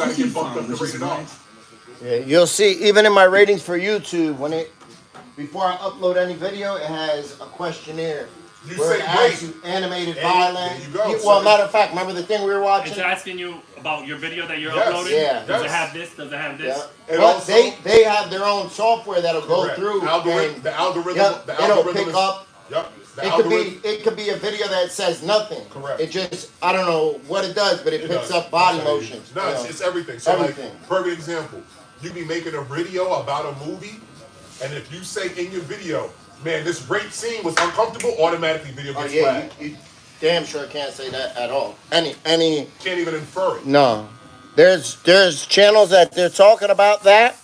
gotta get bumped up to rated R. Yeah, you'll see even in my ratings for YouTube before I upload any video, it has a questionnaire. You where say it asks you animated, violent. There you go. Well, matter of fact, remember the thing we were watching? It's asking you about your video that you're uploading. Yeah. Does it have this? Does it have this? Yeah. But also, they have their own software that'll go through. The algorithm. It'll pick up. Yep. It could be a video that says nothing. Correct. It just, I don't know what it does, but it picks up body motions. No, it's everything. So everything. Like, perfect example. You be making a video about a movie, and if you say in your video, man, this rape scene was uncomfortable, automatically video gets flagged. You damn sure can't say that at all. Any can't even infer it. No. There's channels that they're talking about that,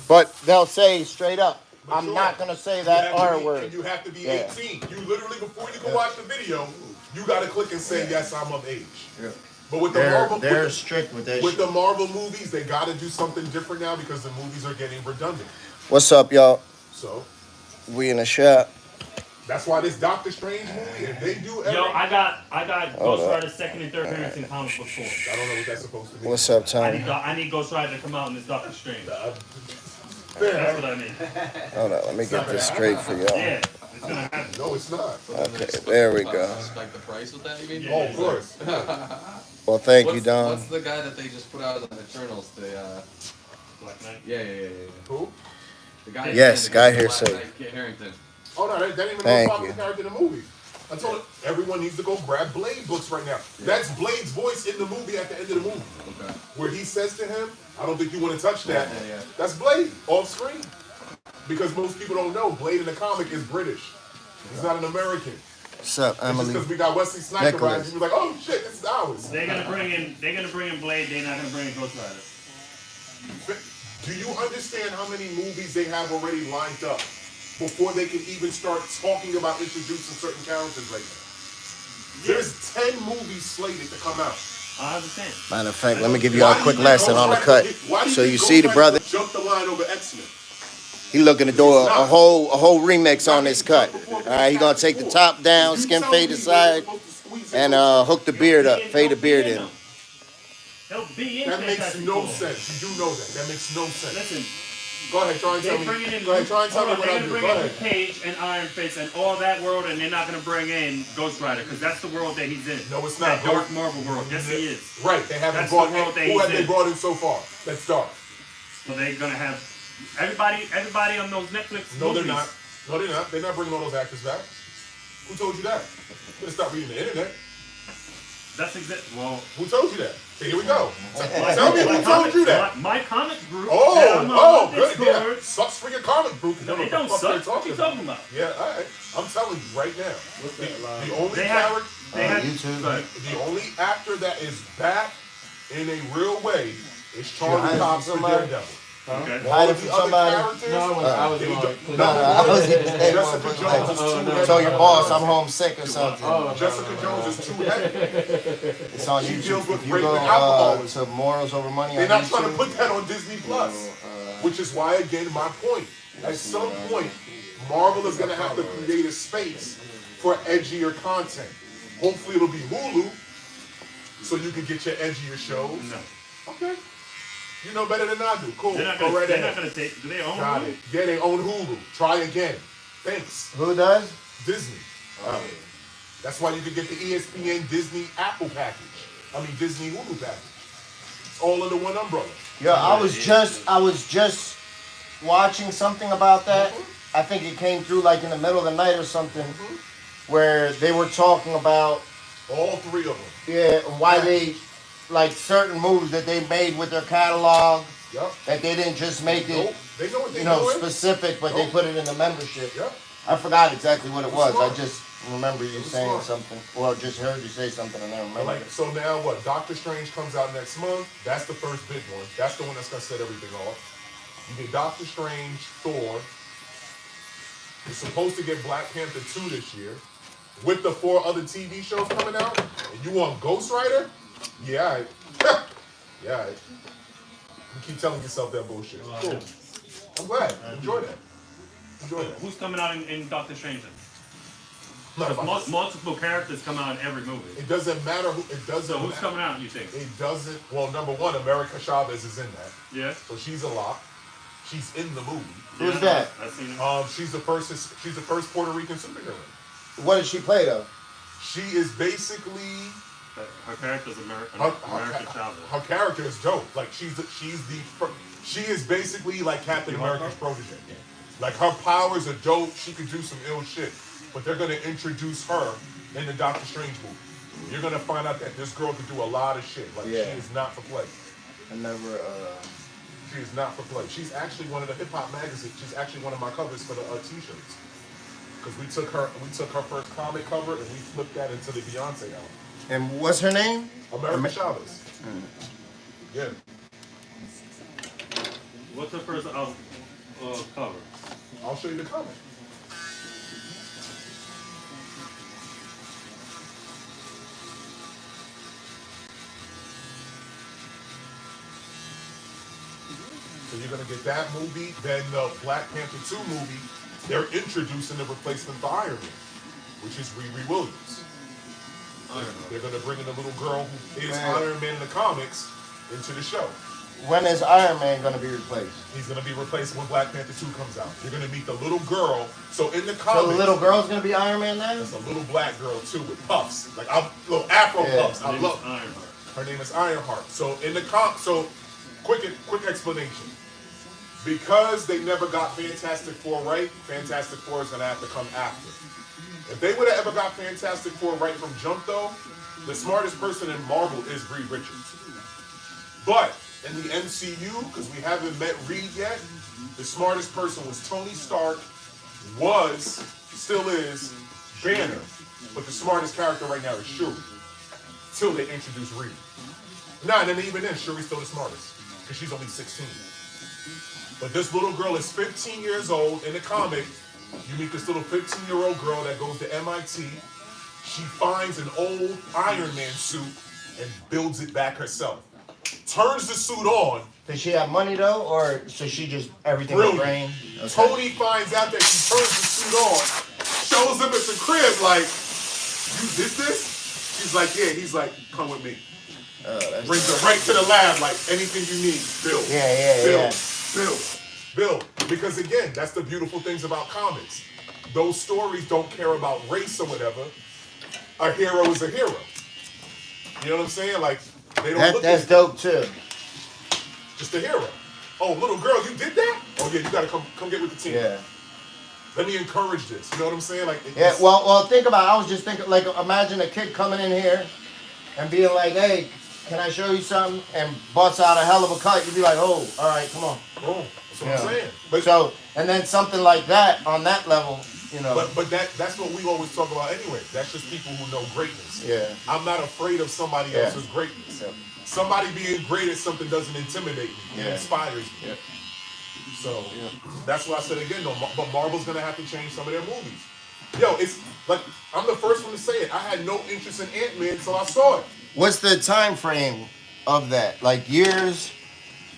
but they'll say straight up, I'm not gonna say that R word. And you have to be 18. You literally, before you can watch the video, you gotta click and say, yes, I'm of age. Yeah. But with they're strict with that. With the Marvel movies, they gotta do something different now because the movies are getting redundant. What's up, y'all? So we in the shop. That's why this Doctor Strange movie, if they do Yo, I got Ghost Rider's second and third appearance in comic book form. I don't know what that's supposed to be. What's up, Tom? I need Ghost Rider to come out in this Doctor Strange. That's what I mean. Hold on, let me get this straight for y'all. Yeah, it's gonna happen. No, it's not. Okay, there we go. Like the price with that, you mean? Yeah. Oh, of course. Well, thank you, Don. What's the guy that they just put out on the Eternals? Black Knight? Yeah. Who? The guy. Yes, Guy Hearsay. Kit Harington. Oh no, that ain't even no popular character in the movie. I told it, everyone needs to go grab Blade books right now. Yeah. That's Blade's voice in the movie at the end of the movie. Okay. Where he says to him, I don't think you want to touch that. Yeah. That's Blade, off screen. Because most people don't know, Blade in the comic is British. He's not an American. What's up, Emily? Just because we got Wesley Snipes around, you be like, oh shit, this is ours. They're gonna bring in Blade, they're not gonna bring in Ghost Rider. Do you understand how many movies they have already lined up before they can even start talking about introducing certain characters right now? There's 10 movies slated to come out. I understand. Matter of fact, let me give you all a quick lesson on the cut. So you see the brother jump the line over X-Men. He looking to do a whole remix on this cut. All right, he gonna take the top down, skin fade aside, and hook the beard up, fade the beard in. That makes no sense. You do know that. That makes no sense. Listen. Go ahead, try and tell me. Go ahead, try and tell me what I do. Go ahead. They're gonna bring in Cage and Iron Fist and all that world, and they're not gonna bring in Ghost Rider because that's the world that he's in. No, it's not. That dark Marvel world. Yes, he is. Right. They haven't brought in. Who have they brought in so far? That's dark. So they're gonna have everybody on those Netflix movies. No, they're not. No, they're not. They're not bringing all those actors back. Who told you that? You better stop reading the internet. That's well. Who told you that? Here we go. Tell me who told you that. My comic group. Good. Yeah. Sucks for your comic group. No, they don't suck. What are you talking about? Yeah, all right. I'm telling you right now. What's that line? The only the only actor that is back in a real way is Charlie Cox for Daredevil. Okay. Hide it from somebody. Jessica Jones is too heavy. Tell your boss I'm homesick or something. Jessica Jones is too heavy. It's on YouTube. If you go to Morals Over Money, they're not trying to put that on Disney Plus, which is why, again, my point. At some point, Marvel is going to have to create a space for edgier content. Hopefully, it'll be Hulu, so you can get your edgier shows. No. Okay. You know better than I do. Cool. They're not gonna take. Do they own Got Hulu? it. Yeah, they own Hulu. Try again. Thanks. Who does? Disney. That's why you can get the ESPN Disney Apple package. I mean Disney Hulu package. It's all under one umbrella. Yeah, I was just watching something about that. I think it came through like in the middle of the night or something, where they were talking about all three of them. Yeah, why they. Like certain moves that they made with their catalog, that they didn't just make it, they know what specific, but they put it in the membership. Yep. I forgot exactly what it was. I just remember you saying something, or just heard you say something and I remember. So now what? Doctor Strange comes out next month. That's the first big one. That's the one that's gonna set everything off. You get Doctor Strange, Thor. You're supposed to get Black Panther 2 this year, with the 4 other TV shows coming out. And you want Ghost Rider? Yeah, yeah. You keep telling yourself that bullshit. Cool. I'm glad. Enjoy that. Who's coming out in Doctor Strange? Not Because about multiple characters come out in every movie. It doesn't matter who. It doesn't. So who's matter. coming out? You think? It doesn't. Well, number one, America Chavez is in that, Yeah. so she's a lot. She's in the movie. Who's Yeah, that? I've seen it. She's the first. She's the first Puerto Rican superhero. What did she play though? She is basically Her character's American Chavez. her character is dope. Like she is basically like Captain You want America's her? protege. Like her powers are dope. She could do some ill shit, but they're gonna introduce her in the Doctor Strange movie. You're gonna find out that this girl can do a lot of shit. Like Yeah. she is not for play. I never. She is not for play. She's actually one of the hip hop magazines. She's actually one of my covers for the t-shirts. Because we took her first comic cover and we flipped that into the Beyonce album. And what's her name? America Chavez. Yeah. What's the first cover? I'll show you the comic. So you're gonna get that movie, then the Black Panther 2 movie, they're introducing the replacement for Iron Man, which is Riri Williams. They're gonna bring in a little girl who is Man. Iron Man in the comics into the show. When is Iron Man gonna be replaced? He's gonna be replaced when Black Panther 2 comes out. You're gonna meet the little girl. So in the So comics, the little girl's gonna be Iron Man then? there's a little black girl too with puffs, like little Afro Yeah. puffs. I love. Ironheart. Her name is Ironheart. So in the quick explanation. Because they never got Fantastic Four right, Fantastic Four is gonna have to come after. If they would have ever got Fantastic Four right from jump though, the smartest person in Marvel is Reed Richards. But in the MCU, because we haven't met Reed yet, the smartest person was Tony Stark, still is, Banner. But the smartest character right now is Shuri. Till they introduce Reed. Nah, and then even then, Shuri's still the smartest. Because she's only 16. But this little girl is 15 years old. In the comic, you meet this little 15-year-old girl that goes to MIT. She finds an old Iron Man suit and builds it back herself. Turns the suit on. Does she have money though, or so she just everything with Brilliant. brain? Okay. Tony finds out that she turns the suit on, shows him at the crib like, you did this? She's like, yeah. He's like, come with me. Brings her right to the lab like, anything you need, build. Yeah. Build. Because again, that's the beautiful things about comics. Those stories don't care about race or whatever. A hero is a hero. You know what I'm saying? Like, they don't look That's at dope too. just a hero. Oh, little girl, you did that? Oh yeah, you gotta come get with the team. Yeah. Let me encourage this. You know what I'm saying? Like, Yeah. Well, think about it. I was just thinking, like, imagine a kid coming in here and being like, "Hey, can I show you something?" and busts out a hell of a cut. You'd be like, "Oh, all right, come on." boom. That's what Yeah. I'm saying. But So, and then something like that on that level, you know. but that's what we always talk about anyway. That's just people who know greatness. Yeah. I'm not afraid of somebody Yeah. else's greatness. Yep. Somebody being great at something doesn't intimidate me. It Yeah. inspires me. Yep. So that's why I said again, though, but Marvel's gonna have to change some of their movies. Yo, it's like I'm the first one to say it. I had no interest in Ant-Man until I saw it. What's the time frame of that? Like years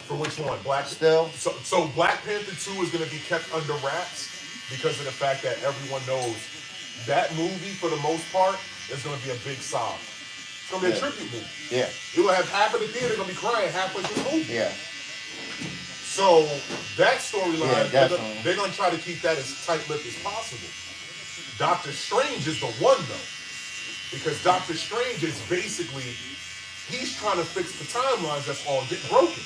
For which one? Black still? So Black Panther 2 is gonna be kept under wraps because of the fact that everyone knows that movie for the most part is gonna be a big sob. It's gonna be a tribute movie. Yeah. You'll have half of the theater gonna be crying halfway through the movie. Yeah. So that storyline, Yeah, definitely. they're gonna try to keep that as tight-lipped as possible. Doctor Strange is the one though, because Doctor Strange is basically he's trying to fix the timelines that's all get broken.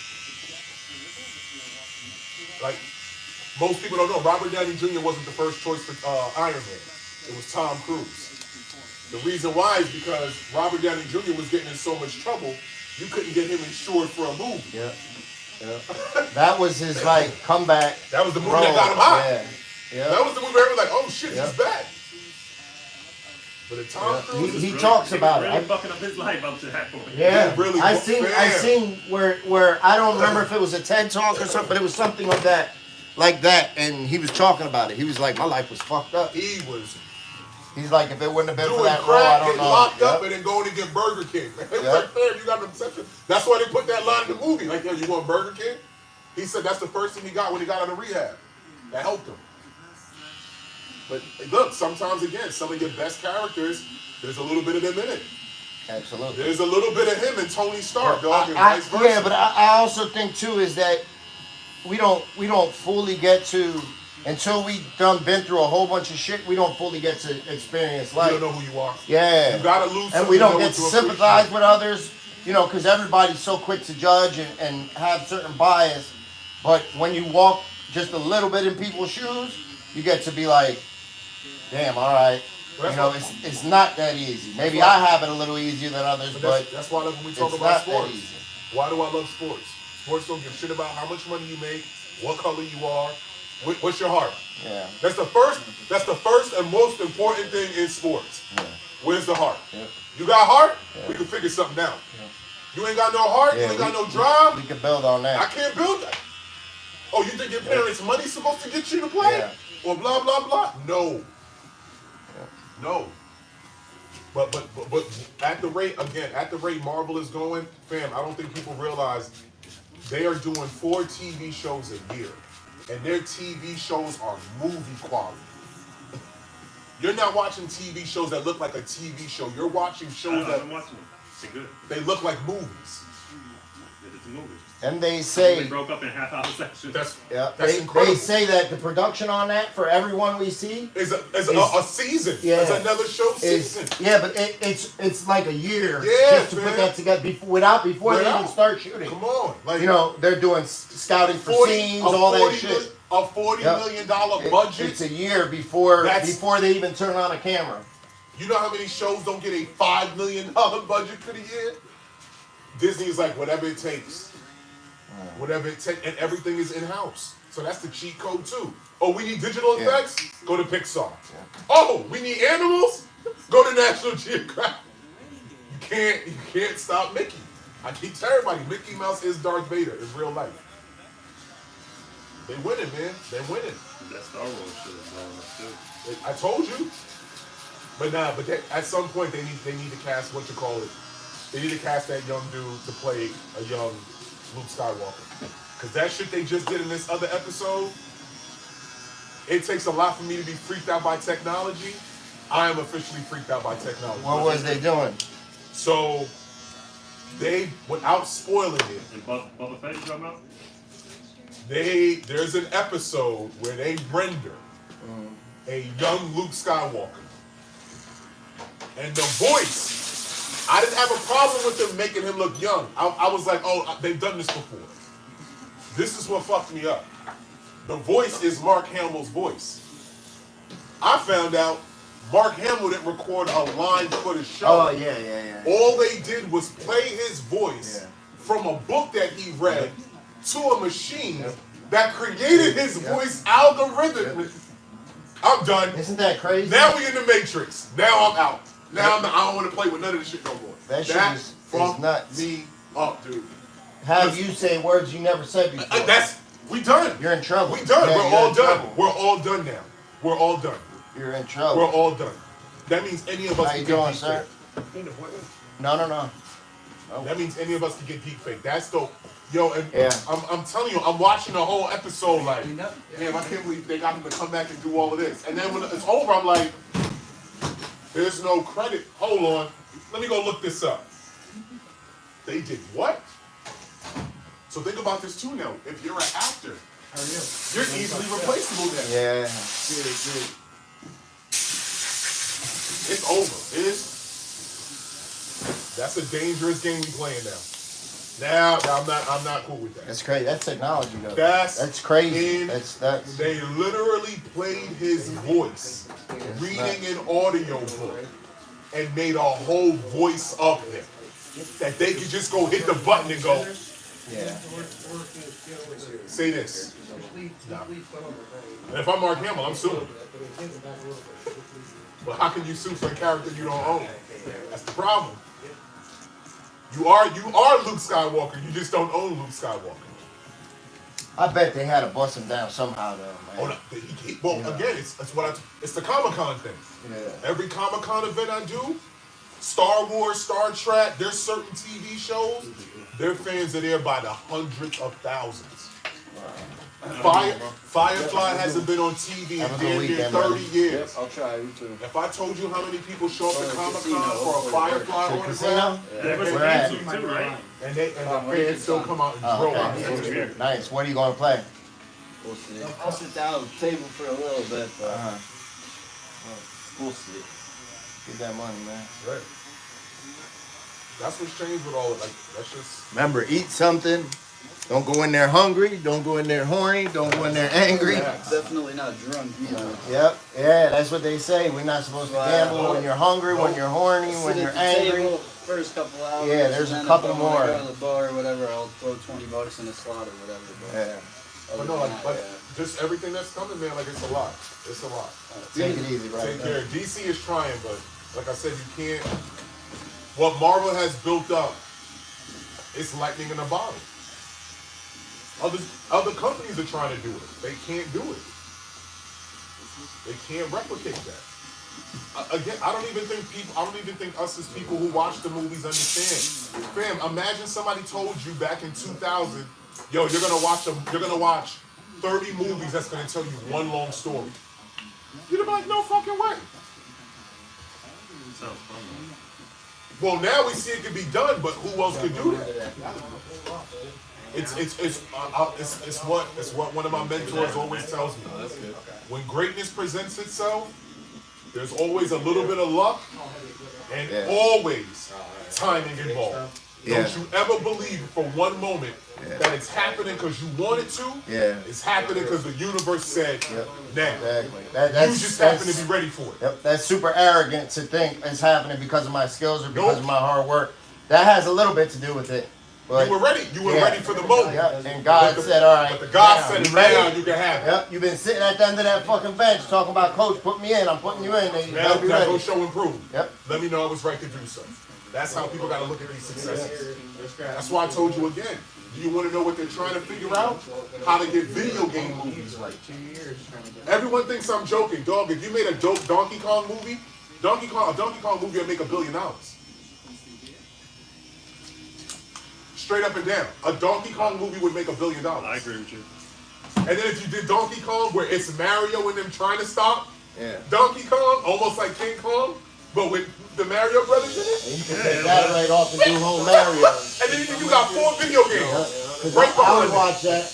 Like most people don't know, Robert Downey Jr. wasn't the first choice for Iron Man. It was Tom Cruise. The reason why is because Robert Downey Jr. was getting in so much trouble, you couldn't get him insured for a movie. Yeah. That was his like comeback. That was the movie that got him hot. Yeah. That was the movie where everyone was like, oh shit, Yeah. he's back. But the Tom Cruise He is talks about really it. fucking up his life up to that point. Yeah, He really I was seen fair. where I don't remember if it was a TED talk or something, but it was something of that, like that, and he was talking about it. He was like, my life was fucked up. he was He's like, if it wouldn't have been for doing that role, I crack, don't getting know. locked up, Yep. and then going to get Burger King. It was Yep. right there. You got an obsession. That's why they put that line in the movie. Like, yo, you want Burger King? He said that's the first thing he got when he got out of rehab. That helped him. But look, sometimes again, some of your best characters, there's a little bit of them in it. Absolutely. There's a little bit of him in Tony Stark, dog, and vice versa. Yeah, but I also think too is that we don't fully get to until we been through a whole bunch of shit. We don't fully get to experience life. You don't know who you are. Yeah, You gotta lose. and we don't know get what to appreciate. sympathize with others. You know, because everybody's so quick to judge and have certain bias. But when you walk just a little bit in people's shoes, you get to be like, damn, all right. Well, You know, it's not that easy. Maybe I have it a little easier than others, but that's why like, when we talk it's about not that sports. easy. Why do I love sports? Sports don't give shit about how much money you make, what color you are, what's your heart. Yeah. That's the first and most important thing in sports. Yeah. Where's the heart? Yeah. You got heart? Yeah. We can figure something out. Yeah. You ain't got no heart? Yeah, you ain't got no drive? We could build on that. I can't build that. Oh, you think your parents' money's supposed to get you to play? Yeah. Or blah, blah, blah? No. Yeah. No. But at the rate Marvel is going, fam, I don't think people realize they are doing 4 TV shows a year. And their TV shows are movie quality. You're not watching TV shows that look like a TV show. You're watching shows that I'm watching them. They're good. they look like movies. It's a movie. And they They say, broke up in half-hour sections. That's they incredible. say that the production on that for everyone we see Is a season. Yeah. It's another show is season. but it's like a year Yeah, just to put man. that together before they even start shooting. Come on, like You know, they're doing scouting for scenes, all that shit. A $40 million budget. It's a year before That's- they even turn on a camera. You know how many shows don't get a $5 million budget for the year? Disney is like, whatever it takes. Whatever it takes. And everything is in-house. So that's the cheat code too. Oh, we need digital Yeah. effects? Go to Pixar. Oh, we need animals? Go to National Geographic. You can't stop Mickey. I keep telling everybody, Mickey Mouse is Darth Vader in real life. They winning, man. They winning. That Star Wars shit is blowing up too. I told you. But at some point they need to cast what you call it. They need to cast that young dude to play a young Luke Skywalker. Cause that shit they just did in this other episode, it takes a lot for me to be freaked out by technology. I am officially freaked out by technology. What was they doing? So they, without spoiling it, And Boba Fett, you talking about? there's an episode where they render a young Luke Skywalker. And the voice, I didn't have a problem with them making him look young. I was like, oh, they've done this before. This is what fucked me up. The voice is Mark Hamill's voice. I found out Mark Hamill didn't record a line for the show. Oh yeah. All they did was play his voice Yeah. from a book that he read to a machine that created his voice algorithm. I'm done. Isn't that crazy? Now we in the Matrix. Now I'm out. Now I don't want to play with none of this shit no more. That shit is fucked nuts. me up, dude. Have you say words you never said before? We done. You're in trouble. We done. Yeah, We're you're all in done. trouble. We're all done now. We're all done. You're in trouble. We're all done. That means any of us How can you get doing, deep sir? fake. No. That means any of us can get deep fake. That's dope. Yo, and Yeah. I'm telling you, I'm watching the whole episode like, damn, I can't believe they got him to come back and do all of this. And then when it's over, I'm like, there's no credit. Hold on. Let me go look this up. They did what? So think about this too now. If you're an actor, you're easily replaceable now. Yeah. It's over. That's a dangerous game we playing now. Now I'm not cool with that. That's crazy. That's technology though. That's crazy. That's They literally played his voice, reading an audio book, and made a whole voice of him. That they could just go hit the button and go, yeah. say this. No. And if I'm Mark Hamill, I'm suing. Well, how can you sue for a character you don't own? That's the problem. You are Luke Skywalker. You just don't own Luke Skywalker. I bet they had to bust him down somehow though, man. Oh, no, again, it's the Comic-Con thing. Yeah. Every Comic-Con event I do, Star Wars, Star Trek, there's certain TV shows, their fans are there by the hundreds of thousands. Firefly hasn't been on TV in Have a good damn near weekend, 30 buddy. years. I'll try. You too. If I told you how many people show up Or at the Comic casino, Con for a hopefully it Firefly The autograph, casino? There was Where at? games too, right? and the fans still come out and Oh, drill out. okay. Nice. What are you going to play? We'll see. I'll sit down at the table for a little bit, but we'll see. Get that money, man. Right. That's what's changed with all of it. Like, that's just. Remember, eat something. Don't go in there hungry. Don't go in there horny. Don't go in there angry. Definitely not drunk either. Yep. Yeah, that's what they say. We're not supposed to gamble when you're hungry, when you're horny, when Sit you're at the angry. table first couple hours. Yeah, there's and a then couple if I'm gonna more. Go to the bar or whatever, I'll throw $20 in a slot or whatever. But Yeah. But no, like just everything that's coming, man, like it's a lot. It's a lot. Take it easy, right? Take care. DC is trying, but like I said, you can't. What Marvel has built up, it's lightning in a bottle. Other companies are trying to do it. They can't do it. They can't replicate that. Again, I don't even think us as people who watch the movies understand. Fam, imagine somebody told you back in 2000, yo, you're gonna watch 30 movies that's gonna tell you one long story. You'd be like, no fucking way. Sounds fun, though. Well, now we see it can be done, but who else could do that? It's what one of my mentors always tells me. When greatness presents itself, there's always a little bit of luck and always timing involved. Yeah. Don't you ever believe for one moment that it's happening because you want it to. Yeah. It's happening because the universe said now. Exactly. You just happen to be ready for it. Yep, that's super arrogant to think it's happening because of my skills or because of my hard work. That has a little bit to do with it. But You were ready. You were ready for the moment. Yep, and God said, all right. But the God now, said, you ready? now you can have it. Yep, you've been sitting at the end of that fucking bench talking about, coach, put me in. I'm putting you in. And you Now better be ready. go show and prove. Yep. Let me know I was right to do so. That's how people got to look at these successes. That's why I told you again. Do you want to know what they're trying to figure out? How to get video game movies right. Everyone thinks I'm joking. Dog, if you made a dope Donkey Kong movie, a Donkey Kong movie would make $1 billion. Straight up and down. A Donkey Kong movie would make $1 billion. I agree with you. And then if you did Donkey Kong where it's Mario and them trying to stop Donkey Kong, almost like King Kong, but with the Mario Brothers in it. And you can take that right off and do whole Mario. And then you got 4 video games. Right I behind would it. watch that.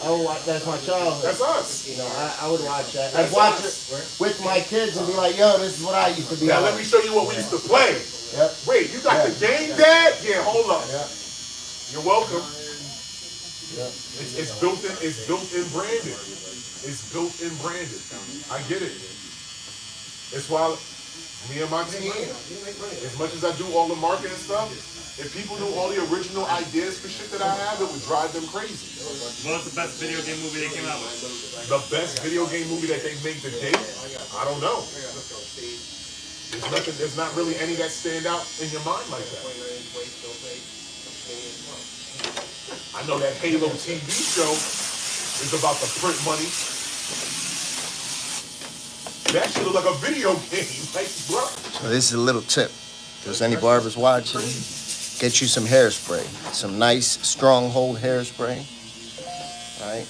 I would watch. That's my childhood. That's us. You know, I would watch that. I'd watch it with my kids and be like, yo, this is what I used to be Now on. let me show you what we used to play. Yep. Wait, you got the game, Dad? Yeah, hold up. Yep. You're welcome. Yep. It's built in branded. It's built in branded. I get it. It's why me and my team, as much as I do all the marketing stuff, if people knew all the original ideas for shit that I have, it would drive them crazy. What was the best video game movie they came out with? The best video game movie that they made to date? I don't know. There's not really any that stand out in your mind like that. I know that Halo TV show is about the print money. That shit look like a video game, like, bro. So this is a little tip. If there's any barbers watching, get you some hairspray. Some nice, stronghold hairspray. Right?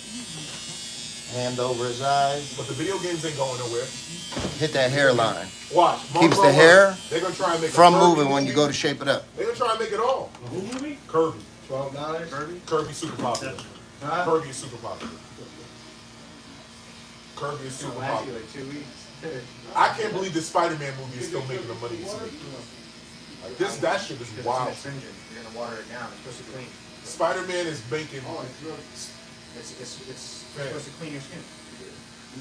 Hand over his eyes. But the video games ain't going nowhere. Hit that hairline. Watch. Keeps the hair They're gonna try and make from a Kirby moving when movie. you go to shape it up. They're gonna try and make it all. Who movie? Kirby. $12. Kirby's super popular. Kirby is super popular. Kirby is super popular. I can't believe this Spider-Man movie is still making the money it's making. Like that shit is wild. You're gonna water it down. It's supposed to clean. Spider-Man is making. It's supposed to clean your skin.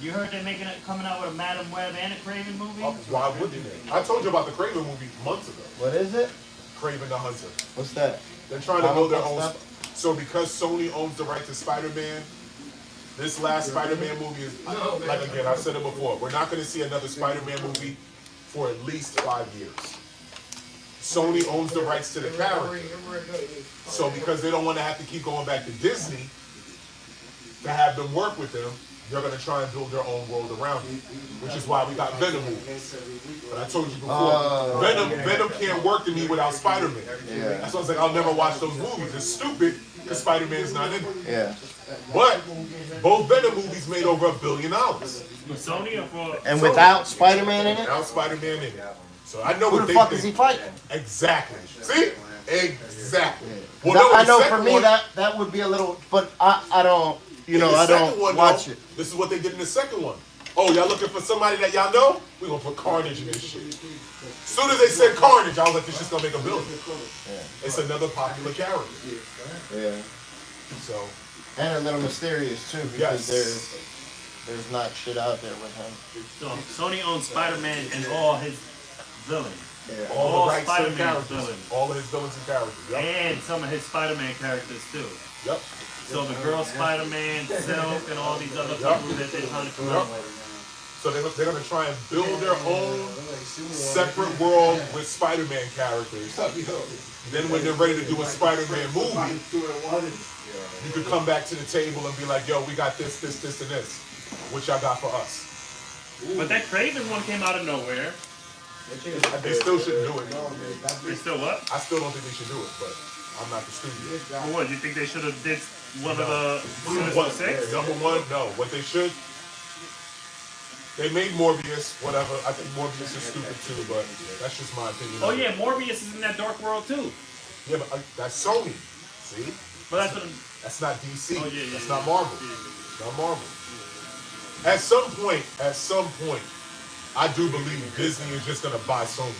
You heard they're coming out with a Madam Web and a Craven movie? Why wouldn't they? I told you about the Craven movie months ago. What is it? Craven the Hunter. What's that? They're trying to build their own. Stuff? So because Sony owns the right to Spider-Man, this last Spider-Man movie is, like again, I've said it before, we're not going to see another Spider-Man movie for at least 5 years. Sony owns the rights to the character. So because they don't want to have to keep going back to Disney to have them work with them, they're going to try and build their own world around it, which is why we got Venom movies. But I told you before, Venom can't work to me without Spider-Man. Yeah. That's why I was like, I'll never watch those movies. It's stupid, because Spider-Man's not in it. Yeah. But both Venom movies made over $1 billion. For Sony or for? And without Spider-Man in it? Without Spider-Man in it. So I know Who what the they fuck think. is he fighting? Exactly. See? Exactly. Well, no, I the know second for me one- that would be a little, but I don't, you know, the I second don't one, watch though, it. This is what they did in the second one. Oh, y'all looking for somebody that y'all know? We're gonna put Carnage in this shit. As soon as they said Carnage, I was like, this shit's gonna make $1 billion. Yeah. It's another popular character. Yeah. So And a little mysterious too, because Yes. there's not shit out there with him. So Sony owns Spider-Man and all his villains. Yeah. all the rights to the Spider-Man characters. villains. All of his villains and characters. Yep. And some of his Spider-Man characters too. Yep. So the girl Spider-Man, Silk, and all these other Yep. people that they're trying to come Yep. up with. So they're gonna try and build their own separate world with Spider-Man characters. Then when they're ready to do a Spider-Man movie, you could come back to the table and be like, yo, we got this, and this. What y'all got for us? But that Craven one came out of nowhere. They still shouldn't do it. They still what? I still don't think they should do it, but I'm not the studio. Well, what? You think they should have did one of the What, Sinister Six? number one, no. What they should, they made Morbius, whatever. I think Morbius is stupid too, but that's just my opinion. Oh yeah, Morbius is in that dark world too. Yeah, but that's Sony. See? But that's what. That's not DC. Oh, yeah, That's yeah, not Marvel. It's not Marvel. At some point, I do believe Disney is just gonna buy Sony.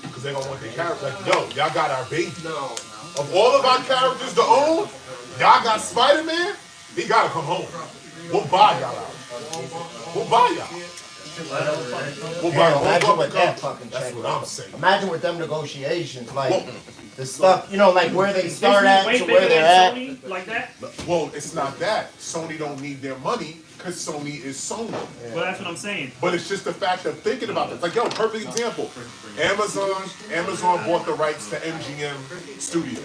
Because they're gonna want their characters. Like, yo, y'all got our baby. Of all of our characters to own, y'all got Spider-Man, he gotta come home. We'll buy y'all out. We'll buy y'all. We'll buy Damn, imagine y'all. what that fucking That's check what was. I'm saying. Imagine with them negotiations, like Well, the stuff, you know, like where they start Disney at way to bigger where than they're at. Sony, like that. Well, it's not that. Sony don't need their money because Sony is Sony. Well, that's what I'm saying. But it's just the fact of thinking about it. Like, yo, perfect example. Amazon bought the rights to MGM Studios.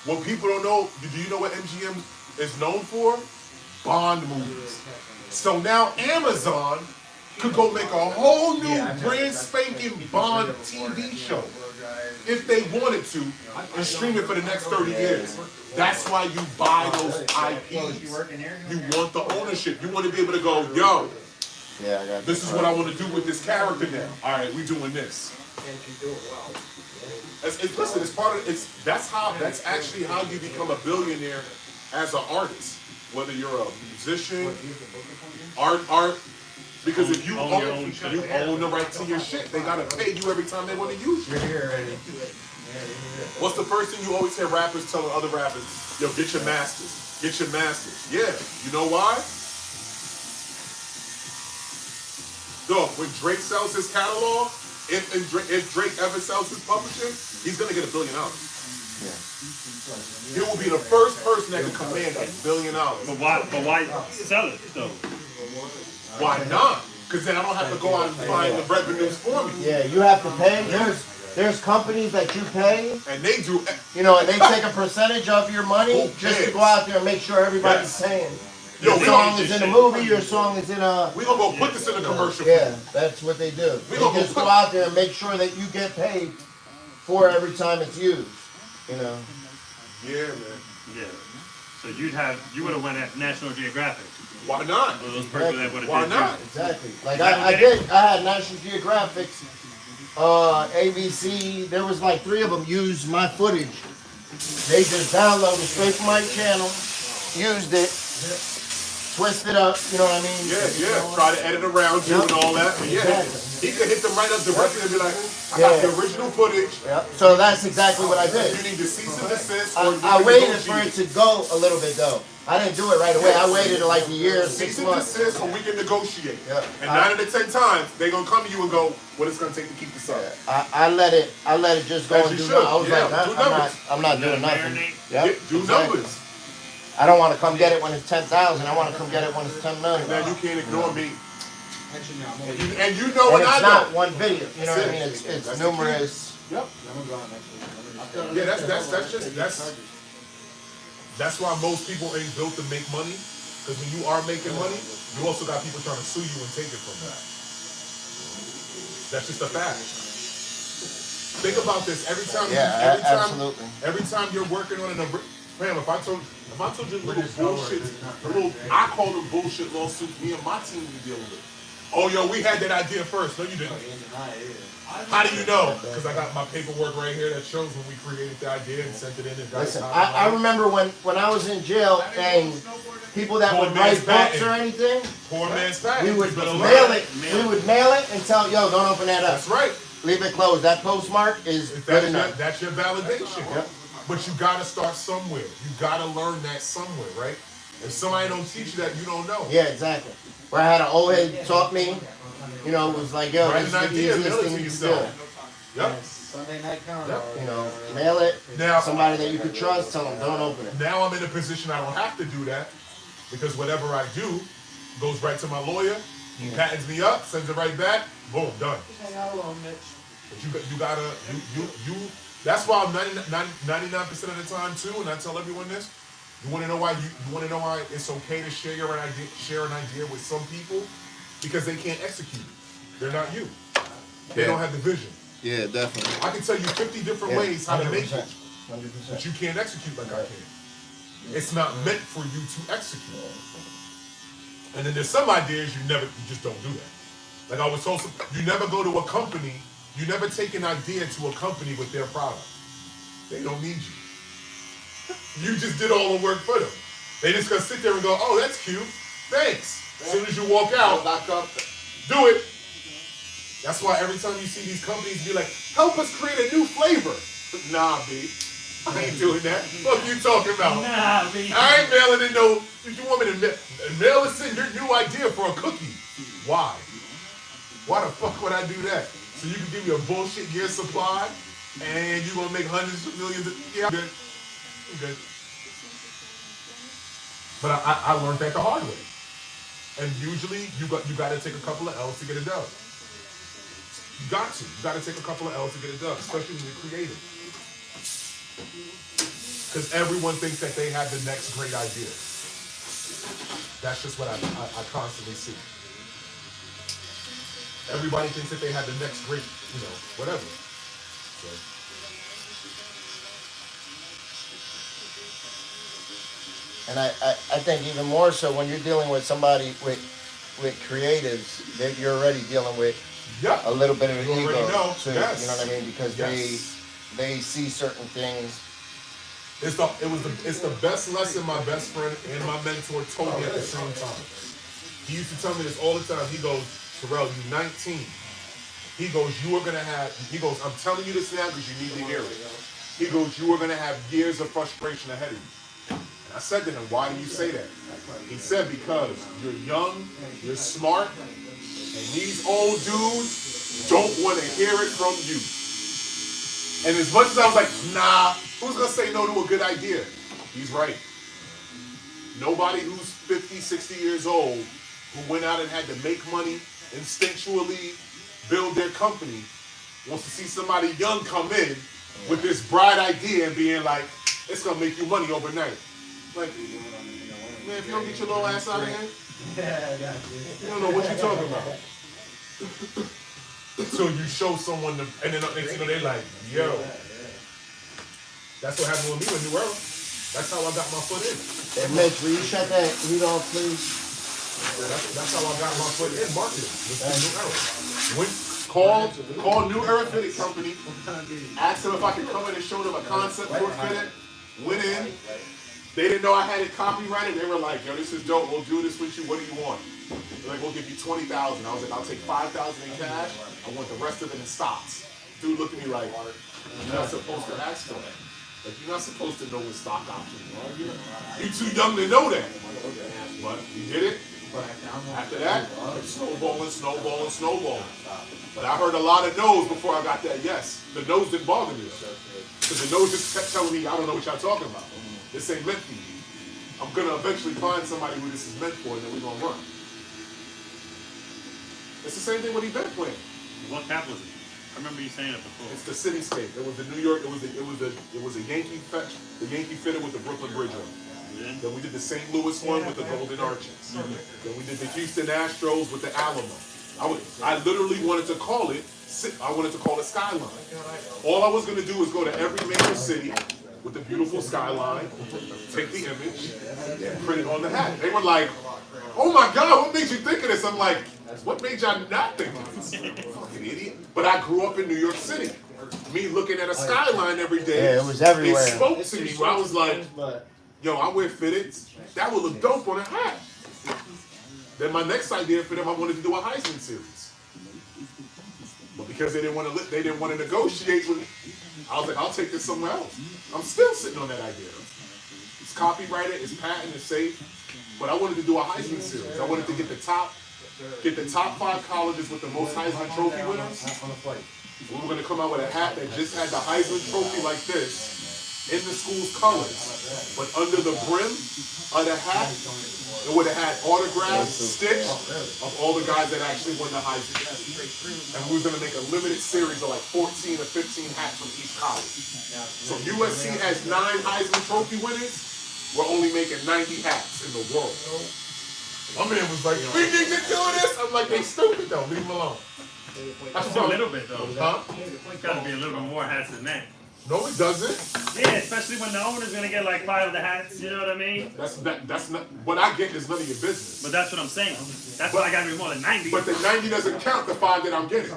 What people don't know, do you know what MGM is known for? Bond movies. So now Amazon could go make a whole new brand spanking Bond TV show if they wanted to and stream it for the next 30 years. That's why you buy those IPs. You want the ownership. You want to be able to go, yo, Yeah, I got this is what I want to do with this character now. All right, we doing this. Listen, it's part of that's actually how you become a billionaire as an artist. Whether you're a musician, art. Because if you own the right to your shit, they gotta pay you every time they want to use you. What's the first thing you always hear rappers telling other rappers? Yo, get your masters. Get your masters. Yeah, you know why? Dog, when Drake sells his catalog, if Drake ever sells his publishing, he's gonna get $1 billion. He will be the first person that can command $1 billion. But why sell it though? Why not? Because then I don't have to go out and find the revenues for me. Yeah, you have to pay. There's companies that you pay, And they do. you know, and they take a percentage of your money Who just to cares? go out there and make sure everybody's Yes. paying. Yo, Your we song gonna, is in a movie, your song is in a... we gonna go put this in a commercial. Yeah, that's what they do. We They gonna just go go out there and make sure that you get paid for every time it's used, you know. Yeah, man. Yeah. So you would have went at National Geographic. Why not? Or those people that would have Why did not? Exactly. Like that I okay? had National Geographic's, ABC, there was like 3 of them used my footage. They just downloaded straight from my channel, used it, twisted up, you know what I mean? Yeah. Try to edit around you and all that. But yeah, he could hit them right up directly and be like, I got the original footage. Yep. So that's exactly what I You did. need to cease and desist. Or I you waited can for it negotiate. to go a little bit though. I didn't do it right away. I waited like a year, 6 Cease and months. desist, or we can negotiate. Yeah. And 9 out of 10 times, they're gonna come to you and go, what it's gonna take to keep this up. I let it just go As and you do should. nothing. I was Yeah, like, do nah, I'm not Let doing it nothing. marinate. Yep, Do exactly. numbers. I don't want to come get it when it's 10,000. I want to come get it when it's 10 million. Now you can't ignore me. Mention now. And you know And what I it's know. not one video. You know what I mean? That's It's the key. numerous. Yep. Yeah, that's why most people ain't built to make money. Because when you are making money, you also got people trying to sue you and take it from you. That's just a fact. Think about this. Every time Yeah, absolutely. every time you're working on Fam, if I told you little bullshit, I call them bullshit lawsuits me and my team be dealing with. Oh, yo, we had that idea first. No, you didn't. How do you know? Because I got my paperwork right here that shows when we created the idea and sent it in. And Listen, I remember when I was in jail and people that Poor would man's write books patent. or anything, Poor man's patent. we would You better mail learn. it. We would mail it and tell, yo, don't open that up. That's right. Leave it closed. That postmark is good enough. That's your validation. Yep. But you gotta start somewhere. You gotta learn that somewhere, right? If somebody don't teach you that, you don't know. Yeah, exactly. Where I had an old head taught me, you know, it was like, yo, Write this an is the idea, easiest mail it thing to you can yourself. do. Yep. Sunday night count. Yep. You know, mail it. Now- Somebody that you could trust, tell them, don't open it. Now I'm in a position I don't have to do that because whatever I do goes right to my lawyer. He patents me up, sends it right back. Boom, done. But you gotta. That's why I'm 99% of the time too, and I tell everyone this. You want to know why? You want to know why it's okay to share an idea with some people because they can't execute it. They're not you. They don't have the vision. Yeah, definitely. I can tell you 50 different ways how to make it, 100%. but you can't execute like I can. It's not meant for you to execute. And then there's some ideas you just don't do that. Like I was told, you never go to a company, you never take an idea to a company with their product. They don't need you. You just did all the work for them. They just gonna sit there and go, oh, that's cute, thanks. As soon as you walk out, do it. That's why every time you see these companies be like, help us create a new flavor. Nah, B. I ain't doing that. What you talking about? Nah, B. I ain't mailing in no. You want me to mail us in your new idea for a cookie? Why? Why the fuck would I do that? So you can give me a bullshit gear supply and you're gonna make hundreds of millions of. Yeah, I'm good. I'm good. But I learned that the hard way. And usually you got to take a couple of L's to get it done. You got to take a couple of L's to get it done, especially when you're creative. Because everyone thinks that they have the next great idea. That's just what I constantly see. Everybody thinks that they have the next great, whatever. So. And I think even more so when you're dealing with somebody with creatives, that you're already dealing with Yep. a little bit of an You already ego know. too. Yes. You know what I mean? Because Yes. they see certain things. It's the best lesson my best friend and my mentor told me at the same time. He used to tell me this all the time. He goes, Terrell, you're 19. He goes, I'm telling you this now because you need to hear it. He goes, you are going to have years of frustration ahead of you. And I said to him, why do you say that? He said, because you're young, you're smart, and these old dudes don't want to hear it from you. And as much as I was like, nah, who's going to say no to a good idea? He's right. Nobody who's 50, 60 years old who went out and had to make money instinctually build their company wants to see somebody young come in with this bright idea and being like, it's going to make you money overnight. Like, man, if you don't get your little ass out of here, you don't know what you're talking about. Until you show someone, and then next thing they're like, yo. That's what happened with me with New Era. That's how I got my foot in. Hey Mitch, will you shut that heat off, please? That's how I got my foot in marketing with New Era. Called New Era Fitting Company, asked them if I could come in and show them a concept for a fitting, went in. They didn't know I had it copyrighted. They were like, yo, this is dope. We'll do this with you. What do you want? They're like, we'll give you $20,000. I was like, I'll take $5,000 in cash. I want the rest of it in stocks. Dude looked at me like, you're not supposed to ask for that. Like, you're not supposed to know what stock options are. You're too young to know that. But he did it. After that, snowballing. But I heard a lot of no's before I got that yes. The no's didn't bother me. Because the no's just kept telling me, I don't know what y'all talking about. This ain't meant for you. I'm going to eventually find somebody who this is meant for, and then we're going to run. It's the same thing with event planning. What cap was it? I remember you saying it before. It's the cityscape. It was the New York. It was a Yankee fetch. The Yankee fitted with the Brooklyn Bridge on. Yeah. Then we did the St. Louis one with the Golden Arches. Then we did the Houston Astros with the Alamo. I literally wanted to call it. I wanted to call it Skyline. All I was gonna do was go to every major city, with the beautiful skyline, take the image, and print it on the hat. They were like, oh my God, what made you think of this? I'm like, what made y'all not think of this? Fucking idiot. But I grew up in New York City. Me looking at a skyline every day, Yeah, it was everywhere. It spoke to me where I was like, yo, I wear fitteds. That would look dope on a hat. Then my next idea for them, I wanted to do a Heisman series. But because they didn't want to negotiate with me, I was like, I'll take this somewhere else. I'm still sitting on that idea. It's copyrighted, it's patent, it's safe. But I wanted to do a Heisman series. I wanted to get the top 5 colleges with the most Heisman Trophy winners. We were going to come out with a hat that just had the Heisman Trophy like this in the school's colors. But under the brim of the hat, it would have had autographs stitched of all the guys that actually won the Heisman. And we were going to make a limited series of like 14 or 15 hats from each college. So USC has 9 Heisman Trophy winners. We're only making 90 hats in the world. My man was like, we need to do this. I'm like, they stupid though, leave them alone. That's a little bit though. Huh? It's gotta be a little bit more hats than that. No, it doesn't. Yeah, especially when the owner's gonna get like 5 of the hats, you know what I mean? That's not what I get is none of your business. But that's what I'm saying. That's why I gotta be more than 90. But the 90 doesn't count the 5 that I'm getting.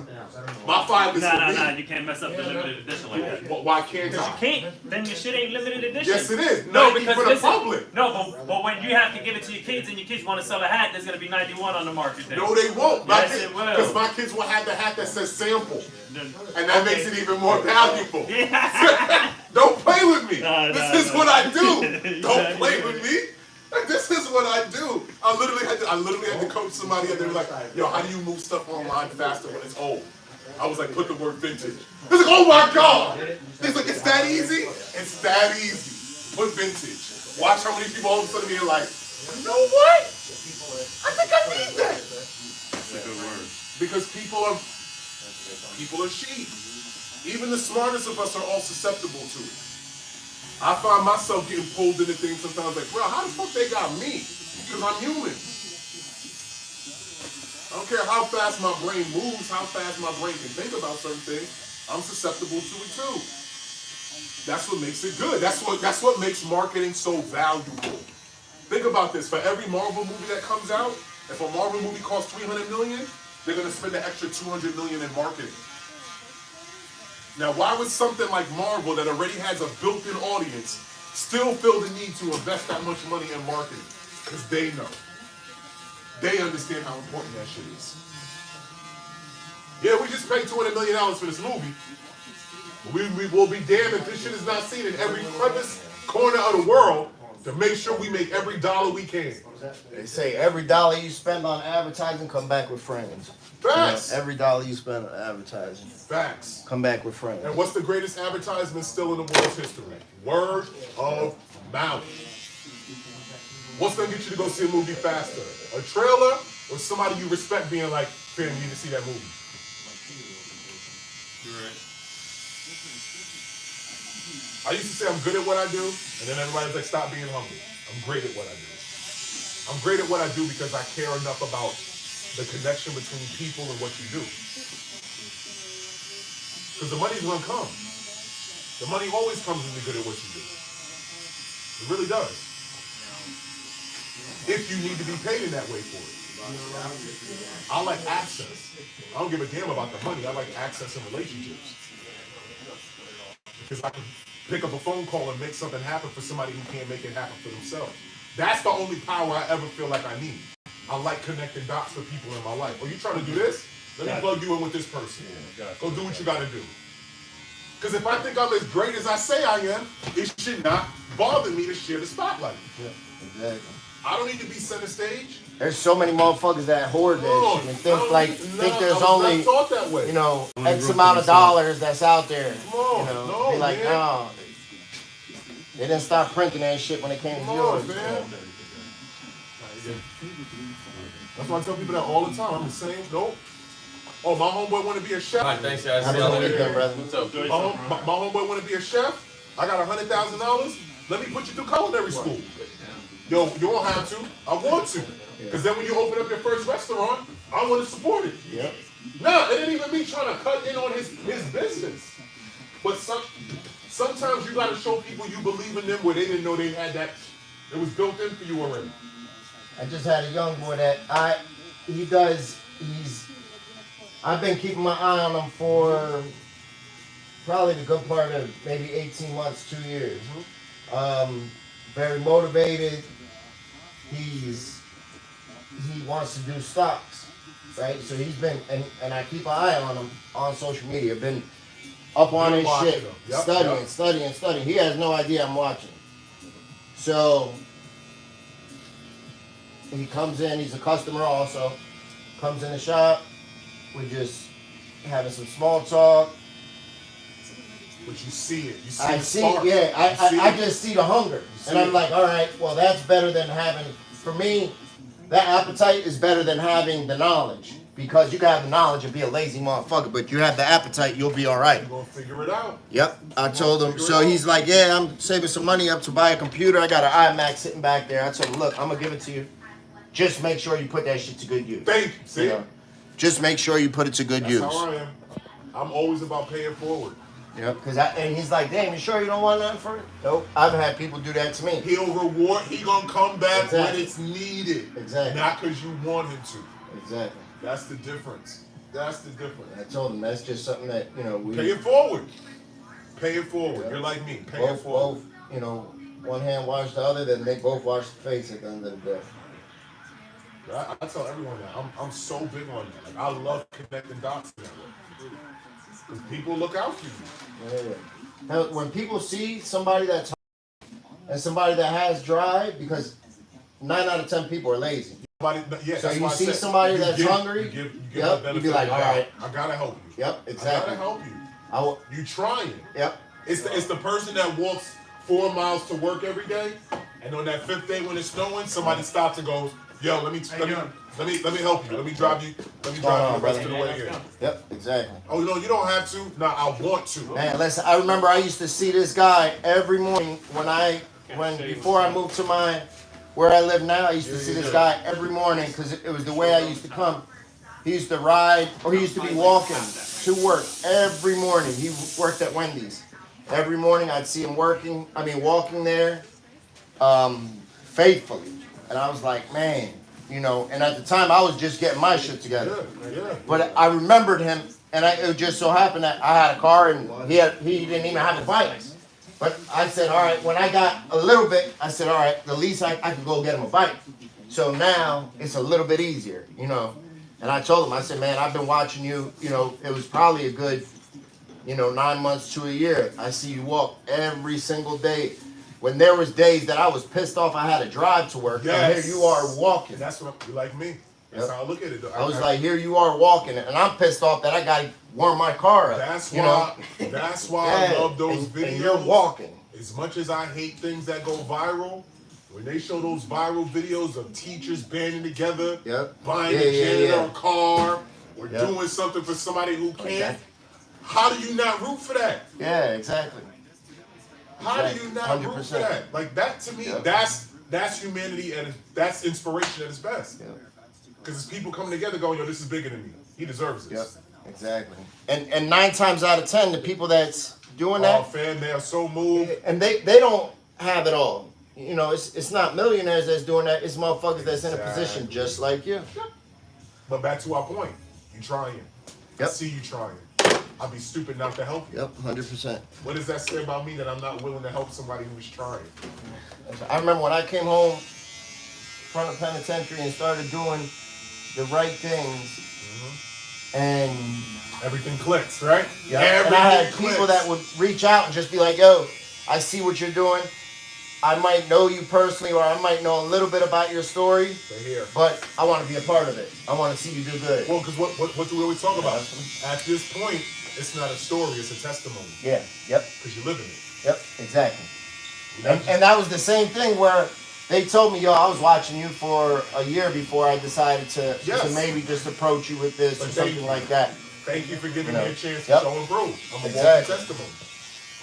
My 5 is for me. Nah, you can't mess up the limited edition like that. Well, why can't I? You can't. Then your shit ain't limited edition. Yes, it is. No, 90 because for the listen, public. No, but when you have to give it to your kids and your kids want to sell a hat, there's gonna be 91 on the market then. No, they won't. Yes, it will. Because my kids will have the hat that says sample. And that makes it even more valuable. Yeah. Don't play with me. This is what I do. Don't play with me. Like, this is what I do. I literally had to coach somebody and they were like, yo, how do you move stuff online faster when it's old? I was like, put the word vintage. He's like, oh my God. He's like, it's that easy? It's that easy. Put vintage. Watch how many people all of a sudden be like, you know what? I think I need that. That's a good word. Because people are sheep. Even the smartest of us are all susceptible to it. I find myself getting pulled into things sometimes like, bro, how the fuck they got me? Because I'm human. I don't care how fast my brain moves, how fast my brain can think about certain things. I'm susceptible to it too. That's what makes it good. That's what makes marketing so valuable. Think about this. For every Marvel movie that comes out, if a Marvel movie costs $300 million, they're going to spend an extra $200 million in marketing. Now, why would something like Marvel that already has a built-in audience still feel the need to invest that much money in marketing? Because they know. They understand how important that shit is. Yeah, we just paid $200 million for this movie. We will be damned if this shit is not seen in every crevice, corner of the world to make sure we make every dollar we can. They say every dollar you spend on advertising, come back with friends. Facts. You know, every dollar you spend on advertising, Facts. come back with friends. And what's the greatest advertisement still in the world's history? Word of mouth. What's gonna get you to go see a movie faster? A trailer or somebody you respect being like, fam, you need to see that movie? You're right. I used to say I'm good at what I do, and then everybody's like, stop being humble. I'm great at what I do. I'm great at what I do because I care enough about the connection between people and what you do. Because the money's gonna come. The money always comes when you're good at what you do. It really does. If you need to be paid in that way for it. I like access. I don't give a damn about the money. I like access in relationships. Because I can pick up a phone call and make something happen for somebody who can't make it happen for themselves. That's the only power I ever feel like I need. I like connecting dots for people in my life. Oh, you trying to do this? Let me plug you in with this person. Go do what you got to do. Because if I think I'm as great as I say I am, it should not bother me to share the spotlight. Yeah, exactly. I don't need to be center stage. There's so many motherfuckers that hoard that shit and think there's only, not taught that way. you know, X amount of dollars that's out there. Come on, You know, no, be like, man. no. They didn't stop printing that shit when it came to Come yours. on, man. That's why I tell people that all the time. I'm the same. Nope. Oh, my homeboy want to be a chef. All right, thanks, guys. Have See a y'all good later. weekend, brother. What's up? My homeboy want to be a chef. I got $100,000. Let me put you through culinary school. Yo, you don't have to. I want to. Because then when you open up your first restaurant, I want to support it. Yep. No, it ain't even me trying to cut in on his business. But Sometimes you gotta show people you believe in them where they didn't know they had that. It was built in for you already. I just had a young boy that I've been keeping my eye on him for probably the good part of maybe 18 months, 2 years. Very motivated. He wants to do stocks, right? So he's been, and I keep an eye on him on social media. Been up on his shit, studying. He has no idea I'm watching. So he comes in, he's a customer also, comes in the shop, we're just having some small talk. But you see it. You see I the see spark. it, yeah. I just see the hunger. And I'm it. like, all right, well, that's better than having, for me, that appetite is better than having the knowledge. Because you can have the knowledge and be a lazy motherfucker, but you have the appetite, you'll be all right. You're going to figure it out. Yep, I told him. So he's like, yeah, I'm saving some money up to buy a computer. I got an iMac sitting back there. I told him, look, I'm going to give it to you. Just make sure you put that shit to good use. Thank you. See? You know? Just make sure you put it to good That's use. how I am. I'm always about paying forward. Yep. And he's like, damn, you sure you don't want nothing for it? Nope. I've had people do that to me. He'll reward. He gonna come back Exactly. when it's needed. Exactly. Not because you want him to. Exactly. That's the difference. That's the difference. I told him that's just something that, you know, we... Pay it forward. Pay it forward. Yeah. You're like me. Pay it forward. Both, you know, one hand wash the other, then they both wash the face at the end of the day. I tell everyone that. I'm so big on that. Like, I love connecting dots in that way. Because people look out for you. Yeah. Now, when people see somebody that's and somebody that has drive, because 9 out of 10 people are lazy. Yeah, so that's you why I see said, somebody that's hungry, you give yep, the you be benefit like, of all the right. doubt. I gotta help you. Yep, exactly. I gotta help you. You trying. Yep. It's the person that walks 4 miles to work every day, and on that 5th day when it's snowing, somebody stops and goes, "Yo, let me help you. Let me drive you. Let me drive you the rest of the way here." Yep, exactly. Oh, no, you don't have to. No, I want to. Man, listen, I remember I used to see this guy every morning before I moved to where I live now. I used to see this guy every morning because it was the way I used to come. He used to ride, or he used to be walking to work every morning. He worked at Wendy's. Every morning I'd see him walking there faithfully. And I was like, man, you know, and at the time I was just getting my shit together. Yeah. But I remembered him, and it just so happened that I had a car and he didn't even have a bike. But I said, all right, when I got a little bit, I said, all right, the least I could go get him a bike. So now it's a little bit easier, you know. And I told him, I said, man, I've been watching you, you know, it was probably a good, 9 months to a year. I see you walk every single day. When there was days that I was pissed off, I had to drive to work. Yes. And here you are walking. That's what you like me. That's how I look at it. Though. I was like, here you are walking, and I'm pissed off that I got to warm my car up. That's why I love those videos. And you're walking. As much as I hate things that go viral, when they show those viral videos of teachers banding together, buying a janitor a car, or doing something for somebody who can't, how do you not root for that? Yeah, exactly. How do you not root for that? Like, that to me, that's humanity, and that's inspiration at its best. Because it's people coming together going, yo, this is bigger than me. He deserves this. Yep, exactly. And 9 times out of 10, the people that's doing that, fam, they are so moved. And they don't have it all. You know, it's not millionaires that's doing that. It's motherfuckers that's in a position just like you. But back to our point, you trying. I see you trying. I'd be stupid not to help you. Yep, 100%. What does that say about me that I'm not willing to help somebody who's trying? I remember when I came home from the penitentiary and started doing the right things, and everything clicks, right? Yeah. And I had people that would reach out and just be like, yo, I see what you're doing. I might know you personally, or I might know a little bit about your story, but I want to be a part of it. I want to see you do good. Well, because what do we always talk about? At this point, it's not a story, it's a testimony. Yeah, yep. Because you're living it. Yep, exactly. And that was the same thing where they told me, yo, I was watching you for a year before I decided to maybe just approach you with this or something like that. Thank you for giving me a chance to show and prove. I'm a walking testimony.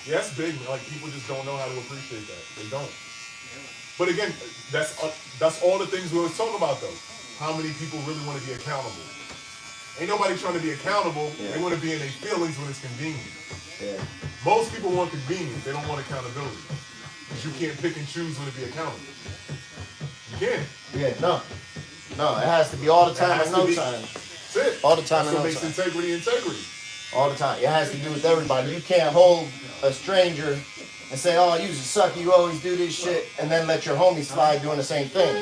Yes, big. Like, people just don't know how to appreciate that. They don't. But again, that's all the things we always talk about, though. How many people really want to be accountable? Ain't nobody trying to be accountable. They want to be in their feelings when it's convenient. Yeah. Most people want convenience. They don't want accountability. Because you can't pick and choose when to be accountable. You can't. Yeah, no. No, it has to be all the time and no time. That's it. All the time That's and what no makes time. integrity. All the time. It has to do with everybody. You can't hold a stranger and say, oh, you's a sucker, you always do this shit, and then let your homie slide doing the same thing.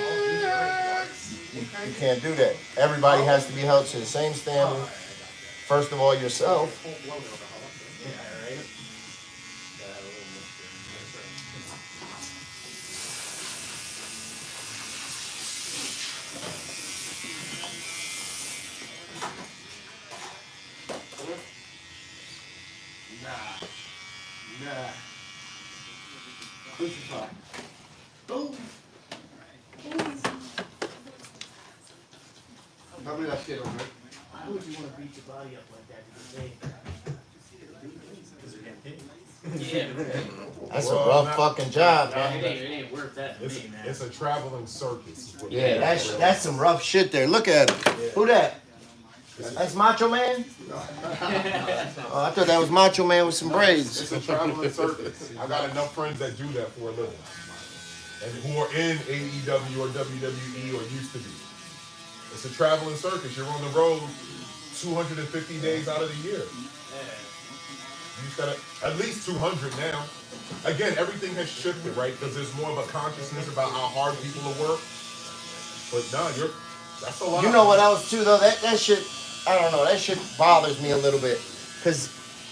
You can't do that. Everybody has to be held to the same standard. First of all, yourself. Nah. Crucify. Boom. Tell me that shit on me. Why would you want to beat your body up like that to get paid? That's a rough fucking job, It man. ain't worth that to me, man. It's a traveling circus. is what it Yeah, is. that's some rough shit there. Look at him. Who that? That's Macho Man? Oh, I thought that was Macho Man with some braids. It's a traveling circus. I got enough friends that do that for a living. And who are in AEW or WWE or used to be. It's a traveling circus. You're on the road 250 days out of the year. You just gotta, at least 200 now. Again, everything has shifted, right? Because there's more of a consciousness about how hard people will work. But nah, that's a lot. You know what else too though? That shit, I don't know, that shit bothers me a little bit. Cause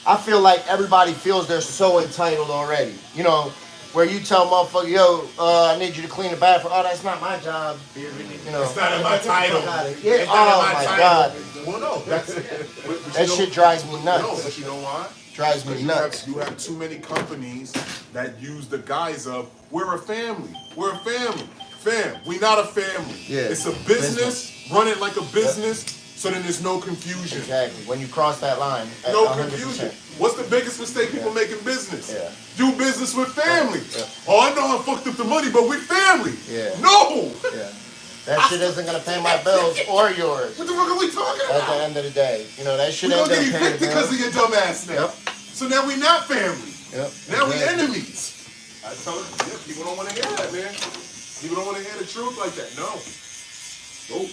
I feel like everybody feels they're so entitled already. You know, where you tell motherfucker, yo, I need you to clean the bathroom. Oh, that's not my job. You know. It's not in my title. Yeah, It's not oh in my title. God. Well, no, that's it. That shit drives me nuts. No, but you know why? Drives me nuts. You have too many companies that use the guise of, we're a family. We're a family. Fam, we not a family. Yeah. It's a business. Run it like a business, so then there's no confusion. Exactly. When you cross that line, at No 100%. confusion. What's the biggest mistake people make in business? Yeah. Do business with family. Yeah. Oh, I know I fucked up the money, but we family. Yeah. No! Yeah. That shit isn't gonna pay my bills or yours. What the fuck are we talking At the about? end of the day, you know that shit We're ain't gonna gonna get pay the evicted because of bills. your dumb ass now. Yep. So now we not family. Yep. Now we Exactly. enemies. I tell you, yeah, people don't want to hear that, man. People don't want to hear the truth like that. No. Nope.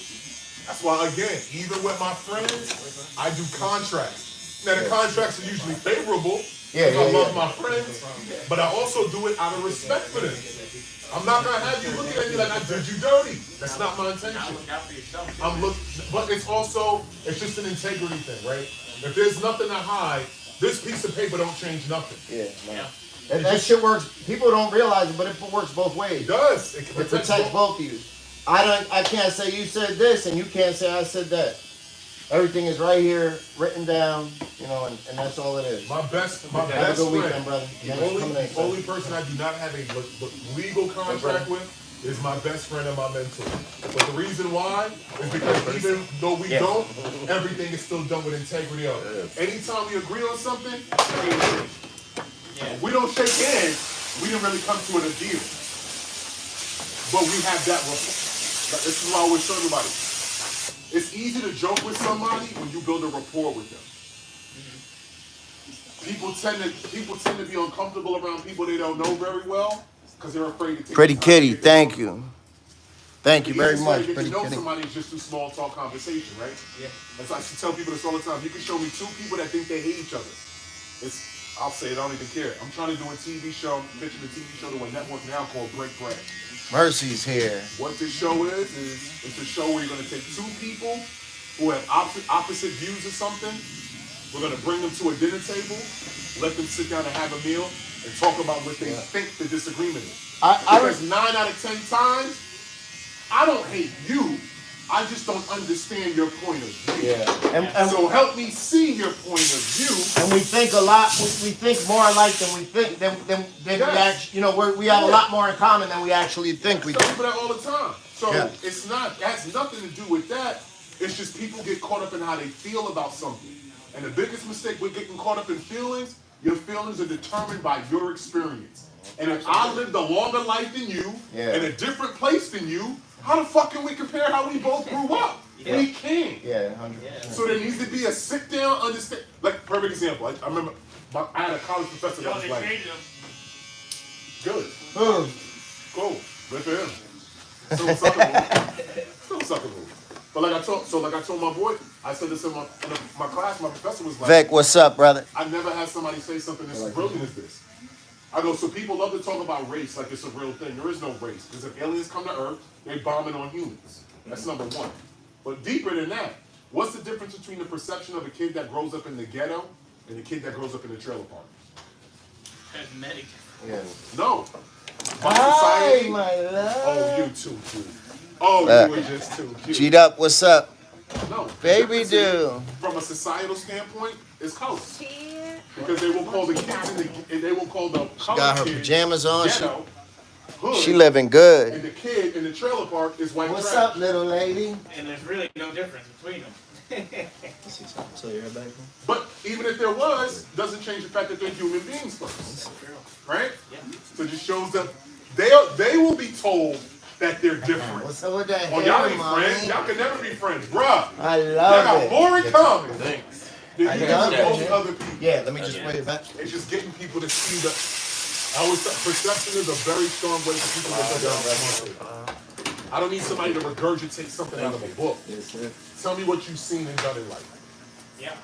That's why, again, even with my friends, I do contracts. Now, the contracts are usually favorable because I love my friends, but I also do it out of respect for them. I'm not going to have you looking at me like I did you dirty. That's not my intention. But it's just an integrity thing, right? If there's nothing to hide, this piece of paper don't change nothing. Yeah, man. That shit works. People don't realize it, but it works both ways. It does. It Protects both of you. I can't say you said this, and you can't say I said that. Everything is right here, written down, you know, and that's all it is. My best Have a friend. good weekend, brother. The only person I do not have a legal contract with is my best friend and my mentor. But the reason why is because even though we don't, everything is still done with integrity. Anytime we agree on something, we don't shake hands. We didn't really come to an deal. But we have that rapport. This is why I always show everybody. It's easy to joke with somebody when you build a rapport with them. People tend to be uncomfortable around people they don't know very well because they're afraid to take Pretty the time Kitty, to get to thank know you. Thank you very easiest way much, to get Pretty to know Kitty. somebody is just through small talk conversation, right? Yeah. That's why I should tell people this all the time. You can show me two people that think they hate each other. I'll say it, I don't even care. I'm trying to do a TV show, pitching a TV show to a network now called Break Bread. Mercy's here. What this show is it's a show where you're going to take two people who have opposite views of something. We're going to bring them to a dinner table, let them sit down and have a meal, and talk about what they think the disagreement is. Because 9 out of 10 times, I don't hate you. I just don't understand your point of view. Yeah. And so help me see your point of view. And we think a lot. We think more alike than we think. Than we actually. You know, we have a lot more in common than we actually think we do. I tell people that all the time. So it's not. It has nothing to do with that. It's just people get caught up in how they feel about something. And the biggest mistake with getting caught up in feelings, your feelings are determined by your experience. And if I lived a longer life than you, in a different place than you, how the fuck can we compare how we both grew up? We can't. Yeah, 100%. So there needs to be a sit down, understand. Like, perfect example. I remember I had a college professor Yo, that was they like, traded him. good, Boom. cool, good for him. Still a sucker move. Still a sucker move. But like I told my boy, I said this in my class, my professor was like, Vic, what's up, brother? I never had somebody say something as brilliant as this. I go, so people love to talk about race like it's a real thing. There is no race. Because if aliens come to Earth, they bombing on humans. That's number one. But deeper than that, what's the difference between the perception of a kid that grows up in the ghetto and a kid that grows up in the trailer park? Cosmetic. Yeah. No. Hi, Society. my love. Oh, you too cute. Oh, you were just too cute. G'd up, what's up? No. the Baby difference do. From a societal standpoint, is color. Because they will call the kids they will call the She got her kids pajamas on. ghetto, hood, She living good. and the kid in the trailer park is white What's trash. up, little lady? And there's really no difference between them. So you're back. But even if there was, doesn't change the fact that they're human beings first, right? Yeah. So it just shows that they will be told that they're different. What's up with that Oh, y'all hair, ain't mommy? friends. Y'all can never be friends, bruh. I Y'all love got it. more in common than you I do love with it. most other people. Yeah, let me just wave it back. It's just getting people to see the. I always say perception is a very strong way for people to go down. I don't need somebody to regurgitate something out of a book. Yes, sir. Tell me what you've seen and done in life. Yeah.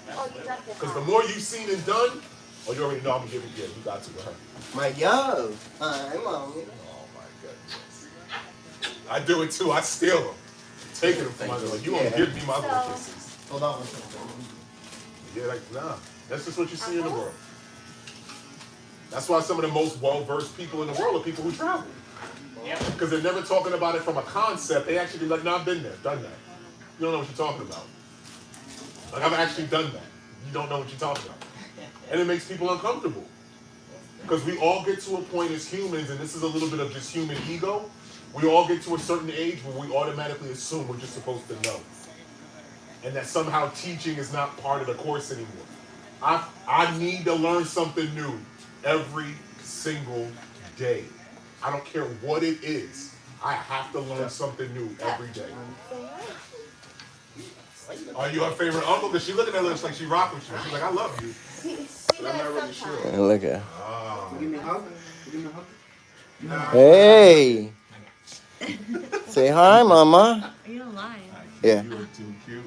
Because the more you've seen and done, oh, you already know I'm gonna give it. Yeah, you got to with her. My yo. Hi, mommy. Oh my goodness. I do it too. I steal them. Taking them from my girl. You won't give me my little kisses. Hold on one second. Yeah, like nah. That's just what you see in the world. That's why some of the most well-versed people in the world are people who travel. Yeah. Because they're never talking about it from a concept. They actually be like, no, I've been there, done that. You don't know what you're talking about. Like, I've actually done that. You don't know what you're talking about. And it makes people uncomfortable. Because we all get to a point as humans, and this is a little bit of just human ego, we all get to a certain age where we automatically assume we're just supposed to know. And that somehow teaching is not part of the course anymore. I need to learn something new every single day. I don't care what it is. I have to learn something new every day. Are you her favorite uncle? Because she looking at us like she rock with you. She's like, I love you. But I'm not really sure. Look at. Give me a hug. Give me a hug. Hey. Say hi, mama. Are you alive? Yeah. You are too cute.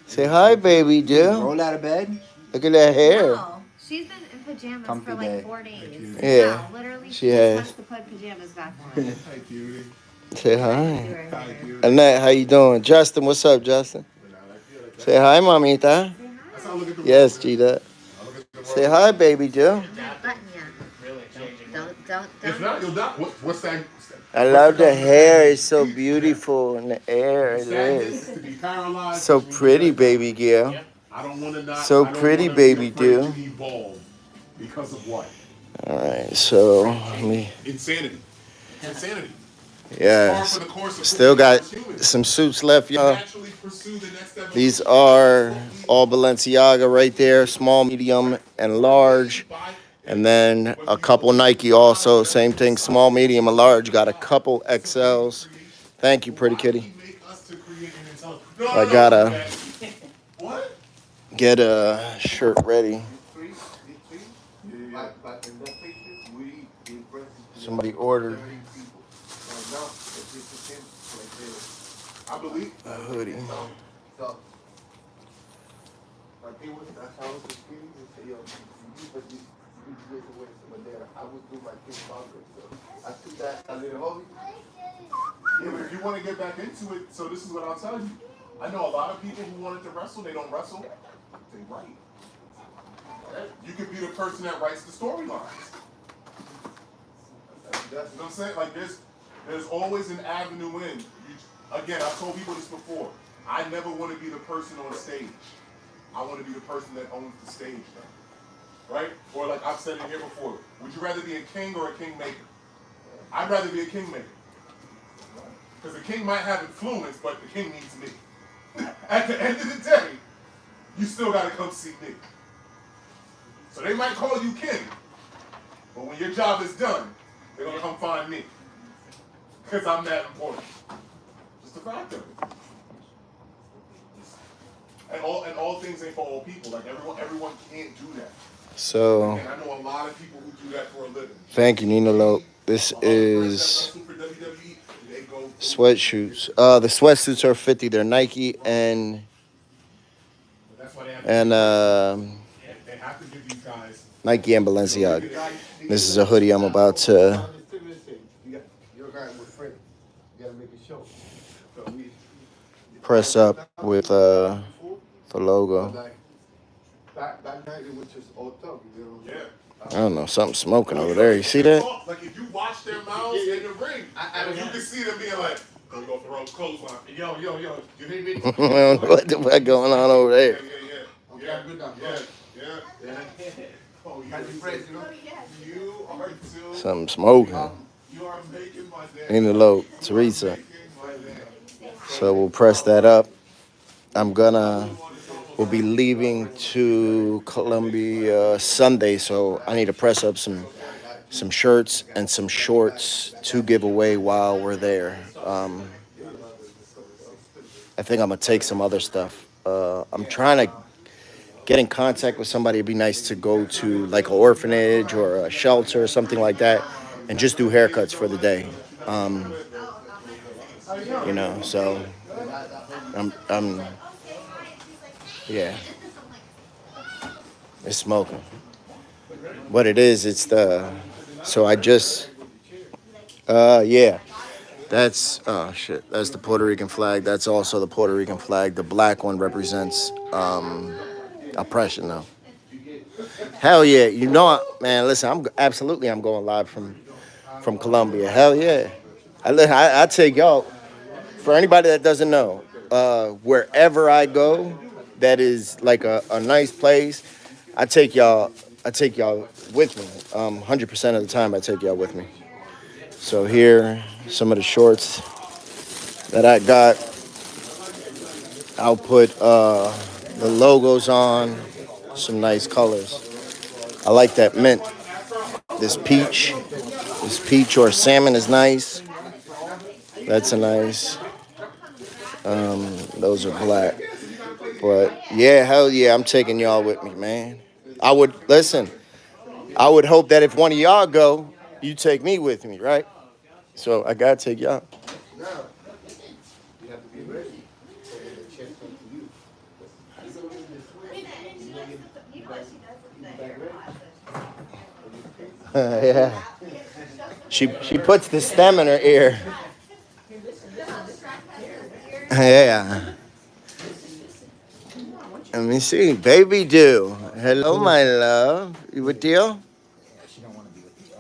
Say hi, baby, dude. Roll out of bed. Look at that hair. No, she's been in pajamas Comfy for like day. 4 days. Yeah, No, literally, she she has. just wants to put pajamas back on. Hi, cutie. Say hi. Hi, cutie. Annette, how you doing? Justin, what's up, Justin? Say hi, mamita. That's how I look at the Yes, world. Gita. I look at the world. Say hi, baby, dude. I'm not button yet. Really changing. Don't. If not, you'll die. What's that? I love the hair. It's so beautiful in the air. It Sadness, is. to be paralyzed. So pretty, baby girl. I don't want to not. So I don't pretty, wanna baby, be afraid dude. to evolve because of what? All right, so let me. Insanity. Insanity. Yes. Par for the course of Still who we got are as humans. some suits left, y'all. Naturally pursue the next evolution. These are all Balenciaga right there, small, medium, and large. And then a couple Nike also, same thing, small, medium, and large. Got a couple XLs. Thank you, pretty kitty. I gotta What? get a shirt ready. Somebody ordered I believe. a hoodie. Yeah, but if you want to get back into it, so this is what I'll tell you. I know a lot of people who wanted to wrestle, they don't wrestle. They write. You could be the person that writes the storylines. That's what I'm saying. Like there's always an avenue in. Again, I've told people this before. I never want to be the person on stage. I want to be the person that owns the stage now. Right? Or like I've said it here before. Would you rather be a king or a kingmaker? I'd rather be a kingmaker. Because the king might have influence, but the king needs me. At the end of the day, you still got to come see me. So they might call you king, but when your job is done, they're going to come find me. Because I'm that important. Just a fact of it. And all things ain't for all people. Like everyone can't do that. So, And I know a lot of people who do that for a living. thank you, Nina Lope. This My other friends that is wrestle for WWE, they go sweatshirts. The sweatsuits are 50. They're Nike and that's why they have and they have to give these guys. Nike and Balenciaga. This is a hoodie I'm about to press up with the logo. That night it was just all tough, you know. Yeah. I don't know, something smoking over there. You see that? Like if you watch their mouths in the ring, you can see them being like, "Oh, we go for the clothesline." Yo, you hear me? What the fuck going on over there? Yeah. Oh, you are too. Something smoking. You are making my day. Nina Lope, Teresa. So we'll press that up. We'll be leaving to Columbia Sunday, so I need to press up some shirts and some shorts to give away while we're there. I think I'm gonna take some other stuff. I'm trying to get in contact with somebody. It'd be nice to go to like an orphanage or a shelter or something like that, and just do haircuts for the day. So yeah, it's smoking. What it is, so I just, yeah, that's, oh shit, that's the Puerto Rican flag. That's also the Puerto Rican flag. The black one represents oppression, though. Hell yeah, man, listen, I'm going live from Colombia. Hell yeah. I take y'all, for anybody that doesn't know, wherever I go, that is like a nice place, I take y'all with me. 100% of the time I take y'all with me. So here, some of the shorts that I got. I'll put the logos on, some nice colors. I like that mint. This peach or salmon is nice. That's a nice. Those are black. But yeah, hell yeah, I'm taking y'all with me, man. I would hope that if one of y'all go, you take me with me, right? So I gotta take y'all. Yeah. She puts the stem in her ear. Yeah. Let me see. Baby do. Hello, my love. You with deal? She don't want to be with you.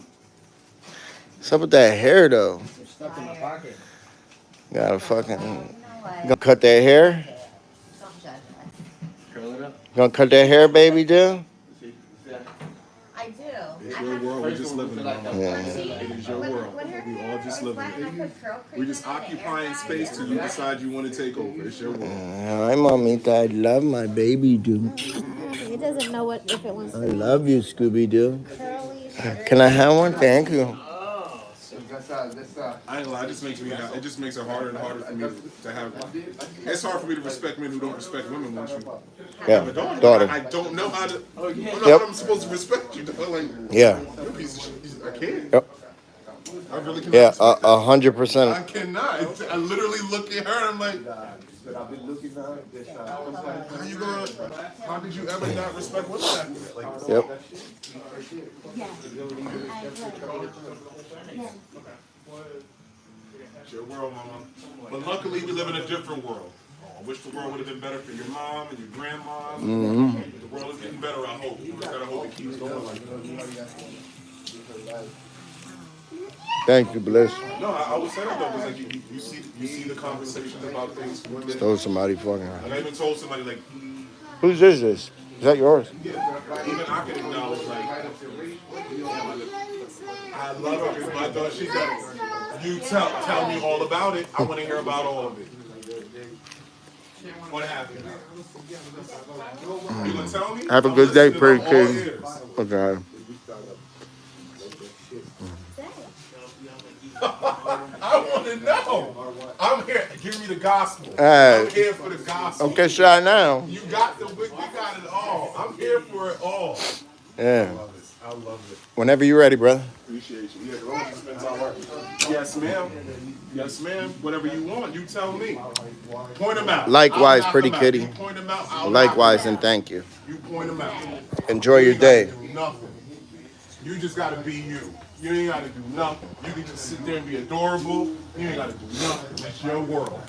What's up with that hair, though? You're stuck in the pocket. Gotta fucking... Gonna cut that hair? Curl it up. Gonna cut that hair, baby do? I do. It's your world. We're just living in it. Yeah. It is your world. We all just living in it. We're just occupying space till you decide you want to take over. It's your world. Hi, Mamita. I love my baby do. It doesn't know what if it wants I love you, Scooby Doo. curly. Can I have one? Thank you. I ain't gonna lie, it just makes it harder and harder for me to have. It's hard for me to respect men who don't respect women once you have a daughter. I don't know how to. I don't know how I'm supposed to respect you. Like, Yeah. you're a piece of shit. I can't. Yep. I really cannot. Yeah, respect that. 100%. I cannot. I literally look at her and I'm like, how did you ever not respect women after that? Like, Yep. It's your world, mama. But luckily, we live in a different world. I wish the world would have been better for your mom and your grandma. The world is getting better, I hope. We just gotta hope it keeps going like that. Thank you, Bliss. No, I was saying though, because like you see the conversations about things. Women, Stole somebody fucking. like I even told somebody like, Whose is this? Is that yours? even I can acknowledge like, I love her because my daughter, she's like, you tell me all about it. I want to hear about all of it. What happened? You gonna tell me? Have a I'm good day, listening, pretty I'm all king. ears. Okay. I want to know. I'm here. Give me the gospel. Alright. I'm here for the gospel. Okay, shy now. You got it all. I'm here for it all. Yeah. I love it. I love it. Whenever you're ready, brother. Appreciate you. Yeah, long as you spend time working. Yes, ma'am. Yes, ma'am. Whatever you want, you tell me. Point them out. Likewise, I'll knock pretty them out. kitty. You point them out. I'll Likewise, knock them and out. thank you. You point them out. Enjoy You your ain't gotta day. do nothing. You just gotta be you. You ain't gotta do nothing. You can just sit there and be adorable. You ain't gotta do nothing. It's your world.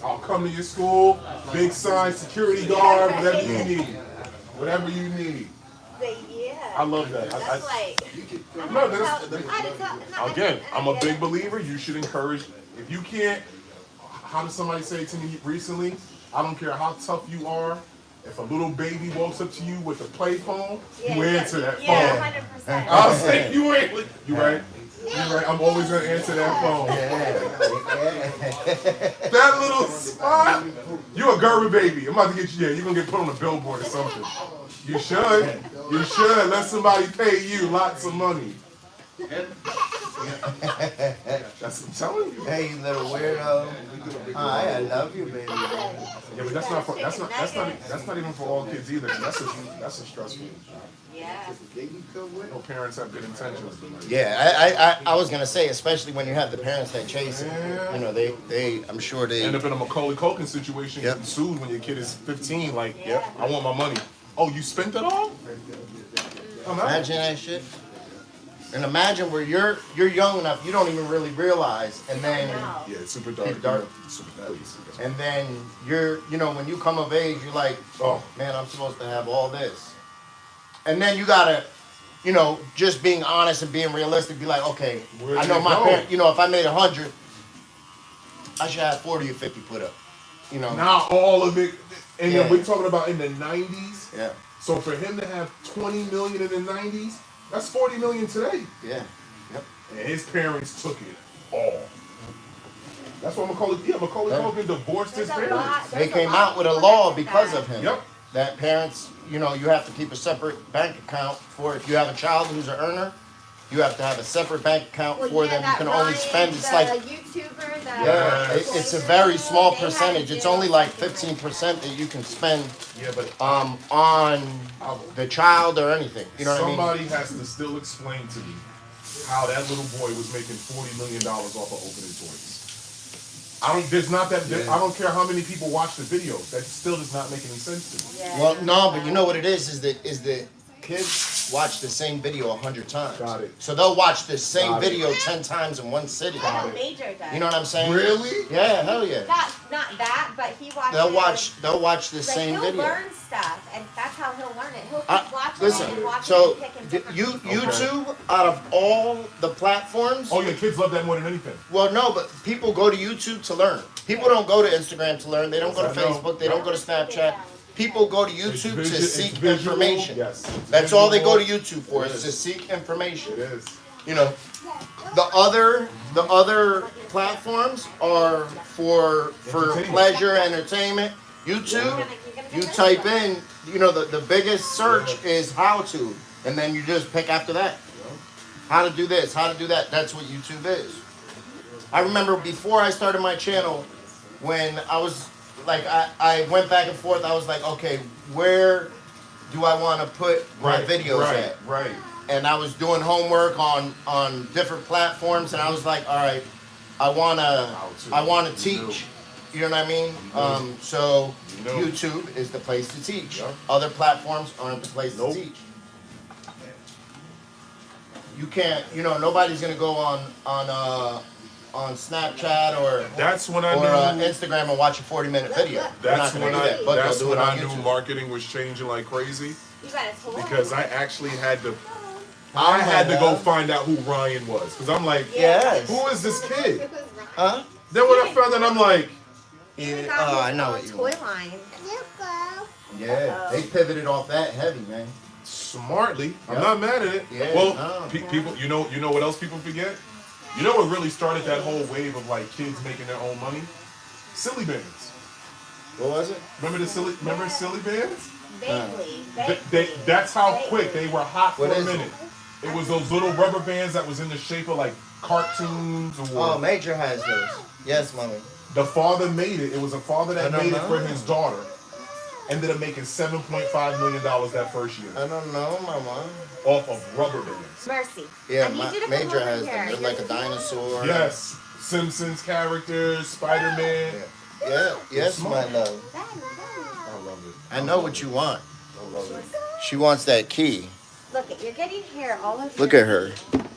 I'll come to your school. Big sign, security guard, whatever you need. Whatever you need. But yeah. I love that. That's like. No, again, I'm a big believer. You should encourage. If you can't, how did somebody say to me recently? I don't care how tough you are. If a little baby walks up to you with a play phone, you answer that phone. Yeah, 100%. I'll say you ain't. You right? You right. I'm always gonna answer that phone. That little spot. You a Gerber baby. I'm about to get you. Yeah, you're gonna get put on a billboard or something. You should. You should. Let somebody pay you lots of money. That's what I'm telling you. Hey, you little weirdo. I love you, baby. Yeah, but that's not even for all kids either. That's a stressful. Yeah. No parents have good intentions. Yeah, I was gonna say, especially when you have the parents that chase it. You know, they I'm sure they End up in a Macaulay Culkin situation, getting sued when your kid is 15. Like, yep, I want my money. Oh, you spent it all? Imagine that shit. And imagine where you're young enough, you don't even really realize, and then Yeah, it's super dark. It's dark. Super dark. and then when you come of age, you're like, oh man, I'm supposed to have all this. And then you gotta, just being honest and being realistic, be like, okay, I know my parents, if I made 100, I should have 40 or 50 put up. Not all of it. And then we're talking about in the 90s. Yeah. So for him to have 20 million in the 90s, that's 40 million today. Yeah. Yep. And his parents took it all. That's why Macaulay Culkin divorced his parents. They came out with a law because of him. Yep. That parents, you have to keep a separate bank account for if you have a child who's an earner. You have to have a separate bank account for them. You can only spend. It's like YouTuber. it's a very small percentage. It's only like 15% that you can spend. Yeah, but on the child or anything. You know what I mean? Somebody has to still explain to me how that little boy was making $40 million off of opening toys. I don't care how many people watch the video. That still does not make any sense to me. Yeah. Well, no, but you know what it is that kids watch the same video 100 times. Got it. So they'll watch the same video 10 times in one sitting. I know Major does. You know what I'm saying? Really? Yeah, hell yeah. Not that, but he watches. They'll watch the same he'll video. learn stuff, and that's how he'll learn it. He'll keep watching Listen, it and watching so it and picking different YouTube, out of all the platforms. Oh yeah, kids love that more than anything. Well, no, but people go to YouTube to learn. People don't go to Instagram to learn. They don't go to Facebook. They don't go to Snapchat. People go to YouTube to seek information. Yes. That's all they go to YouTube for, is to seek information. It is. The other platforms are for pleasure, entertainment. YouTube, you type in, the biggest search is how to, and then you just pick after that. How to do this, how to do that. That's what YouTube is. I remember before I started my channel, when I was like, I went back and forth. I was like, okay, where do I want to put my videos at? Right. And I was doing homework on different platforms, and I was like, all right, I wanna teach. You know what I mean? So YouTube is the place to teach. Yep. Other platforms aren't the place to teach. You can't. Nobody's gonna go on Snapchat or That's when I knew Instagram and watch a 40-minute video. That's They're not when gonna do that, but that's they'll do when it I on knew YouTube. marketing was changing like crazy. You got a toy. Because I actually had to go find out who Ryan was. Because I'm like, Yes. who is this kid? Huh? Then when I found out, I'm like, I know what you toy mean. line. Yeah, they pivoted off that heavy, man. smartly. I'm Yep. not mad at it. Yeah, Well, no. people, you know what else people forget? You know what really started that whole wave of like kids making their own money? Silly bands. What was it? Remember silly bands? Vaguely. That's how quick they were hot for What a is it? minute. It was those little rubber bands that was in the shape of like cartoons or Oh, Major has those. Yes, mommy. the father made it. It was a father that I don't made it for know. his daughter. ended up making $7.5 million that first year I don't know, mama. off of rubber bands. Mercy. Yeah, I need you to come Major over has here. them. They're like a dinosaur. Yes, Simpsons characters, Spider-Man. Yeah. Yes, my love. Daddy, I love it. I know what you want. I love it. She wants that key. Look, you're getting hair all over. Look at her.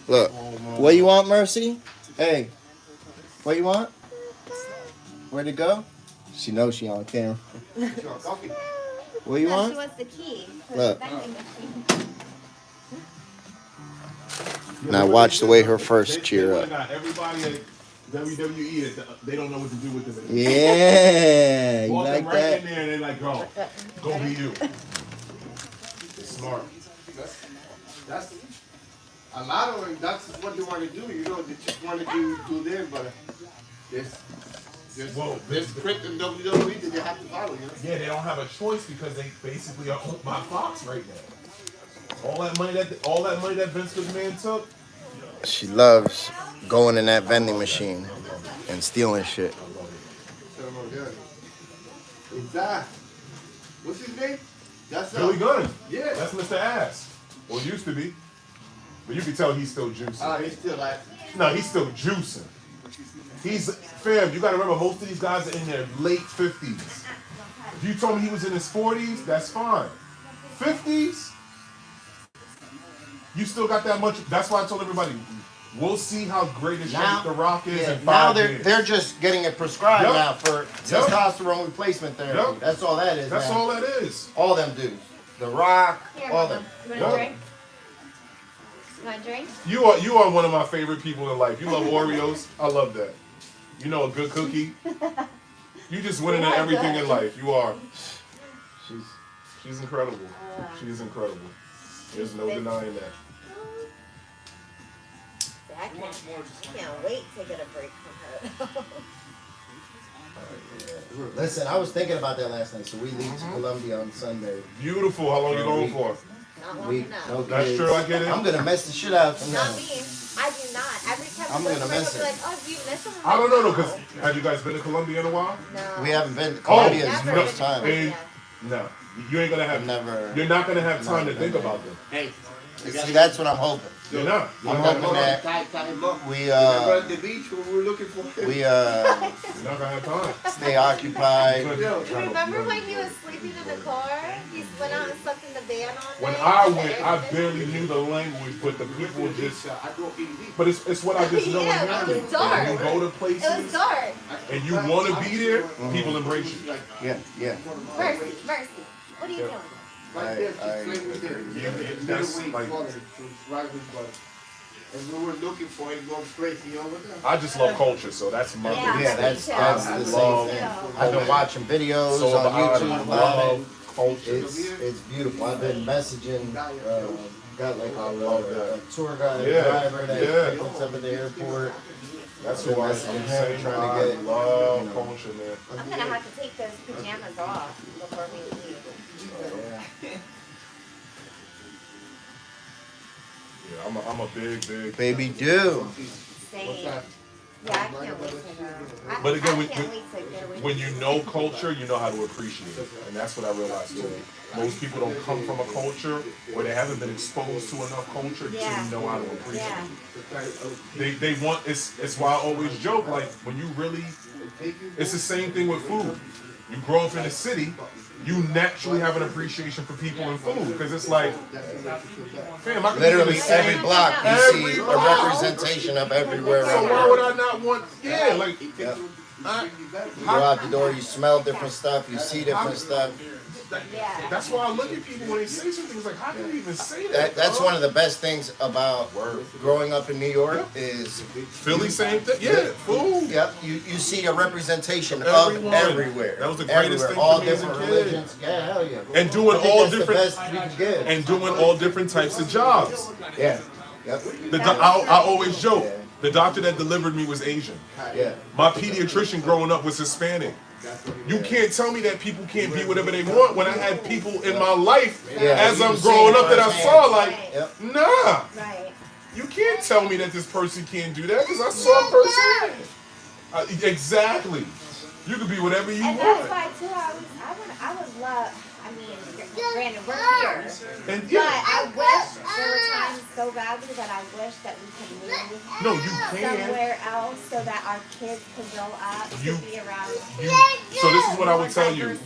Look. What you want, Mercy? Hey. What you want? Where'd it go? She knows she on camera. What you No, want? she wants the key. Look. Vending machine. Now watch the way her first cheer They up. got everybody at WWE, they don't know what to do with them. Yeah, you Walk them like right in that? there and they're like, go be you. Smart. That's a lot of them. That's what they want to do. You know, they just want to do this, but there's script in WWE that they have to follow. You know? Yeah, they don't have a choice because they basically are owned by Fox right now. All that money that Vince McMahon took. She loves going in that vending machine and stealing shit. Is that what's his name? That's Billy Gunn. Yeah. That's Mr. Ass. Well, used to be. But you can tell he's still juicing. He's still like. No, he's still juicing. Fam, you gotta remember, most of these guys are in their late 50s. If you told me he was in his 40s, that's fine. 50s, you still got that much. That's why I told everybody, we'll see how great a shape The Rock is in 5 now years. they're just getting it prescribed Yep. now for testosterone replacement therapy. Yep. That's all that is. That's now. all that is. All them dudes. The Rock, Here, all Mama. them. You want Yep. a drink? You want a drink? You are one of my favorite people in life. You love Oreos. I love that. You know a good cookie. You just winning at everything in life. You are. She's incredible. She's incredible. There's no denying that. I can't wait to get a break from her. Listen, I was thinking about that last night. So we leave to Colombia on Sunday. Beautiful. How long you going for? Not long Week, enough. no That's kids. true, I get it. I'm gonna mess the shit out from Not now. me. I do not. Every time I'm I go gonna somewhere, miss they'll be it. like, oh, do you miss them? I don't know though, because have you guys been to Colombia in a while? No. We haven't been to Colombia this Never. first time. And no, you ain't gonna have. Never. You're not gonna have time to think about them. Hey, See, that's what I'm hoping. You're not. I'm hoping that we at the beach when we were looking for him. we You're not gonna have time. stay occupied. Remember when he was sleeping in the car? He went out and slept in the van all night? When I went, I barely knew the language, but the people just. But it's what I just know. Yeah, and it was dark. When you go to It was places dark. and you want to be there, people embrace you. Yeah. Mercy, Mercy. What are you doing? Right there, I she's playing with it. That's Middleweight like- brother, so it's right with brother. And we were looking for it, going crazy over there. I just love culture, so that's my Yeah. Yeah, that's the I same love thing. I've been watching videos So on I YouTube. love culture. It's beautiful. I've been messaging. Got like a tour guide, Yeah, driver that yeah. picks us up at the airport. That's who I'm saying. Trying to I get, love culture, man. I'm gonna have to take those pajamas off before we leave. Yeah, I'm a big. Baby do. Same. Yeah, I can't wait to go. But again, I can't wait to go. When you know culture, you know how to appreciate it, and that's what I realized too. Most people don't come from a culture where they haven't been exposed to enough culture to know how to appreciate it. They want it's why I always joke, like when you really, it's the same thing with food. You grow up in the city, you naturally have an appreciation for people and food because it's like, fam, I can Literally be in the every same- block you Every see a block. representation of everywhere. So why would I not want? Yeah, like You go out the door, you smell different stuff, you see different stuff. that's why I look at people when they say something. It's like, how can you even say that? That's one of the best things about growing up in New York is Philly, same thing. Yeah, food. yep, you see a representation Everyone. of everywhere. That was the greatest Everywhere. thing All for me as a different kid. religions. Yeah, hell yeah. And doing I think all that's different the best we can give. and doing all different types of jobs. Yeah. Yep. I always joke. The doctor that delivered me was Asian. Yeah. My pediatrician growing up was Hispanic. You can't tell me that people can't be whatever they want when I had people in my life as you I'm see growing it up that I firsthand. saw like, Yep. nah. Right. You can't tell me that this person can't do that because I saw a person. Exactly. You can be whatever you And want. that's why too. I would love. I mean, granted, we're here, And but I wish there were times so badly that I wish that we could move no, you can. somewhere else so that our kids could grow up to be around. So this is what I would tell you.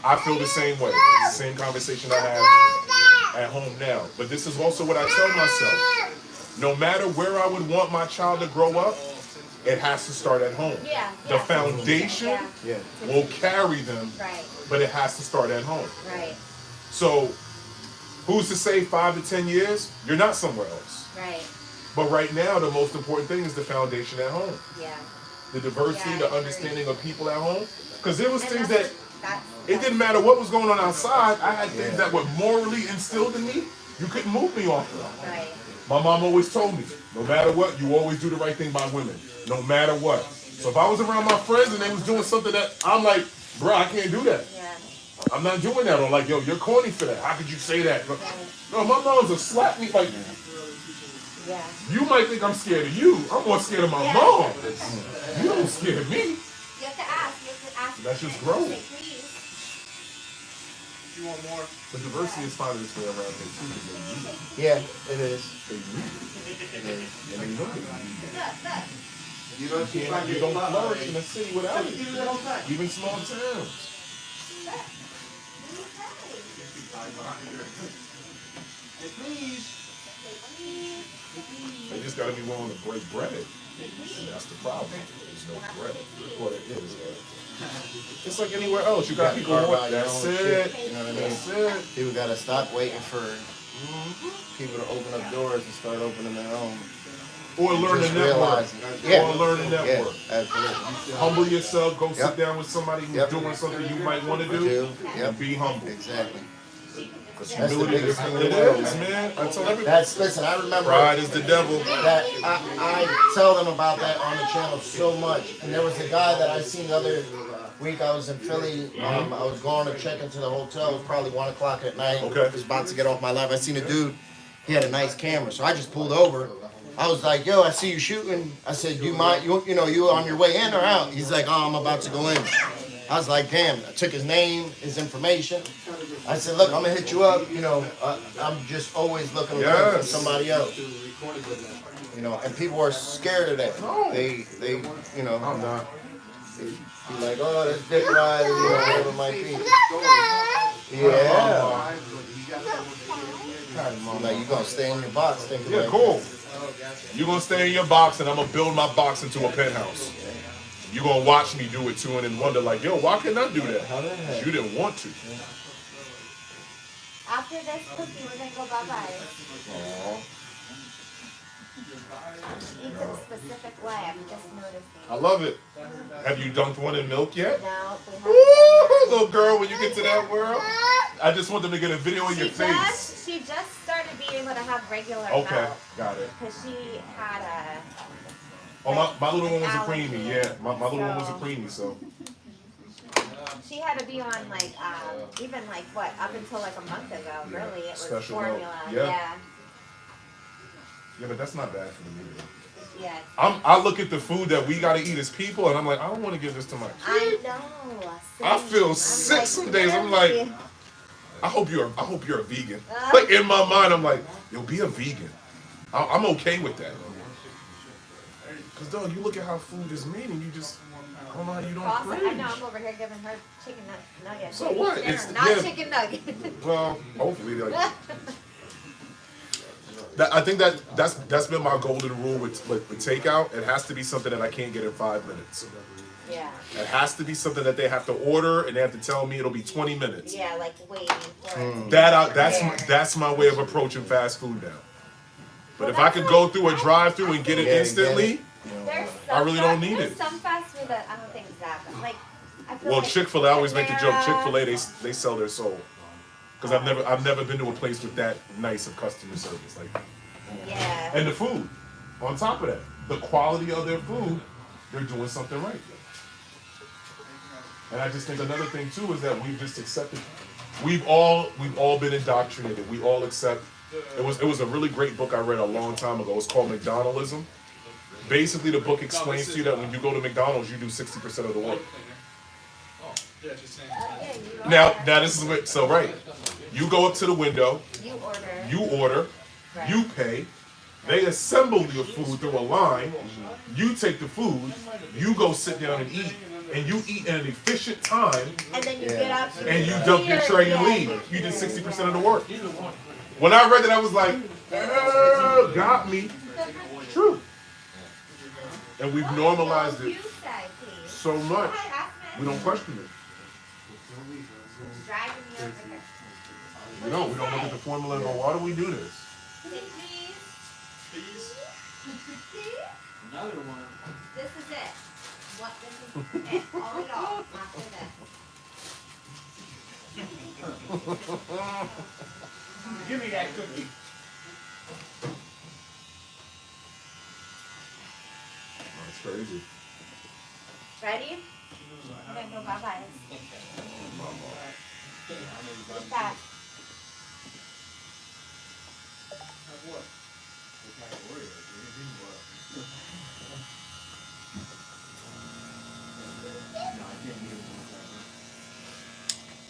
I feel the same way. It's the same conversation I have at home now. But this is also what I tell myself. No matter where I would want my child to grow up, it has to start at home. Yeah. The foundation will carry them, Right. but it has to start at home. Right. So who's to say 5 to 10 years, you're not somewhere else. Right. But right now, the most important thing is the foundation at home. Yeah. The diversity, Yeah, I the agree. understanding of people at home. Because there was And things that's- that, it didn't matter what was going on outside. I had things that were morally instilled in me. You couldn't move me off of them. Right. My mom always told me, no matter what, you always do the right thing by women. No matter what. So if I was around my friends and they was doing something that I'm like, bro, I can't do that. Yeah. I'm not doing that. Or like, yo, you're corny for that. How could you say that? No, my mom's a slap me like, Yeah. you might think I'm scared of you. I'm more scared of my mom. You don't scare me. You have to ask. You have to ask. That's just growth. Say, please. You want more? The diversity is finding its way around here too. Because they need it. Yeah, it is. They need it. And they know they need it. You know, You don't flourish in a city without it. Even small towns. They just gotta be willing to break bread. And that's the problem. There's no bread. What it is. It's like anywhere else. You got people Carve who out want, your that's own it. shit, you know what I mean? That's it. People gotta stop waiting for people to open up doors and start opening their own. Or learn to Just network. realizing. Yeah. Or learn to network. Yeah, absolutely. Humble yourself. Go sit Yep. down with somebody who's Yep. doing something you might want to do. Do. And Yep. be humble. Exactly. Because That's the humility biggest is, thing in it the world, is, man. I tell everybody. Listen, I remember Pride is the devil. that I tell them about that on the channel so much. And there was a guy that I seen the other week. I was in Philly. I was going to check into the hotel. It was probably 1 o'clock at night. Okay. I was about to get off my lap. I seen a dude. He had a nice camera, so I just pulled over. I was like, "Yo, I see you shooting." I said, "Do you mind? You on your way in or out?" He's like, "Oh, I'm about to go in." I was like, "Damn!" I took his name, his information. I said, "Look, I'm gonna hit you up. I'm just always looking for somebody else." And people are scared of that. No. They, I'm not. they be like, "Oh, that's dick riding," whatever it might be. Yeah. Like, you gonna stay in your box thinking Yeah, like cool. You're going to stay in your box and I'm going to build my box into a penthouse. You're going to watch me do it too and then wonder like, yo, why couldn't I do that? You didn't want to. After this cookie, we're gonna go bye-bye. Aww. Eat in a specific way. I'm just noticing. I love it. Have you dunked one in milk yet? No, we haven't. Ooh, little girl, when you get to that world, I just want them to get a video of your face. She just started being able to have regular Okay, milk got it. because she had a. Oh, my little one was a allergy. preemie, yeah. My little one was a So- preemie, so. She had to be on even up until like a month ago. Really, it was Special milk. formula. Yeah. Yeah, but that's not bad for them either. Yeah. I look at the food that we gotta eat as people, and I'm like, I don't want to give this to my kids. I know. I feel I'm sick like, some days. I'm like, really? I hope you're a vegan. Like in my mind, I'm like, yo, be a vegan. I'm okay with that. Cause dog, you look at how food is made, and you just, I don't know how you don't Awesome. I cringe. know. I'm over here giving her chicken nuggets. So what? Dinner, It's- not yeah. chicken nuggets. Well, hopefully, like. I think that's been my golden rule with takeout. It has to be something that I can't get in 5 minutes. Yeah. It has to be something that they have to order and they have to tell me it'll be 20 minutes. Yeah, like waiting for it. That's my way of approaching fast food now. But if I could go through a drive-through and get it instantly, There's I really don't need there's it. some fast food that I don't think is that bad. Like, I feel well, like Chick-fil-A, I always make the joke. Panera- Chick-fil-A, they sell their soul. Because I've never been to a place with that nice of customer service. Like, Yeah. and the food, on top of that, the quality of their food, they're doing something right. And I just think another thing too is that we've just accepted. We've all been indoctrinated. We all accept. It was a really great book I read a long time ago. It's called McDonaldism. basically the book explains to you that when you go to McDonald's, you do 60% of the work. Now this is what, so right. You go up to the window, you order, you pay, they assemble your food through a line, you take the food, you go sit down and eat, and you eat in an efficient time, and then you get up and you dump your tray and leave. You did 60% of the work. When I read it, I was like, got me. It's true. And we've normalized it so much, we don't question it. We don't look at the formula and go, why do we do this? Another one. This is it. What? This is it. All y'all. After this. Give me that cookie. That's crazy. Ready? I'm gonna go bye-bye. What's that?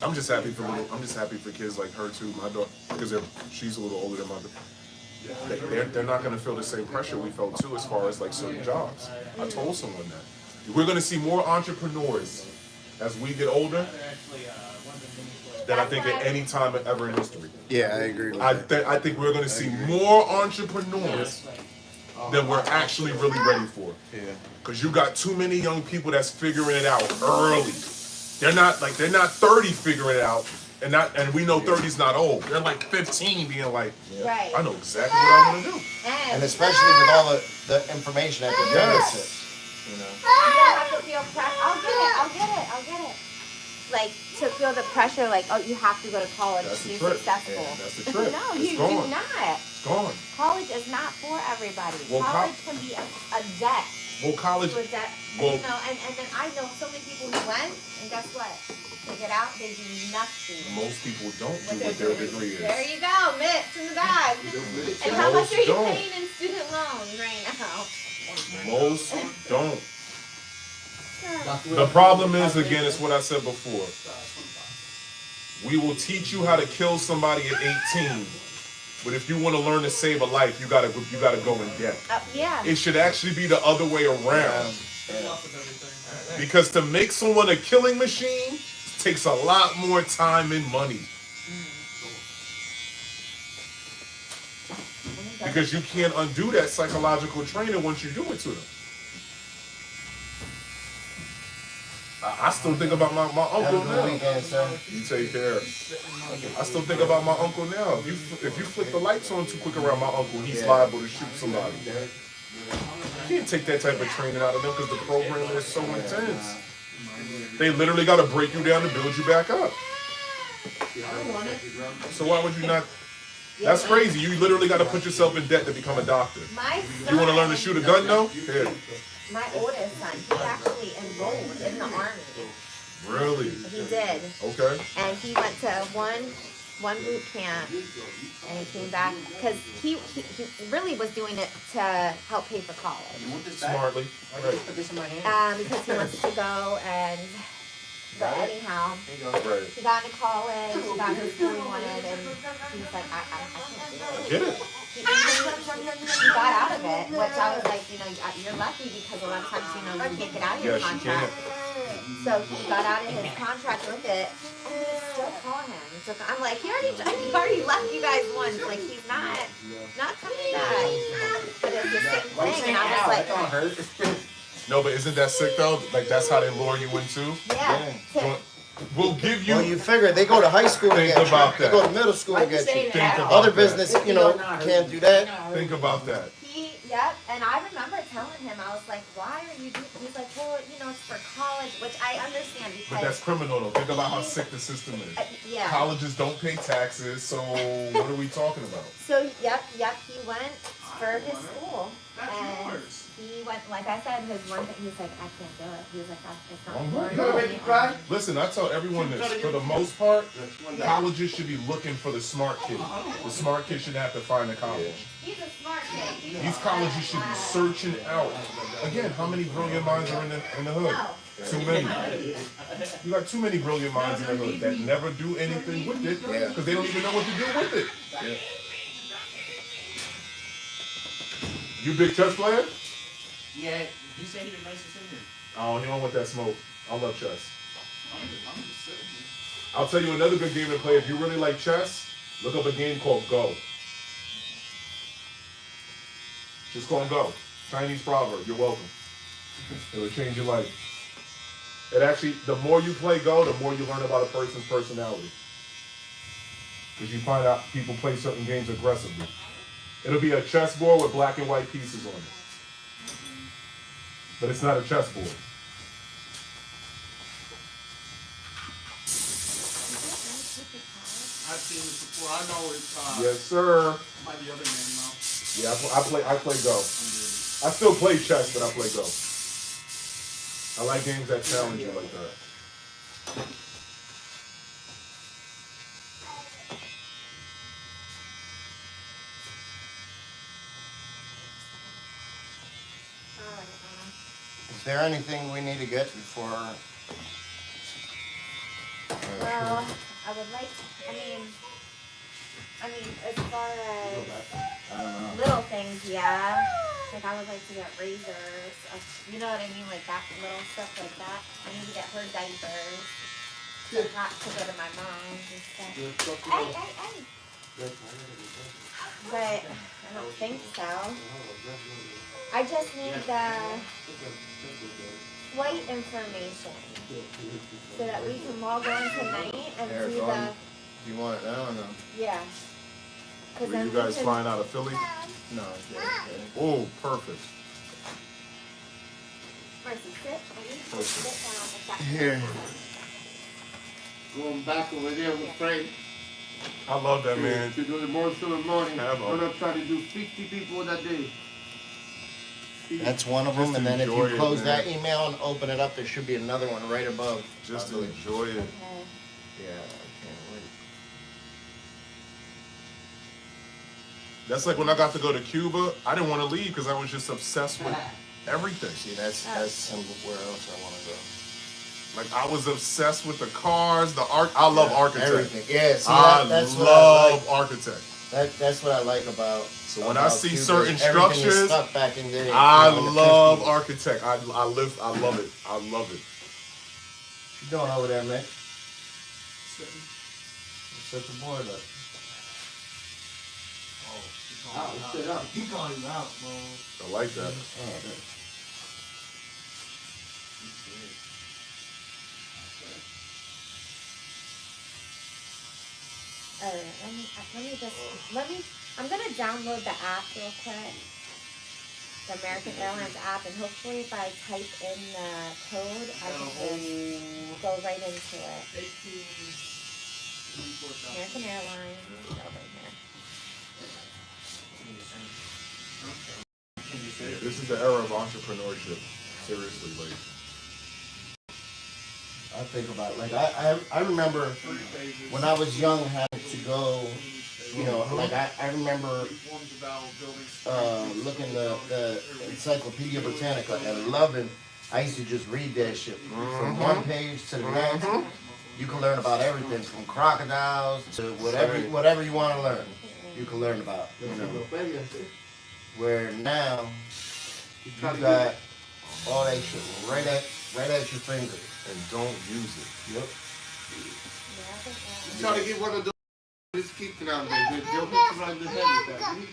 I'm just happy for kids like her too. My daughter, because she's a little older than my daughter. They're not going to feel the same pressure we felt too, as far as like certain jobs. I told someone that we're going to see more entrepreneurs as we get older than I think at any time ever in history. Yeah, I agree with that. I think we're going to see more entrepreneurs than we're actually really ready for. Yeah. Because you got too many young people that's figuring it out early. They're not 30 figuring it out, and we know 30's not old. They're like 15 being like, Right. I know exactly what I want to do. And especially with all the information at their fingertips. You know. You don't have to feel pressure. I'll get it. Like, to feel the pressure, like, oh, you have to go to college That's to the be trick. successful. Yeah, that's the trick. No, It's you gone. do not. It's gone. College is not for everybody. Well, college can be a debt. Well, college. To a debt. Well, You know, and then I know so many people who went, and guess what? They get out, they do nothing. Most people don't do what their degree is. There you go, mitts in the bag. And how much are you paying in student loans right now? Most don't. The problem is, again, it's what I said before. We will teach you how to kill somebody at 18, but if you want to learn to save a life, you gotta go in debt. Yeah. It should actually be the other way around. Because to make someone a killing machine takes a lot more time and money. Because you can't undo that psychological training once you do it to them. I still think about my uncle now. You take care. I still think about my uncle now. If you flick the lights on too quick around my uncle, he's liable to shoot somebody. You can't take that type of training out of them because the program is so intense. They literally got to break you down to build you back up. So why would you not? That's crazy. You literally got to put yourself in debt to become a doctor. You want to learn to shoot a gun, though? Here. My oldest son, he actually enrolled in the Army. Really? He did. Okay. And he went to one boot camp, and he came back because he really was doing it to help pay for college. Smartly. Right. Put this in my hand. Because he wants to go and. But anyhow, Right. he got into college, he got his school he wanted, and he was like, I can't do it. Get it. He got out of it, which I was like, you're lucky because a lot of times, you can't get out of your Yes, you contract. can. So he got out of his contract with it, and we still call him. So I'm like, he already left you guys once. Like, he's not coming back. But it's the same thing, and I was like, don't hurt. No, but isn't that sick though? Like that's how they lure you in too. yeah. We'll give you. Well, you figure they go to high school to Think get about you. that. They go to middle school to get you. Think about Other that. business, can't do that. Think about that. Yep, and I remember telling him, I was like, why are you doing, he's like, well, it's for college, which I understand because. But that's criminal though. Think about how sick the system is. Yeah. Colleges don't pay taxes, so what are we talking about? So, yep, he went for his school, and he went one, like I said, his one thing, he's like, I can't do it. He was like, it's not Oh, fun. right. You gonna make me cry? Listen, I tell everyone this. For the most part, colleges should be looking for the smart kid. The smart kid shouldn't have to find a college. He's a smart kid. These colleges should be searching out. Again, how many brilliant minds are in the hood? Too many. You got too many brilliant minds in the hood that never do anything with it because they don't even know what to do with it. Yeah. You big chess player? Yeah, he said he the nicest in here. Oh, he don't want that smoke. I love chess. I'm just sitting here. I'll tell you another good game to play. If you really like chess, look up a game called Go. Just call Go. Chinese proverb. You're welcome. It'll change your life. It actually, the more you play Go, the more you learn about a person's personality. Because you find out people play certain games aggressively. It'll be a chessboard with black and white pieces on it. But it's not a chessboard. I've seen this before. I know it's Yes, sir. might be other name now. Yeah, I play Go. I still play chess, but I play Go. I like games that challenge you like that. Is there anything we need to get before? Well, I would like, I mean, as far as I don't know. little things, yeah. Like I would like to get razors, you know what I mean, like that little stuff like that. I need to get her diapers. Not to go to my mom's and stuff. Hey. But I don't think so. I just need the flight information so that we can log on tonight and There, see go the, on. Do you want it now or no? yeah. Were then you we guys can- flying out of Philly? No. Okay. Oh, perfect. Mercy, sit down. Here. Going back over there with Frank. I love that, man. To do the most of the morning. Have I'm a- gonna try to do 50 people that day. That's one of them, Just and then if enjoy you it, close man. that email and open it up, there should be another one right above. Just I believe. enjoy it. Okay. Yeah, I can't wait. That's like when I got to go to Cuba. I didn't want to leave because I was just obsessed with everything. See, that's somewhere else I want to go. Like I was obsessed with the cars, the art. I love architect. Everything. Yeah, see, that's I what I like. love architect. That's what I like about. So when I see Cuba, certain everything is structures, stuck back in there, I in the love 50s. architect. I love it. I love it. What you doing over there, Mick? Set the board up. Sit up. He calling you out, bro. I like that. Alright, I'm gonna download the app real quick. The American Airlines app, and hopefully if I type in the code, I can just go right into it. American Airlines, over here. Yeah, this is the era of entrepreneurship. Seriously, like. I think about it. Like I remember when I was young, having to go. You know, like I remember looking the Encyclopedia Britannica and loving. I used to just read that shit from one page to the next. You can learn about everything from crocodiles to whatever you want to learn. You can learn about. You know, where now you got all that shit right at your finger. And don't use it. Yep. You try to get one of those. Just keep it out there. They'll hit you right in the head with that. You need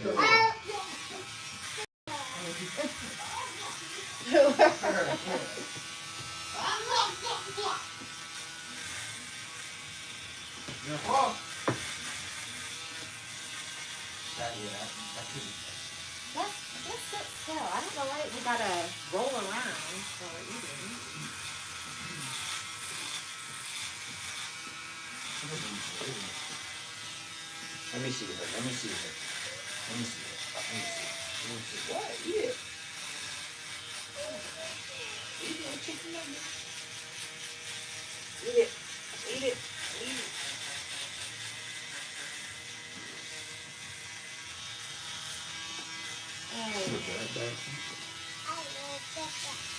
Let's sit still. I don't know why we gotta roll around while we're eating. Let me see her. Let me see her. Let me see her. Let me see. What? Yeah. chicken nuggets. Eat it. Eat it. Eat it.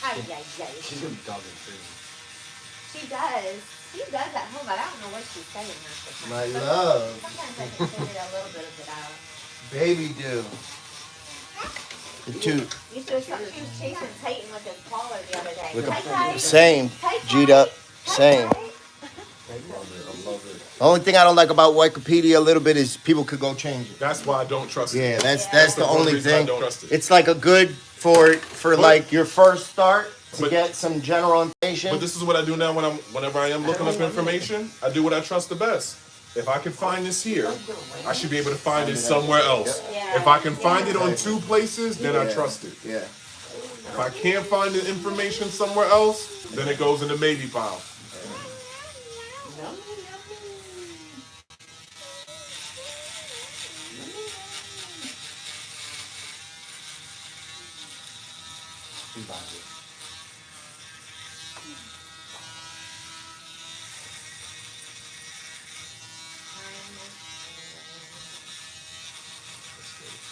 Ay, ay, ay. She's gonna be talking crazy. She does. She does at home, but I don't know what she's saying half the time. My love. Sometimes I can figure a little bit of it out. Baby do. The two. You should have she was chasing Titan with his collar the other day. With Tight, Same. tight, G'd up. Same. tight. I love it. The only thing I don't like about Wikipedia a little bit is people could go change it. That's why I don't trust it. Yeah, that's the one only reason I thing. don't trust it. It's like a good for like your first start to But- get some general information. But this is what I do now whenever I am looking up information. I do what I trust the best. If I can find this here, I should be able to find it somewhere else. Yeah. If I can find it on 2 places, then I trust it. Yeah. If I can't find the information somewhere else, then it goes in the maybe pile.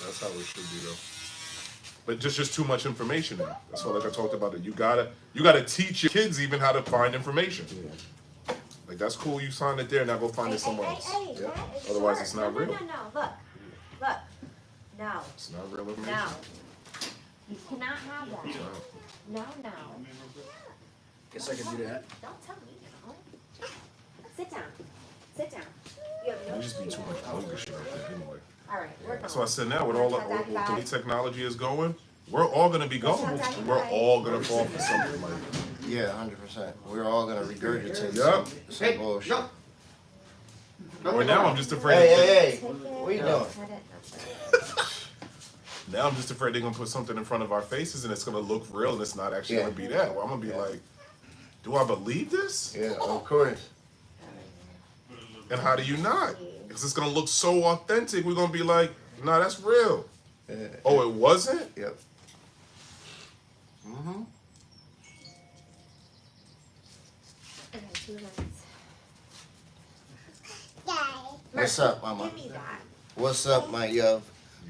That's how it should be, though. But just too much information now. That's why, like I talked about it. You gotta teach your kids even how to find information. Like that's cool. You signed it there. Now go find it somewhere else. Hey, Yeah. that is Otherwise, short. it's not real. No. Look. No. It's not real information. No. You cannot have that. No. Guess I can do that. Don't tell me no. Sit down. You have no You just be too much bogus shit out there anyway. All right, we're That's going. why I said now with all the way technology is going, we're all gonna be gullible. We're all gonna fall for something like that. Yeah, 100%. We're all gonna regurgitate Yup. some bullshit. Or now I'm just afraid. Hey, what are you doing? Now I'm just afraid they're gonna put something in front of our faces and it's gonna look real and it's not actually gonna be that. Well, I'm gonna be like, do I believe this? Yeah, of course. And how do you not? Because it's gonna look so authentic. We're gonna be like, nah, that's real. Yeah. Oh, it wasn't? Yep. Mm-hmm. Okay, 2 minutes. What's up, mama? Give me that. What's up, my yo?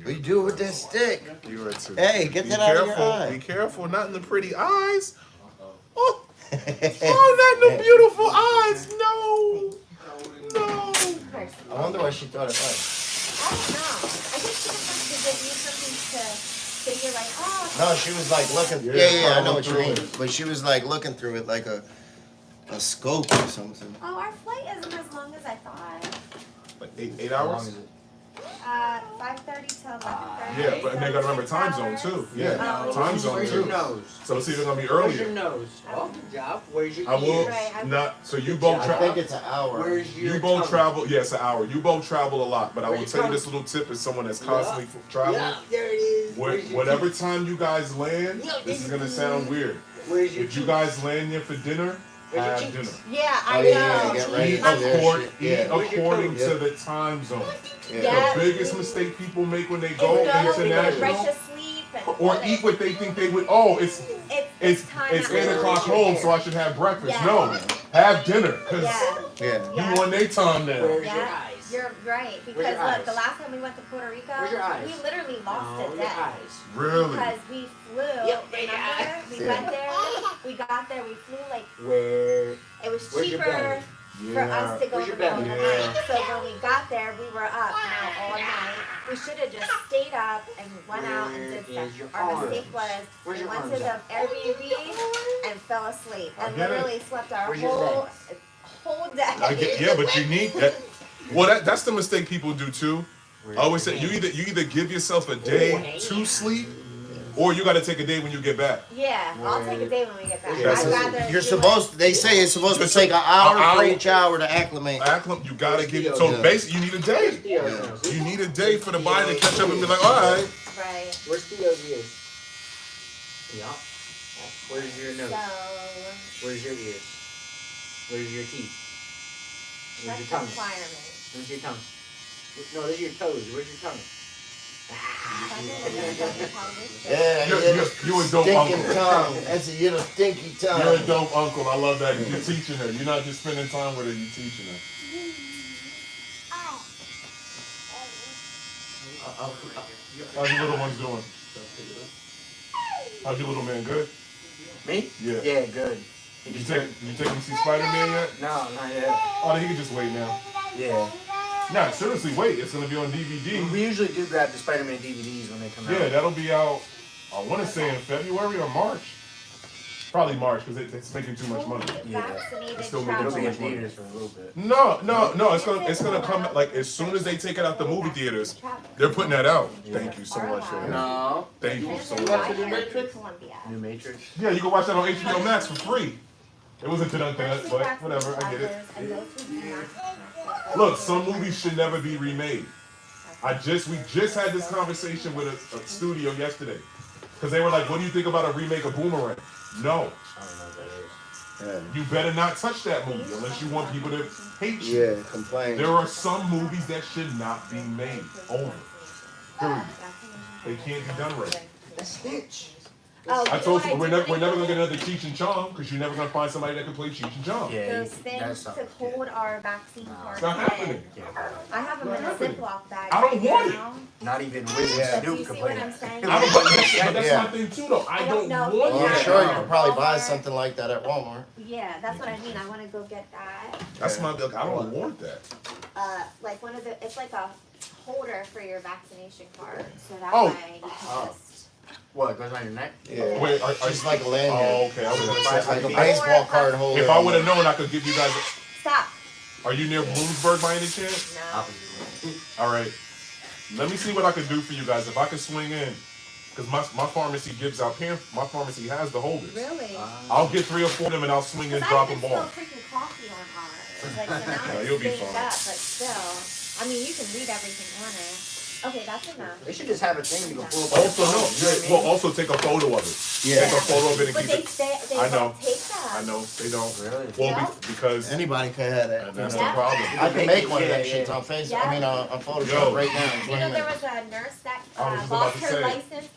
What you do with that stick? You are too. Hey, get Be that out of your careful. eye. Be careful. Not in the pretty eyes. Oh, oh, not in the beautiful eyes. No. No. I wonder why she thought it was. I don't know. I think she just wants to give you something to figure like, oh. No, she was like looking. Yeah, I know what you mean. But she was like looking through it like a scope or something. Oh, our flight isn't as long as I thought. Like 8 hours? 5:30 till 11:30. Yeah, but and they gotta remember time zone too. Yeah, Oh. time zone Where's your too. nose? So it's either gonna be Where's your earlier. nose? Oh, good job. Where's your I will ears? not. So you both I travel. think it's an hour. Where's your You both tongue? travel. Yes, an hour. You both travel a lot. But I will Where's tell your you this tongue? little tip: as someone that's constantly traveling, Yeah, there it is. Where's your whatever teeth? time you guys land, this is gonna sound weird. Where's your If you teeth? guys land here for dinner, Where's your have cheeks? dinner. Yeah, I Oh, know. yeah, get ready. Eat, Oh, there she- yeah. according Yeah. to the time zone. Yeah. Yeah. The biggest mistake people make when they It's go go right international to sleep and or eat what they think they would. Oh, it's time 8 out. o'clock home, so I should have breakfast. Yeah. No, have dinner because Yeah. Yeah. you on their time now. Where's your Yeah, eyes? you're right. Because Where's your look, eyes? the last time we went to Puerto Rico, Where's your eyes? we literally lost Oh, a your day. eyes. Really? Because we flew, Yep, where's your remember? eyes? We Yeah. went there, we got there, we flew like, Where? it was Where's your cheaper belly? for us to go Where's in your the middle of the belly? night. So when we got there, we were up now all night. We should have just stayed up and went out and did Where is your stuff. Our mistake arms? was Where's we your went to arms the at? Airbnb and fell asleep and get it. literally slept our Where's your whole day. I get, yeah, but you need that. Well, that's the mistake people do too. I always say you either give yourself a day to sleep, or you got to take a day when you get back. Yeah, I'll take a day when we get back. Yes. I'd rather You're do supposed. They say it's supposed to take an hour An for hour. each hour to acclimate. You gotta give it. Yeah. So basically, you need a day. You need a day for the body to catch up and be like, all right. Right. Where's Theo's ears? Yeah. Where's your nose? So Where's your ears? Where's your teeth? Where's that's your the tongue? requirement. Where's your tongue? No, those are your toes. Where's your tongue? Yeah, You a dope stinking uncle. tongue. That's a little stinky tongue. You're a dope uncle. I love that. You're teaching her. You're not just spending time with her. You're teaching her. How's your little ones doing? How's your little man? Good? Me? Yeah. Yeah, good. Did you take him to see Spider-Man yet? No, not yet. Oh, then he can just wait now. Yeah. Nah, seriously, wait. It's going to be on DVD. We usually do grab the Spider-Man DVDs when they come out. Yeah, that'll be out, I want to say in February or March. Probably March because it's making too much money. Yeah. It's still making It'll too be in much money. theaters for a little bit. No. It's gonna come like as soon as they take it out the movie theaters. They're putting that out. Thank you so much for that. No. Thank you so much. New Matrix. Yeah, you can watch that on HBO Max for free. It wasn't but whatever. I get it. Look, some movies should never be remade. We just had this conversation with a studio yesterday because they were like, "What do you think about a remake of Boomerang?" No. You better not touch that movie unless you want people to hate you. Yeah, complain. There are some movies that should not be made. Over. Period. They can't be done right. The Stitch. Oh, I told you, we're never gonna get another Cheech and Chong because you're never gonna find somebody that can play Cheech and Chong. Yeah, those things to hold our vaccine cards. It's not happening. I have them in a Ziploc bag. I don't want it. Not even with Yeah. Do Snoop you see what complaining. I'm saying? I don't, but that's Yeah. my thing too, though. I don't know. want Well, I'm that. sure you could probably buy something like that at Walmart. Yeah, that's what I mean. I want to go get that. That's my. Look, I don't want that. Like one of the, it's like a holder for your vaccination card. So that Oh. way you can just. What, goes on your neck? Yeah. Wait, are Just like a lanyard. Oh, okay. I was gonna say, It's like a baseball card holder. if I would have known, I could give you guys. Stop. Are you near Bloomsburg by any chance? No. All right. Let me see what I can do for you guys. If I can swing in, because my pharmacy gives out my pharmacy has the holders. Really? I'll get 3 or 4 of them and I'll swing in, drop them still off. drinking coffee on ours. Like, so now No, it's you'll be baked fine. up, but still. I mean, you can read everything on it. Okay, that's enough. They should just have a thing you can pull up. Also, no. Well, also take a photo of it. Yeah. Take a photo of it and But keep they it. say they I know. don't take that. I know they don't. Really? Well, Yeah. because Anybody could have that. and that's Yeah. the problem. I can make one of Yeah, them yeah. shits on Facebook. Yeah. I mean, on Photoshop Yo. right now. in You 20 know, there minutes. was a nurse that I was just about lost to her say. license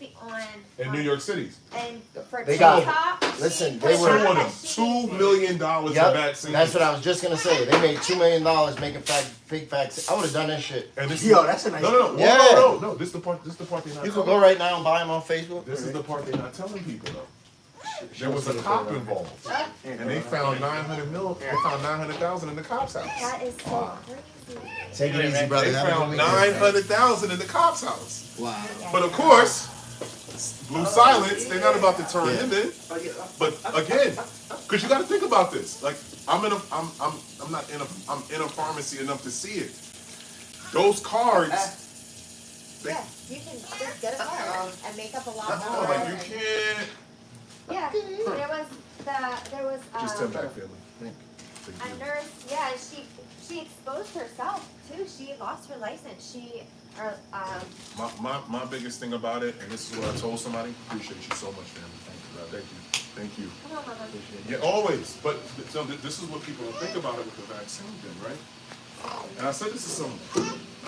In New York City, and for They got- TikTok. listen, she they put were- out two of them, that she- $2 million in Yep, vaccines. that's what I was just gonna say. They made $2 million making fake facts. I would have done that shit. And this Yo, that's a nice. no. Yeah. No. This is the part they're not You could telling. go right now and buy them on Facebook. This is the part they're not telling people though. There was a cop involved, and they found 900,000 in the cop's house. That is so crazy. Take it easy, brother. They Have a good found weekend. 900,000 in the cop's house. Wow. But of course, blue silence. They're not about to turn him in. But again, because you got to think about this. Like I'm in a pharmacy enough to see it. Those cards. Yeah, you can just get a card and make up a lot No, more. like you can't. Yeah, there was Just tell that family. a nurse. Yeah, she exposed herself too. She lost her license. My biggest thing about it, and this is what I told somebody. Appreciate you so much, family. Thank you. Come on, Mama. Yeah, always. But so this is what people don't think about it with the vaccine thing, right? And I said this to someone.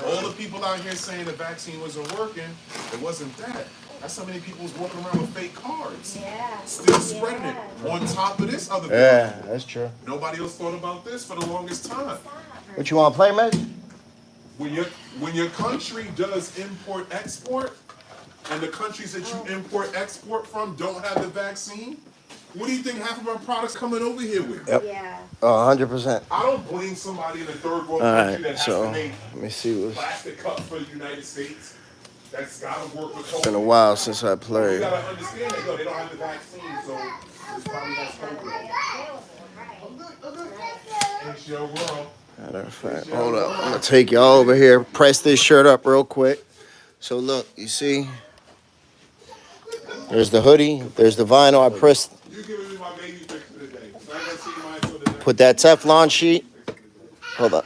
All the people out here saying the vaccine wasn't working, it wasn't that. That's how many people was walking around with fake cards. Yeah. Still spreading it on top of this other Yeah, thing. that's true. Nobody else thought about this for the longest time. What you want to play, man? When your country does import-export, and the countries that you import-export from don't have the vaccine, what do you think half of our products coming over here with? Yep. Yeah. 100%. I don't blame somebody in a third world All country right, that has so to make let me see what's plastic cups for the United States. That's gotta work with COVID. been a while since I You played. gotta understand that, they don't have the vaccine, so it's probably not COVID. It's your world. Matter of fact, hold up. I'm gonna take y'all over here. Press this shirt up real quick. So look, you see, there's the hoodie. There's the vinyl. I pressed. You giving me my baby picture today. So I gotta see mine for the next. Put that Teflon sheet. Hold up.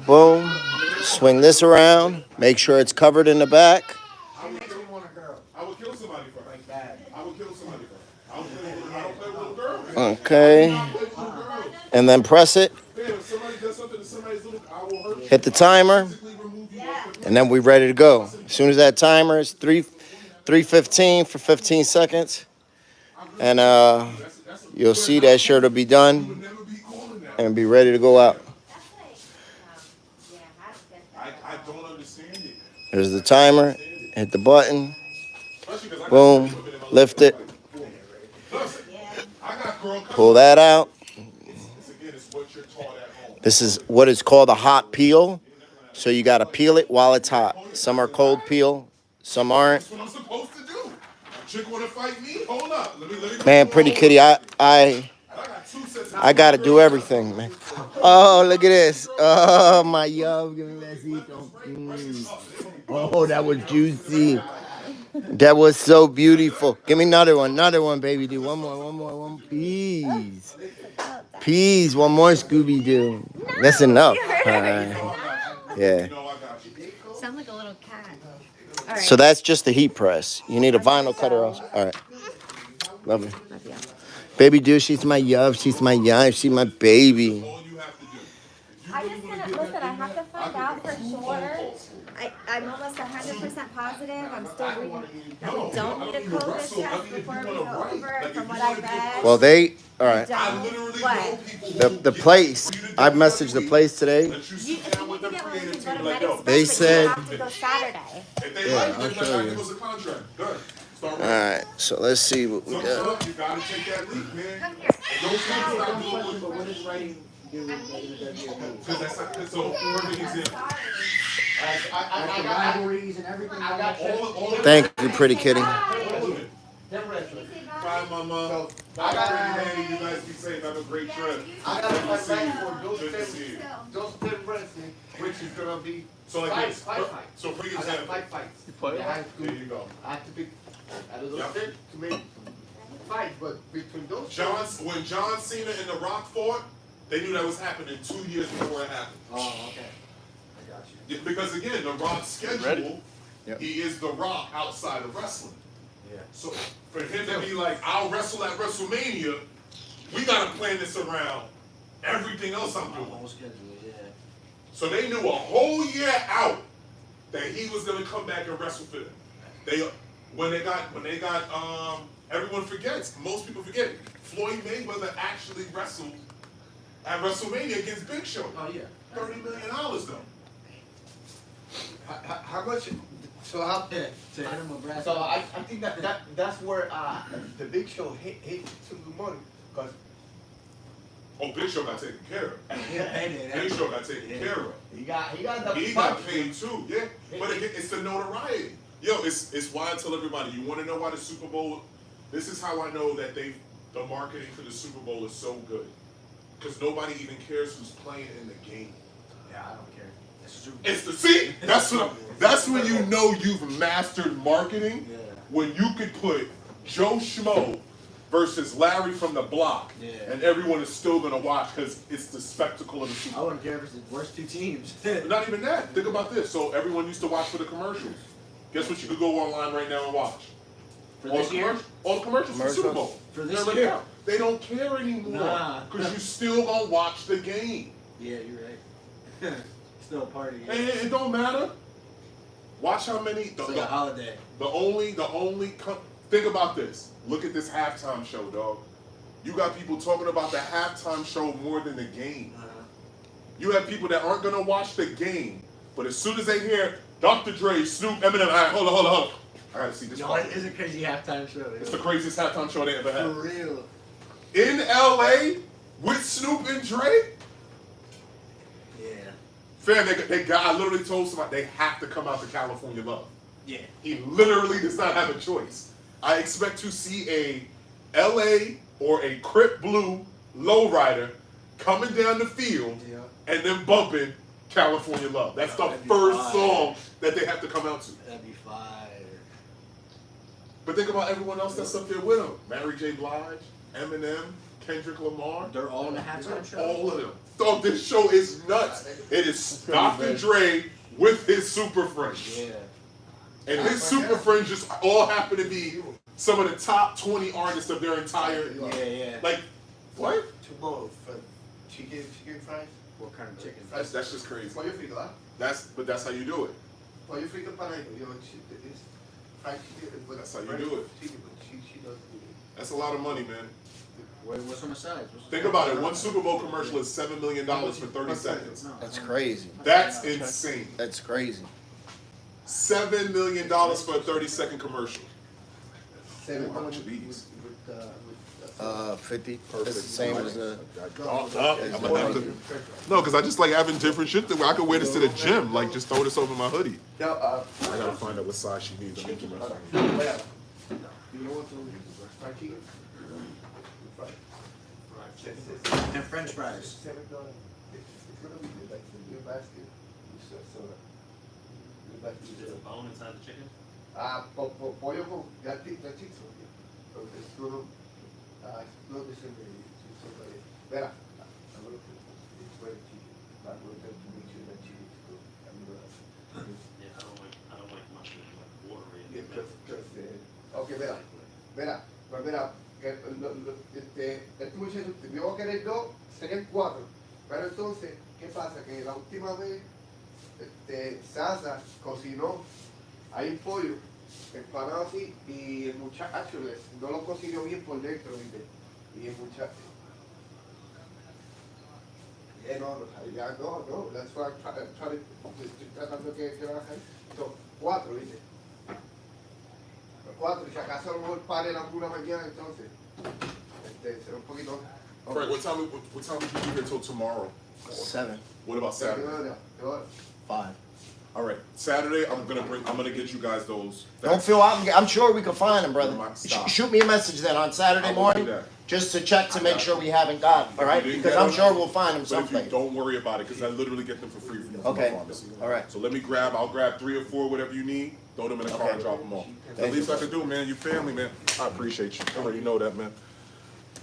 Boom. Swing this around. Make sure it's covered in the back. I would kill somebody for her. I would kill somebody for her. I don't play with little girls. Okay. And then press it. Man, if somebody does something to somebody's little, I will hurt you. Hit the timer. Physically remove and then we're ready to go. As soon as that timer is 3:15 for 15 seconds, and you'll see that shirt will be done and be ready to go out. I don't understand it. There's the timer. Hit the button. Boom. Lift it. Pull that out. This is what is called a hot peel. So you got to peel it while it's hot. Some are cold peel, some aren't. That's what I'm supposed to do. Chick want to fight me? Hold up. Let me Man, pretty kitty, I got to do everything, man. Oh, look at this. Oh, my yo. Give me besito. Oh, that was juicy. That was so beautiful. Give me another one, baby. Do one more. Please. Please, one more, Scooby-Doo. That's enough. Yeah. Sound like a little cat. All right. So that's just the heat press. You need a vinyl cutter also. All right. Love you. Love you. Baby Doo, she's my love. She's my young. She's my baby. I just gonna listen. I have to find out for sure. I'm almost 100% positive. I'm still reading that we don't need a COVID test before we go over. From what I read. Well, they. All right. What? The place. I messaged the place today. If you need to get one, you can go to Medics. They said. You have to go Saturday. Yeah, I'll show you. All right. So let's see what we got. You gotta take that leap, man. Come here. But what is writing do with So, perfect example. the rivalries and everything? I got All of Thank you, pretty kitty. it. Bye, mama. I got Hey, you guys be safe. Have a great trip. I got to fight back for those Good to see you. 10 wrestling, which is gonna be So like fight, this. fight. So for I got example, five fights. What? I have there you go. I have to pick out of those Yep. 10 to make fight, but between those When John Cena and The Rock fought, they knew that was happening 2 years before it happened. Oh, okay. I got you. Yeah, because again, The Rock's schedule, Yep. he is The Rock outside of wrestling. Yeah. So for him to be like, I'll wrestle at WrestleMania, we gotta plan this around everything else I'm doing. Whole schedule, yeah. So they knew a whole year out that he was gonna come back and wrestle for them. When they got everyone forgets, most people forget, Floyd Mayweather actually wrestled at WrestleMania against Big Show. Oh yeah. $30 million though. How much? So how? Yeah, So I think that's where the Big Show hit some good money because Oh, Big Show got taken care of. Big Show got taken care of. he got the He got paid too, yeah. But again, it's the notoriety. Yo, it's why I tell everybody, you want to know why the Super Bowl, this is how I know that the marketing for the Super Bowl is so good. Because nobody even cares who's playing in the game. Yeah, I don't care. It's the see. That's when you know you've mastered marketing. Yeah. When you could put Joe Schmo versus Larry from the block, and everyone is still gonna watch because it's the spectacle of the Super I Bowl. wouldn't care if it's the worst two teams. Not even that. Think about this. So everyone used to watch for the commercials. Guess what? You could go online right now and watch. For this year? All the commercials for the Super Bowl. For this They're right year? there. They don't care anymore Nah. because you still gonna watch the game. Yeah, you're right. Still a party. Yeah. And it don't matter. Watch how many. It's like a holiday. The only. Think about this. Look at this halftime show, dog. You got people talking about the halftime show more than the game. You have people that aren't gonna watch the game, but as soon as they hear Dr. Dre, Snoop, Eminem, all right, hold on. I gotta see this. No, it is a crazy halftime show. It's the craziest halftime show they ever had. For real. In LA with Snoop and Dre. Yeah. Fam, I literally told somebody they have to come out to California Love. Yeah. He literally does not have a choice. I expect to see a LA or a Crip Blue lowrider coming down the field and then bumping California Love. That's the first song that they have to come out to. That'd be fire. But think about everyone else that's up there with him. Mary J. Blige, Eminem, Kendrick Lamar. They're all in the halftime show? All of them. So this show is nuts. It is Dr. Dre with his super friends. Yeah. And his super friends just all happen to be some of the top 20 artists of their entire. Yeah. Like, what? Tomorrow for chicken fries. What kind of chicken? That's just crazy. What you feel like? That's how you do it. pollo frito empanadito. You know, it's fried chicken. That's how you do it. Chicken, but she does do it. That's a lot of money, man. What's on the sides? Think about it. One Super Bowl commercial is $7 million for 30 seconds. That's crazy. That's insane. That's crazy. $7 million for a 30-second commercial. Seven How much of these? 50. It's the same as the. I'm gonna have to, no, because I just like having different shit that I could wear this to the gym. Like, just throw this over my hoodie. I gotta find out what size she needs. You know what? Fried chicken. And French fries. $7. It's gonna be good, like the new basket. Soda. Is there a bone inside the chicken? Pollo con gatito. Es todo, no descende. Verá, I'm gonna put it's very chicken. I'm going to make sure that chicken is good. Yeah, I don't like mushroom, like watery. Yeah, okay, verá, este muchacho yo querer dos, serían 4. Pero entonces, ¿qué pasa? Que la última vez, Sasa cocinó, hay un pollo empanado así, y el muchacho no lo cocinó bien por dentro, ¿viste? Y el muchacho, no, that's why I'm trying to tratando que bajar. So, 4, ¿viste? 4, y si acaso a lo mejor pare la pura mañana, entonces, será un poquito. Frank, what time would you be here till tomorrow? 7. What about Saturday? 5. All right, Saturday I'm gonna get you guys those. Don't feel out. I'm sure we can find them, brother. Stop. Shoot me a message then on Saturday I will morning, do that. just to check to make sure we haven't got them. All right? If you didn't Because get I'm them, sure we'll find them But if you someplace. don't worry about it, because I literally get them for free from Okay. the pharmacy. All right. So I'll grab 3 or 4, whatever you need. Throw them in the car and drop them off. That's the Thank least you. I can do, man. You family, man. I appreciate you. I already know that, man.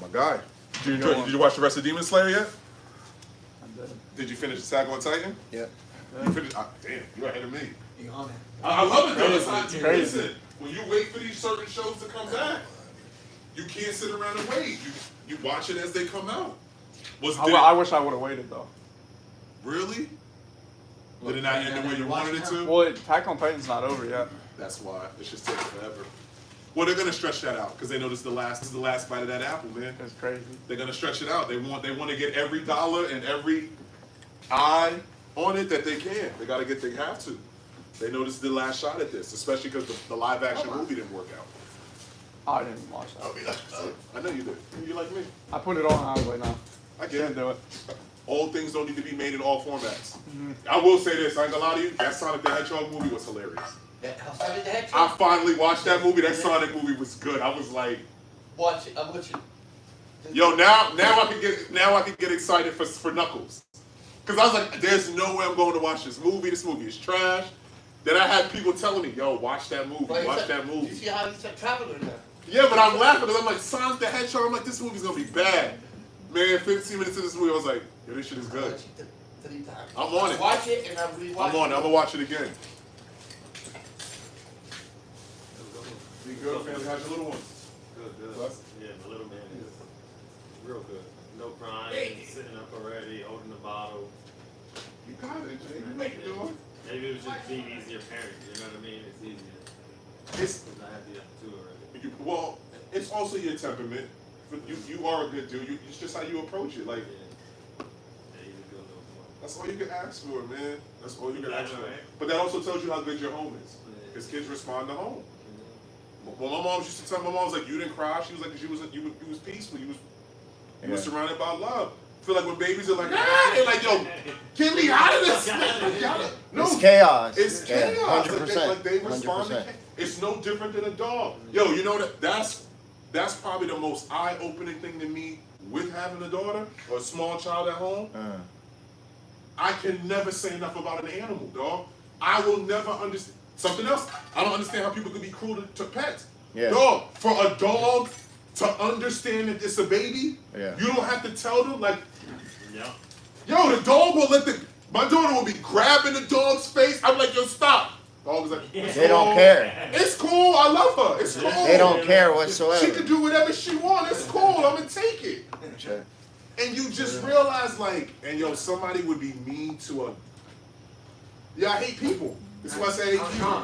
My guy. Did you watch the rest of Demon Slayer yet? Did you finish Attack on Titan? Yeah. You finished? Damn, you're ahead of me. You on it? I love it though. It's crazy. Listen, when you wait for these certain shows to come back, you can't sit around and wait. You watch it as they come out. I wish I would have waited though. Really? Did it not end the way you wanted it to? Well, Attack on Titan's not over yet. That's why. It's just taking forever. Well, they're gonna stretch that out because they know this is the last bite of that apple, man. It's crazy. They're gonna stretch it out. They want to get every dollar and every eye on it that they can. They have to. They know this is the last shot at this, especially because the live action movie didn't work out. I didn't watch that. I know you did. You like me. I put it on and I was like, no. I get Can't it. do it. All things don't need to be made in all formats. I will say this, I ain't gonna lie to you, that Sonic the Hedgehog movie was hilarious. I finally watched that movie. That Sonic movie was good. I was like, Watch it. I'm watching. yo, now I can get excited for Knuckles. Cause I was like, there's no way I'm going to watch this movie. This movie is trash. Then I had people telling me, yo, watch that movie, watch that movie. You see how he's a traveler now? Yeah, but I'm laughing because I'm like, Sonic the Hedgehog, I'm like, this movie's gonna be bad. Man, 15 minutes into this movie, I was like, yo, this shit is good. I'm on it. Watch it and I'm rewatching. I'm on it. I'm gonna watch it again. Be good, family. How's your little one? Good. Bless? Yeah, my little man is Real good. no crying, sitting up already, holding the bottle. You got it, Jay. You make it, doing. Maybe it was just being easier parent, you know what I mean? It's easier. It's Because I had the other 2 already. well, it's also your temperament. But you are a good dude. It's just how you approach it. Like Yeah, he's a good little boy. that's all you can ask for, man. That's all you can ask for. Right. But that also tells you how good your home is. Because kids respond to home. Well, my mom used to tell my mom was like, you didn't cry. She was like, you was peaceful. You was surrounded by love. I feel like when babies are like, they're like, yo, get me out of this. No, It's chaos. it's Yeah, chaos. 100%. Like they respond to 100%. it's no different than a dog. Yo, you know that's probably the most eye-opening thing to me with having a daughter or a small child at home. I can never say enough about an animal, dog. I will never understand. Something else, I don't understand how people can be cruel to pets. Yeah. Dog, for a dog to understand that it's a baby, Yeah. you don't have to tell them, like, Yeah. yo, the dog will my daughter will be grabbing the dog's face. I'm like, yo, stop. Dog is like, it's They don't cool. care. It's cool, I love her. It's cool. They don't care She whatsoever. can do whatever she wants. It's cool. I'm gonna take it. Sure. And you just realize, like, and yo, somebody would be mean to a. Yeah, I hate people. This is why I say hate people.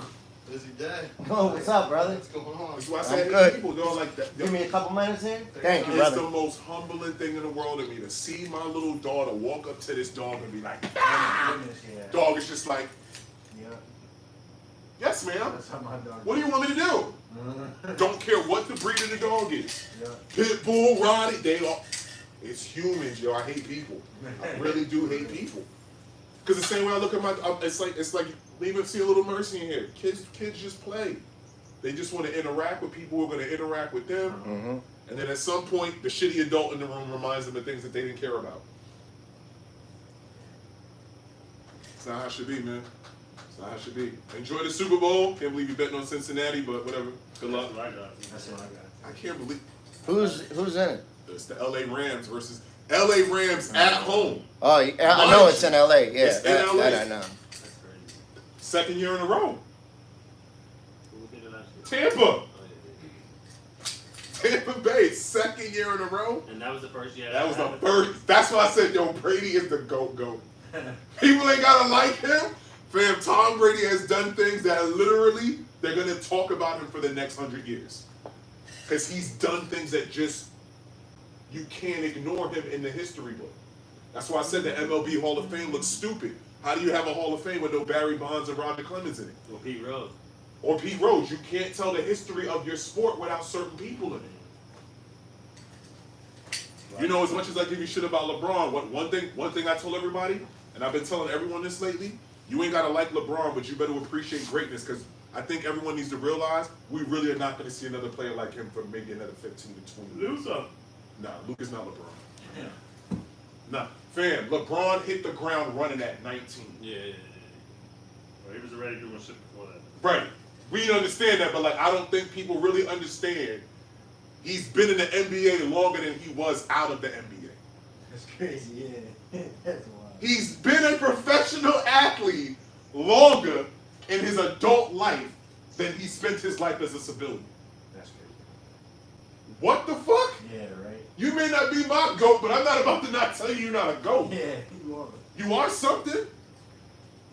Busy day. Oh, what's up, brother? What's going on? This is why I I'm say hate good. people. They're all like that. Give me a couple minutes here. Thank you, It's brother. the most humbling thing in the world to me to see my little daughter walk up to this dog and be like, ah! Dog is just like, yes, ma'am. That's how my dog. What do you want me to do? Don't care what the breed of the dog is. Pit bull, Ronnie, they all. It's humans, yo. I hate people. I really do hate people. Because the same way I look at my, it's like leave and see a little mercy in here. Kids just play. They just want to interact with people who are going to interact with them. Mm-hmm. And then at some point, the shitty adult in the room reminds them of things that they didn't care about. It's not how it should be, man. It's not how it should be. Enjoy the Super Bowl. Can't believe you're betting on Cincinnati, but whatever. Good luck. That's what I got. I can't believe Who's in it? it's the LA Rams versus LA Rams at home. Oh, yeah, I know it's in LA. Yeah, It's in LA. that I know. Second year in a row. Tampa. Tampa Bay, second year in a row. And that was the first year. That was the first. That's why I said, yo, Brady is the GOAT. People ain't gotta like him. Fam, Tom Brady has done things that are literally, they're gonna talk about him for the next 100 years. Because he's done things that just, you can't ignore him in the history book. That's why I said the MLB Hall of Fame looks stupid. How do you have a Hall of Fame with no Barry Bonds and Roger Clemens in it? Or Pete Rose. Or Pete Rose. You can't tell the history of your sport without certain people in it. You know, as much as I give you shit about LeBron, one thing I told everybody, and I've been telling everyone this lately, you ain't gotta like LeBron, but you better appreciate greatness, because I think everyone needs to realize we really are not gonna see another player like him for maybe another 15 to 20 years. Luka. Nah, Luke is not LeBron. Nah, fam, LeBron hit the ground running at 19. Yeah. Well, he was already doing shit before that. Right. We understand that, but like I don't think people really understand. He's been in the NBA longer than he was out of the NBA. That's crazy, yeah. That's wild. He's been a professional athlete longer in his adult life than he spent his life as a civilian. That's crazy. What the fuck? Yeah, right. You may not be my GOAT, but I'm not about to not tell you you're not a GOAT. Yeah, you are. You are something.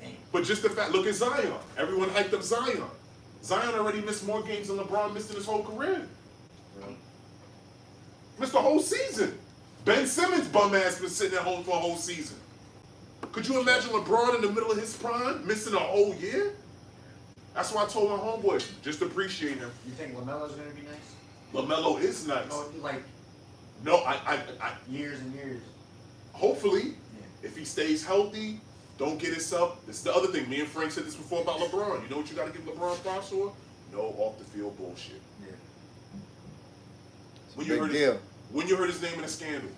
Damn. But just the fact, look at Zion. Everyone hyped up Zion. Zion already missed more games than LeBron missed in his whole career. Right. Missed the whole season. Ben Simmons' bum ass been sitting at home for a whole season. Could you imagine LeBron in the middle of his prime missing a whole year? That's why I told my homeboy, just appreciate him. You think LaMelo's gonna be nice? LaMelo is nice. Oh, like No, I years and years. hopefully, Yeah. if he stays healthy, don't get himself. This is the other thing. Me and Frank said this before about LeBron. You know what you got to give LeBron props for? No off the field bullshit. Yeah. When Big deal. When you heard his name in a scandal,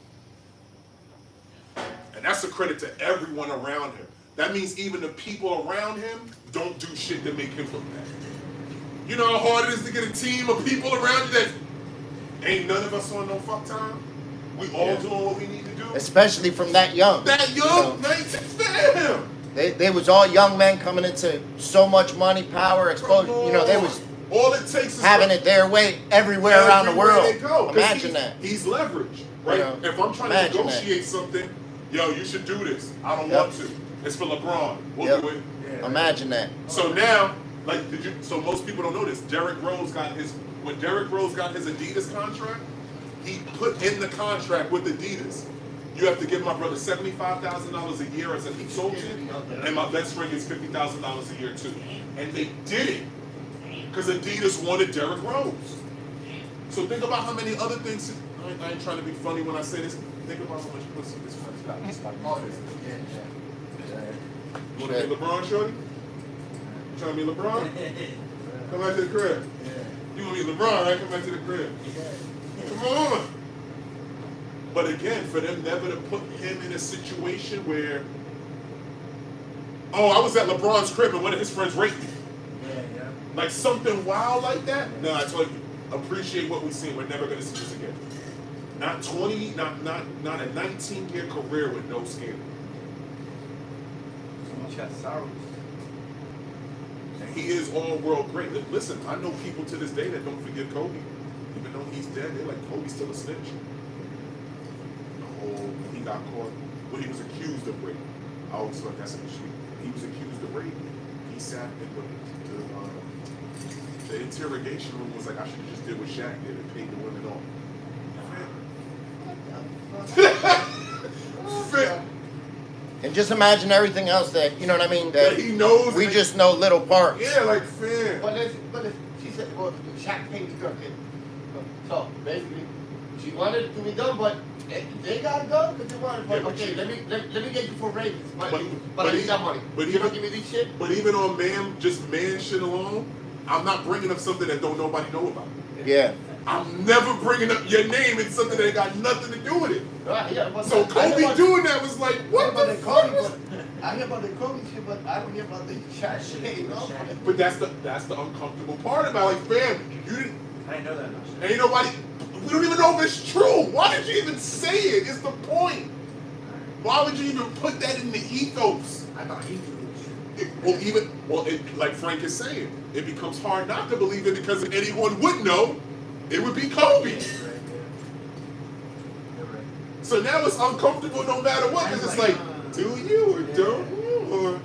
and that's a credit to everyone around him. That means even the people around him don't do shit to make him look bad. You know how hard it is to get a team of people around you that ain't none of us on no fuck time. We all doing what we need to do. Especially from that young. That young, 19, damn. They was all young men coming into so much money, power, exposure. You know, they was all it takes is having it their way everywhere around the world. They go. Imagine that. He's leverage, right? You know, if I'm trying to negotiate something, yo, you should do this. I don't want to. It's for LeBron. We'll do it. Yeah. Imagine that. So now, like, so most people don't know this. When Derrick Rose got his Adidas contract, he put in the contract with Adidas, you have to give my brother $75,000 a year as a consultant, and my best friend gets $50,000 a year too. And they did it because Adidas wanted Derrick Rose. So think about how many other things. I ain't trying to be funny when I say this. Think about how much pussy this friend's got. You want to be LeBron, shorty? You trying to be LeBron? Come back to the crib. You want to be LeBron, right? Come back to the crib. Come on. But again, for them never to put him in a situation where, oh, I was at LeBron's crib and one of his friends raped me. Yeah. Like something wild like that? No, I told you, appreciate what we've seen. We're never going to see this again. Not 20, not a 19-year career with no scandal. And he is all-world great. Listen, I know people to this day that don't forgive Kobe. Even though he's dead, they're like, Kobe's still a snitch. When he got caught, when he was accused of rape. I always thought that's an issue. He was accused of rape. He he sat in the interrogation room, was like, I should have just did what Shaq did and paid the women off. And just imagine everything else that, you know what I mean, that he knows. We just know little parts. Yeah, like, fam. But she said, well, Shaq paid the girl. So basically, she wanted it to be done, but they gotta go because they wanted. But okay, let me get you for Ravens. But I need that money. But you don't give me this shit. But even on man shit alone, I'm not bringing up something that don't nobody know about. Yeah. I'm never bringing up your name in something that ain't got nothing to do with it. Yeah, but so Kobe doing that was like, what the fuck? I hear about the Kobe shit, but I don't hear about the Shaq shit. You know? But that's the uncomfortable part about it. Like, fam, you didn't. I didn't know that much. Ain't nobody. We don't even know if it's true. Why did you even say it? Is the point. Why would you even put that in the ethos? I thought he knew. Like Frank is saying, it becomes hard not to believe it because if anyone would know, it would be Kobe. So now it's uncomfortable no matter what, because it's like, do you or don't you? Or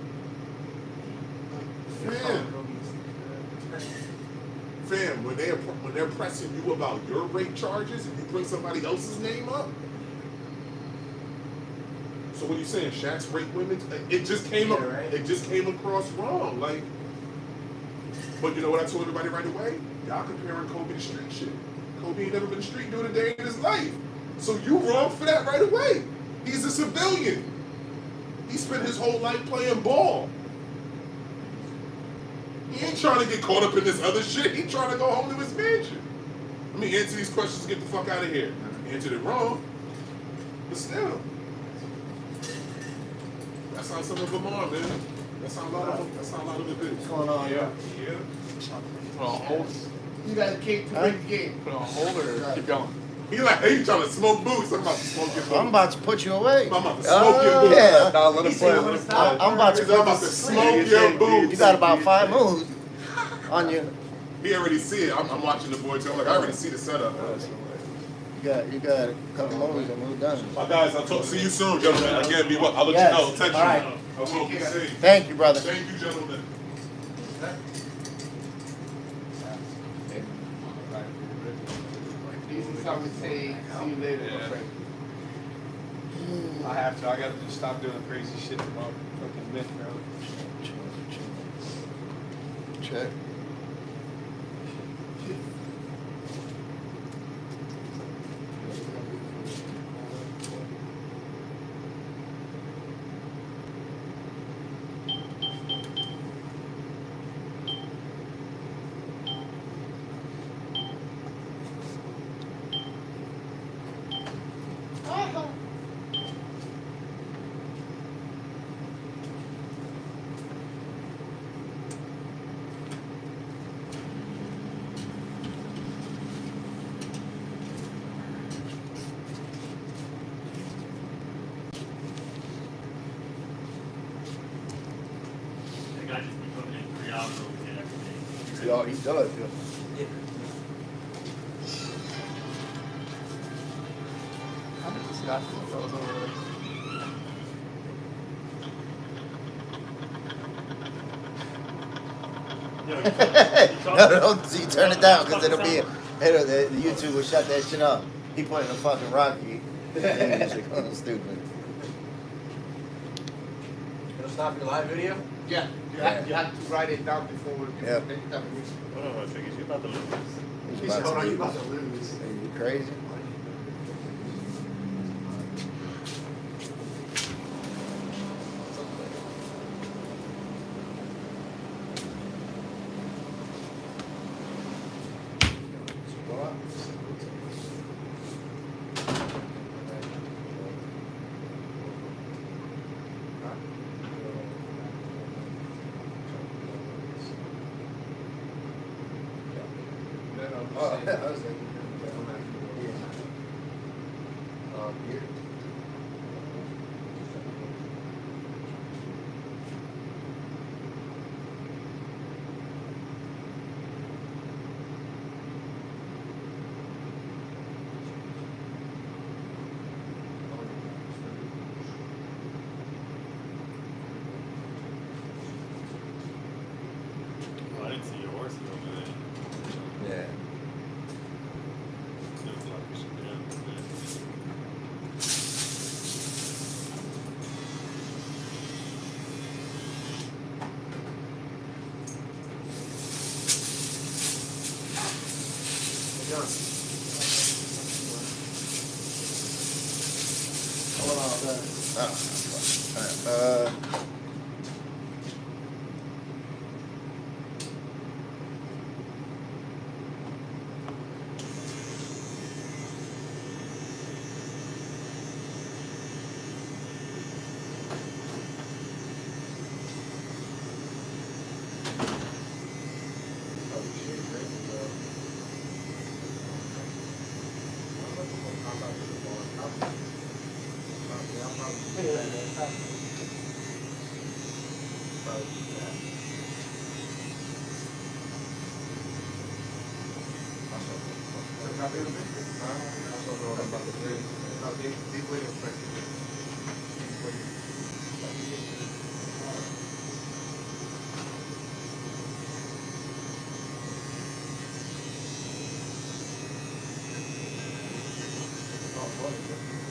fam, when they're pressing you about your rape charges and you bring somebody else's name up. So what are you saying? Shaq's rape women? It just came up. Right. It just came across wrong. Like, but you know what I told everybody right away? Y'all comparing Kobe to street shit. Kobe ain't never been street dude a day in his life. So you wrong for that right away. He's a civilian. He spent his whole life playing ball. He ain't trying to get caught up in this other shit. He trying to go home to his mansion. Let me answer these questions and get the fuck out of here. Answered it wrong. But still. That's how some of them are, man. That's how a lot of it is. What's going on, yeah? Yeah. Put on hold. You got a cake to win the game. Put on hold or keep going? He like, hey, you trying to smoke boots? I'm about to smoke your boots. I'm about to put you away. I'm about to smoke your boots. Yeah. No, let him play. Let him play. I'm about to smoke your boots. You got about 5 moves on you. He already see it. I'm watching the boy too. I'm like, I already see the setup. You got a couple moves and we're done. My guys, I'll see you soon, gentlemen. Again, be what? I'll let you know. Text all right. you. I will be safe. Thank you, brother. Thank you, gentlemen. This is how we say, see you later, my friend. I have to. I gotta just stop doing crazy shit to my fucking myth, bro. Check. Yeah, he does. Yeah. I'm disgusted. That was over there. No, you turn it down because the YouTube will shut that shit up. He playing a fucking Rocky. Music. Oh, stupid. It'll stop your live video? Yeah. You have to write it down before. Yeah. Oh, I figured you're about to lose. He's about to You're about to lose. Are you crazy? Here.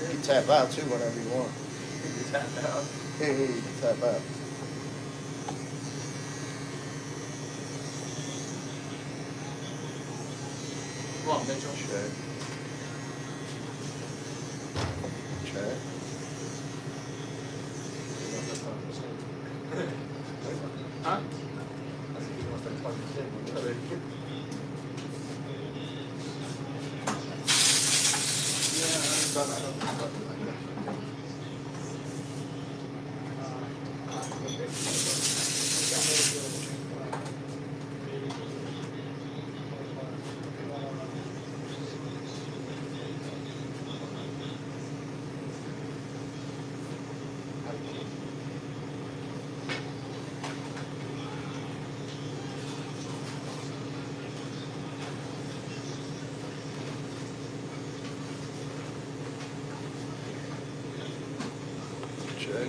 You can tap out too whenever you want. You can tap out. Yeah, you can tap out. Come on, Mitchell. Check. Check. Huh? Check.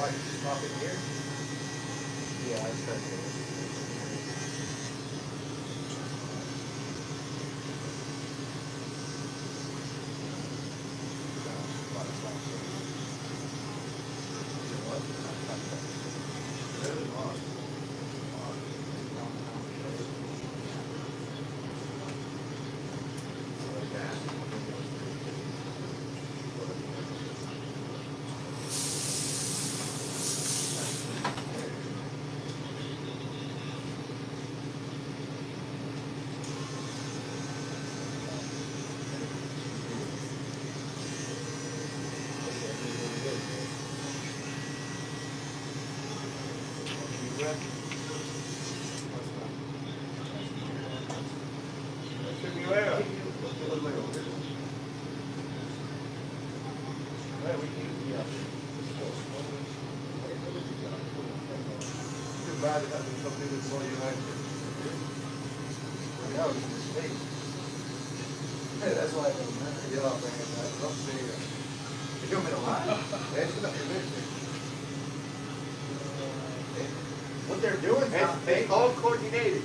Why, you just pop in here? Yeah, I started. That's why I don't remember. Yeah, man. Don't say that. You want me to lie? That's not convincing. What they're doing is not fake. It's all coordinated,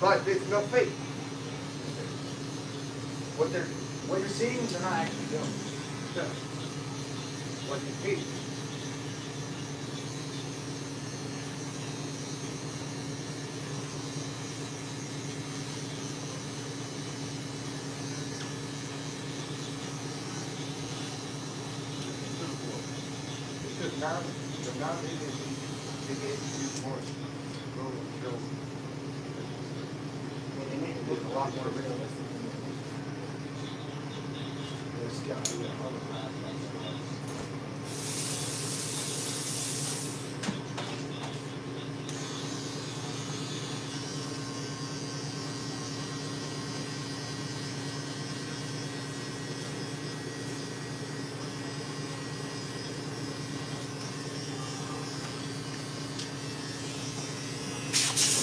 but it's no fake. What you're seeing, they're not actually doing. What you think. Because now they get more. They make it look a lot more realistic than this guy with all the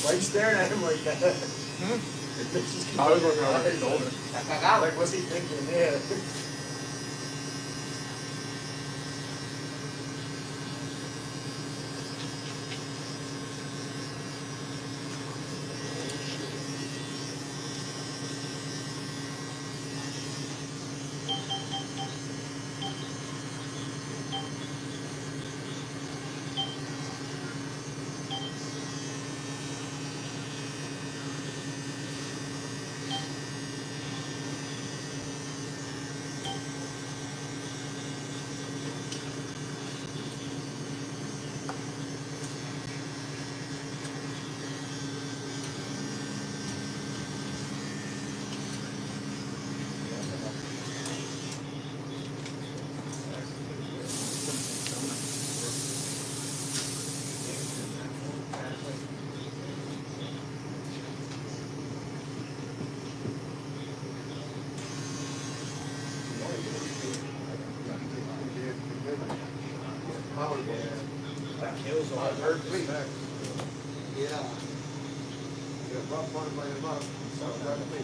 Why are you staring at him like that? I was working on his shoulder. Like, what's he thinking? Yeah. That kills all the purpose. Yeah. Rough part by the mouth. So that's me.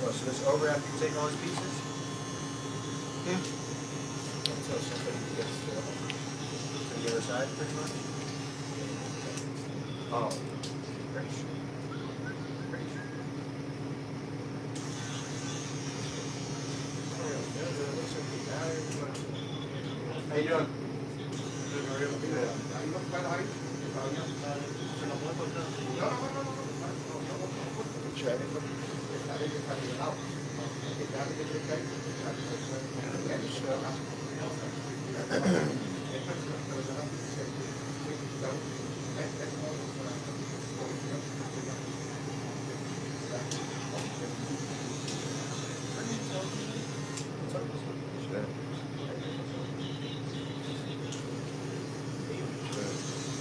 Oh, so this over after you take all his pieces? Yeah. Until somebody gets to the other side, pretty much? Oh. Pretty sure. Pretty sure. How you doing?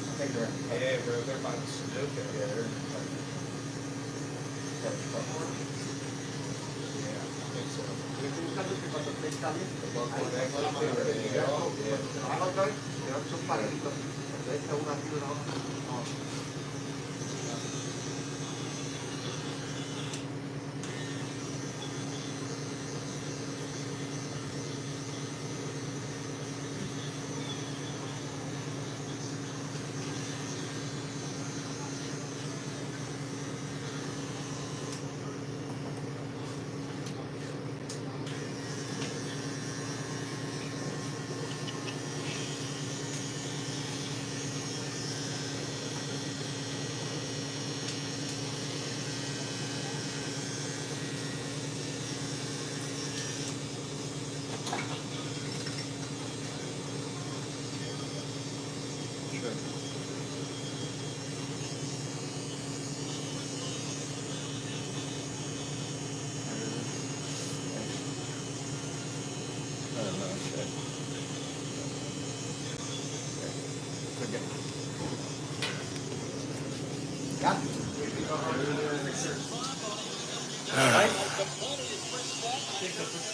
Yeah, bro, they're about to snook it. Yeah, they're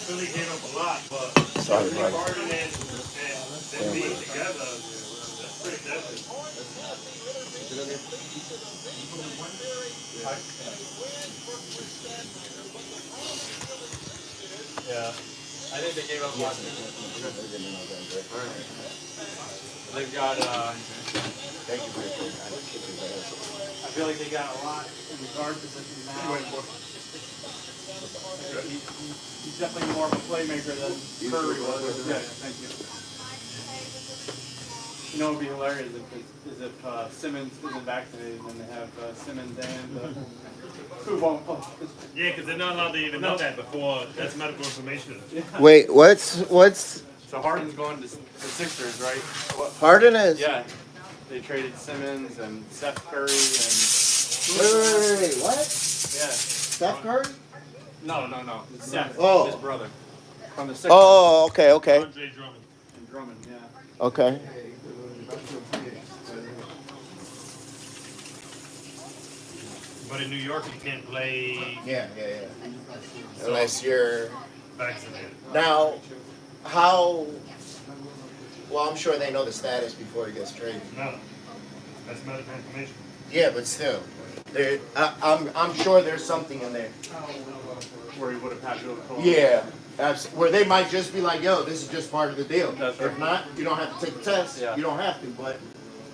Philly gave up a lot, but Sorry, Steve buddy. Harden and them being together, that's pretty deadly. Yeah. I think they gave up a lot. They've got, Thank you for your I feel like they got a lot in the guard position now. He's definitely more of a playmaker than Curry was. Yeah, thank you. You know what would be hilarious is if Simmons isn't vaccinated and they have Simmons and who won't play. Yeah, because they're not allowed to even know that before. That's medical information. Wait, what's So Harden's going to the Sixers, right? Harden is? Yeah. They traded Simmons and Seth Curry and. Wait, what? Yeah. Steph Curry? No. Seth, Oh. his brother. From the Sixers. Oh, okay. Andre Drummond. And Drummond, yeah. Okay. But in New York, you can't play Yeah. Unless you're vaccinated. now, how? Well, I'm sure they know the status before he gets traded. No, that's medical information. Yeah, but still, I'm sure there's something in there. Where he would have had to have told. Yeah, absolutely. Where they might just be like, "Yo, this is just part of the deal." That's right. If not, you don't have to take the test. Yeah. You don't have to, but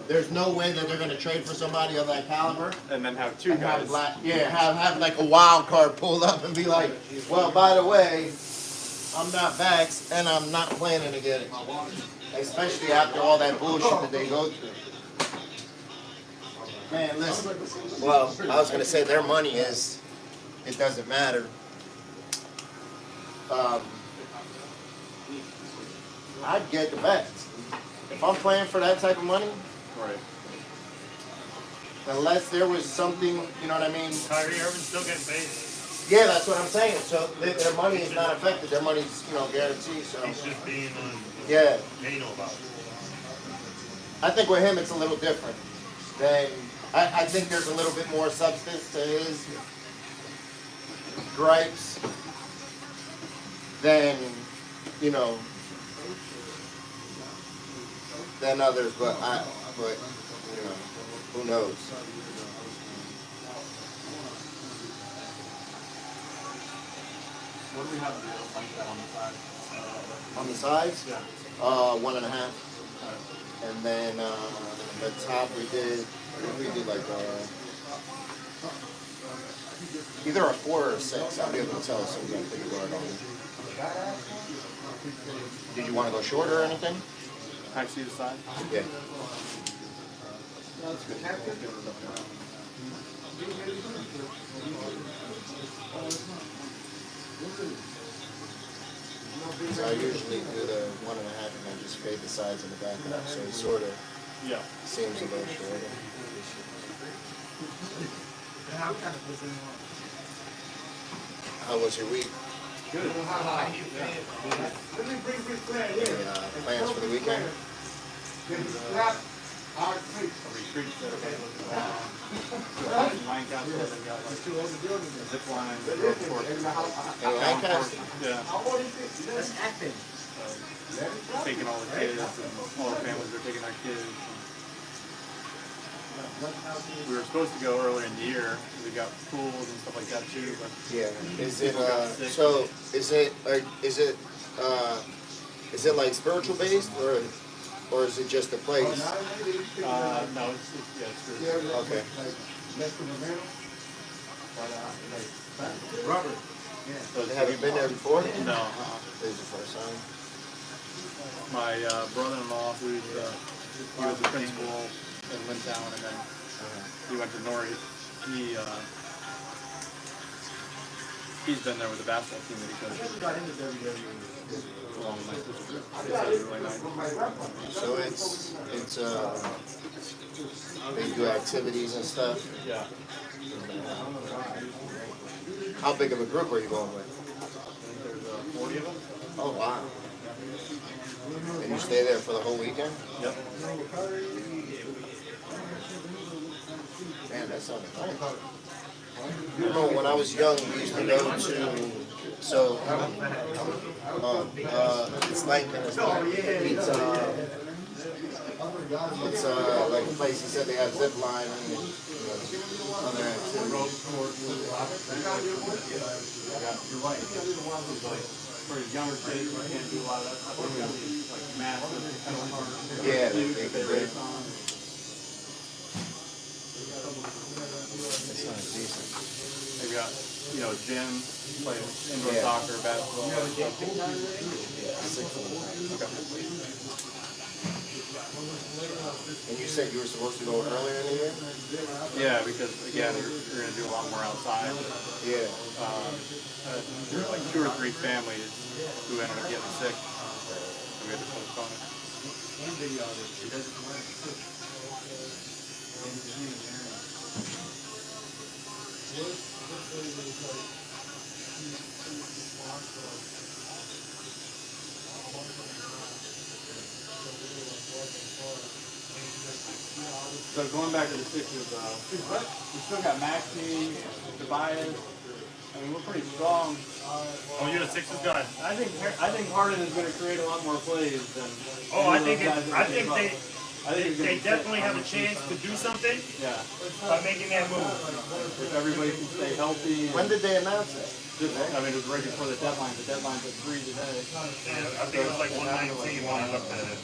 there's no way that they're going to trade for somebody of that caliber. And then have two And guys. have like a wild card pulled up and be like, "Well, by the way, I'm not vaxxed and I'm not planning to get it." Especially after all that bullshit that they go through. Man, listen. Well, I was gonna say their money is, it doesn't matter. I'd get the bets. If I'm playing for that type of money, Right. unless there was something, you know what I mean? Kyrie Irving's still getting paid. Yeah, that's what I'm saying. So their money is not affected. Their money's, guaranteed. So He's just being yeah, anal about it. I think with him it's a little different. I think there's a little bit more substance to his gripes than, than others. But who knows? What do we have to do on the side? On the sides, Yeah. 1.5, and then the top we did like either a 4 or a 6. I'll be able to tell, so we got to put the guard on. Did you want to go shorter or anything? Can I see the side? Yeah. So I usually do the 1.5 and then just fade the sides and the back up. So it sort of seems a little shorter. How was your week? Good. Any plans for the weekend? Retreat Lancaster, they've got like zip lines, rope course. In Lancaster? Yeah. So, taking all the kids and all the families are taking their kids. We were supposed to go earlier in the year. We got pools and stuff like that too. But yeah. Is it so? Is it like spiritual based or is it just a place? No, it's true. Okay. Robert. So you haven't been there before? No. This is the first time. My brother-in-law, he was the principal in Lintown, and then he went to Nori. He's been there with the basketball team that he coaches. Along with my sister. It's really nice. So it's they do activities and stuff. Yeah. How big of a group are you going with? There's 40 of them. Oh wow. And you stay there for the whole weekend? Yep. Man, that sounds nice. You know, when I was young, we used to go to, it's like, it's like a place, he said they have zip line and other activities. You're right. For younger kids, you can't do a lot of that stuff. Like math, yeah, they can do. That sounds decent. They've got, gym, play indoor soccer, basketball. And you said you were supposed to go earlier in the year? Yeah, because again, you're going to do a lot more outside. Yeah. There's like 2 or 3 families who ended up getting sick. So we had to postpone it. So going back to the Sixers, we still got Maxey, Tobias. I mean, we're pretty strong. Oh, you're the Sixers guy. I think Harden is going to create a lot more plays than. Oh, I think they definitely have a chance to do something. Yeah. By making that move. If everybody can stay healthy. When did they announce it? It was right before the deadline. The deadline's at 3 today. Yeah, I think it was like 119 when I looked at it.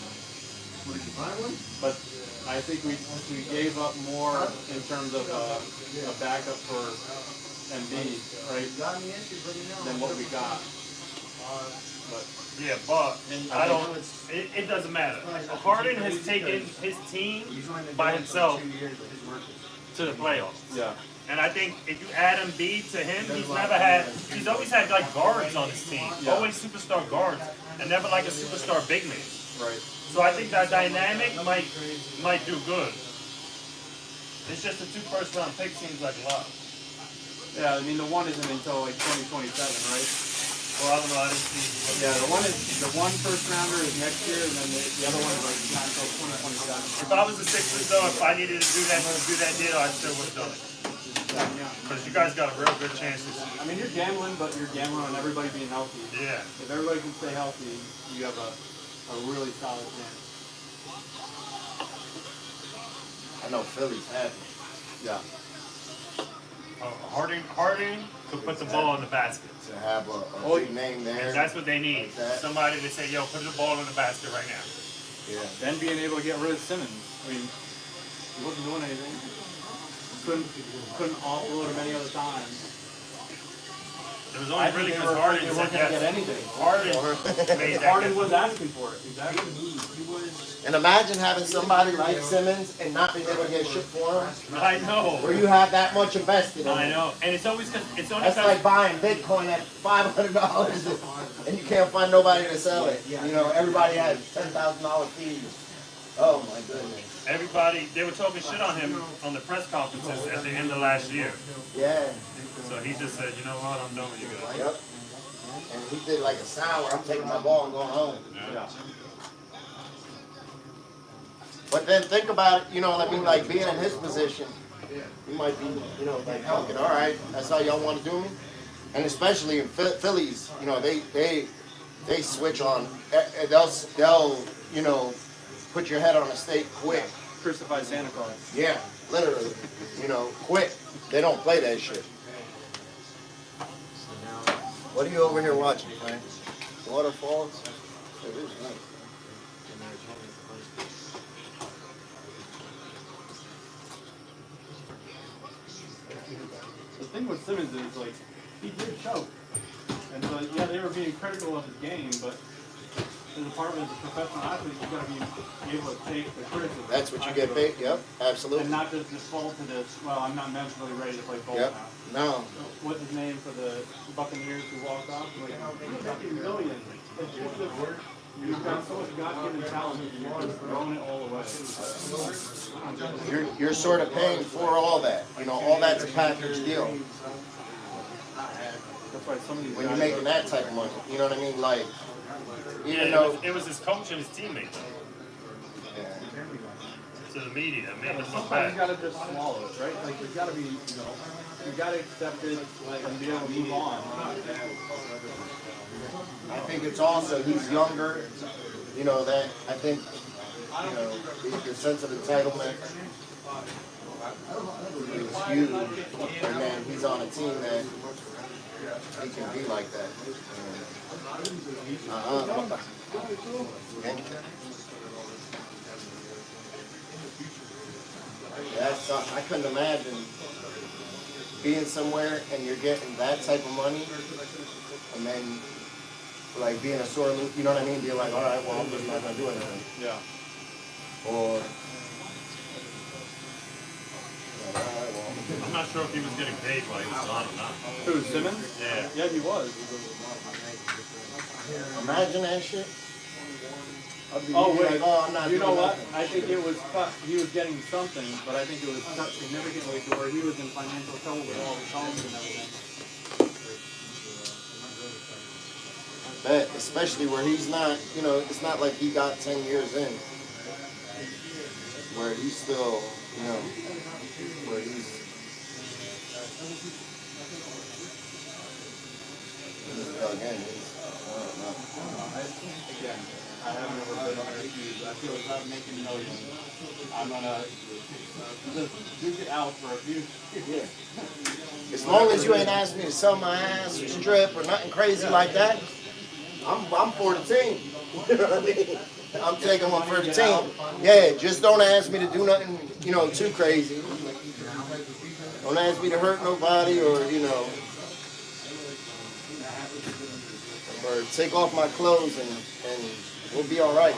But I think we gave up more in terms of a backup for Embiid, right? Than what we got. But yeah, but I don't. It doesn't matter. Harden has taken his team by himself to the playoffs. Yeah. And I think if you add Embiid to him, he's always had like guards on his team. Yeah. Always superstar guards, and never like a superstar big man. Right. So I think that dynamic might do good. It's just the 2 first-round picks seems like a lot. Yeah, I mean the one isn't until like 2027, right? Well, I don't know. I didn't see. Yeah, the one first rounder is next year, and then the other one is like not until 2027. If I was the Sixers, though, if I needed to do that deal, I still would have done it. Because you guys got a real good chance this year. I mean, you're gambling, but you're gambling on everybody being healthy. Yeah. If everybody can stay healthy, you have a really solid chance. I know Philly's happy. Yeah. Harden could put the ball in the basket. To have a big name there. And that's what they need. Like somebody to say, yo, put the ball in the basket right now. Yeah. Then being able to get rid of Simmons. I mean, he wasn't doing anything. Couldn't offload him any other time. It was only really because Harden weren't said going to yes. get anything. Harden made that. Harden was asking for it. Exactly. He was And imagine having somebody like Simmons and not being able to get shit for him. I know. Where you have that much invested in I it. know, and it's always because it's only That's like buying Bitcoin at $500 and you can't find nobody to sell it. You know, everybody has $10,000 fees. Oh my goodness. everybody. They were talking shit on him on the press conferences at the end of last year. Yeah. So he just said, you know what, I'm done with you guys. Yep. And he did like a sour. I'm taking my ball and going home. Yeah. But then think about it, you know, I mean, like being in his position, you might be, you know, like, fucking, all right, that's how y'all want to do me. And especially in Phillies, you know, they switch on, they'll, you know, put your head on a stake quick. Crucified Santa Claus. Yeah, literally, you know, quick. They don't play that shit. What are you over here watching, Frank? Waterfalls? It is nice. The thing with Simmons is, like, he did choke. And so, yeah, they were being critical of his game, but as a part of as a professional athlete, you've got to be able to take the criticism. That's what you get paid, yep, absolutely. And not just default to this, well, I'm not mentally ready to play ball Yep, now. no. What's his name for the Buccaneers who walked off? Like, you're fucking millions. It's just that you've got so much God-given talent, you're just throwing it all away. You're sort of paying for all that. You know, all that's a package deal. That's why some of these When you're guys making are- that type of money, you know what I mean? Like, Yeah, even though, it was his coach and his teammate though. To the media, made him look Sometimes bad. you gotta just swallow it, right? Like, you gotta be, you gotta accept it and be able to move on. I think it's also, he's younger, you know, that, I think, you know, your sense of entitlement is huge. And then he's on a team that he can be like that. That's, I couldn't imagine being somewhere and you're getting that type of money and then like being a sore loser, you know what I mean? Being like, all right, well, I'm just not gonna do anything. Yeah. Or, I'm not sure if he was getting paid while he was on or not. Who, Simmons? Yeah. Yeah, he was. imagine that shit. Oh, wait. Like, oh, I'm not You know doing what? nothing. I think it was cut. He was getting something, but I think it was cut significantly to where he was in financial trouble with all his homes and everything. Bet, especially where he's not, you know, it's not like he got 10 years in. Where he's still, you know, where he's dug in. I don't know. Again, I haven't ever been on his shoes. I feel like I'm making millions. I'm gonna just duke it out for a few. Yeah. As long as you ain't asking me to sell my ass or strip or nothing crazy like that, I'm for the team. You know what I mean? I'm taking one for the team. Yeah, just don't ask me to do nothing, you know, too crazy. Don't ask me to hurt nobody or, you know, or take off my clothes and we'll be all right.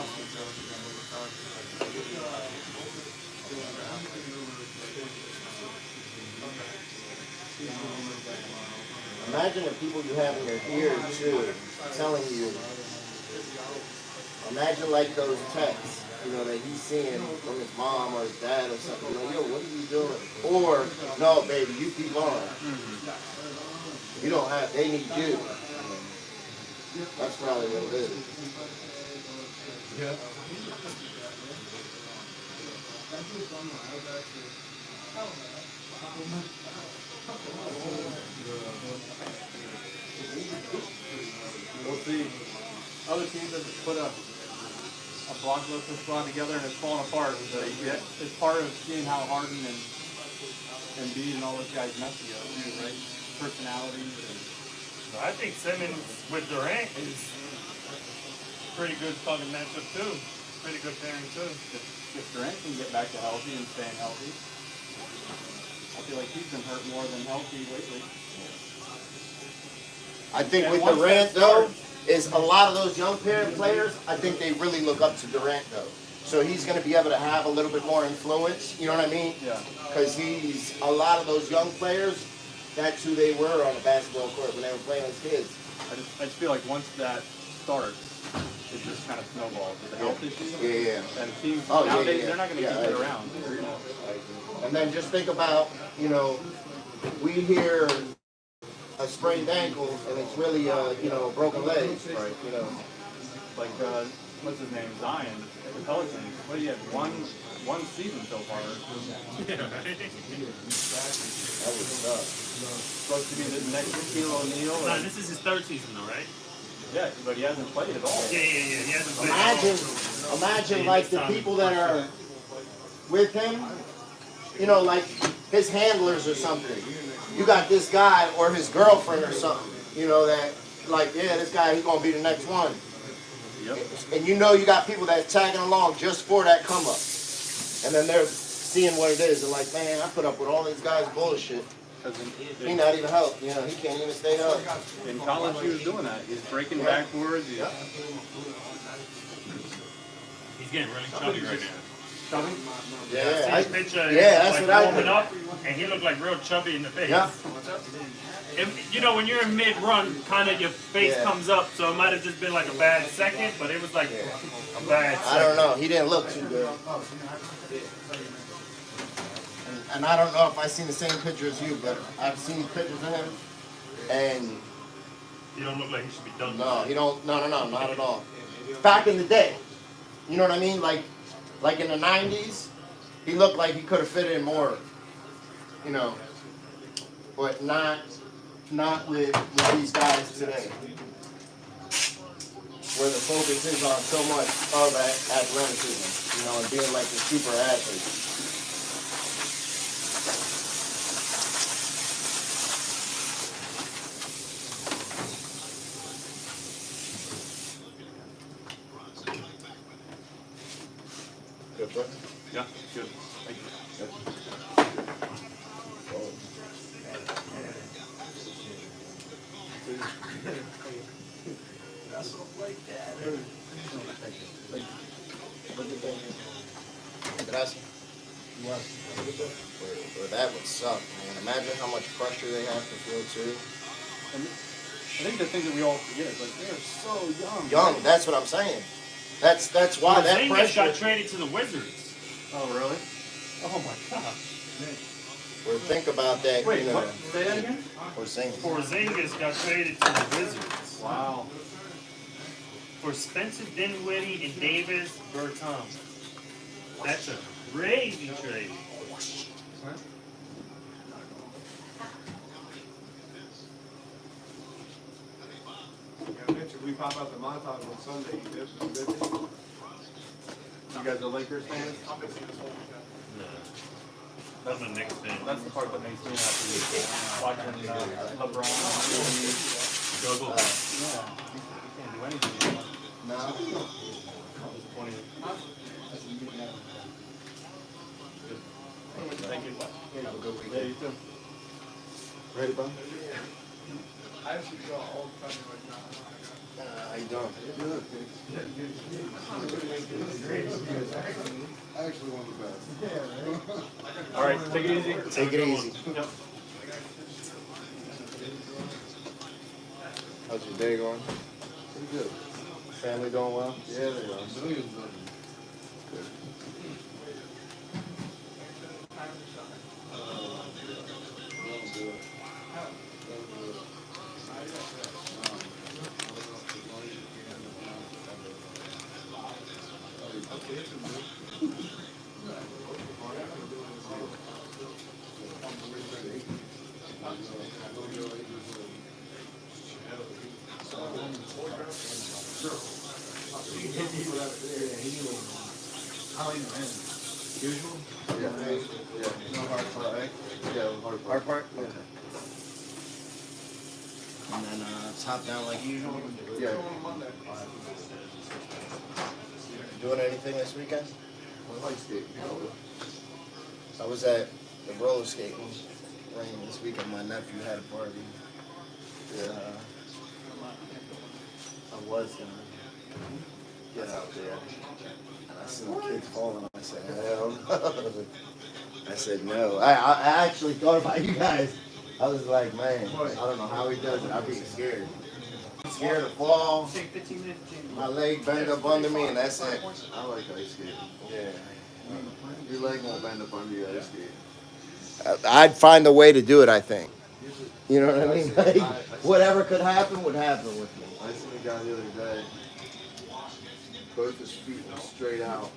Imagine the people you have in your ear too, telling you. Imagine like those texts, you know, that he's seeing from his mom or his dad or something. Like, yo, what are you doing? Or, no, baby, you keep on. You don't have, they need you. That's probably what it is. We'll see. Other teams have put a blockbuster squad together and it's falling apart. So it's part of seeing how Harden and Embiid and all those guys mess together too, right? Personalities. I think Simmons with Durant is pretty good fucking matchup too. Pretty good pairing too. If Durant can get back to healthy and staying healthy, I feel like he's been hurt more than healthy lately. I think And with once Durant that though, starts- is a lot of those young players, I think they really look up to Durant though. So he's going to be able to have a little bit more influence, you know what I mean? Yeah. Because a lot of those young players, that's who they were on the basketball court when they were playing as kids. I just feel like once that starts, it just kind of snowballs with the health issues. Yeah. And teams nowadays, they're not going to keep it around. And then just think about, we hear a sprained ankle and it's really, a broken leg, right? Like, what's his name, Zion, the Pelicans. What do you have? One season so far. Yeah, right. That would suck. Supposed to be the next Shaquille O'Neal. No, this is his third season though, right? Yeah, but he hasn't played at all. Yeah. He hasn't played at all. Imagine like the people that are with him, like his handlers or something. You got this guy or his girlfriend or something, that like, yeah, this guy, he's gonna be the next one. Yep. And you got people that's tagging along just for that come up. And then they're seeing what it is. They're like, man, I put up with all these guys' bullshit. He not even help, he can't even stay up. In college, he was doing that. He's breaking backwards. He's getting really chubby right now. Chubby? Yeah, I see his picture. that's Like what I warming did. up, and he looked like real chubby in the face. Yeah. When you're in mid-run, kind of your face comes up, so it might have just been like a bad second, but it was like a bad second. I don't know. He didn't look too good. And I don't know if I've seen the same picture as you, but I've seen pictures of him, and He don't look like he should be done. no, he don't. No, not at all. Back in the day, you know what I mean? Like in the '90s, he looked like he could have fit in more, but not with these guys today, where the focus is on so much of athleticism, and being like the super athlete. Good, bro. Yeah, good. Gracias. Or that would suck, man. Imagine how much pressure they have to feel too. And I think the thing that we all forget is like they're so young. Young, that's what I'm saying. That's why that Porzingis pressure. got traded to the Wizards. Oh, really? Oh my God. Or think about that, Wait, what? Say that again? Porzingis got traded to the Wizards. Wow. For Spencer Dinwiddie and Davis Bertans. That's a crazy trade. We pop out the montage on Sunday. You guys are Lakers fans? I'm a Knicks fan. That's the part that makes me happy. Watching LeBron. Juggle. Yeah. You can't do anything. No. 20. Thank you. Have a good Yeah, weekend. you too. Ready, bro? I actually go all the time right now. How you doing? Good. I actually want the best. All right, take it easy. Take it easy. Yep. How's your day going? Pretty good. Family doing well? Yeah, they are. Millions of them. Usual? Yeah. No hard part, eh? Yeah, hard part. Hard part? Okay. And then top down like usual? Yeah. Doing anything this weekend? I like skating. I was at the roller skating ring this weekend. My nephew had a party. Yeah. I was gonna. get out there. And I seen the kids falling. I said, hell no. I said, no. I actually thought about you guys. I was like, man, I don't know how he does it. I'd be scared. I'm scared to fall. My leg bend up under me, and that's it. I like ice skating. Yeah. Your leg won't bend up under you ice skating. I'd find a way to do it, I think. You know what I mean? Like, whatever could happen would happen with me. I seen a guy the other day. Both his feet were straight out.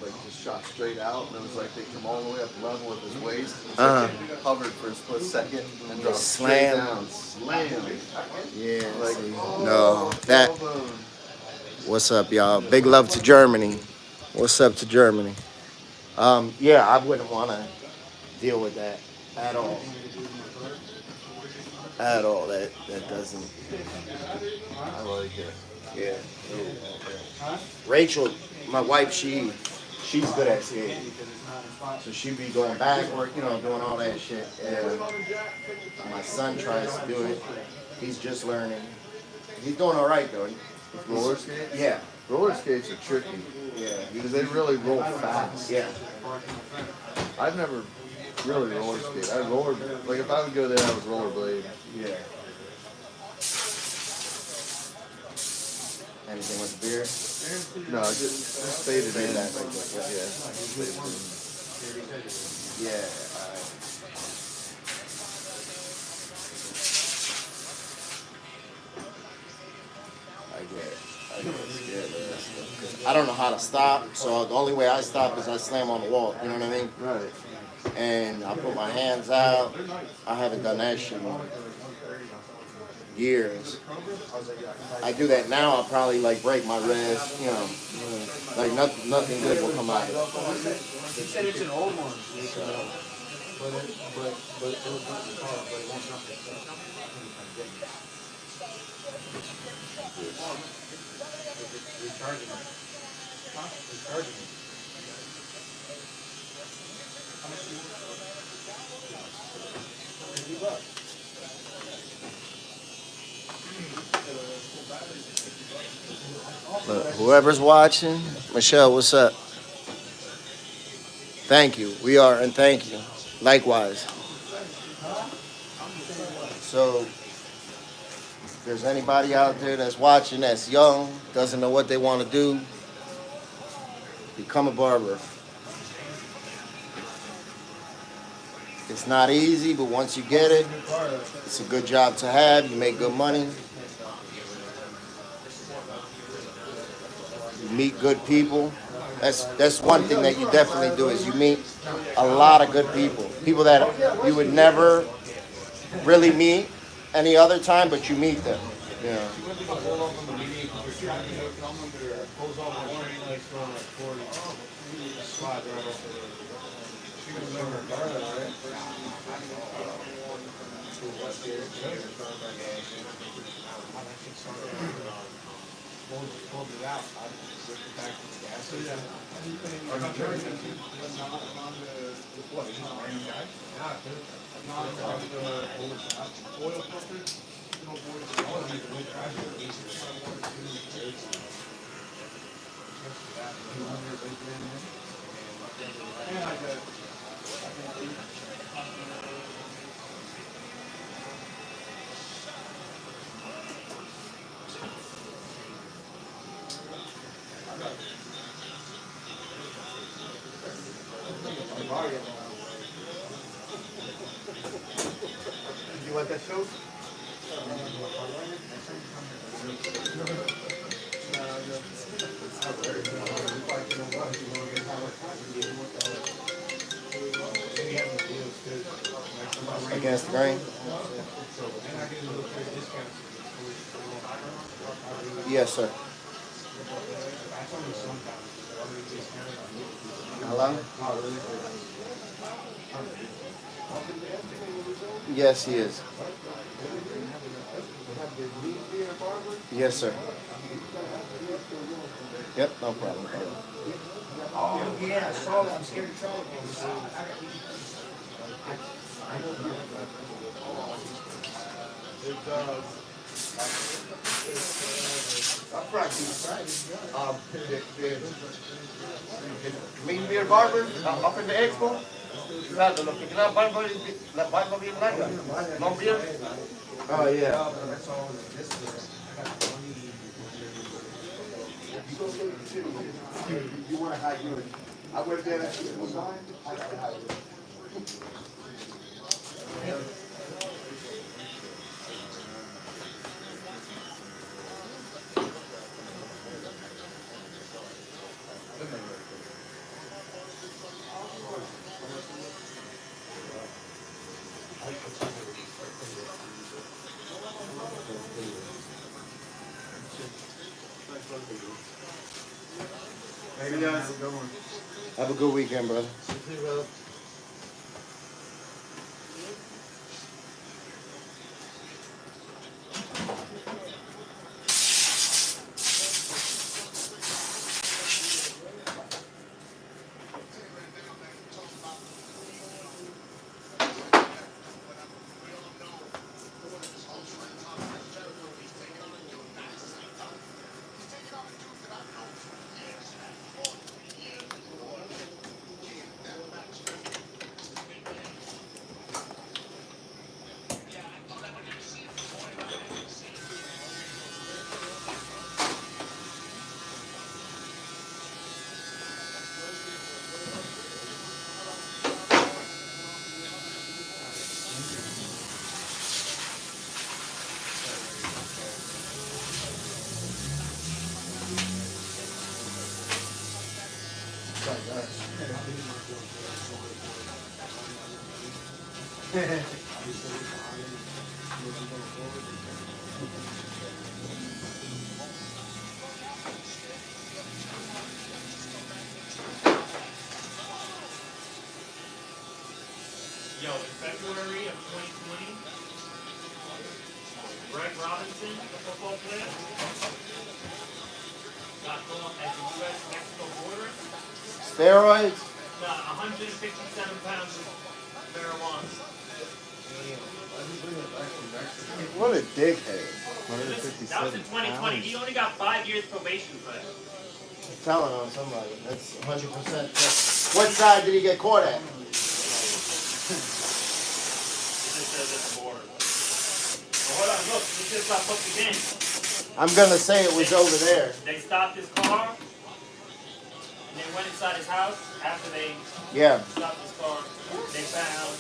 Like just shot straight out, and it was like they come all the way up level with his waist. Hovered for a split second and dropped straight down. Slam. Yeah. Like, no, that. What's up, y'all? Big love to Germany. What's up to Germany? Yeah, I wouldn't want to deal with that at all. At all. That doesn't. I like it. Yeah. Rachel, my wife, she's good at skating. So she'd be going backward, doing all that shit. And my son tries to do it. He's just learning. He's doing all right though. Roller skates? Yeah. Roller skates are tricky. Yeah. Because they really roll fast. Yeah. I've never really roller skated. Like if I would go there, I would rollerblade. Yeah. Anything with the beer? No, just faded in. Yeah. I don't know how to stop, so the only way I stop is I slam on the wall. You know what I mean? Right. And I put my hands out. I haven't done that shit in years. I do that now, I'll probably like break my wrist, like nothing good will come out of it. He said it's an old one. But it was not the car, but it won't jump it. Recharging it. Recharging it. How much do you $50. Look, whoever's watching, Michelle, what's up? Thank you. We are, and thank you. Likewise. So, if there's anybody out there that's watching that's young, doesn't know what they want to do, become a barber. It's not easy, but once you get it, it's a good job to have. You make good money. You meet good people. That's one thing that you definitely do is you meet a lot of good people. People that you would never really meet any other time, but you meet them. Yeah. You want that soap? Against the grain? Yes, sir. Hello? Yes, he is. Yes, sir. Yep, no problem. Oh, yeah, I saw that. I'm scared to tell him. It does. Mean beer barber up in the expo. Claro, lo que queda barba bien larga. Long beard. Oh yeah. You want to hide yours. I went there and it was mine. I gotta hide it. Maybe guys. Have a good weekend, brother. Yo, in February of 2020, Greg Robinson, the football player, got caught at the U.S.-Mexico border. Steroids. 157 pounds of marijuana. What a dickhead. That was in 2020. He only got 5 years probation for that. Telling on somebody. That's 100%. What side did he get caught at? He just says at the border. Well, hold on, look, he just got booked again. I'm gonna say it was over there. They stopped his car, and they went inside his house after they stopped his car. They found,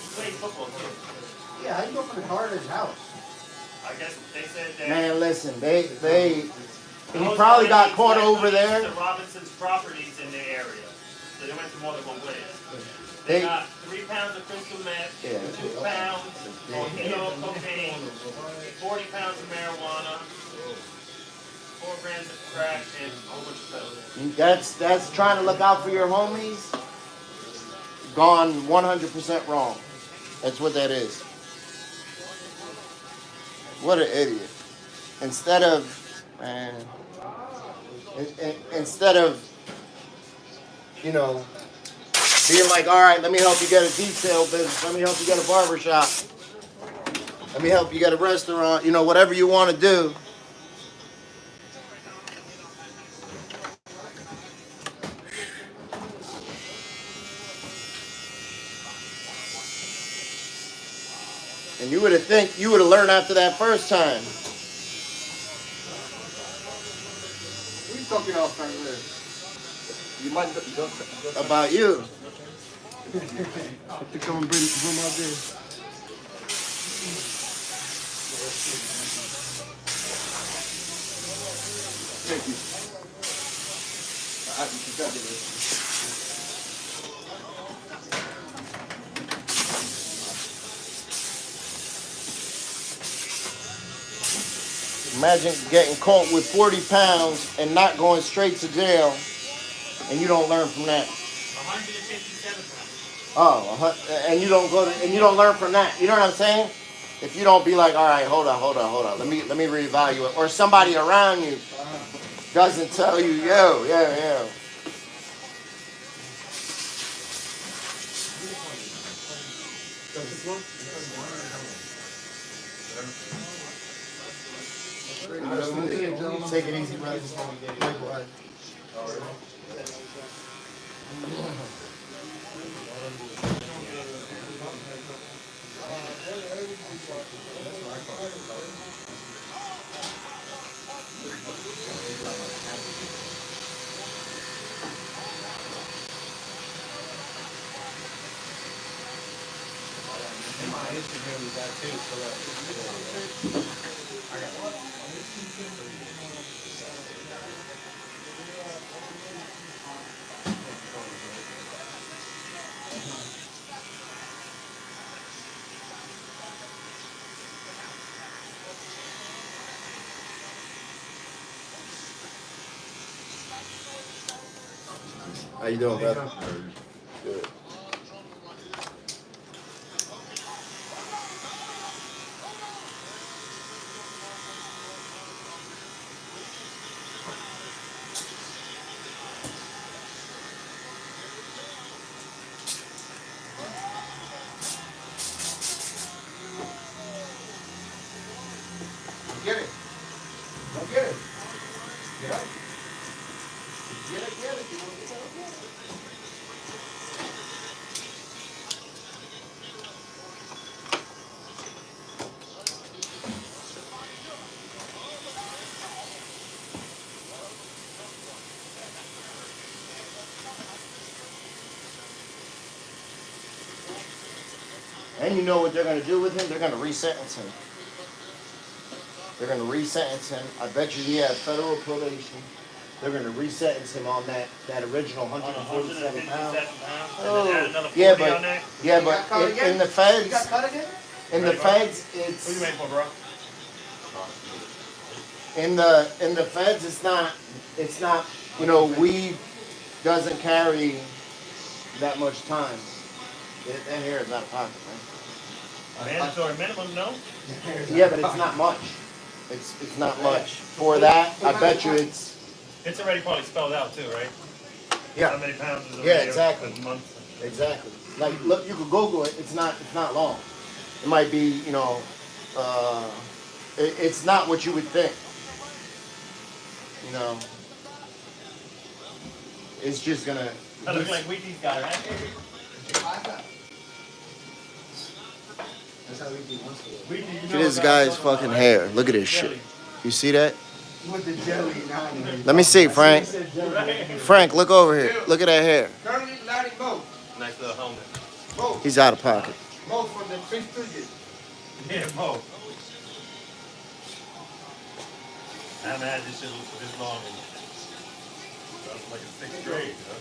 he plays football too. Yeah, how you go from the car to his house? I guess they said that. Man, listen, he probably got caught over there. The Robinson's properties in the area. So they went to more than one place. They got 3 pounds of crystal meth, 2 pounds of kilo of cocaine, 40 pounds of marijuana, 4 grams of crack, and a whole bunch of pills. That's trying to look out for your homies. Gone 100% wrong. That's what that is. What an idiot. Instead of being like, all right, let me help you get a detail business. Let me help you get a barbershop. Let me help you get a restaurant. Whatever you want to do. And you would have learned after that first time. What are you talking about, friend? You might About you. have to come and bring him out there. Thank you. Congratulations. Imagine getting caught with 40 pounds and not going straight to jail, and you don't learn from that. 157 pounds. Oh, and you don't learn from that. You know what I'm saying? If you don't be like, all right, hold on. Let me reevaluate, or somebody around you doesn't tell you, yo. Take it easy, brother. Likewise. In my Instagram is that too, so I got one. How you doing, brother? Good. Get it. Don't get it. Get it. Get it, get it. You don't get it, don't get it. And you know what they're going to do with him? They're going to resentence him. They're going to resentence him. I bet you he has federal probation. They're going to resentence him on that original 147 pounds. Oh, Yeah, You got caught again? in the You got feds, caught again? in the feds, What you it's waiting for, bro? in the feds. It's not. You know, weed doesn't carry that much time. That hair is out of pocket, man. Mandatory minimum, no? Yeah, but it's not much. It's not much. For that, I bet you it's. It's already probably spelled out too, right? How Yeah, many pounds is it? Yeah, exactly. A month? exactly. Like, look, you could Google it. It's not long. It might be, you know, it's not what you would think. You know, it's just gonna. That looks like Wheaties guy, right? That's how we do once a week. Wheaties, you Look know at this what guy's I'm talking about, fucking right? hair. Look at this shit. You see that? With the jelly, now. Let me see, Frank. Right? Frank, look over here. Look at that hair. Currently, Larry Moe. Nice little helmet. Moe. He's out of pocket. Moe from the Three Stooges. Yeah, Mo. I haven't had this shit this long. That's like a 6th grade, huh?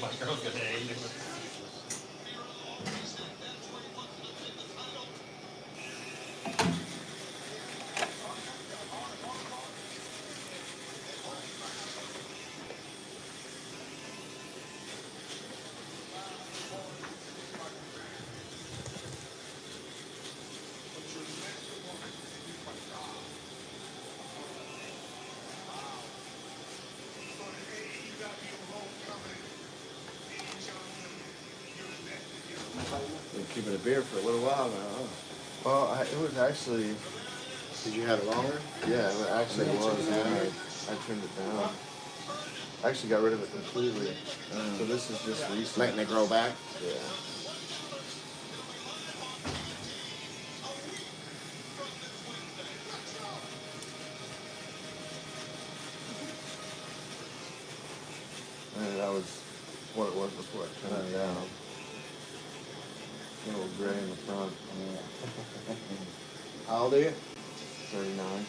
My girl's gonna hate it. Been keeping a beer for a little while now, huh? Well, it was actually. Did you have it longer? Yeah, it actually was. Yeah, I trimmed it down. I actually got rid of it completely. So this is just recent. Letting it grow back. Yeah. And that was what it was before I trimmed it down. A little gray in the front. How old are you? 39.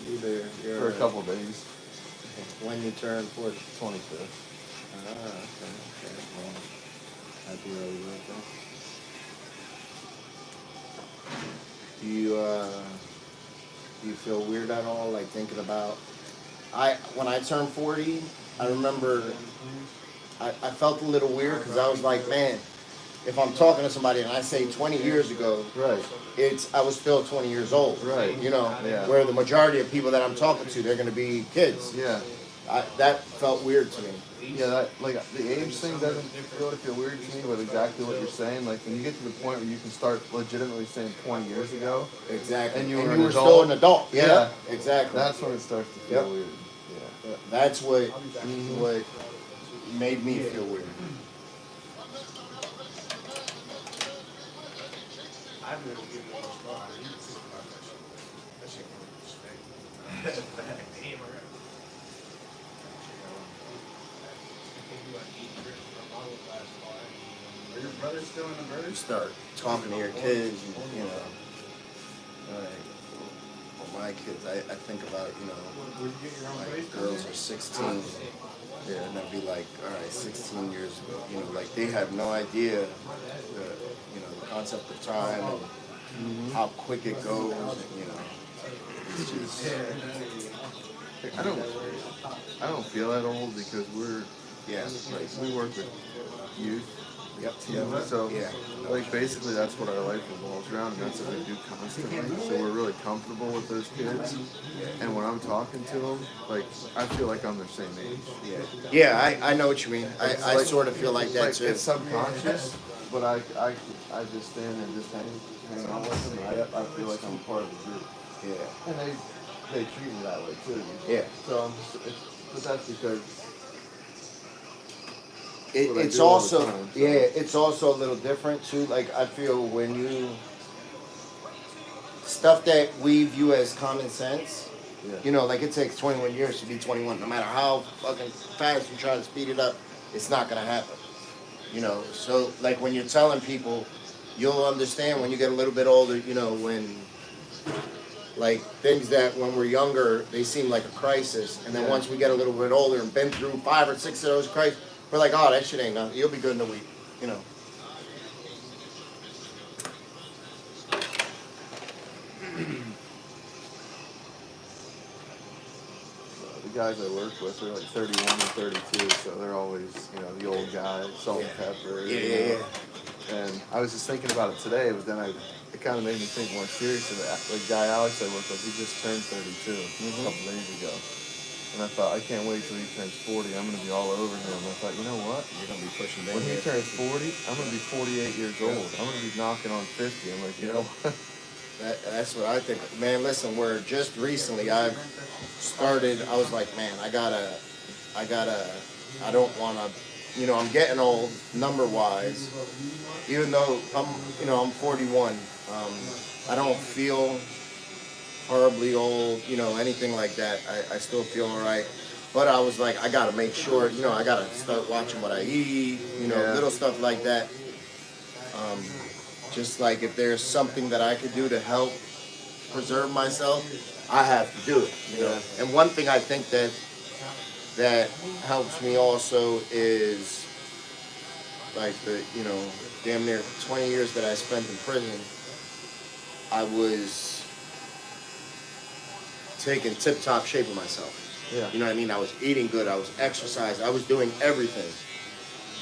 You there. You're For a couple days. When you turn 40. 25th. Okay. Well, happy early birthday. Do you feel weird at all, like thinking about? When I turned 40, I remember I felt a little weird because I was like, man, if I'm talking to somebody and I say 20 years ago, Right. I was still 20 years old. Right. You know, Yeah. where the majority of people that I'm talking to, they're going to be kids. Yeah. That felt weird to me. Yeah, that, like the age thing doesn't really feel weird to me, but exactly what you're saying, like when you get to the point where you can start legitimately saying 20 years ago, Exactly. and you And were, you were still an adult. Yeah, exactly. That's when it starts to feel weird. Yeah. That's what made me feel weird. I've never given it much thought. I didn't think about that shit. That shit can respect. Damn, I got. Are your brothers still in the You birds? start talking to your kids, you know. Like, well, my kids, I think about, you know, Would you get your own like place? girls are 16. Yeah, and I'd be like, all right, 16 years ago, you know, like they have no idea the, you know, the concept of time and how quick it goes, and, you know, it's just, I don't feel that old because we're yeah, like we work with youth. yep, So, yeah, like, basically, that's what our life revolves around, and that's what we do constantly. So we're really comfortable with those kids. And when I'm talking to them, like, I feel like I'm their same age. yeah, I know what you mean. I Like- sort of feel like that Like, too. it's subconscious, but I just stand and just hang out with them, and I feel like I'm part of the group. Yeah, And they treat me that way, too. yeah. So I'm just, but that's because what I It's do all the also, time, so. yeah, it's also a little different too. Like, I feel when you, stuff that we view as common sense, you know, like it takes 21 years to be 21. No matter how fucking fast you try to speed it up, it's not gonna happen. You know, so like when you're telling people, you'll understand when you get a little bit older, you know, when like things that when we're younger, they seem like a crisis. And then once we get a little bit older and been through 5 or 6 of those crises, we're like, oh, that shit ain't nothing. You'll be good in a week, you know. The guys I work with are like 31 and 32, so they're always, you know, the old guys, salt and pepper. Yeah. And I was just thinking about it today, but then it kind of made me think more seriously. Like guy Alex I work with, he just turned 32 a couple days ago. And I thought, I can't wait till he turns 40. I'm going to be all over him. I thought, you know what? You're gonna be pushing back. When he turns 40, I'm going to be 48 years old. I'm going to be knocking on 50. I'm like, you know what? That's what I think. Man, listen, where just recently I've started, I was like, man, I don't want to, you know, I'm getting old number-wise. Even though I'm 41, I don't feel horribly old, you know, anything like that. I still feel all right. But I was like, I got to make sure, you know, I got to start watching what I eat, you know, little stuff like that. Just like if there's something that I could do to help preserve myself, I have to do it, you know. And one thing I think that helps me also is like the, you know, damn near 20 years that I spent in prison, I was taking tip-top shape of myself. Yeah. You know what I mean? I was eating good, I was exercising, I was doing everything,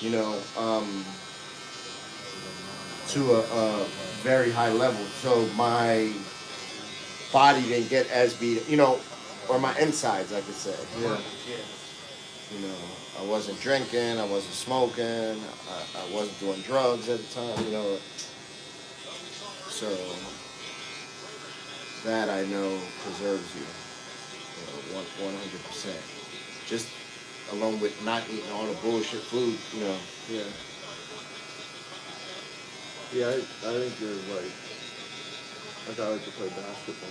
you know, to a very high level. So my body didn't get as beat, you know, or my insides, I could say. Yeah. You know, I wasn't drinking, I wasn't smoking, I wasn't doing drugs at the time, you know. So that I know preserves you, you know, 100%. Just along with not eating all the bullshit food, you know. Yeah. Yeah, I think you're like, I like to play basketball.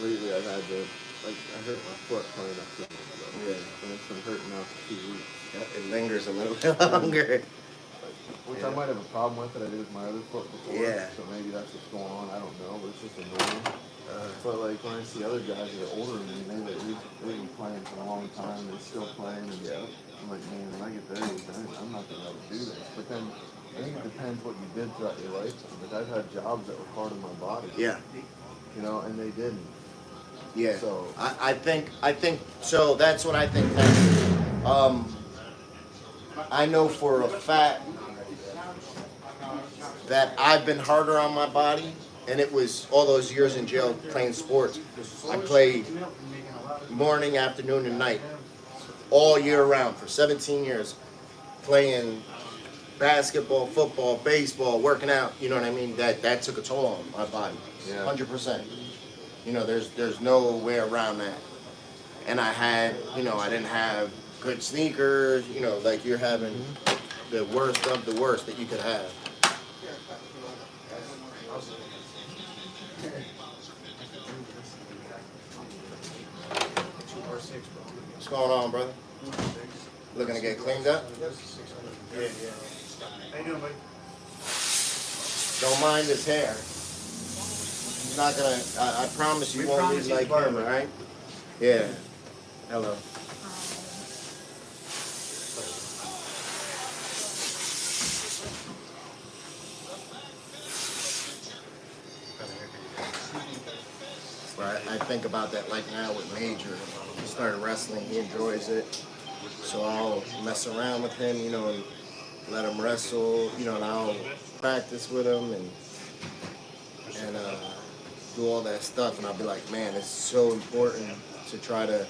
Lately I've had to, like, I hurt my foot playing up 2 months ago. Yeah. And it's been hurting now for 2 weeks. It lingers a little bit longer. Which I might have a problem with that I did with my other foot before. Yeah. So maybe that's what's going on. I don't know, but it's just annoying. But like when I see other guys that are older than me, they've been playing for a long time. They're still playing, and I'm like, man, when I get their age, I'm not gonna be able to do this. But then I think it depends what you did throughout your lifetime. Like I've had jobs that were part of my body. Yeah. You know, and they didn't. Yeah. So I think so. That's what I think next. I know for a fact that I've been harder on my body, and it was all those years in jail playing sports. I played morning, afternoon, and night, all year round for 17 years, playing basketball, football, baseball, working out. You know what I mean? That took a toll on my body, 100%. You know, there's no way around that. And I didn't have good sneakers. You know, like you're having the worst of the worst that you could have. What's going on, brother? Looking to get cleaned up? Yeah. How you doing, buddy? Don't mind his hair. He's not gonna. I promise you won't look like him, all right? Yeah. Hello. I think about that like now with Major. He started wrestling. He enjoys it. So I'll mess around with him, you know, and let him wrestle, you know, and I'll practice with him and do all that stuff. And I'll be like, man, it's so important to try to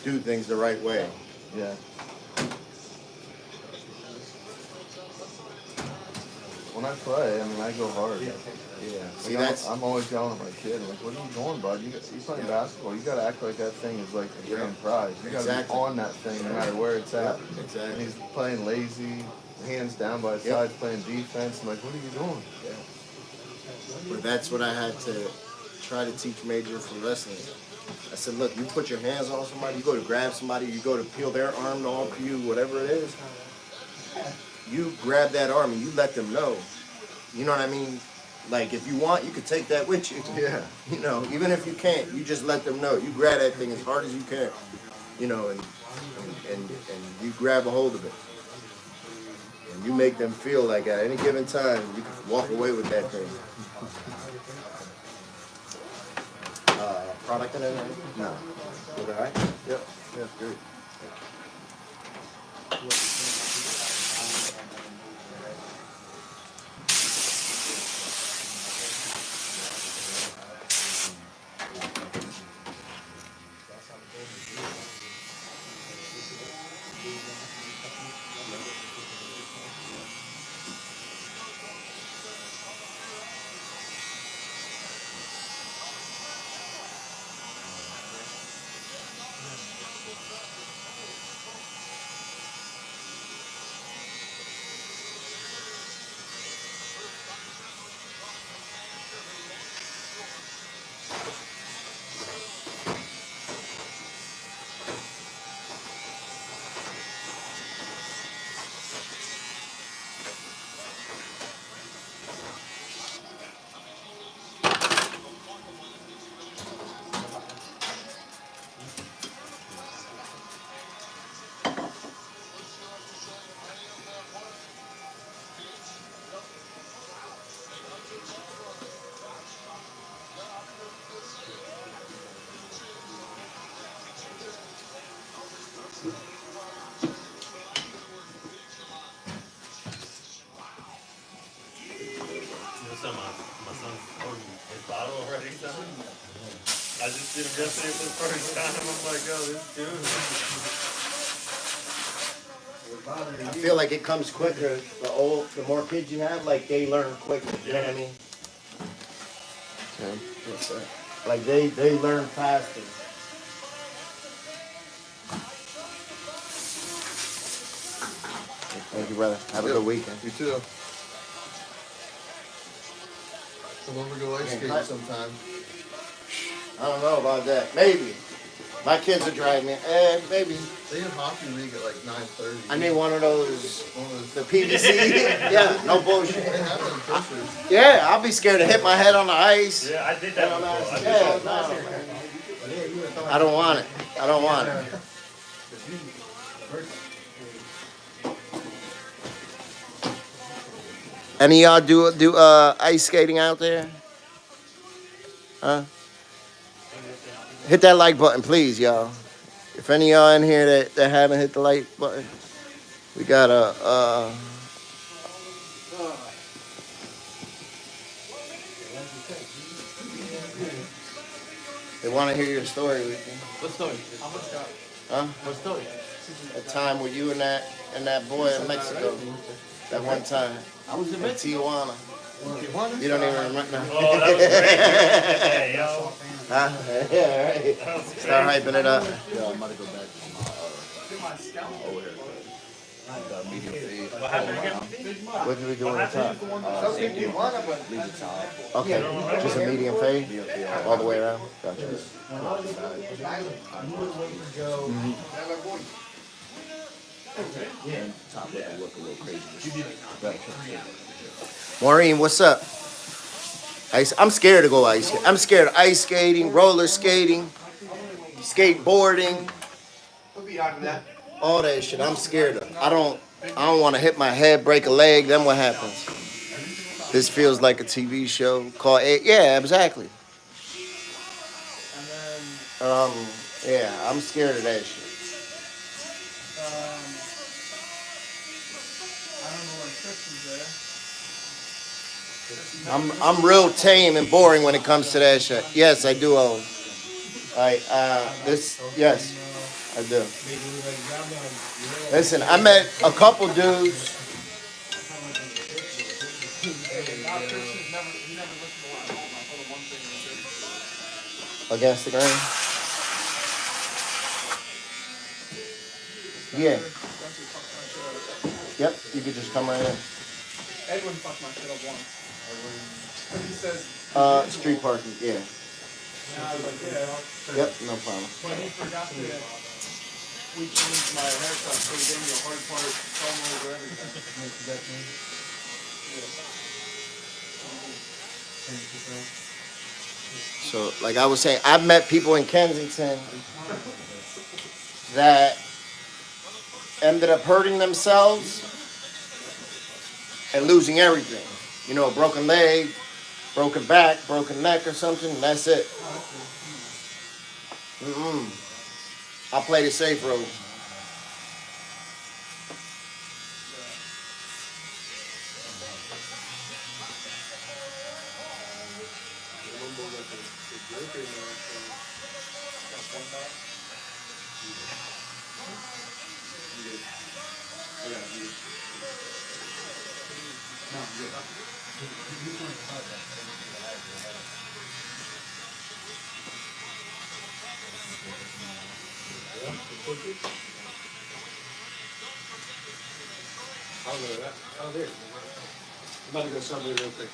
do things the right way. Yeah. When I play, I mean, I go hard. Yeah. See, Like, that's I'm always yelling at my kid, like, what are you doing, bud? You playing basketball. You got to act like that thing is like a grand prize. You got to Exactly. be on that thing no matter where it's at. And exactly. he's playing lazy, hands down by his side, playing defense. I'm like, what are you doing? Yeah. But that's what I had to try to teach Major from wrestling. I said, look, you put your hands on somebody, you go to grab somebody, you go to peel their arm off you, whatever it is, you grab that arm and you let them know. You know what I mean? Like, if you want, you could take that with you. Yeah. You know, even if you can't, you just let them know. You grab that thing as hard as you can, you know, and you grab a hold of it. And you make them feel like at any given time, you can walk away with that thing. Product in there? No. Was it all right? Yep. Yeah, great. My son's pouring his bottle already. I just did him yesterday for the first time. I'm like, oh, this dude. I feel like it comes quicker. The more kids you have, like they learn quicker. You know what I mean? Okay. Yes, sir. Like they learn faster. Thank you, brother. Have a good weekend. You too. Come over, go ice skating sometime. I don't know about that. Maybe. My kids are driving me. Maybe. They have hockey league at like 9:30. I need one of those. One of The PVC. Yeah, no bullshit. They have them pushers. Yeah, I'll be scared to hit my head on the ice. Yeah, I did that before. Yeah, no. I don't want it. I don't want it. Any of y'all do ice skating out there? Huh? Hit that like button, please, y'all. If any of y'all in here that haven't hit the like button, we got a They want to hear your story. What story? Huh? What story? A time with you and that boy in Mexico. That one time. I was in In Mexico. Tijuana. You don't even remember. Oh, that was great. Hey, yo. Huh? Yeah, right. That was great. Start hyping it up. Yo, I'm about to go back to my old haircut. Medium fade. What happened again? What did we do on the top? Leave the top. Okay, just a medium fade? Medium fade. All the way around? Gotcha. And top lip will look a little crazy. Maureen, what's up? I'm scared to go ice skating. I'm scared of ice skating, roller skating, skateboarding, all that shit. I'm scared of. I don't want to hit my head, break a leg. Then what happens? This feels like a TV show called. Yeah, exactly. Yeah, I'm scared of that shit. I'm real tame and boring when it comes to that shit. Yes, I do own. Yes, I do. Listen, I met a couple dudes. Against the grain? Yeah. Yep, you could just come right in. Edwin fucked my shit up once. But he says, Street parking, yeah. and I was like, yeah. Yep, no problem. But he forgot to, we changed my haircut, so he gave me a hard part, promo over everything. So, like I was saying, I've met people in Kensington that ended up hurting themselves and losing everything. You know, a broken leg, broken back, broken neck or something, and that's it. I play the safe road. Oh, there. I'm about to go somewhere real quick.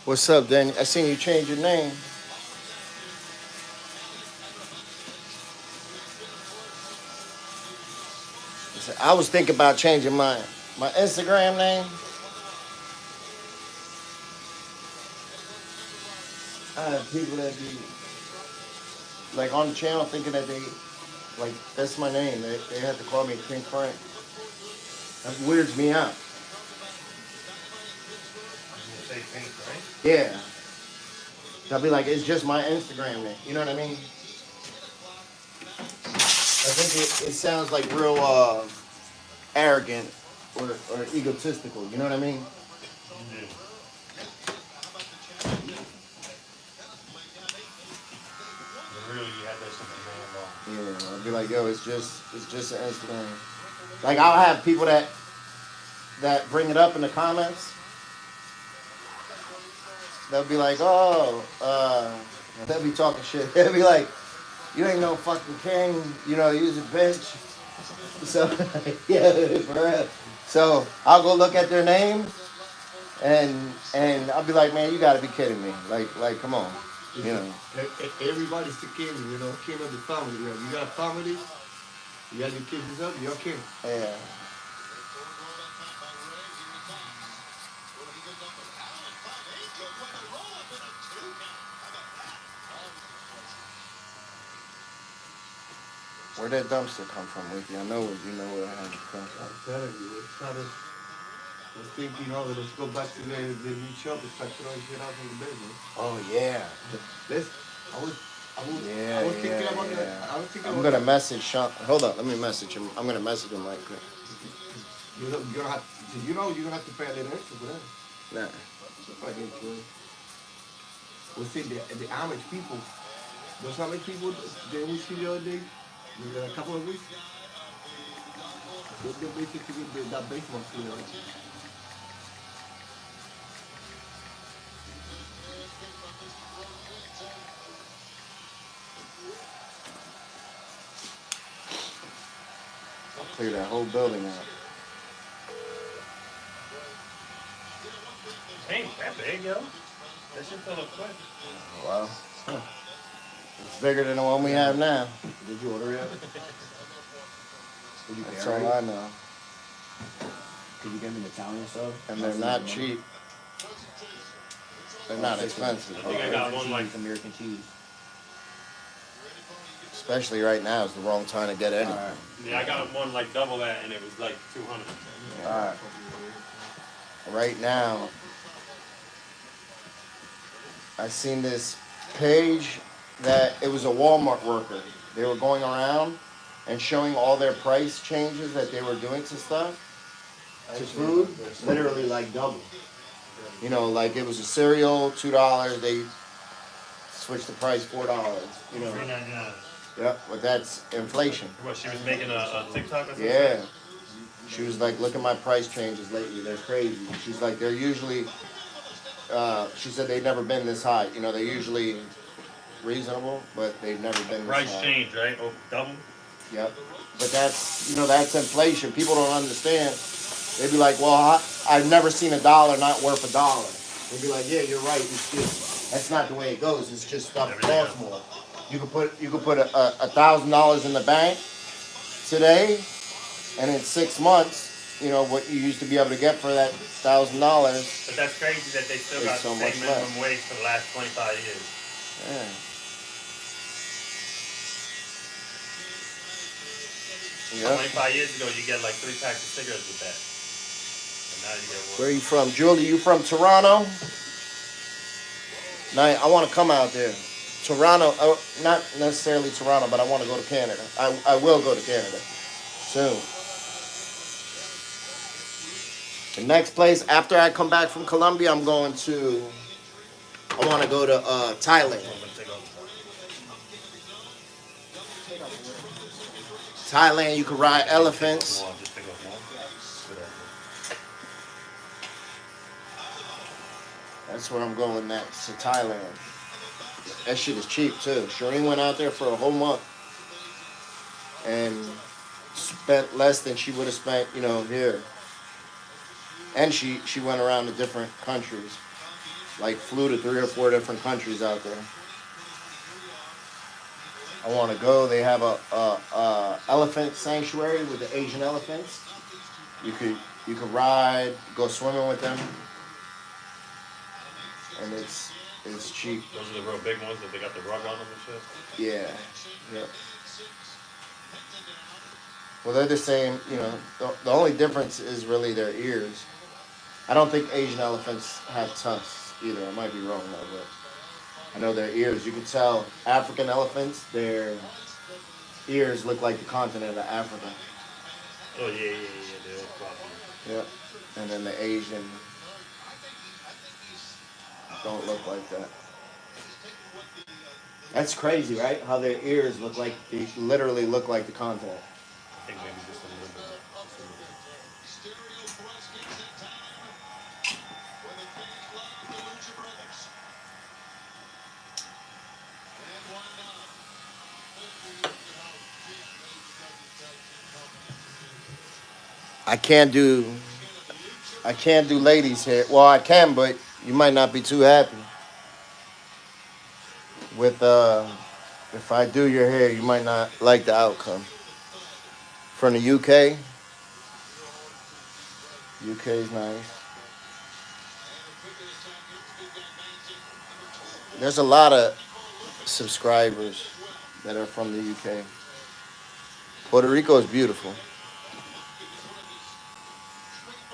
What's up, Danny? I seen you change your name. I was thinking about changing my Instagram name. I have people that be like on the channel thinking that that's my name. They have to call me King Frank. That weirds me out. say pink, right? Yeah. They'll be like, it's just my Instagram name. You know what I mean? I think it sounds like real arrogant or egotistical. You know what I mean? Yeah. And really, you had that shit for man long. Yeah, I'll be like, yo, it's just an Instagram. Like I'll have people that bring it up in the comments. They'll be like, oh, they'll be talking shit. They'll be like, you ain't no fucking king, you know, use a bitch. So yeah, for real. So I'll go look at their name and I'll be like, man, you gotta be kidding me. Like come on. You know. Everybody's the king, you know, king of the family. You know, you got a family, you got your kids and stuff, you're king. Yeah. Where'd that dumpster come from, Wiki? I know you know where it had to come from. I'm telling you, it's not a, let's think, you know, let's go back to the new shop and start throwing shit out from the business. Oh yeah. I was thinking about that. I was thinking I'm about gonna message Sean. Hold on, let me message him. I'm gonna message him right quick. you're gonna have to, you're gonna have to pay a little extra for that. Nah. We'll see the Amish people. Those Amish people they we see the other day, a couple of weeks. They basically did that basement cleaner. I'll clear that whole building out. Ain't that big, yo. That shit fill up quick. Wow. It's bigger than the one we have now. Did you order it? Did you That's pay all already? I know. Could you get them in Italian stuff? And they're not cheap. They're not I expensive. think I got one like American cheese. Especially right now is the wrong time to get any. All right. yeah, I got one like double that, and it was like 200. All right. Right now, I seen this page that it was a Walmart worker. They were going around and showing all their price changes that they were doing to stuff, to food, literally like double. You know, like it was a cereal, $2, they switched the price, $4, you know. $3.99. Yep, but that's inflation. What, she was making a TikTok or something? Yeah. She was like, look at my price changes lately, they're crazy. She's like, they're usually, she said they've never been this high. You know, they're usually reasonable, but they've never been this Price high. change, right? Oh, double? Yep. But that's, you know, that's inflation. People don't understand. They'd be like, well, I've never seen $1 not worth $1. They'd be like, yeah, you're right. It's just, that's not the way it goes. It's just stuff costs more. You could put $1,000 in the bank today, and in 6 months, you know, what you used to be able to get for that $1,000. But that's crazy that they still got so the much same minimum less. wage for the last 25 years. Yeah. Yep. 25 years ago, you get like 3 packs of cigarettes with that. And now you get one. Where are you from? Julie, you from Toronto? Now, I want to come out there. Toronto, not necessarily Toronto, but I want to go to Canada. I will go to Canada soon. The next place, after I come back from Colombia, I want to go to Thailand. Thailand, you can ride elephants. That's where I'm going next, to Thailand. That shit is cheap too. Shireen went out there for a whole month and spent less than she would have spent, you know, here. And she went around to different countries. Like flew to 3 or 4 different countries out there. I want to go. They have a elephant sanctuary with the Asian elephants. You could ride, go swimming with them, and it's cheap. Those are the real big ones that they got the rug on them and shit? Yeah. Yep. Well, they're the same. You know, the only difference is really their ears. I don't think Asian elephants have tusks either. I might be wrong though, but I know their ears. You can tell African elephants, their ears look like the continent of Africa. Oh yeah, they're all floppy. Yep. And then the Asian don't look like that. That's crazy, right? How their ears look like they literally look like the continent. I think maybe just a little bit. I can't do ladies hair. Well, I can, but you might not be too happy with if I do your hair, you might not like the outcome. From the UK, UK's nice. There's a lot of subscribers that are from the UK. Puerto Rico is beautiful.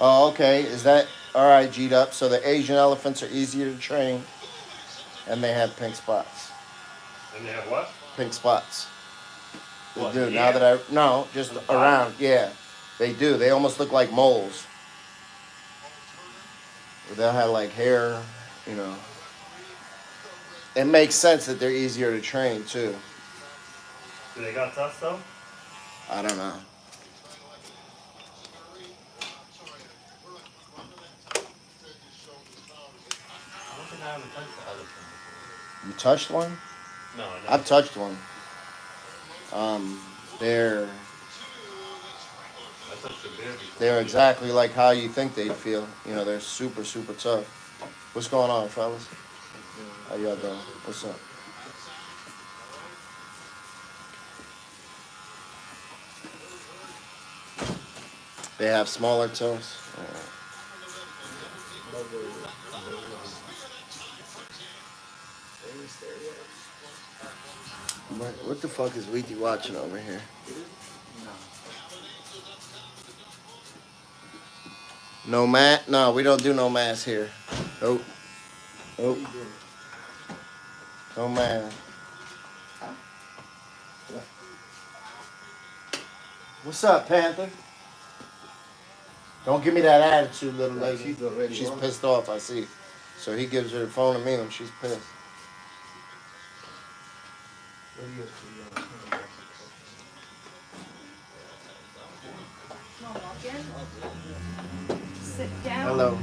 Oh, okay. Is that all right? G'd up. So the Asian elephants are easier to train, and they have pink spots. And they have what? Pink spots. They What, do. here? Now that no, just around. Yeah, they do. They almost look like moles. They'll have like hair, you know. It makes sense that they're easier to train too. Do they got tusks though? I don't know. I don't think I haven't touched the elephant before. You touched one? No, I never. I've touched one. They're I touched a bear before. they're exactly like how you think they feel. You know, they're super, super tough. What's going on, fellas? How y'all doing? What's up? They have smaller toes. What the fuck is Weetie watching over here? No mat? No, we don't do no mass here. Nope. Nope. No man. What's up, Panther? Don't give me that attitude, little lady. She's pissed off, I see. So he gives her the phone to me when she's pissed. Sit down. Hello.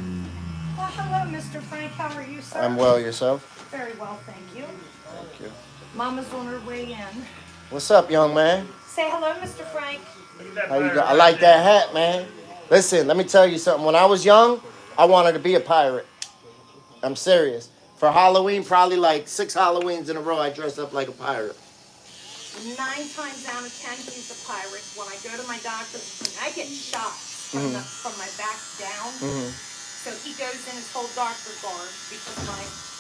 Well, hello, Mr. Frank. How are you, sir? I'm well, yourself? Very well, thank you. Thank you. Mama's on her way in. What's up, young man? Say hello, Mr. Frank. How you go? I like that hat, man. Listen, let me tell you something. When I was young, I wanted to be a pirate. I'm serious. For Halloween, probably like 6 Halloweens in a row, I dressed up like a pirate. 9 times out of 10, he's a pirate. When I go to my doctor's, I get shot from, from my back down. So he goes in his whole doctor guard because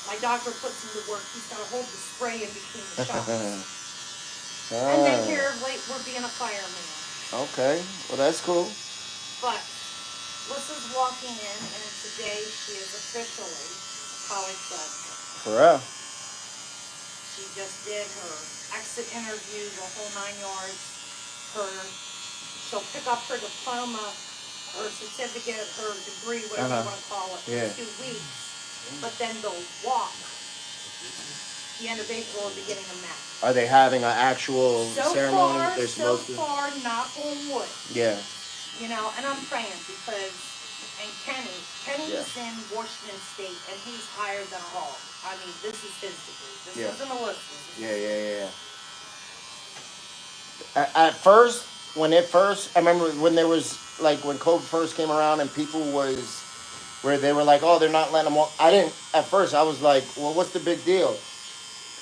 my doctor puts him to work. He's got to hold the spray in between the shots. And then here of late, we're being a fireman. Okay, well that's cool. But Lissa's walking in, and today she is officially a college graduate. For real. She just did her exit interview, the whole 9 yards. She'll pick up her diploma, her certificate, her degree, whatever you want to call it, in 2 weeks. But then they'll walk the end of April or beginning of May. Are they having an actual ceremony? So far, knock on wood. Yeah. You know, and I'm praying because, and Kenny is in Washington State, and he's higher than a hog. I mean, this is his degree. This isn't a list. Yeah. At first, I remember when there was, like, when COVID first came around and people was, where they were like, oh, they're not letting them walk. At first, I was like, well, what's the big deal?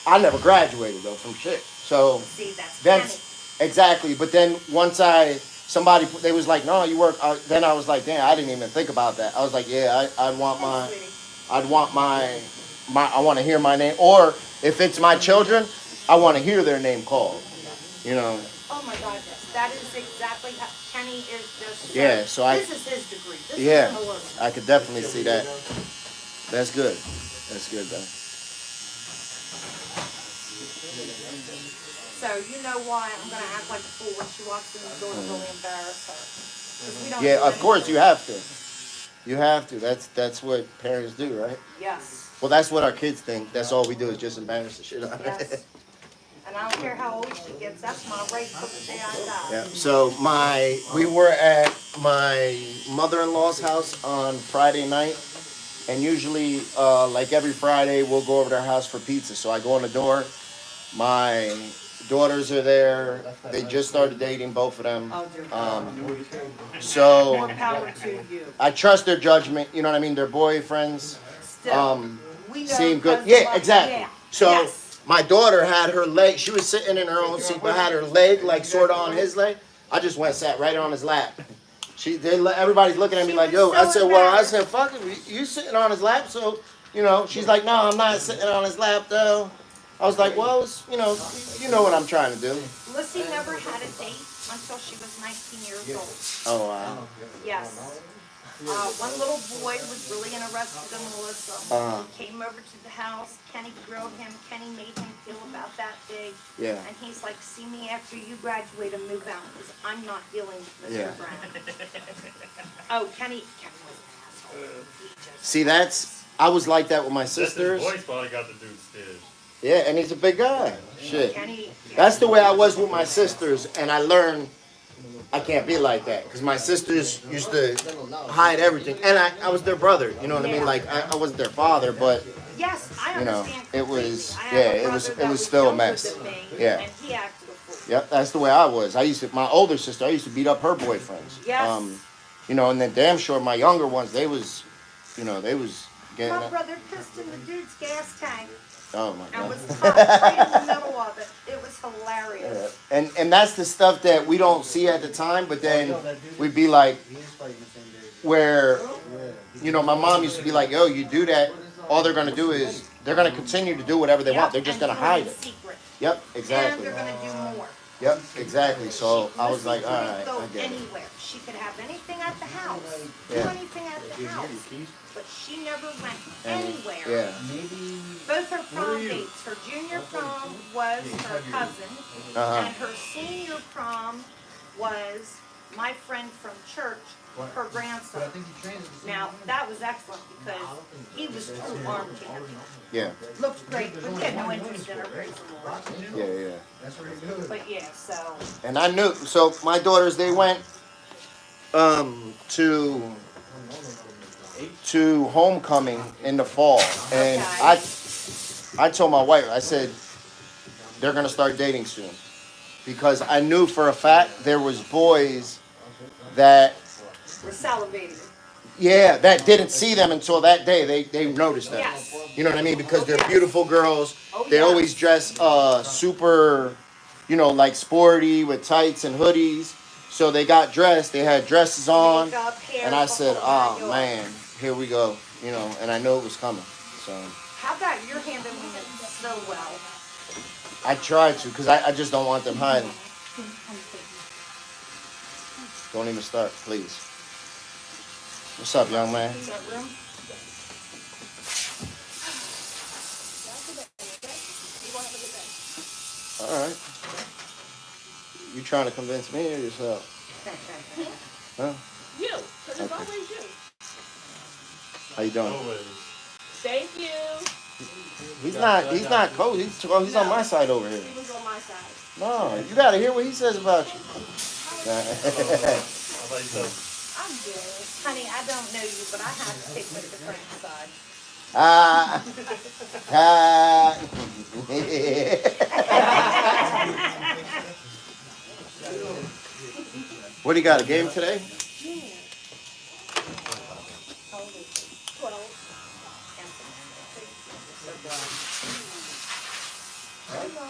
I never graduated, though, from shit. So, see, that's exactly. But then once they was like, no, you work, then I was like, damn, I didn't even think about that. I was like, yeah, I want to hear my name. Or if it's my children, I want to hear their name called. You know, Oh my God, yes. That is exactly how Kenny is just. Yeah, so this is his degree. This yeah, is Melissa's. I could definitely see that. That's good. That's good, though. So you know why I'm gonna act like a fool when she walks in the door to really embarrass her. 'Cause we don't do Yeah, of course anything. you have to. You have to. That's what parents do, right? Yes. Well, that's what our kids think. That's all we do is just embarrass the shit out of Yes. it. And I don't care how old she gets. That's my right for the day I die. Yeah. So we were at my mother-in-law's house on Friday night, and usually, like every Friday, we'll go over to their house for pizza. So I go in the door. My daughters are there. They just started dating, both of them. Oh, dear. Um, so More power to you. I trust their judgment. You know what I mean? Their boyfriends. Still, we know Seem good. 'cause Yeah, of- exactly. yeah. So Yes. my daughter had her leg. She was sitting in her own seat, but had her leg like sort of on his leg. I just went and sat right on his lap. Everybody's looking at me like, yo. I said, well, I said, fuck it. You sitting on his lap, so She's like, no, I'm not sitting on his lap though. I was like, well, you know what I'm trying to do. Lissy never had a date until she was 19 years old. Oh wow. Yes. One little boy was really interested in Melissa. He came over to the house. Kenny grilled him. Kenny made him feel about that big. Yeah. And he's like, see me after you graduate and move out because I'm not dealing with Mr. Yeah. Brown. Oh, Kenny was an asshole. He just I was like that with my sisters. His voice probably got the dude stitched. Yeah, and he's a big guy. Shit. Kenny, That's the way I was with my sisters, and I learned I can't be like that because my sisters used to hide everything, and I was their brother. You know what I mean? Like I wasn't their father, but yes, I you know, understand it was completely. I have a it brother was that still a younger mess. than me, Yeah. And he acted a fool. Yep, that's the way I was. My older sister, I used to beat up her boyfriends. Yes. And then damn sure my younger ones, they was getting My up. brother pissed in the dude's gas tank Oh my and god. was tucked right in the middle of it. It was hilarious. Yeah. And that's the stuff that we don't see at the time, but then we'd be like, where, my mom used to be like, yo, you do that, all they're gonna do is they're gonna continue to do whatever they want. They're just gonna hide it. Secret. Yep, And exactly. they're gonna do more. Yep, exactly. So I was like, all Listen, right, she could I go get it. anywhere. She could have anything at the house. Do Yeah. anything at the house. But she never went And- anywhere. Yeah. Both her prom dates. Her junior prom was her cousin. Uh-huh. And her senior prom was my friend from church, her grandson. Now, that was excellent because he was true arm candy. Yeah. Looked great, but he had no interest in her race. Yeah. But yeah, so. And I knew. So my daughters, they went to homecoming in the fall, and I told my wife, I said they're gonna start dating soon, because I knew for a fact there was boys that We're salivating. that didn't see them until that day. They noticed them. Yes. You know what I mean? Because they're beautiful girls. Oh, They yes. always dress super, like sporty with tights and hoodies. So they got dressed. They had dresses on. Makeup, hair, And I the said, whole nine oh yards. man, here we go. And I knew it was coming. So How about you're handling it so well? I tried to, because I just don't want them hiding. Don't even start, please. What's up, young man? Is that room? All right. You trying to convince me or yourself? Huh? You, because it's always you. How you doing? Thank you. He's not cold. He's on my side over here. He was on my side. No, you gotta hear what he says about you. I'm good. Honey, I don't know you, but I have to take you to the French side. What do you got? A game today? 12.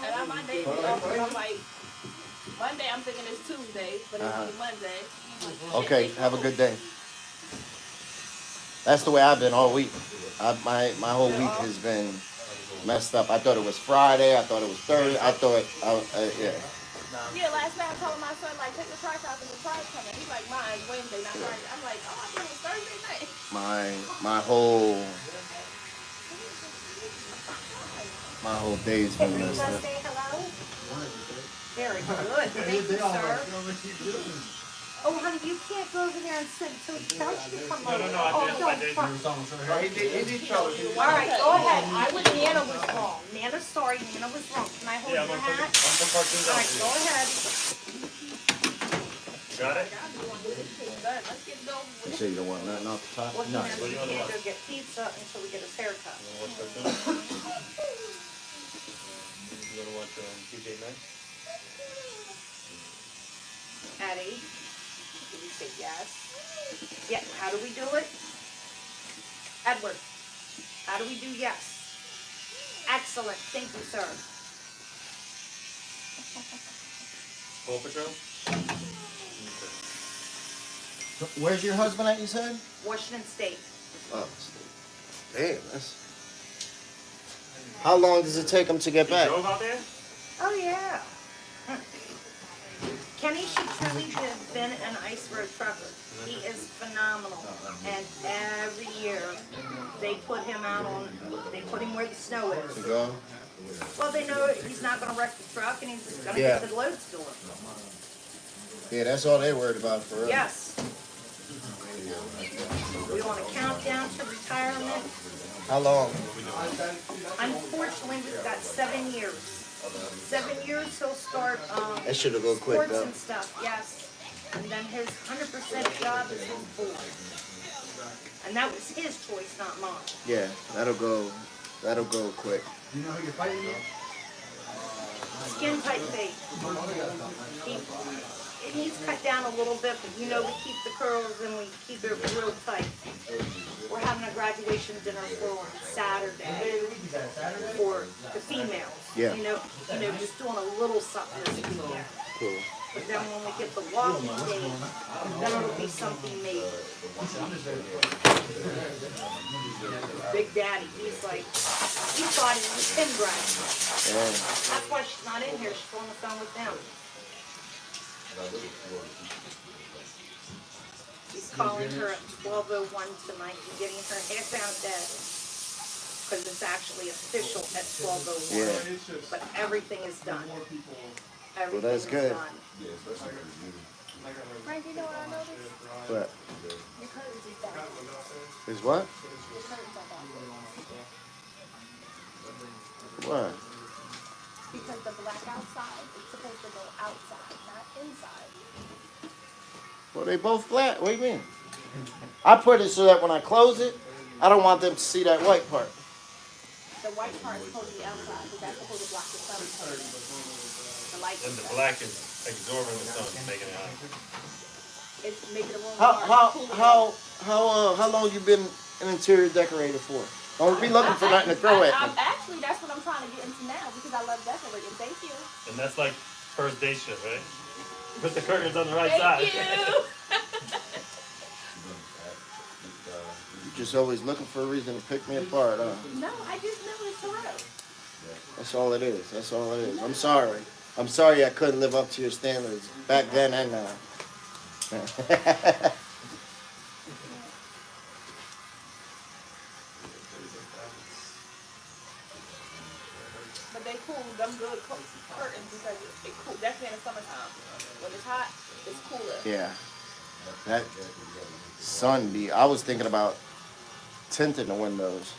And I'm Monday, I'm like, Monday I'm thinking it's Tuesday, but it's only Monday. Okay, have a good day. That's the way I've been all week. My whole week has been messed up. I thought it was Friday. I thought it was Thursday. Yeah. Yeah, last night I told my son, like, take the trash out and the trash coming. He's like, mine's Wednesday, not Friday. I'm like, oh, I thought it was Thursday night. My whole day's been messed up. Say hello. Very good. Thank you, sir. Oh, honey, you can't go over there and sit until he tells you to come over. No, Oh, I don't. did. Fuck. He did tell us. All right, go ahead. Nana was wrong. Nana's sorry. Nana was wrong. Can I hold Yeah, your I'm hat? from cartoons. All right, go ahead. Got it? Let's get it over You with. say you don't want nothing off the top? Well, No. he can't go get pizza until we get his haircut. You wanna watch TJ Maxx? Addie, did you say yes? Yeah, how do we do it? Edward, how do we do yes? Excellent, thank you, sir. Paw Patrol? Where's your husband at, you said? Washington State. Oh, damn, that's... How long does it take him to get back? You drove out there? Oh, yeah. Kenny should truly have been an ice road trucker. He is phenomenal. And every year, they put him where the snow is. To go? Well, they know he's not gonna wreck the truck and he's gonna Yeah. get the loads to him. Yeah, that's all they're worried about for real. Yes. We want to count down to retirement. How long? Unfortunately, we've got 7 years. 7 years he'll start That should've gone quick, sports though. and stuff, yes. And then his 100% job is his board. And that was his choice, not mine. Yeah, that'll go quick. You know who you're fighting with? Skin tight fade. It needs cut down a little bit, but we keep the curls and we keep it real tight. We're having a graduation dinner for Saturday for the females. Yeah. Just doing a little something this weekend. Cool. But then when we get the walking date, then it'll be something major. Big Daddy, he thought it was him driving. Yeah. That's why she's not in here, she's on the phone with them. She's calling her at 12:01 tonight and getting her hair found dead. Because it's actually official at 12:01. Yeah. But everything is done. Everything that's good. is done. Frank, you know what I noticed? What? Your curtains is down. Is what? Your curtains are down. What? Because the black outside is supposed to go outside, not inside. Well, they both flat. What do you mean? I put it so that when I close it, I don't want them to see that white part. The white part is supposed to be outside, because that's supposed to block the sun. The light. And the black is absorbing the sun, making it hot. It's making it a little How long you been an interior decorator for? Don't be looking for nothing to throw at me. Actually, that's what I'm trying to get into now, because I love decorating. Thank you. And that's like first day shift, right? Put the curtains on the right Thank side. you. You're just always looking for a reason to pick me apart, huh? No, I just noticed tomorrow. That's all it is. That's all it is. I'm sorry. I'm sorry I couldn't live up to your standards back then and now. But they cool, them good curtains, because it cool. Definitely in the summertime. When it's hot, it's cooler. Yeah. That sun be. I was thinking about tinting the windows,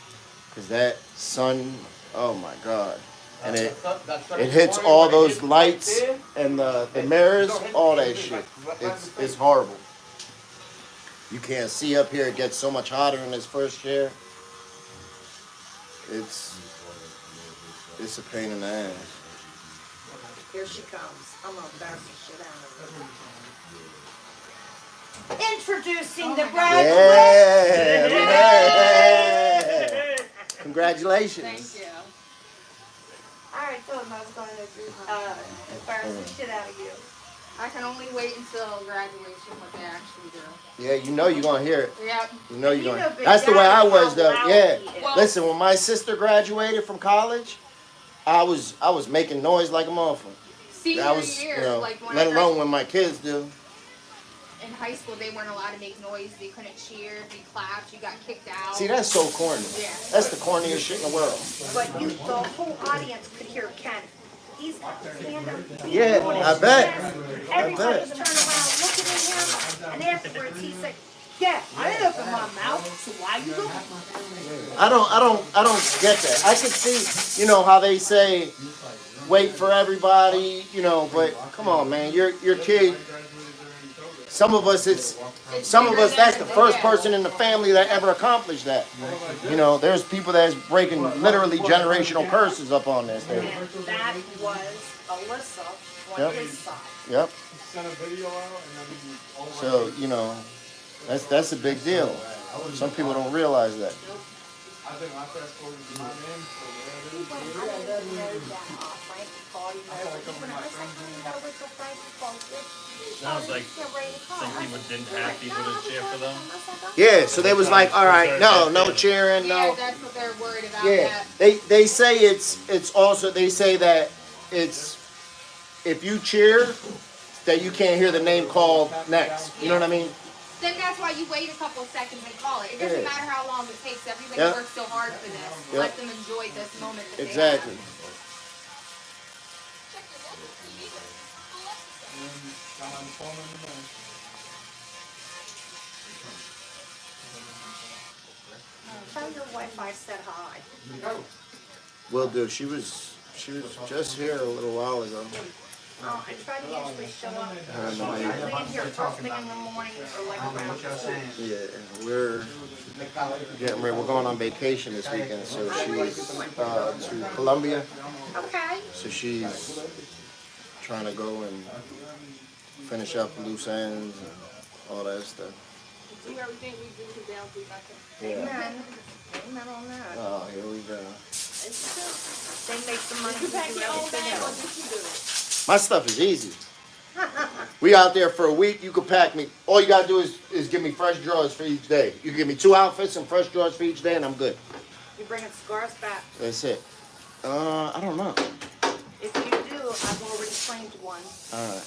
cause that sun. Oh my God. And it hits all those lights and the mirrors, all that shit. It's horrible. You can't see up here. It gets so much hotter in this first year. It's a pain in the ass. Here she comes. I'm gonna embarrass the shit out of her. Introducing the graduate. Yeah. Congratulations. Thank you. All right, tell them I was going to embarrass the shit out of you. I can only wait until graduation, what they actually do. Yeah, you know you're gonna hear it. Yep. You know you're You gonna. know Big That's the way I Daddy was how though. loud Yeah. he is. Well- Listen, when my sister graduated from college, I was making noise like a motherfucker. Senior that was, year, you know, like when let I alone when my kids do. in high school, they weren't allowed to make noise. They couldn't cheer. If you clapped, you got kicked out. See, that's so corny. Yeah. That's the corniest shit in the world. But you, the whole audience could hear Ken. He's standing. Yeah, I bet. Everybody's turning around looking at him, and afterwards he's like, "Yeah, I didn't open my mouth, so why you looking?" I don't get that. I could see, you know, how they say, wait for everybody, you know, but come on, man, your kid. Some of us, that's the first person in the family that ever accomplished that. You know, there's people that's breaking literally generational curses up on this thing. And that was Alyssa on Yep. his side. Yep. Send a video out and then So, you know, that's a big deal. Some people don't realize that. I think I fast forwarded to my name. Sounds like some people didn't have people to cheer for them. Yeah, so they was like, all right, no cheering, Yeah, no. that's what they're worried about. Yeah, they say it's also, they say that it's, if you cheer, that you can't hear the name called next. You know what I mean? Then that's why you wait a couple of seconds and call it. It doesn't matter how long it takes. Everybody Yep. works so hard for this. Yep. Let them enjoy this moment that Exactly. they have. Tell your wife I said hi. Will do. She was just here a little while ago. I try to usually show up. And I leave here first thing in the morning or like around 2. yeah, we're getting ready. We're going on vacation this weekend, so she's to Colombia. Okay. So she's trying to go and finish up loose ends and all that stuff. Do everything we do to down through my Yeah. Amen. Amen on that. Oh, here we go. They make the money to You pack do your own everything bag or else. what you do? My stuff is easy. We out there for a week. You could pack me. All you gotta do is give me fresh drawers for each day. You give me 2 outfits and fresh drawers for each day, and I'm good. You bringing scars back. That's it. I don't know. If you do, I've already claimed one. All right.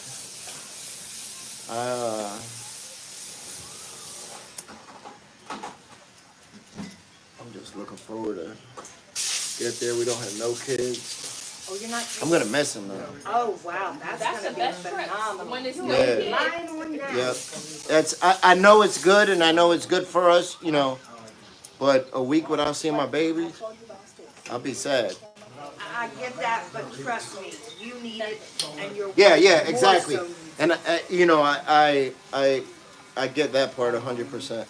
I'm just looking forward to get there. We don't have no kids. Oh, you're not. I'm gonna miss them though. Oh wow, that's the gonna be best trip. phenomenal. When it's Yeah. Lying on that. Yep. That's. I know it's good, and I know it's good for us, you know. But a week without seeing my babies, I'll be sad. I get that, but trust me, you need it, and you're. Yeah, more exactly. so. And you know, I get that part 100%.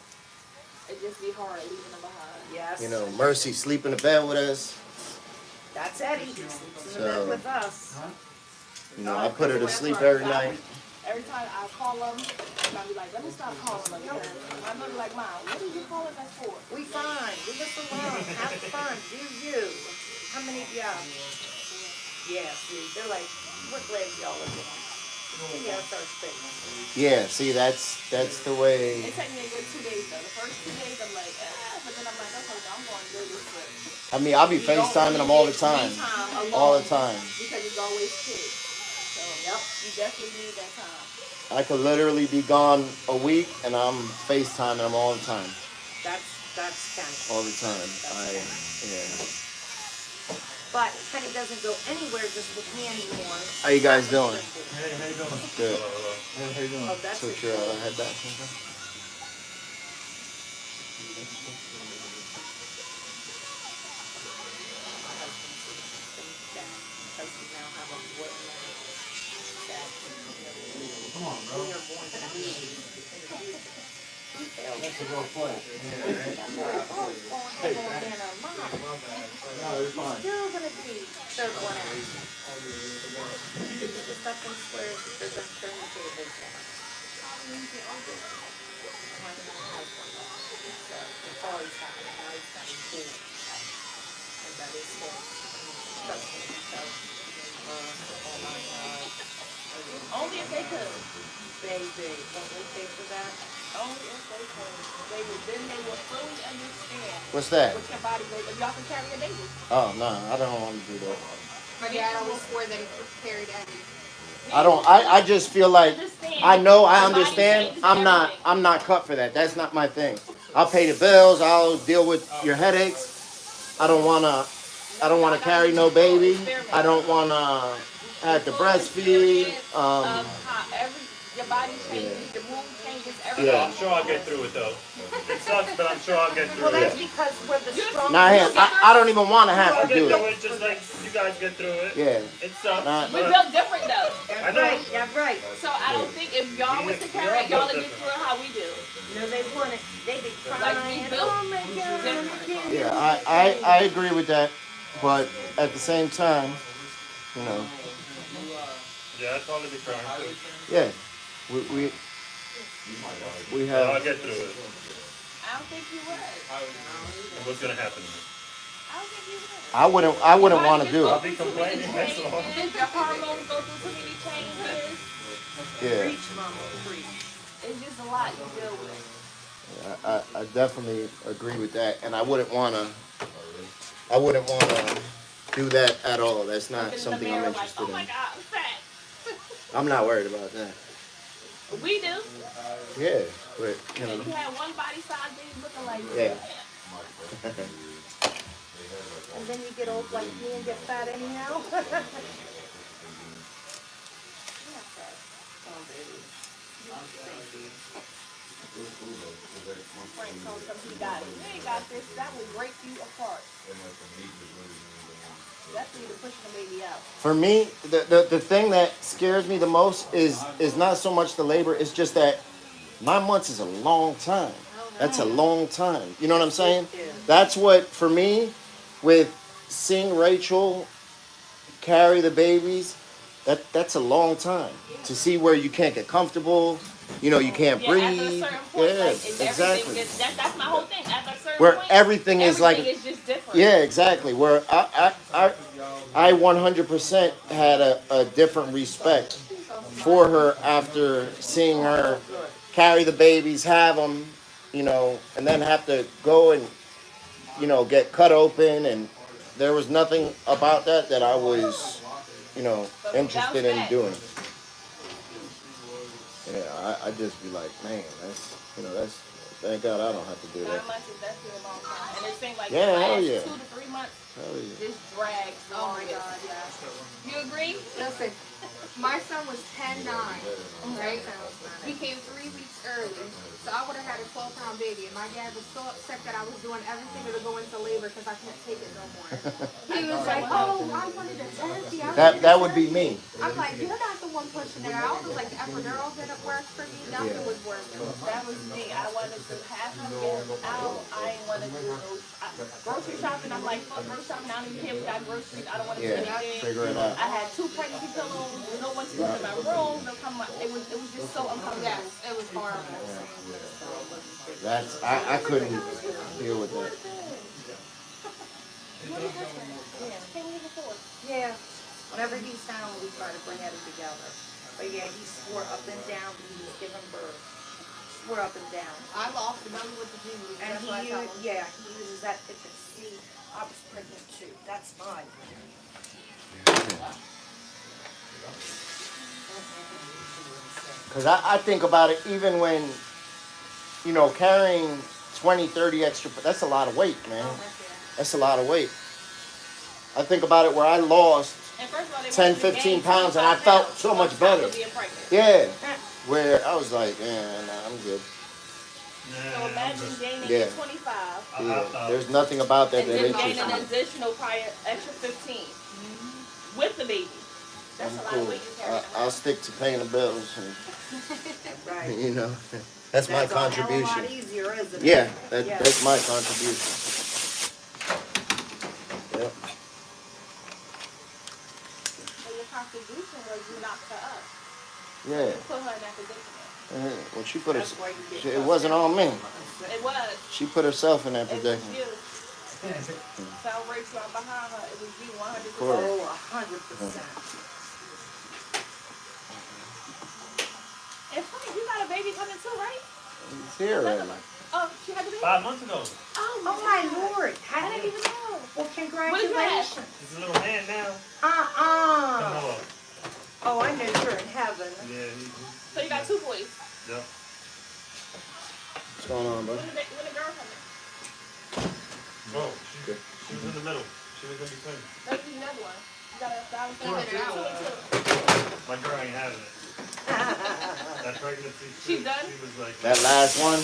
It just be hard leaving them behind. Yes. You know, Mercy sleep in the bed with us. That's Eddie. He sleeps in the So- bed with us. You know, I put her to sleep every night. Every time I call them, I'll be like, let me stop calling them. I'm gonna be like, Mom, what are you calling us for? We fine. We just alone. Have fun. Do you? How many of y'all? Yeah, see, they're like, we're glad y'all are here. Yeah, that's our space. Yeah, see, that's the way. It took me a good 2 days though. The first 2 days I'm like, but then I'm like, okay, I'm going to do this trip. I mean, I'll be FaceTiming them all the time. All the time. Because it's always kids. So, yep, you definitely need that time. I could literally be gone a week, and I'm FaceTiming them all the time. That's Kenny. All the time. Yeah. But Kenny doesn't go anywhere just with me anymore. How you guys doing? Hey, how you doing? Good. Hey, how you doing? Oh, that's Switch it. your head back. Because we now have a boy that Come on, bro. we are born to be. That's a real play. Hey, No, you're fine. still gonna be third one out. Just up and swears that they're gonna turn the tables on. It's always happening. Now he's got his kid. And that is his. Trust me. So, oh my God. Only if they could. Baby, don't they pay for that? Only if they could. Then they will fully understand What's that? what your body weight, if y'all can carry a baby. Oh, no, I don't want to do that. My dad always swore that he carried Eddie. I just feel like I know I understand. I'm not cut for that. That's not my thing. I'll pay the bills. I'll deal with your headaches. I don't wanna carry no baby. I don't wanna have to breastfeed. How your body changes, your mood changes, everything. Yeah. I'm sure I'll get through it though. It sucks, but I'm sure I'll get through Well, it. that's because we're the strong. Nah, I don't even want to have I'll to get do through it. it just like you guys get through it. Yeah. It sucks. Nah. We but built different though. I know. That's right. So I don't think if y'all was to carry it, y'all would get through it how we do. No, they want it. They be crying. Like we built Oh my God. different. Yeah, I agree with that, but at the same time, you know, Yeah, I'd probably be crying too. yeah, we But have. I'll get through it. I don't think you would. And what's gonna happen to me? I don't think you would. I wouldn't want to do I'll it. be complaining. That's all. Your hormones go through too many changes. Yeah, It's just a lot you deal with. I definitely agree with that, and I wouldn't want to do that at all. That's not Look in the something I'm mirror like, interested oh my in. God, I'm fat. I'm not worried about that. We do. Yeah, but you know, You had one body size, then you looking like yeah. And then you get old like me and get fat anyhow. Frank told him he got it. You ain't got this. That will break you apart. Definitely the pushing the baby out. For me, the thing that scares me the most is not so much the labor. It's just that 9 months is a long time. That's a long time. You know what I'm saying? That's what, for me, with seeing Rachel carry the babies, that's a long time. To see where you can't get comfortable, you know, you can't breathe. After a certain point, Yeah, like, it's exactly. That's my whole thing. After a certain Where point, everything is like, is just different. yeah, exactly. Where I 100% had a different respect for her after seeing her carry the babies, have them, you know, and then have to go and, you know, get cut open. And there was nothing about that I was, you know, interested in doing. Yeah, I just be like, man, that's, you know, that's, thank God I don't have to do 9 that. months is definitely a long time. And it seems like Yeah, the hell last yeah. 2 to 3 months Hell yeah. just drags. Oh my God, yeah. You agree? Listen, my son was 10-9, right? He came 3 weeks early, so I would have had a 12-pound baby, and my dad was so upset that I was doing everything to go into labor because I can't take it no more. He was like, "Oh, I wanted a therapy." That would be me. I'm like, "You're not the one pushing it out." I was like, "The epidural didn't work for me. Nothing was working." That was me. I wanted to have him get out. I ain't want to do no grocery shopping. I'm like, fuck grocery shopping. I don't even care if we got groceries. I don't want to do anything. Figure it out. I had 2 pregnancy pillows. No one to come in my room. No come. It was just so uncomfortable. Yes, it was horrible. That's, I couldn't deal with that. Yeah. Whenever he's down, we try to bring it together. But yeah, he swore up and down when he was giving birth. Swore up and down. I lost the number with the Jesus. And That's what I tell him. he uses that picture. See, I was pregnant too. That's mine. Because I think about it, even when, you know, carrying 20, 30 extra, that's a lot of weight, man. That's a lot of weight. I think about it where I lost 10, 15 pounds and I felt so much better. Yeah. Where I was like, yeah, nah, I'm good. So imagine gaining 25. Yeah. There's nothing about that and that then interests gain me. an additional extra 15 with the baby. That's a lot of weight you carry. I'll stick to paying the bills. And, Right. you know, that's my That's a hell of a contribution. lot easier, isn't it? Yeah, that's my contribution. Yep. So your contribution was you knocked her up. Yeah. You put her in that predicament. Well, she put her. It wasn't on me. It was. She put herself in that It was predicament. you. Tell Rachel I'm behind her. It was you 100%. Oh, 100%. And Frank, you got a baby coming too, right? It's here already. Oh, she had the baby? 5 months ago. Oh my Lord. I didn't even know. Well, What did you congratulations. have? He's a little man now. Uh-uh. Come on. Oh, I know you're Yeah. So you got 2 boys. Yep. What's going on, bro? When the girl coming? Oh, she was in the middle. She was in between. Let's do another one. You gotta balance it 2 and 2. out. 2 and 2. My girl ain't having it. That pregnancy. She's done? She was like. That last one.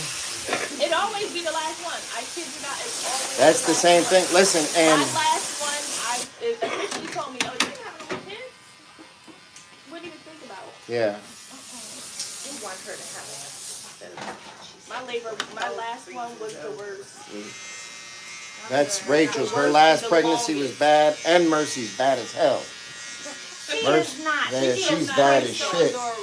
It always be the last one. I kid you not. It's always. That's the same thing. Listen, and my last one, it officially told me, oh, you didn't have no more kids? Wouldn't even think about it. yeah. We want her to have it. My last one was the worst. That's Rachel's. Her last pregnancy was bad, and Mercy's bad as hell. She Mercy, is not. yeah, She she's is bad not. as shit. No,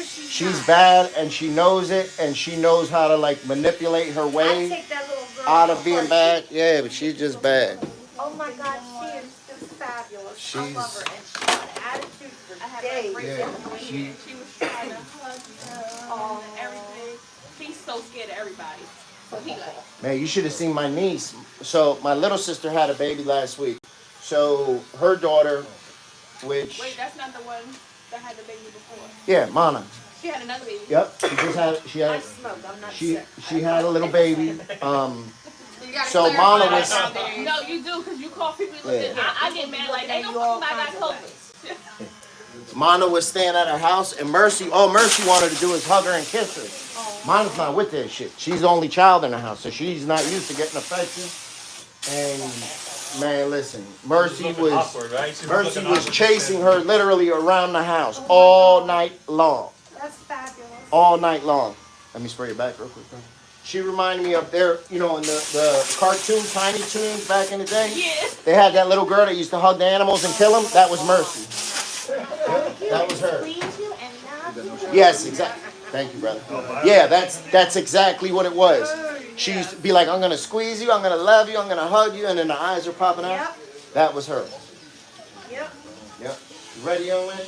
She's not. bad, and she knows it, and she knows how to like manipulate her I way take that little girl out of being apart. bad. Yeah, but she's just bad. Oh my God, she is just fabulous. I She's- love her, and she's got attitude for I had days. a Yeah, she was trying to hug him and everything. He's so scared of everybody. So he like, Man, you should have seen my niece. So my little sister had a baby last week. So her daughter, which wait, that's not the one that had the baby before. yeah, Mana. She had another baby. Yep, she I had smoke. I'm not she sick. she had a little baby. You gotta So clarify Mana that was boundary. No, you do, because you call people looking. Yeah. I get mad like, they don't fucking I got COVID. Mana was staying at her house, and Mercy, all Mercy wanted to do is hug her and kiss her. Mana's not with that shit. She's the only child in the house, so she's not used to getting affection. And man, listen, Mercy was chasing her literally around the house all night long. That's fabulous. All night long. Let me spray it back real quick, bro. She reminded me of their, in the cartoon Tiny Toons back in the day. Yeah. They had that little girl that used to hug the animals and kill them. That was Mercy. That was her. Please you and not Yes, exactly. Thank you, brother. Yeah, that's exactly what it was. She used to be like, I'm gonna squeeze you, I'm gonna love you, I'm gonna hug you, and then the eyes are popping out. Yep. That was her. Yep. Yep. You ready, young man? You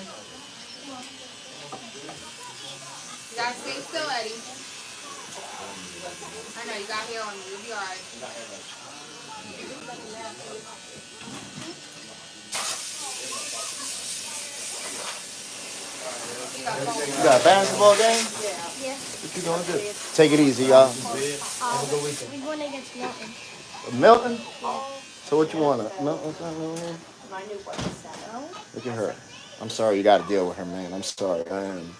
gotta stay still, Eddie. I know, you got hair on you. You'll be alright. You got a basketball game? Yeah. What you gonna do? Take it easy, y'all. We're going against Milton. Milton? So what you want? Milton? My new work is set. Look at her. I'm sorry you got to deal with her, man. I'm sorry. I am.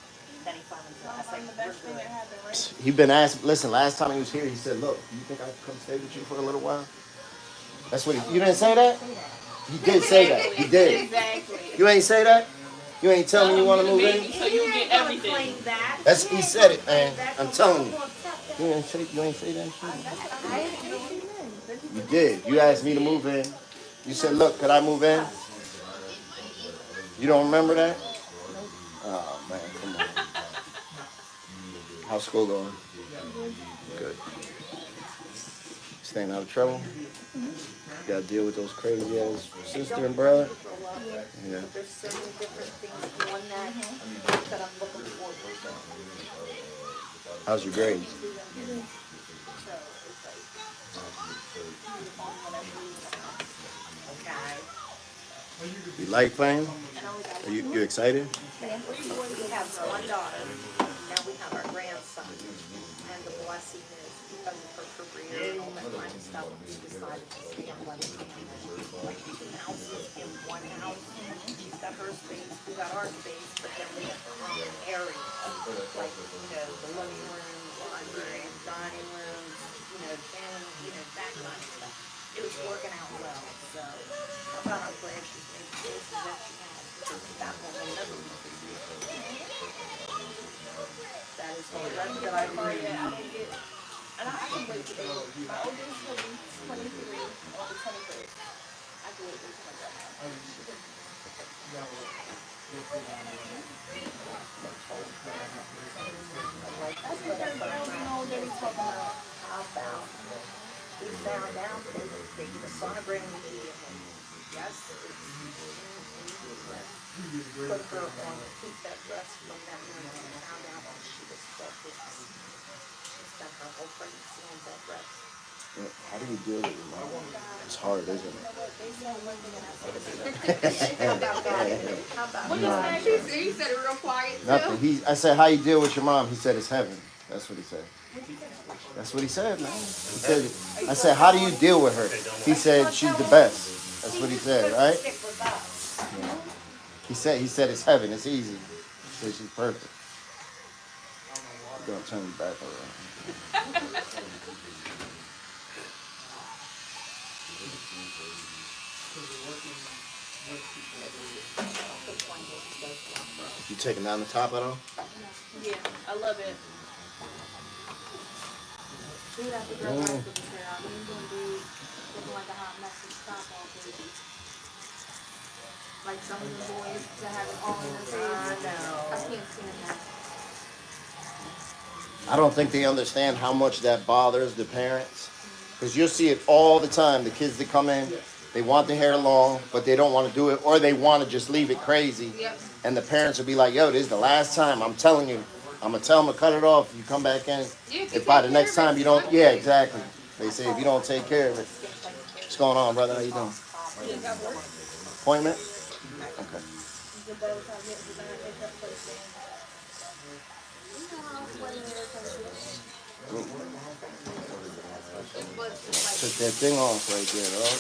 Then he finally said, The best thing that happened, right? He been asked. Listen, last time he was here, he said, "Look, do you think I can come stay with you for a little while?" That's what he. You didn't say that. He did say that. He did. Exactly. You ain't say that. You ain't telling me you want to move in. So you get everything. That's he said it, man. I'm telling you. You ain't say that. You did. You asked me to move in. You said, "Look, could I move in?" You don't remember that? Oh man, come on. How's school going? Good. Staying out of trouble? You gotta deal with those crazy ass sister and brother? Yeah. There's so many different things on that I'm looking forward to. How's your grades? You like playing? Are you excited? We have one daughter, now we have our grandson, and the blessing is because of her career and all that kind of stuff, we decided to stay in one like 2 houses in one house. She's got her space, we got our space, but then we have common areas, like, the living room, library, dining rooms, family, that kind of stuff. It was working out well, so I'm glad she's made the choices that she has, because that one will never be the same. That is the letter that I read. And I can wait to go. My oldest will be 23 on the 23rd. I can wait until my grandma. That's what that girls they be talking about. We found out that the sonography, yes, put her on, keep that breast from that woman, and found out that she was pregnant. She spent her whole pregnancy on bed rest. How do you deal with it? It's hard, isn't it? How about that? How about What that? you say? He said it real quiet too. Nothing. I said, how you deal with your mom? He said, it's heaven. That's what he said. That's what he said, man. He said, I said, how do you deal with her? He said, she's the best. That's what he said, right? Yeah. He said it's heaven. It's easy. He said she's perfect. I'm gonna turn you back around. You taking down the top at all? Yeah, I love it. Dude, after girl life with the hair, I mean, gonna be looking like a hot mess and stop all baby. Like some of the boys that have it all in their face. I can't stand that. I don't think they understand how much that bothers the parents. Because you'll see it all the time. The kids that come in, they want their hair long, but they don't want to do it, or they want to just leave it crazy. Yep. And the parents will be like, yo, this is the last time. I'm telling you. I'm going to tell them to cut it off. You come back in. If by the next time you don't, yeah, exactly. They say if you don't take care of it. What's going on, brother? How you doing? Appointment? Okay. Took that thing off right there, dog.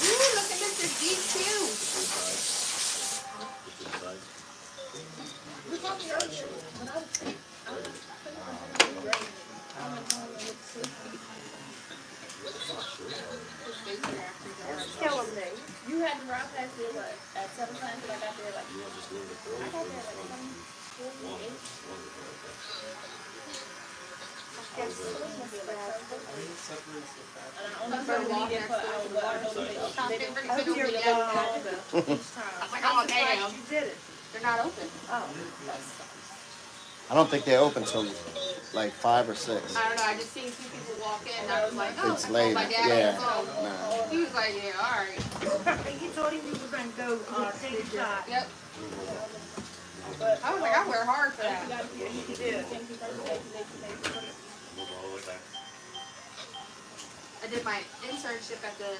Ooh, look at Mr. DQ. You had to drive past there what, at 7 times, but I got there like, I got there like 28. And I only started leaving for I was water over Oh, damn. You did it. They're not open. Oh. I don't think they open till like 5 or 6. I don't know. I just seen 2 people walk in and I was like, oh, It's I called later. my dad Yeah. on the phone. Nah. He was like, yeah, all right. You told him you were going to go take a shot. Yep. I was like, I wear hard for that. You did. I did my internship at the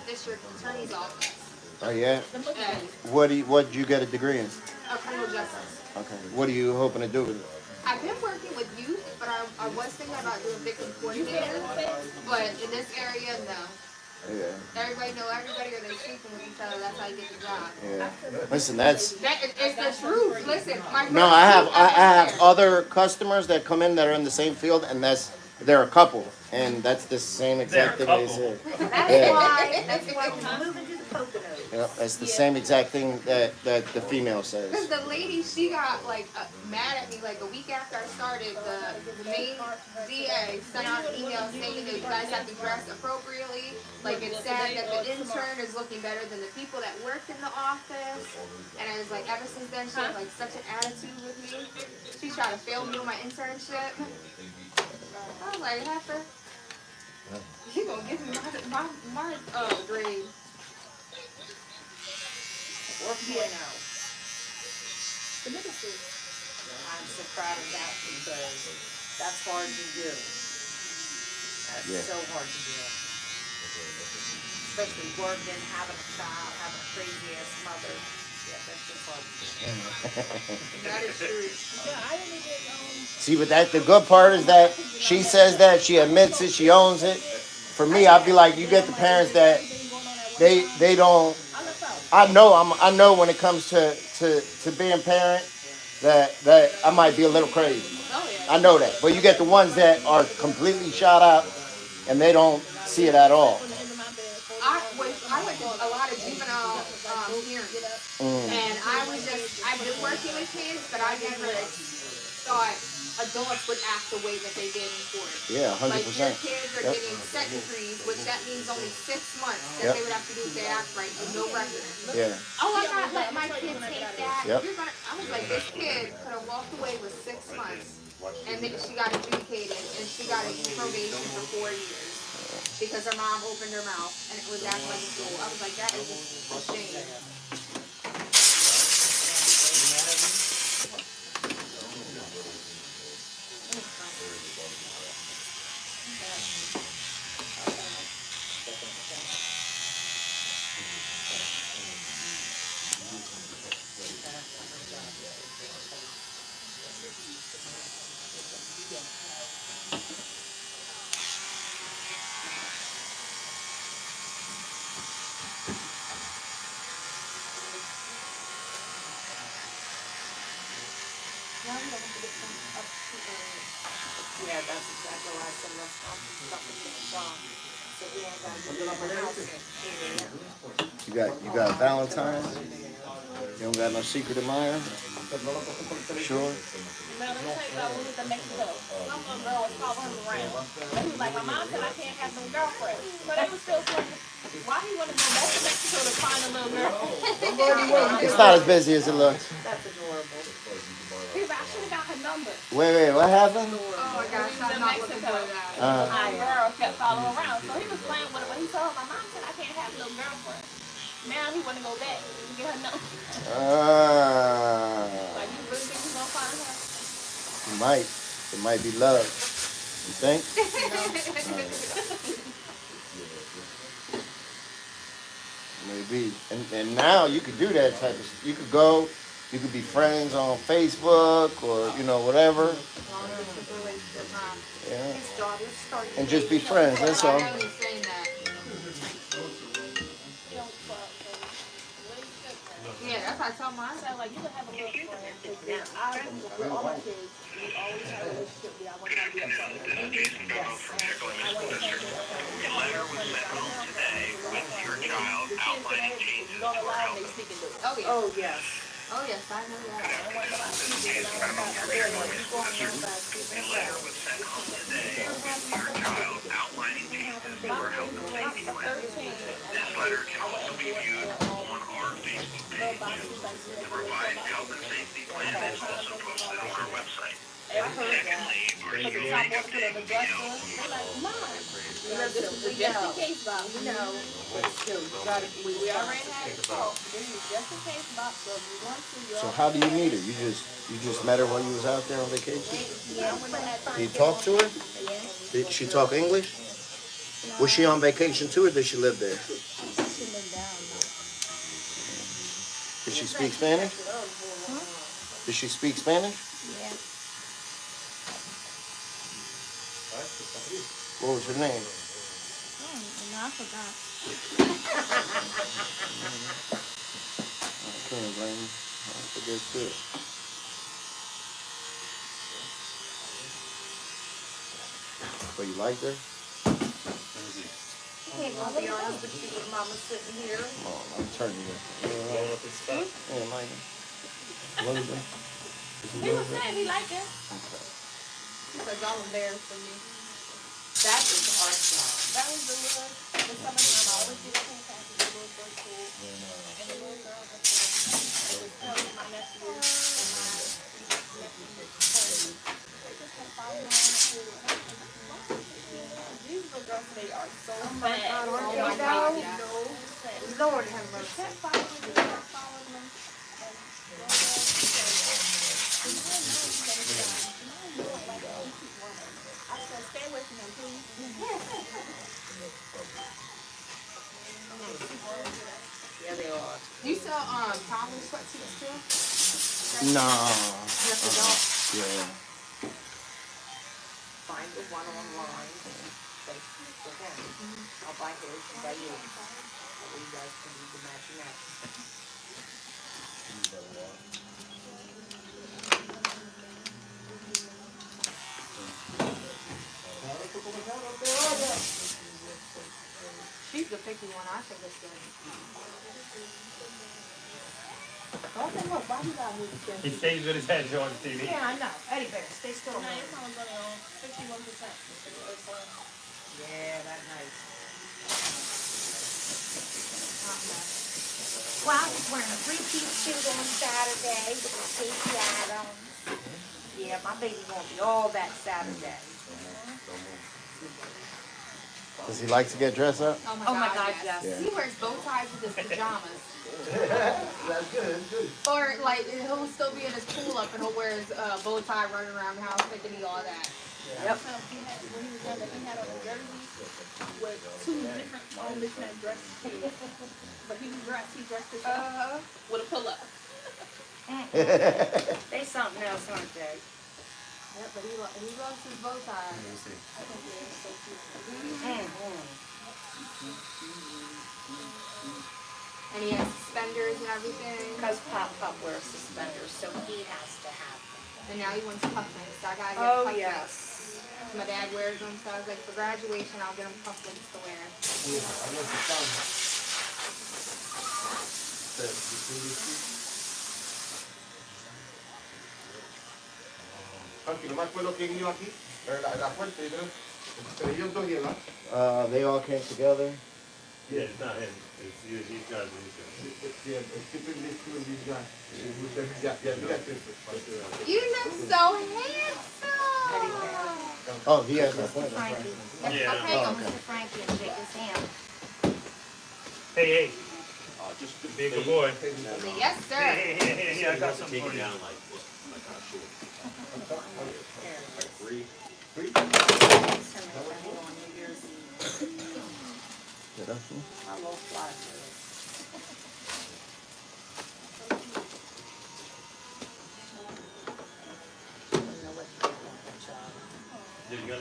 district attorney's office. Oh, yeah? And What did you get a degree in? criminal justice. Okay. What are you hoping to do with it? I've been working with youth, but I was thinking about doing victim coordinator. But in this area, no. Yeah. Everybody know everybody, or they sleeping with each other. That's how you get the job. Yeah. Listen, that's... It's the truth. Listen, my No, I have other customers that come in that are in the same field, and they're a couple, and that's the same exact thing they said. That's why we're moving to the Poconos. Yep, that's the same exact thing that the female says. Because the lady, she got like mad at me like a week after I started. The main DA sent out an email saying that you guys have to dress appropriately. Like it said that the intern is looking better than the people that worked in the office. And I was like, ever since then, she had like such an attitude with me. She tried to fail me on my internship. I was like, Heifer, you gonna give me my grade. Or piano. I'm so proud of that because that's hard to do. That's so hard to do. Especially working, having a child, having a crazy ass mother. Yeah, that's just hard to do. That is true. See, but the good part is that she says that, she admits it, she owns it. For me, I'd be like, you get the parents that they don't. I know when it comes to being parent that I might be a little crazy. I know that, but you get the ones that are completely shot up and they don't see it at all. I went to a lot of juvenile hearings, and I've been working with kids, but I never thought adults would act the way that they did in court. Yeah, 100%. Like your kids are getting sentences, which that means only 6 months that they would have to do if they act right with no record. Yeah. Oh, I'm not letting my kid take that. Yep. I was like, this kid could have walked away with 6 months, and then she got adjudicated, and she got a probation for 4 years. Because her mom opened her mouth and it was acting like a fool. I was like, that is just a shame. Yeah, that's exactly why I said let's stop the shop. So we ain't gotta be in the house and You got Valentine's? You don't got no secret admirer? Sure. Man, let me tell you about when we was in Mexico. Some little girl was following him around. And he was like, my mom said I can't have no girlfriend. But they was still saying, why he wanna go back to Mexico to find a little girl? It's not as busy as it looks. That's adorable. He's actually got her number. Wait, what happened? Oh my gosh, He was in I'm not looking Mexico. for that. The girl kept following around. So he was playing with her, but he told her, my mom said I can't have no girlfriend. Now he wanna go back and get her number. Like, you really think he's gonna find her? It might. It might be love. You think? Maybe. And now you could do that type of. You could go. You could be friends on Facebook or whatever. Yeah. And just be friends. That's all. Yeah, that's what I told mine. I said, like, you can have a little friend. With all my kids, we always had a relationship. I want to be a partner. Yes. A letter was sent home today with your child outlining changes to our health. Oh, yeah. Oh, yes. Oh, yes, I know that. A letter was sent home today with your child outlining changes to our health and safety plan. This letter can also be viewed on our Facebook page. The revised health and safety plan is also posted on our website. Secondly, our safety update video. Just in case, Bob. We know, but still, you gotta be. We already had a talk. This is just in case, Bob. So if you want to, So how do you meet her? You just met her while you was out there on vacation? Did you talk to her? Did she talk English? Was she on vacation too, or did she live there? Did she speak Spanish? Did she speak Spanish? Yeah. What was her name? No, I forgot. I can't blame you. I forget too. But you liked her? Hey, I'll be honest with you, with Mama sitting here. Come on, I'm turning you. Yeah, like it. A little bit. He was saying he liked it. Okay. He's like, y'all embarrassed for me. That is our job. That was the little, the summertime, I always do the pink package, the little girl school. And the little girl that was telling my nephew and my nephew. They just kept following me around the pool. These little girls, they are so fat. Oh my God, yeah. Lord have mercy. Kept following me, kept following them. I said, stay away from him, please. Yeah, they are. You sell toddler sweatsuits too? No. Yes, you don't. Yeah. Find the one online. Say, for him. I'll buy his, you buy yours. That way you guys can do the matching out. She's the picky one. I think it's good. Okay, look, why you got me again? He stays with his head on TV. Yeah, I know. Eddie Bear, stay still. Oh, No, your phone's only on 51%. Yeah, that's nice. Well, I was wearing a three-piece suit on Saturday with the Stacey Adams. Yeah, my baby won't be all that Saturday. Does he like to get dressed up? Oh my God, yes. Yeah. He wears bow ties with his pajamas. That's good, that's good. Or like he'll still be in his pool up and he'll wear his bow tie running around the house thinking he all that. Yep. He had, when he was younger, he had on a jersey with two different mismatched dresses. But he dressed himself with a pull-up. They something else, aren't they? Yeah, but he loves his bow tie. Let me see. And he has suspenders and everything. Because Pop wears suspenders, so he has to have them. And now he wants cufflinks, so I gotta get Oh, cufflinks. yes. My dad wears them, so I was like, for graduation, I'll get him cufflinks to wear. Tranquilo, no me acuerdo quién iba aquí. Pero la fuerte, pero ellos dos y él, ¿no? They all came together. Yeah, it's not him. It's you, these guys and these guys. Yeah, keeping these two and these guys. Yeah, You look so handsome. Oh, he has that point. Frankie. Yeah. Okay, go Mr. Frankie and shake his hand. Hey, just be a good boy. Yes, sir. Hey, I got something for you. My little fly.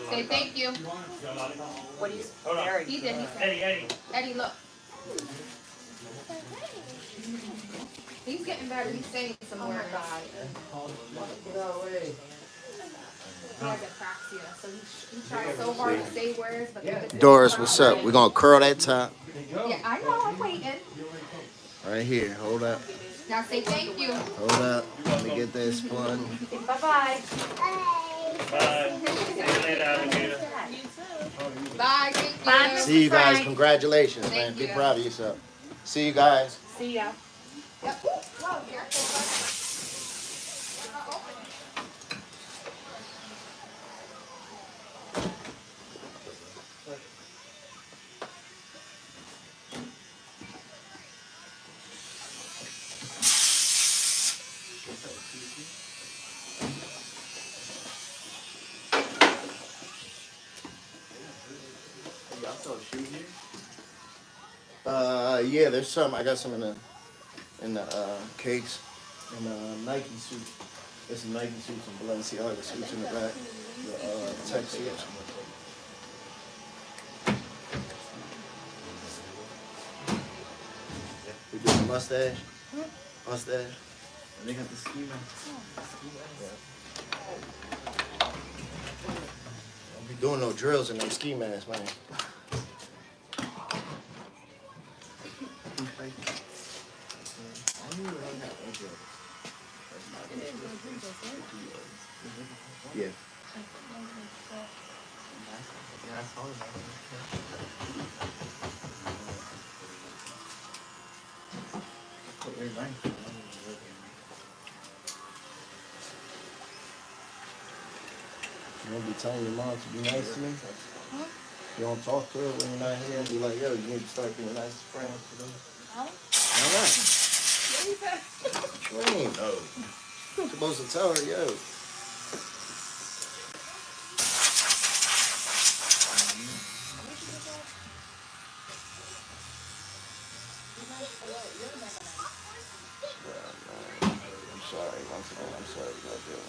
Say thank you. What do you? Hold on. He did. He said, Eddie. Eddie, look. He's getting better. He's saying some words. He has apraxia, so he tries so hard to say words, but Doris, what's up? We're gonna curl that top Yeah, I know. I'm waiting. right here. Hold up. Now say thank you. Hold up. Let me get that spun. Bye-bye. Bye. See you later, alligator. Bye. Thank you. Bye, Mr. See you guys. Frank. Congratulations, man. Thank Be you. proud of yourself. See you guys. See ya. Yep. Whoa, careful. Y'all sell a shoe here? Yeah, there's some. I got some in the case. And Nike suit. There's some Nike suits and Balenciaga suits in the back. The tech suits. We doing mustache? Mustache? And they got the ski mask. Don't be doing no drills in them ski masks, man. Yeah. You don't be telling your mom to be nice to me? You don't talk to her when you're not here and be like, yo, you need to start being nice to friends. Why not? What do you mean, no? You're supposed to tell her, yo. I'm sorry, once again, I'm sorry about that.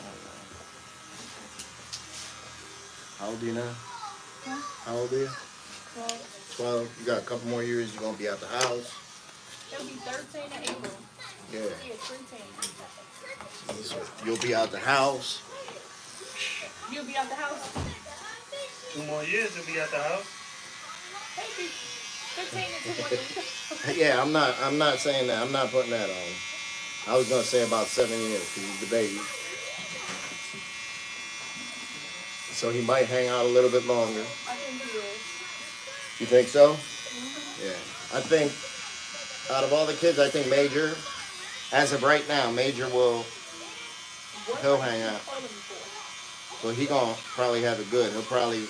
How old are you now? How old are you? 12. You got a couple more years, you're going to be out the house. It'll be 13 in April. Yeah. Yeah, 13. So you'll be out the house. You'll be out the house. 2 more years, you'll be at the house. Maybe 15 and 2 more years. Yeah, I'm not saying that. I'm not putting that on. I was going to say about 7 years because he's the baby. So he might hang out a little bit longer. I think he is. You think so? Yeah. I think out of all the kids, I think Major, as of right now, Major he'll hang out. So he gonna probably have it good. He'll probably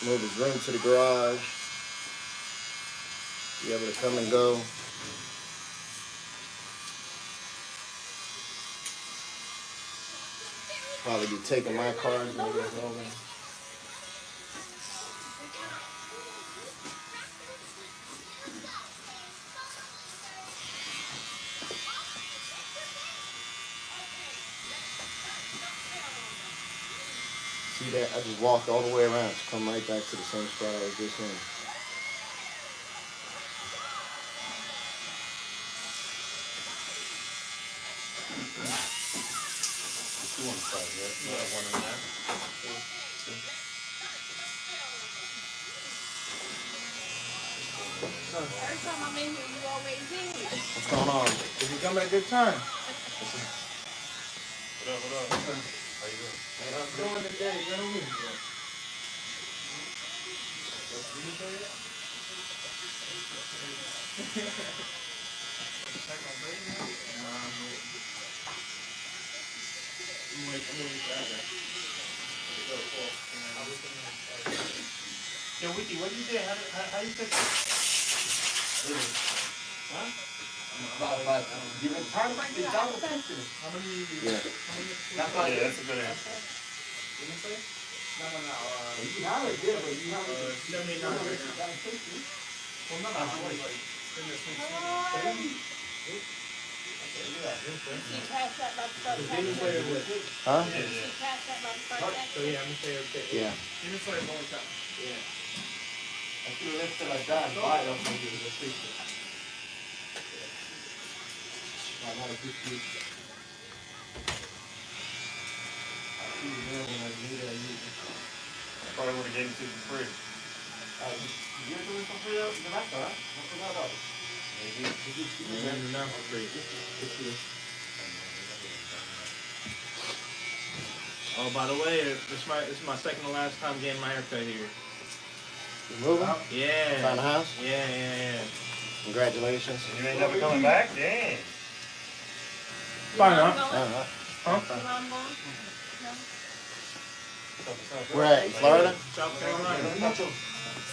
move his room to the garage. Be able to come and go. Probably be taking my cars when he gets over. See that? I just walked all the way around to come right back to the same spot I was just in. Every time I'm in here, you always in. What's going on? Did you come at a good time? What up? How you doing? I'm doing today, gentlemen. Yo, Wiki, what you did? How you fix it? Huh? You were part of my job of pictures. How many? Yeah. That's why. Yeah, that's a good answer. No. You have it, yeah, but you have it. 79. Well, no. See past that about to start Huh? See past that about to start So yeah, I'm gonna say okay. Yeah. Yeah. I feel left like that. Why don't you do the picture? I'm not a good picture. I feel there when I need it, I use it. Probably would have gave it to you for free. You're doing some free out the back, huh? I forgot about it. Oh, by the way, this is my second to last time getting my haircut here. You moving? Yeah. Found a house? Yeah. Congratulations. You ain't never coming back? Dang. Fine, huh? Huh? Mom gone? No. Where at? In Florida? South Carolina.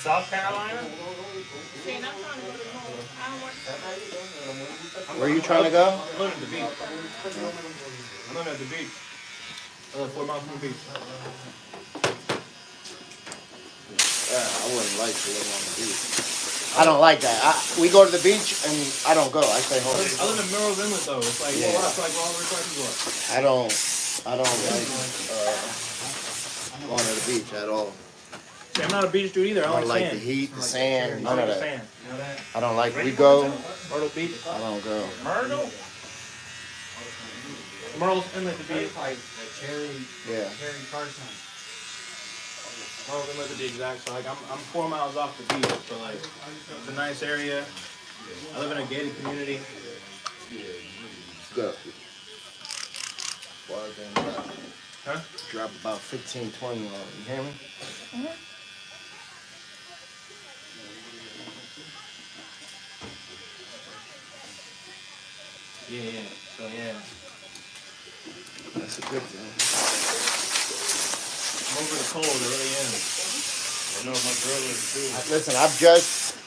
South Carolina? See, and I'm trying to go to home. I don't work. Where are you trying to go? I'm living at the beach. I'm living at the beach. I live 4 miles from the beach. Yeah, I wouldn't like to live on the beach. I don't like that. We go to the beach and I don't go. I stay home. I live in Merrill's Inlet though. It's like, Yeah. it's like all the requirements are. I don't like going to the beach at all. See, I'm not a beach dude either. I I don't like like sand. the heat, the sand, none of that. Sand. You know that? I don't like. We go. Myrtle Beach. I don't go. Myrtle? Merrill's Inlet, the beach. Yeah. Merrill's Inlet to be exact. So like, I'm 4 miles off the beach. So like, it's a nice area. I live in a gated community. Go. Huh? Drop about 15, 20 on it. You hear me? Yeah. So yeah. That's a good thing. I'm over the cold. I really am. I know my girl is too. Listen,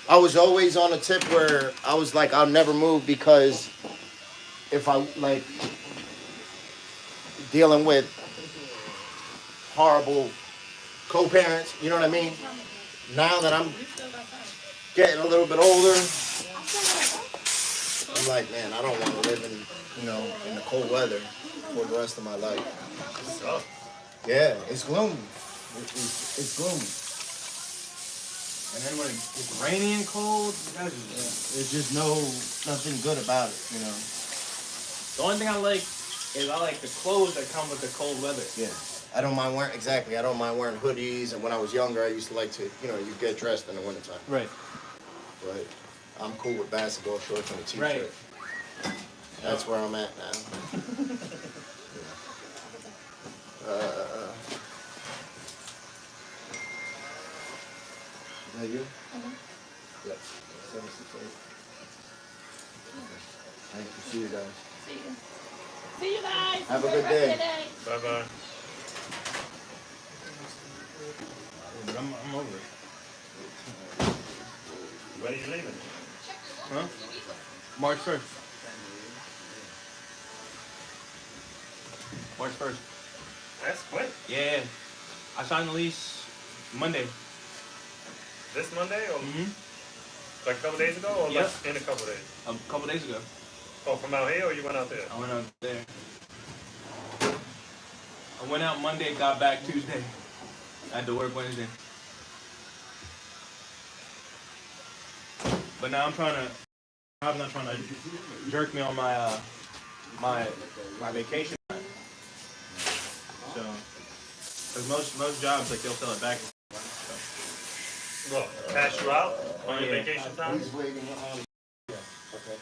I was always on a tip where I was like, I'll never move because if I like dealing with horrible co-parents, you know what I mean? Now that I'm getting a little bit older, I'm like, man, I don't want to live in the cold weather for the rest of my life. Sucks. Yeah, it's gloomy. It's gloomy. And then when it's rainy and cold, There's just nothing good about it, you know. the only thing I like is I like the clothes that come with the cold weather. Yeah. I don't mind wearing hoodies, and when I was younger, I used to like to, you get dressed in the wintertime. Right. But I'm cool with basketball shorts and a t-shirt. Right. That's where I'm at now. Is that you? Yep. 768. Thank you. See you guys. See you guys. Have a Enjoy good the rest day. of your day. Bye-bye. But I'm over it. When are you leaving? Huh? March 1st. March 1st. That's quick. Yeah. I signed the lease Monday. This Monday or Mm-hmm. like a couple days ago or Yep. like in a couple days? A couple days ago. Oh, from out here or you went out there? I went out there. I went out Monday, got back Tuesday. I had to work Wednesday. But now I'm not trying to jerk me on my my vacation time. So, because most jobs, like, they'll sell it back. Well, cash you out on your vacation time? He's waiting on. Okay.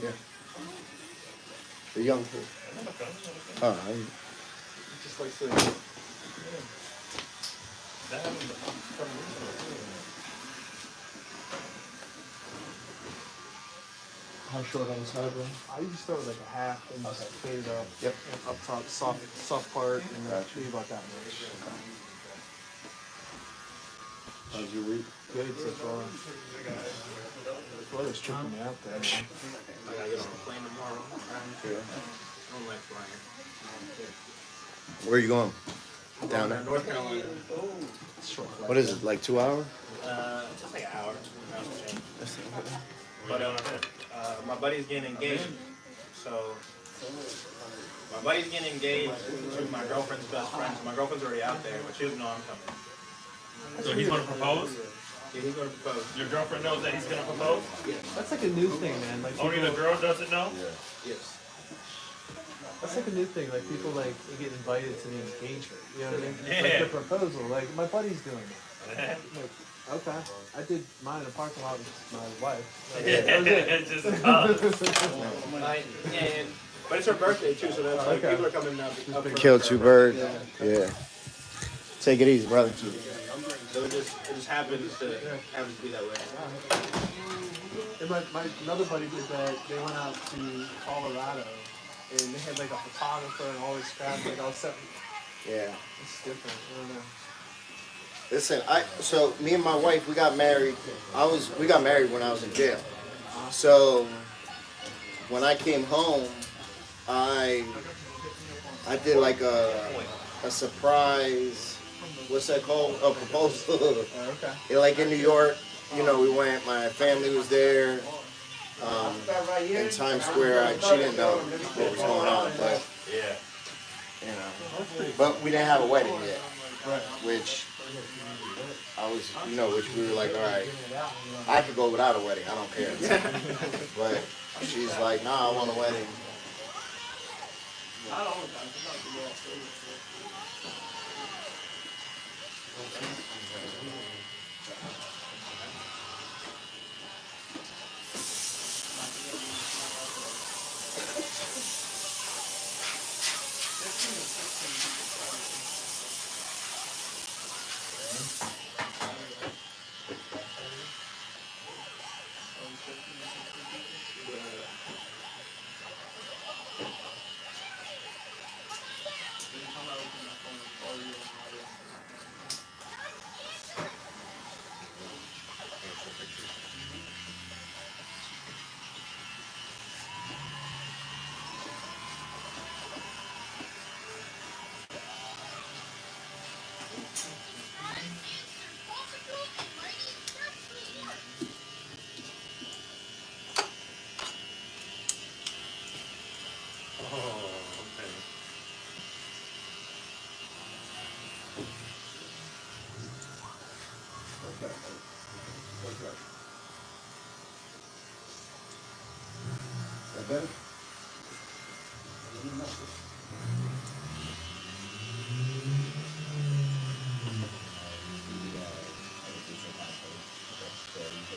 Yeah. The young kid. Oh, Just like saying. How short on the side, bro? I usually start with like a half and just fade it up. Yep. And up top, soft part, and maybe about that much. How's your week? Good so far. The weather's tripping me out there, man. I gotta get on the plane tomorrow. Yeah. I don't like flying. Where are you going? Down there? North Carolina. What is it, like 2 hours? It's like an hour. But my buddy's getting engaged. So my buddy's getting engaged to my girlfriend's best friend. So my girlfriend's already out there, but she doesn't know I'm coming. So he's gonna propose? Yeah, he's gonna propose. Your girlfriend knows that he's gonna propose? Yeah. That's like a new thing, man. Like Only the girl doesn't know? Yes. That's like a new thing. Like people like they get invited to the engagement. You know what I mean? Yeah. Like the proposal. Like my buddy's doing it. Like, okay, I did mine in the parking lot with my wife. Like, that was it. Just But it's her birthday too, so that's like people are coming up for Kill her two birthday. birds. Yeah. Take it easy, brother. So it just happens to be that way. And my another buddy did that. They went out to Colorado, and they had like a photographer and all this crap. Like all set. Yeah. It's different. I don't know. Listen, so me and my wife, we got married. We got married when I was in jail. So when I came home, I did like a surprise. What's that called? A proposal. Okay. Like in New York, you know, we went. My family was there. In Times Square, she didn't know what was going on, but you know. But we didn't have a wedding yet, which which we were like, all right, I could go without a wedding, I don't care. But she's like, nah, I want a wedding. That better?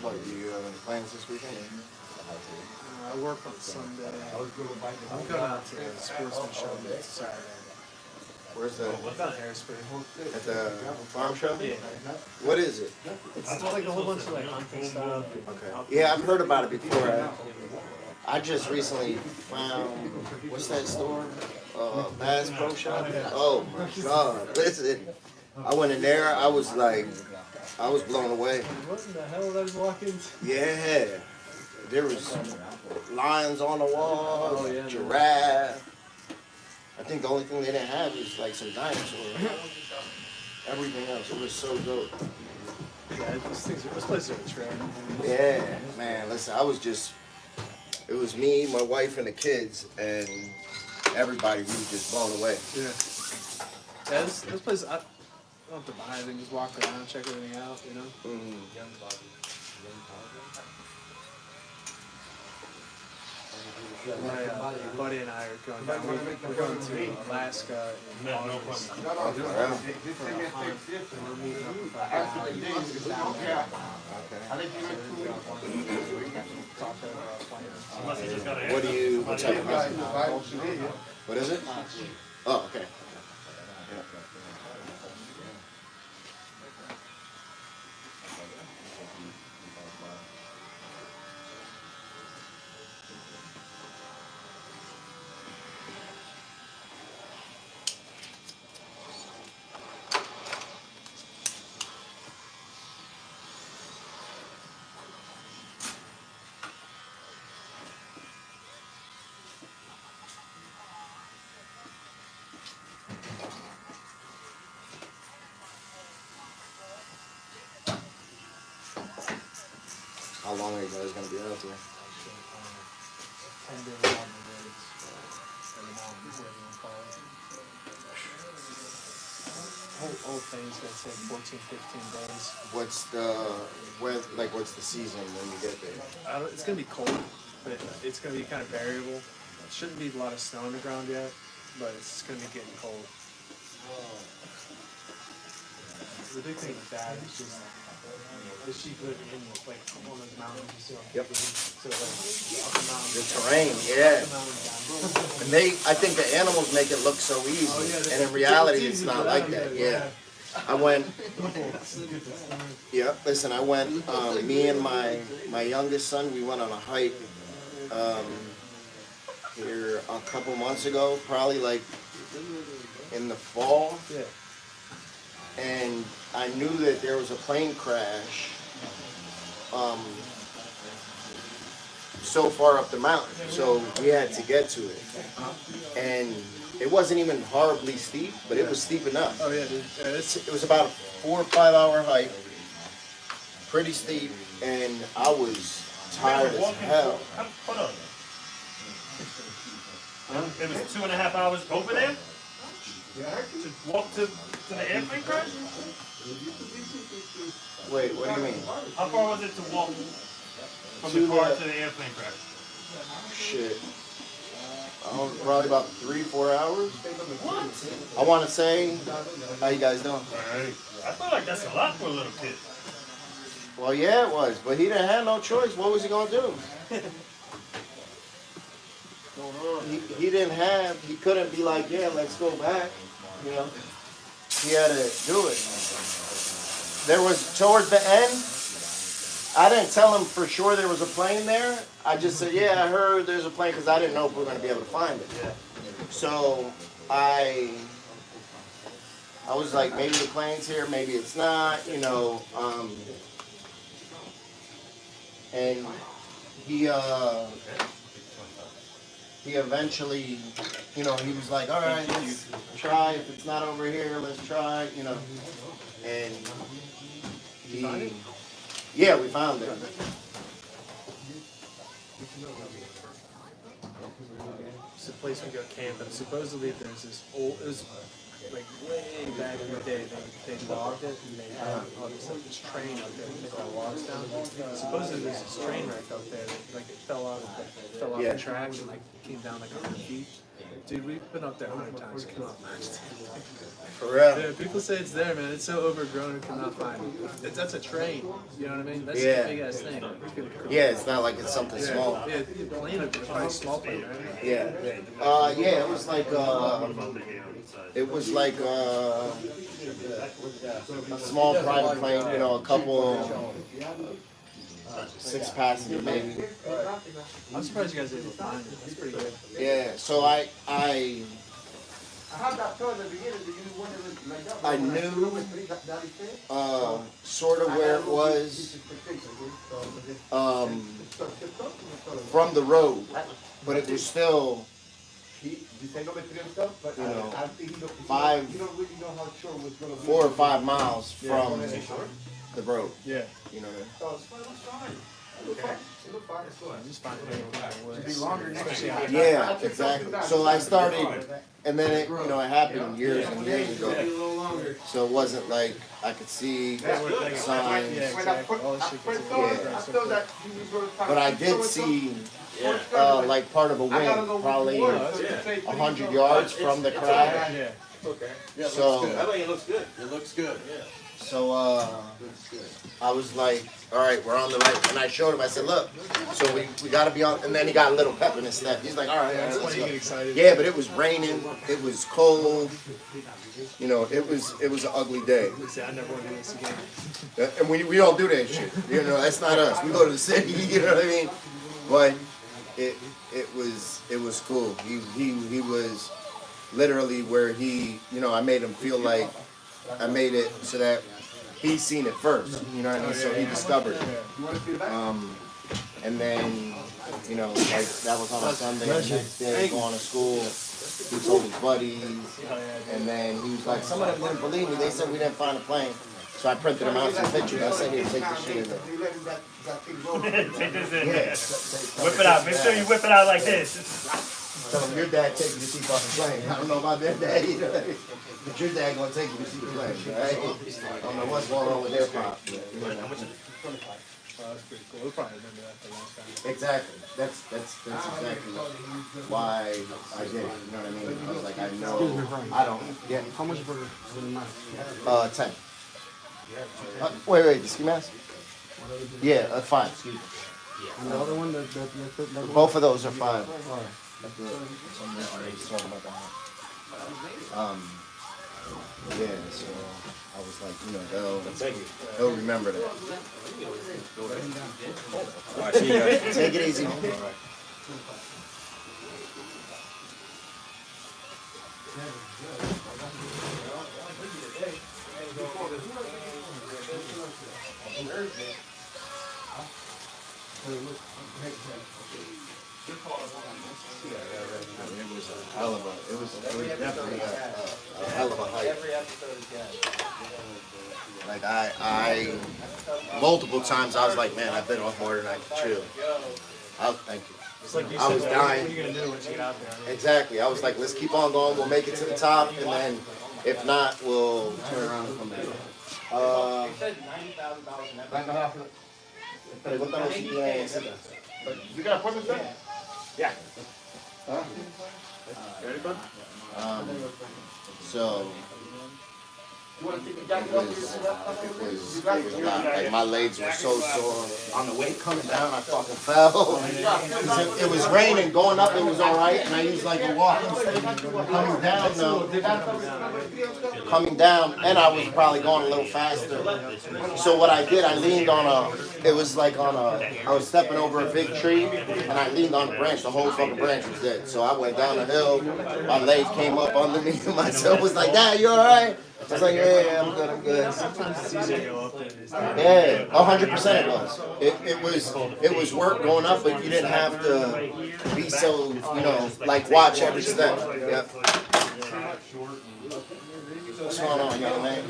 What, do you have any plans this weekend? I work on Sunday. I'm going out to the sportsman show next Saturday. Where's the? Down Harrisburg. At the farm show? Yeah. What is it? It's like a whole bunch of like hunting stuff. Okay. Yeah, I've heard about it before. I just recently found, what's that store? Bass Pro Shop? Oh my God. Listen, I went in there, I was blown away. What in the hell did I just walk into? Yeah. There was lions on the wall, giraffe. I think the only thing they didn't have is like some dinosaurs. Everything else, it was so dope. Yeah, this place is a trip. Yeah, man, listen, it was me, my wife, and the kids, and everybody, we were just blown away. Yeah. Yeah, this place, I don't have to buy anything, just walk around, check everything out, you know? My buddy and I are going down. We're going to Alaska in August for a hunt. And we're meeting up with our guys down there. Talk over our plans. What type of hunting? What is it? Oh, okay. How long are you guys going to be out there? 10 days on the woods, or the mountains, whatever you want to call it. Whole thing's gonna take 14, 15 days. What's the season when you get there? It's gonna be cold, but it's gonna be kind of variable. It shouldn't be a lot of snow on the ground yet, but it's gonna be getting cold. The big thing with that is just the sheep live in like one of those mountains you see on TV. So like up the mountain. The terrain, yeah. And I think the animals make it look so easy, and in reality, it's not like that. Yeah. I went. Yeah. Listen, I went. Me and my youngest son, we went on a hike here a couple months ago, probably like in the fall. Yeah. And I knew that there was a plane crash so far up the mountain, so we had to get to it. And it wasn't even horribly steep, but it was steep enough. Oh yeah, dude. It was about a 4 or 5 hour hike, pretty steep, and I was tired as hell. Hold on. It was 2.5 hours over there? To walk to the airplane crash? Wait, what do you mean? How far was it to walk from the car to the airplane crash? Shit. Probably about 3 or 4 hours. What? I want to say, how you guys doing? Alright. I feel like that's a lot for a little kid. Well, yeah, it was, but he didn't have no choice. What was he gonna do? He couldn't be like, yeah, let's go back. You know, he had to do it. There was, towards the end, I didn't tell him for sure there was a plane there. I just said, yeah, I heard there's a plane, because I didn't know if we were going to be able to find it. So I was like, maybe the plane's here, maybe it's not, you know. And he eventually, you know, he was like, all right, let's try. If it's not over here, let's try, you know. And yeah, we found it. It's a place we go camping. Supposedly there's this old, it was like way back in the day, they logged it and they had all this train out there to take all the logs down. Supposedly there's this train wreck out there that like it fell off the tracks and like came down like 100 feet. Dude, we've been up there 100 times, cannot find it. For real? Yeah, people say it's there, man. It's so overgrown, we cannot find it. That's a train, you know what I mean? That's a big ass thing. Yeah, it's not like it's something small. Yeah, the plane would be probably a small plane, right? Yeah. Yeah, it was like a small private plane, you know, a couple 6 passengers maybe. I'm surprised you guys were able to find it. That's pretty good. Yeah, so I knew sort of where it was from the road, but it was still, you know, 4 or 5 miles from the road. Yeah. You know what I mean? Yeah, exactly. So I started, and then it, it happened years and years ago. So it wasn't like I could see signs. Yeah. But I did see, like part of a wing, probably 100 yards from the crash. Okay. So I think it looks good. It looks good. Yeah. So I was like, all right, we're on the right. And I showed him, I said, look, so we got to be on. And then he got a little pep in his step. He's like, all right, let's go. Yeah, but it was raining. It was cold. It was an ugly day. I never want to do this again. And we don't do that shit. That's not us. We go to the city, you know what I mean? But it was cool. He was literally where I made him feel like I made it so that he's seen it first, you know what I mean? So he discovered it. And then, like that was on a Sunday, the next day, going to school, he told his buddies, and then he was like, some of them didn't believe me, they said we didn't find a plane. So I printed them out some pictures, I said, here, take this shit in there. Take this in. Yeah. Whip it out, make sure you whip it out like this. Tell them your dad take you to see fucking plane. I don't know about their dad either. But your dad gonna take you to see the plane, right? I don't know what's going on with their pop. That's pretty cool. We'll probably remember that for a long time. Exactly. That's exactly why I did it. You know what I mean? I was like, I know. I don't. Yeah. How much for the 10. Wait, the ski mask? Yeah, 5. Excuse me. And the other one, Both of those are 5. All right. Yeah, so I was like, they'll remember that. Take it easy. It was definitely a hell of a hike. Like I multiple times I was like, man, I've been off more than I can chew. Thank you. It's like you I was said, dying. what are you going to do once you get out there? Exactly. I was like, let's keep on going. We'll make it to the top, and then if not, we'll turn around and come back. You got appointments there? Yeah. Huh? Ready, bud? So it was a lot. Like my legs were so sore. On the way coming down, I fucking fell. It was raining. Going up, it was all right, and I used like a walking stick. Coming down, though. Coming down, and I was probably going a little faster. So what I did, I leaned on I was stepping over a big tree, and I leaned on the branch. The whole fucking branch was dead. So I went down the hill. My leg came up underneath, and myself was like, "Dad, you all right?" I was like, yeah, I'm good. Sometimes it's easier to go up there. Yeah, 100% it was. It was work going up, but you didn't have to be so, like watch every step. Yep. What's going on, young man?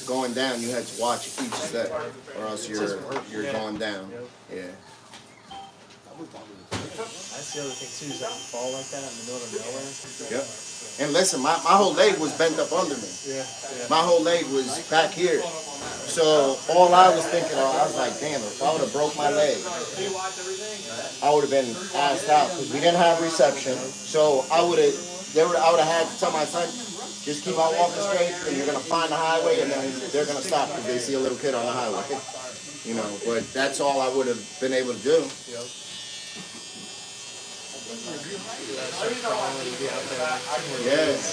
Going down, you had to watch each step, or else you're going down. Yeah. That's the other thing too, is that you fall like that in the middle of nowhere. Yep. And listen, my whole leg was bent up under me. Yeah. My whole leg was back here. So all I was thinking of, I was like, damn, if I would have broke my leg, I would have been assed out because we didn't have reception. So I would have had to tell my son, just keep on walking straight, and you're gonna find the highway, and then they're gonna stop because they see a little kid on the highway. But that's all I would have been able to do. Yes.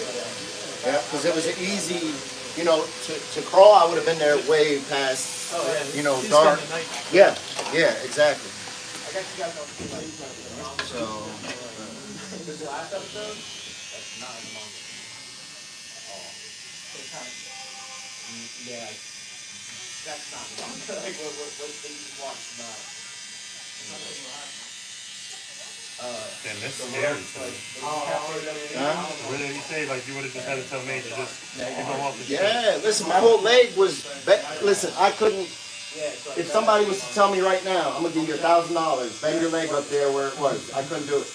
Yeah, because it was an easy, to crawl, I would have been there way past, dark. Yeah, exactly. So. Yeah, that's not wrong. Like what they watched about. Damn, that's scary. What did he say? Like, you would have just had to tell me to just keep on walking. Yeah, listen, my whole leg was, listen, I couldn't, If somebody was to tell me right now, I'm gonna give you $1,000, bend your leg up there where it was, I couldn't do it.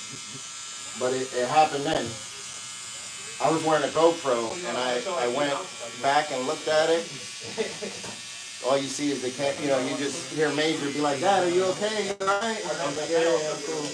But it happened then. I was wearing a GoPro and I went back and looked at it. All you see is the you know, you just hear Major be like, "Dad, are you okay? You alright?" I was like, "Yeah, I'm cool."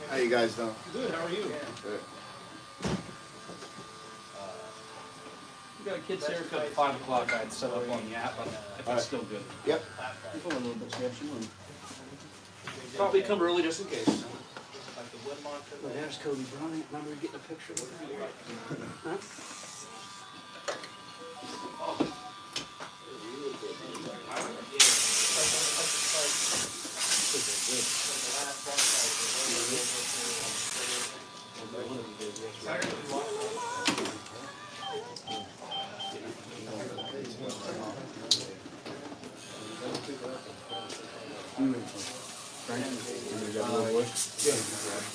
How you guys doing? Good, how are you? Good. We got a kid's haircut at 5 o'clock. I'd set up on the app, but if it's still good. Yep. A little bit sketchy. Probably come early just in case. Well, there's Cody Bryant. Remember getting a picture with him? Huh?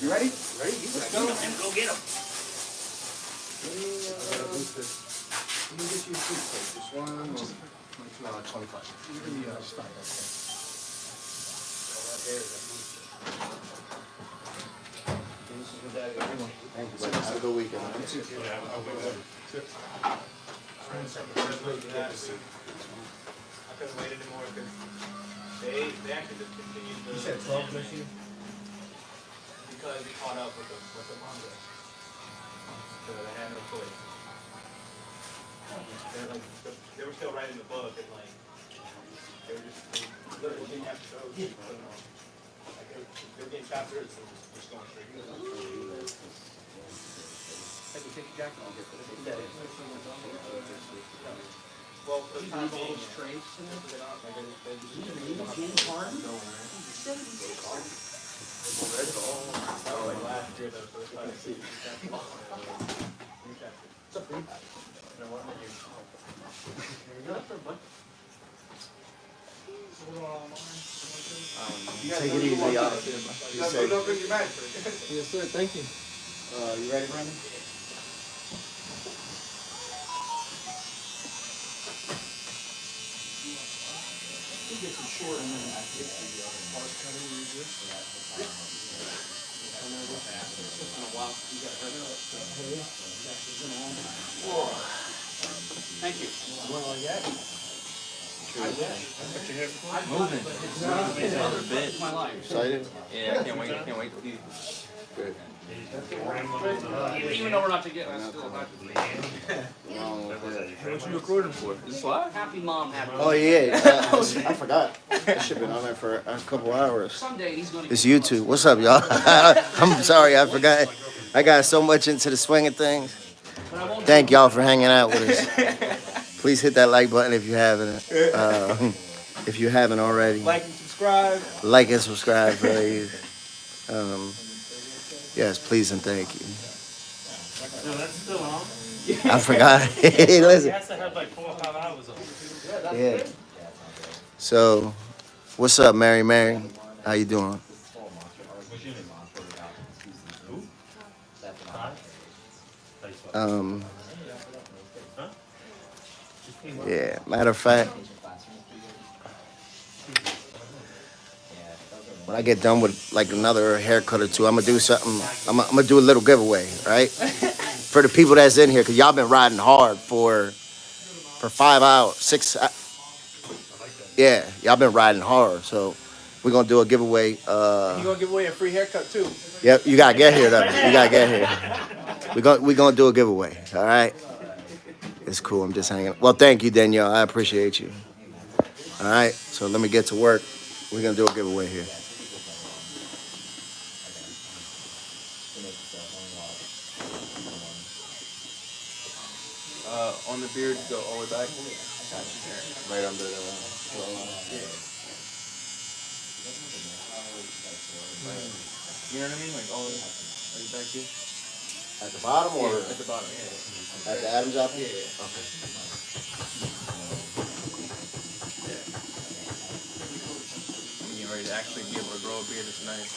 You ready? Ready? Let's go. Go get him. Let me get you a seat, please. Just one more. 25. Thank you, buddy. Have a good weekend. I couldn't wait anymore because they actually just continued the. You said 12 this year? Because they caught up with the manga. So they had no choice. They were still writing the book and like they literally didn't have to go. Like they were getting chapters and just going straight. Hey, we take your jacket off. Well, for the time being, like last year, though, so it's like Take it easy, y'all. Be safe. Yes, sir. Thank you. You ready, Brandon? Thank you. Moving. Another bit. Excited? Yeah, I can't wait to see. Good. Even though we're not together, I still like to Hey, what you recording for? Is this live? Happy mom, happy Oh yeah, I forgot. That shit been on there for a couple hours. Someday he's gonna It's YouTube. What's up, y'all? I'm sorry, I forgot. I got so much into the swinging things. Thank y'all for hanging out with us. Please hit that like button if you haven't. If you haven't already. Like and subscribe. Like and subscribe, please. Yes, please and thank you. No, that's still on. I forgot. Hey, listen. It has to have like 4 or 5 hours on it. Yeah. So, what's up, Mary? How you doing? Yeah. Matter of fact, when I get done with like another haircut or two, I'm gonna do something. I'm gonna do a little giveaway, right? For the people that's in here, cause y'all been riding hard for 5 hours, 6. Yeah, y'all been riding hard, so we're gonna do a giveaway. You gonna give away a free haircut too? Yep, you gotta get here though. You gotta get here. We gonna do a giveaway. All right. It's cool. I'm just hanging. Well, thank you, Danielle. I appreciate you. All right. So let me get to work. We're gonna do a giveaway here. On the beard, go all the way back. Right under the. You know what I mean? Like all the way back here. At the bottom or at the bottom? Yeah. at the Adam's apple? Yeah. Okay. I'm getting ready to actually be able to grow a beard that's nice.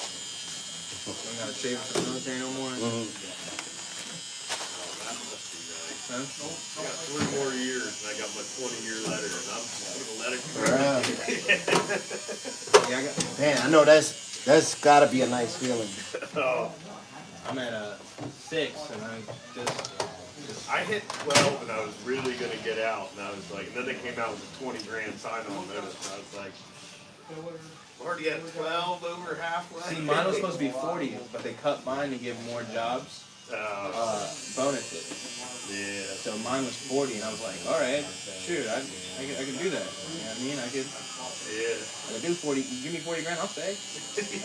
I don't gotta shave it for the military no more. I got 3 more years and I got my 20-year letter and I'm just gonna let it grow. Yeah, man, I know that's gotta be a nice feeling. Oh. I'm at 6 and I hit 12 and I was really gonna get out and I was like, and then they came out with a 20 grand sign-on notice and I was like, we're already at 12, over halfway. See, mine was supposed to be 40, but they cut mine to give more jobs. Bonuses. Yeah. So mine was 40, and I was like, all right, shoot, I can do that. You know what I mean? I could do 40. You give me 40 grand, I'll stay.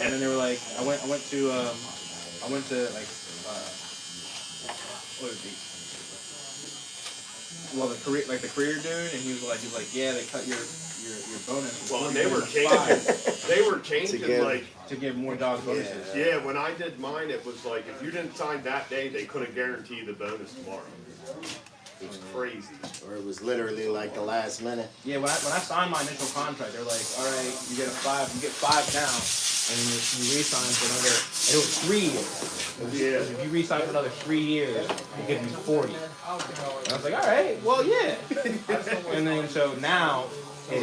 And then they were like, I went to like, what would it be? Well, the career dude, and he was like, yeah, they cut your bonus. Well, they were changing to give more dogs bonuses. Yeah, when I did mine, it was like if you didn't sign that day, they couldn't guarantee the bonus tomorrow. It was crazy. Or it was literally like the last minute. Yeah, when I signed my initial contract, they were like, all right, you get 5 now, and then you re-sign for another. And it was 3 years. If you re-sign for another 3 years, it gives me 40. And I was like, all right, well, yeah. And then so now it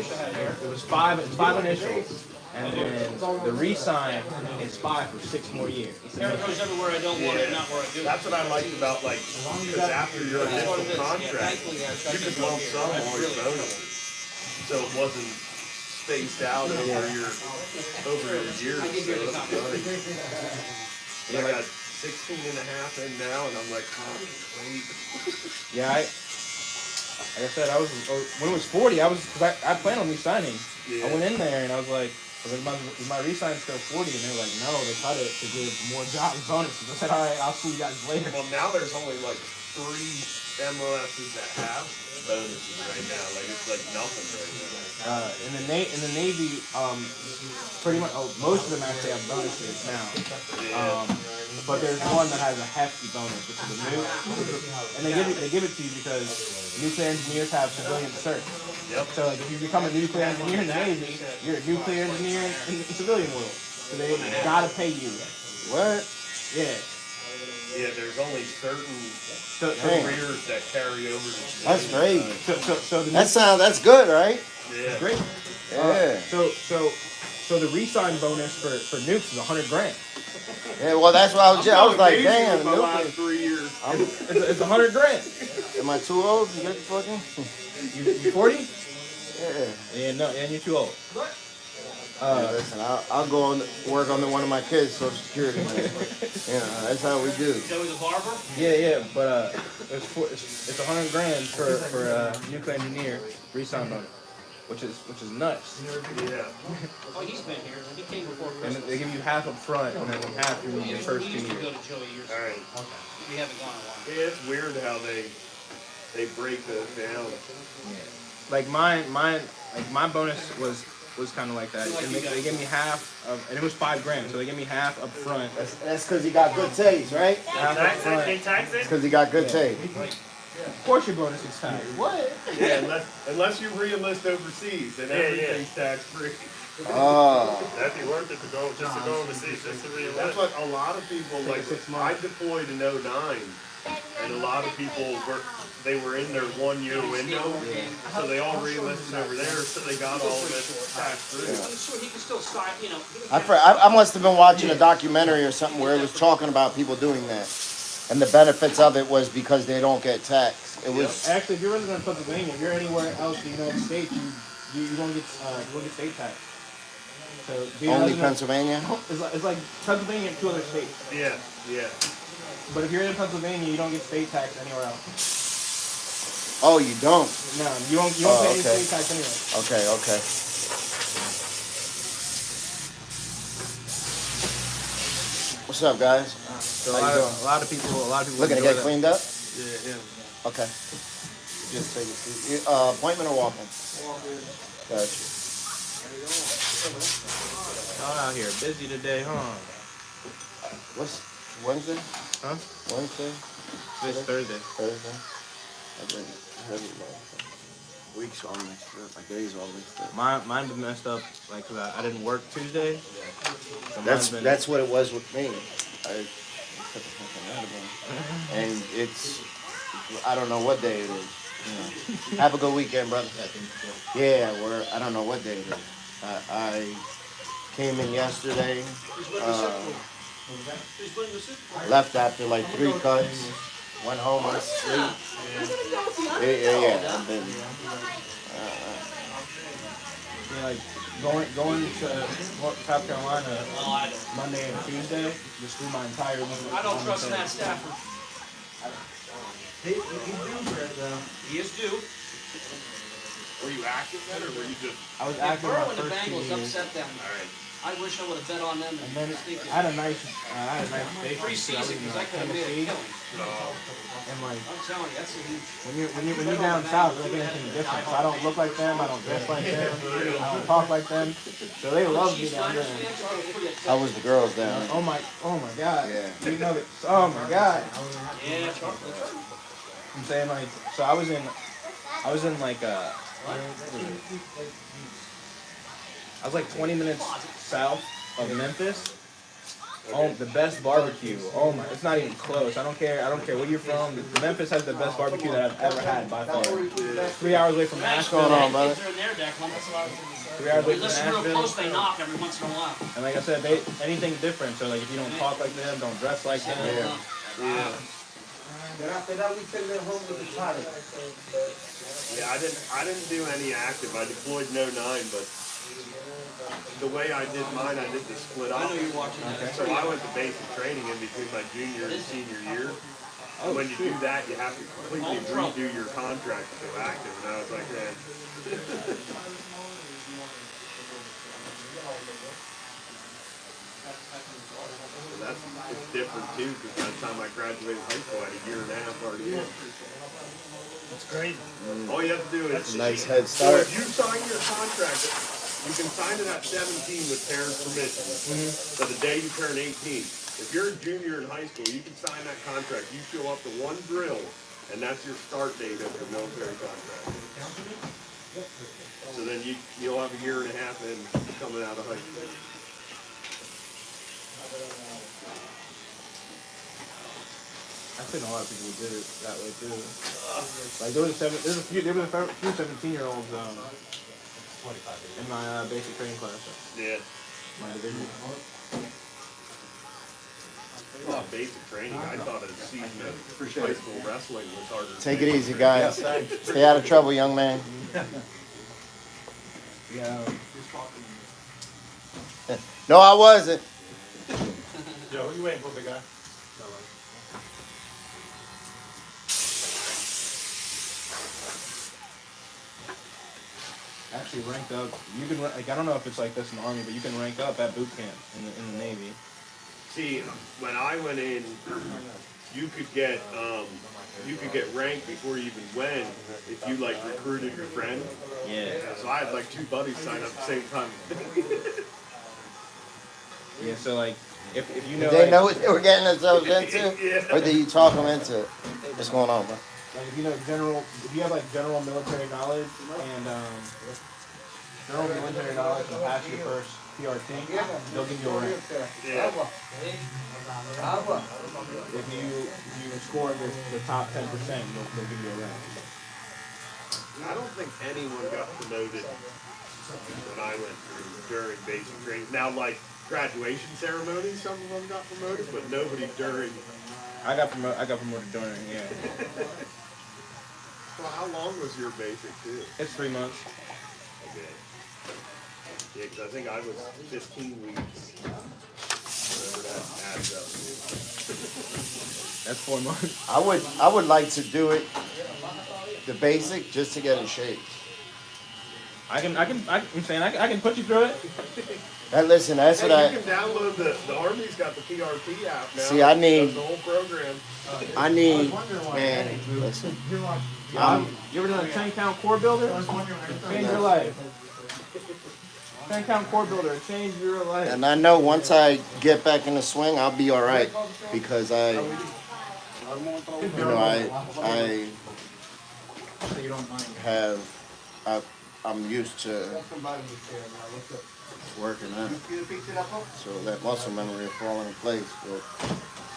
was 5 initials. And then the re-sign is 5 for 6 more years. There goes everywhere I don't want it, not where I do. That's what I liked about because after your initial contract, you could lump sum all your bonuses, so it wasn't spaced out over your years. So that's good. I got 16 and a half in now, and I'm like, oh, wait. Yeah, like I said, when it was 40, because I planned on re-signing. I went in there and I was like, is my re-sign still 40? And they were like, no, they cut it to give more job bonuses. I said, all right, I'll see you guys later. Well, now there's only like 3 MLSs that have bonuses right now. Like it's like nothing right now. In the Navy, pretty much most of them actually have bonuses now. But there's one that has a hefty bonus, which is a new, and they give it to you because nuclear engineers have civilian cert. Yep. So like if you become a nuclear engineer in the Navy, you're a nuclear engineer in the civilian world. So they gotta pay you. What? Yeah. Yeah, there's only certain careers that carry over to That's great. So that's good, right? It's great. Yeah. So the re-sign bonus for nukes is $100,000. Yeah, well, that's what I was like, amazing damn, with my last 3 years. It's $100,000. Am I too old to get the fucking? You 40? Yeah. Yeah, no, and you're too old. Hey, listen, I'll go on work on one of my kids' Social Security. That's how we do. Joey's a barber? Yeah, but it's $100,000 for nuclear engineer re-sign bonus, which is nuts. Yeah. Oh, he's been here. He came before And Christmas. they give you half up front and then half in your first 2 We used to go years. to Joey years All right. ago. We haven't gone in a while. Yeah, it's weird how they break those down. Yeah. Like my bonus was kind of like that. They gave me half of, and it was $5,000, so they gave me half up front. That's because he got good taste, right? Half up front. It's because he got good taste. Of course your bonus is taxed. What? Yeah, unless you re-enlist overseas, then everything's tax-free. Oh. That'd be worth it to go overseas just to re-enlist. That's what a lot of people like. I deployed in 09, and a lot of people were in their 1 year window, so they all re-enlisted over there, so they got all of it tax-free. I'm sure he can still sign, you know. I must have been watching a documentary or something where it was talking about people doing that. And the benefits of it was because they don't get taxed. It was Actually, if you're resident of Pennsylvania, if you're anywhere else in the United States, you don't get state tax. So only Pennsylvania. It's like Pennsylvania and 2 other states. Yeah. But if you're in Pennsylvania, you don't get state tax anywhere else. Oh, you don't? No, you don't pay any state tax anywhere. Okay. What's up, guys? So a lot of people looking to get cleaned up. Yeah. Okay. Just take a seat. Appointment or walk-in? Gotcha. Y'all out here busy today, huh? What's Wednesday? Huh? Wednesday? It's Thursday. Thursday? I've been heavy, weeks all mixed up. My days all mixed up. Mine been messed up, like, cause I didn't work Tuesday. So That's what it was with me. I put the fucking out of and it's, I don't know what day it is. You know. Have a good weekend, brother. Yeah, I don't know what day it is. I came in yesterday. Left after like 3 cuts. Went home and sleep. Yeah. I've been. Like going to South Carolina Monday and Tuesday, just through my entire week. I don't trust Matt Stafford. He's due for it though. He is due. Were you active then, or were you just? I was If active Burrow my and the first 2 Bengals years. upset them. I wish I would have bet on them. And then I had a nice day. Pre-season, because I could have made a killing. And like, I'm telling you, that's a huge. when you're down south, it's like anything different. So I don't look like them, I don't dress like them, I don't talk like them. So they love me down there. How was the girls down there? Oh my God. Yeah. You know that. Oh my God. Yeah, I'm saying like, so I was in like I was like 20 minutes south of Memphis. Oh, the best barbecue. Oh my, it's not even close. I don't care where you're from. Memphis has the best barbecue that I've ever had by far. 3 hours away from Nashville. What's going on, brother? 3 hours away from Listen real Nashville. close, they knock every once in a while. And like I said, anything different. So like if you don't talk like them, don't dress like them. Yeah. Then after that, we send them home with the pilot. Yeah, I didn't do any active. I deployed in 09, but the way I did mine, I did the split up. I know you're watching that. So I went to basic training in between my junior and senior year. And when you do that, you have to completely redo your contract to go active. And I was like, man. So it's different too, because by the time I graduated high school, I had a year and a half already in. That's crazy. All you have to do is That's a nice head So start. if you sign your contract, you can sign it at 17 with parents' permission. So the day you turn 18. If you're a junior in high school, you can sign that contract. You show up to one drill, and that's your start date of your military contract. So then you'll have a year and a half in coming out of high school. I've seen a lot of people who did it that way too. Like there was a few 17-year-olds in my basic training class. Yeah. My division. Well, basic training. I thought a season of high school wrestling was harder. Take it easy, guys. Stay out of trouble, young man. Yeah. No, I wasn't. Yo, who you waiting for, big guy? Actually ranked up. You can like I don't know if it's like this in the Army, but you can rank up at boot camp in the Navy. See, when I went in, you could get ranked before you even went if you like recruited your friend. Yeah. So I had like 2 buddies sign up at the same time. Yeah. So like if you know. Did they like, know what they were getting themselves into, Yeah. or did you talk them into it? What's going on, bro? Like if you know if you have like general military knowledge and general military knowledge and pass your first PRT, they'll give you a rank. Yeah. If you score the top 10%, they'll give you a rank. I don't think anyone got promoted when I went through during basic training. Now, like graduation ceremonies, some of them got promoted, but nobody during. I got promoted during, yeah. Well, how long was your basic too? It's 3 months. Okay. Yeah, because I think I was 15 weeks. Whatever that adds up. That's 4 months. I would like to do it, the basic, just to get in shape. I'm saying I can put you through it. Listen, that's Hey, what you can download the Army's got the PRT app now. See, I need- Does the whole program. I need, man, listen. You ever done a 10-count core builder? Change your life. 10-count core builder, change your life. And I know once I get back in the swing, I'll be all right, because I'm used to working out, so that muscle memory will fall into place. But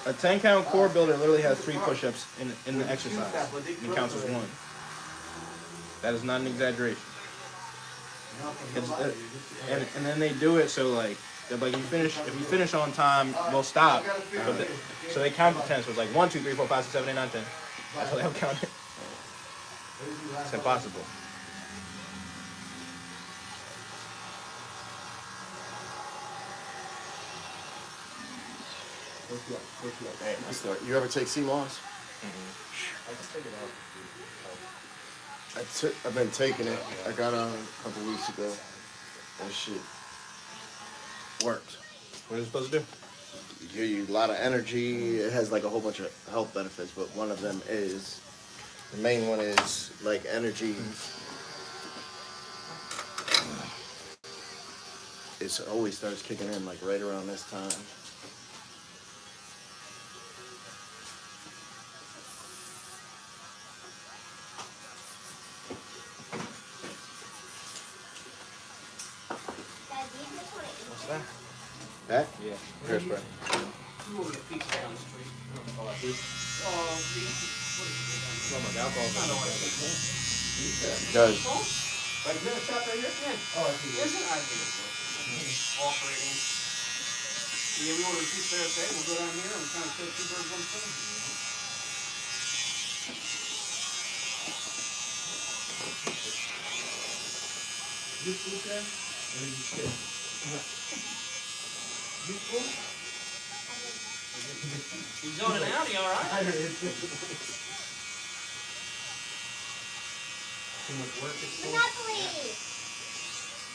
A 10-count core builder literally has 3 push-ups in the exercise. And counts as 1. That is not an exaggeration. And then they do it so like they're like if you finish on time, we'll stop. So they count to 10. So it's like 1, 2, 3, 4, 5, 6, 7, 8, 9, 10. That's how they'll count it. It's impossible. Hey, you ever take sea moss? I've been taking it. I got on a couple weeks ago. That shit works. What is it supposed to do? It gives you a lot of energy. It has like a whole bunch of health benefits, but one of them is, the main one is like energy. It always starts kicking in like right around this time. What's that? That? Yeah. Hairspray. You want a pizza down the street? Oh, I see. Oh my God, It does. Like this shop right here? Yeah. Oh, I see. Is it? I think it's operating. Yeah, we ordered a pizza there today. We'll go down here and kind of kill 2 birds, 1 stone. You cool, Ken? Or are you scared? You cool? You zoning out, you alright? Too much work at school? Monopoly!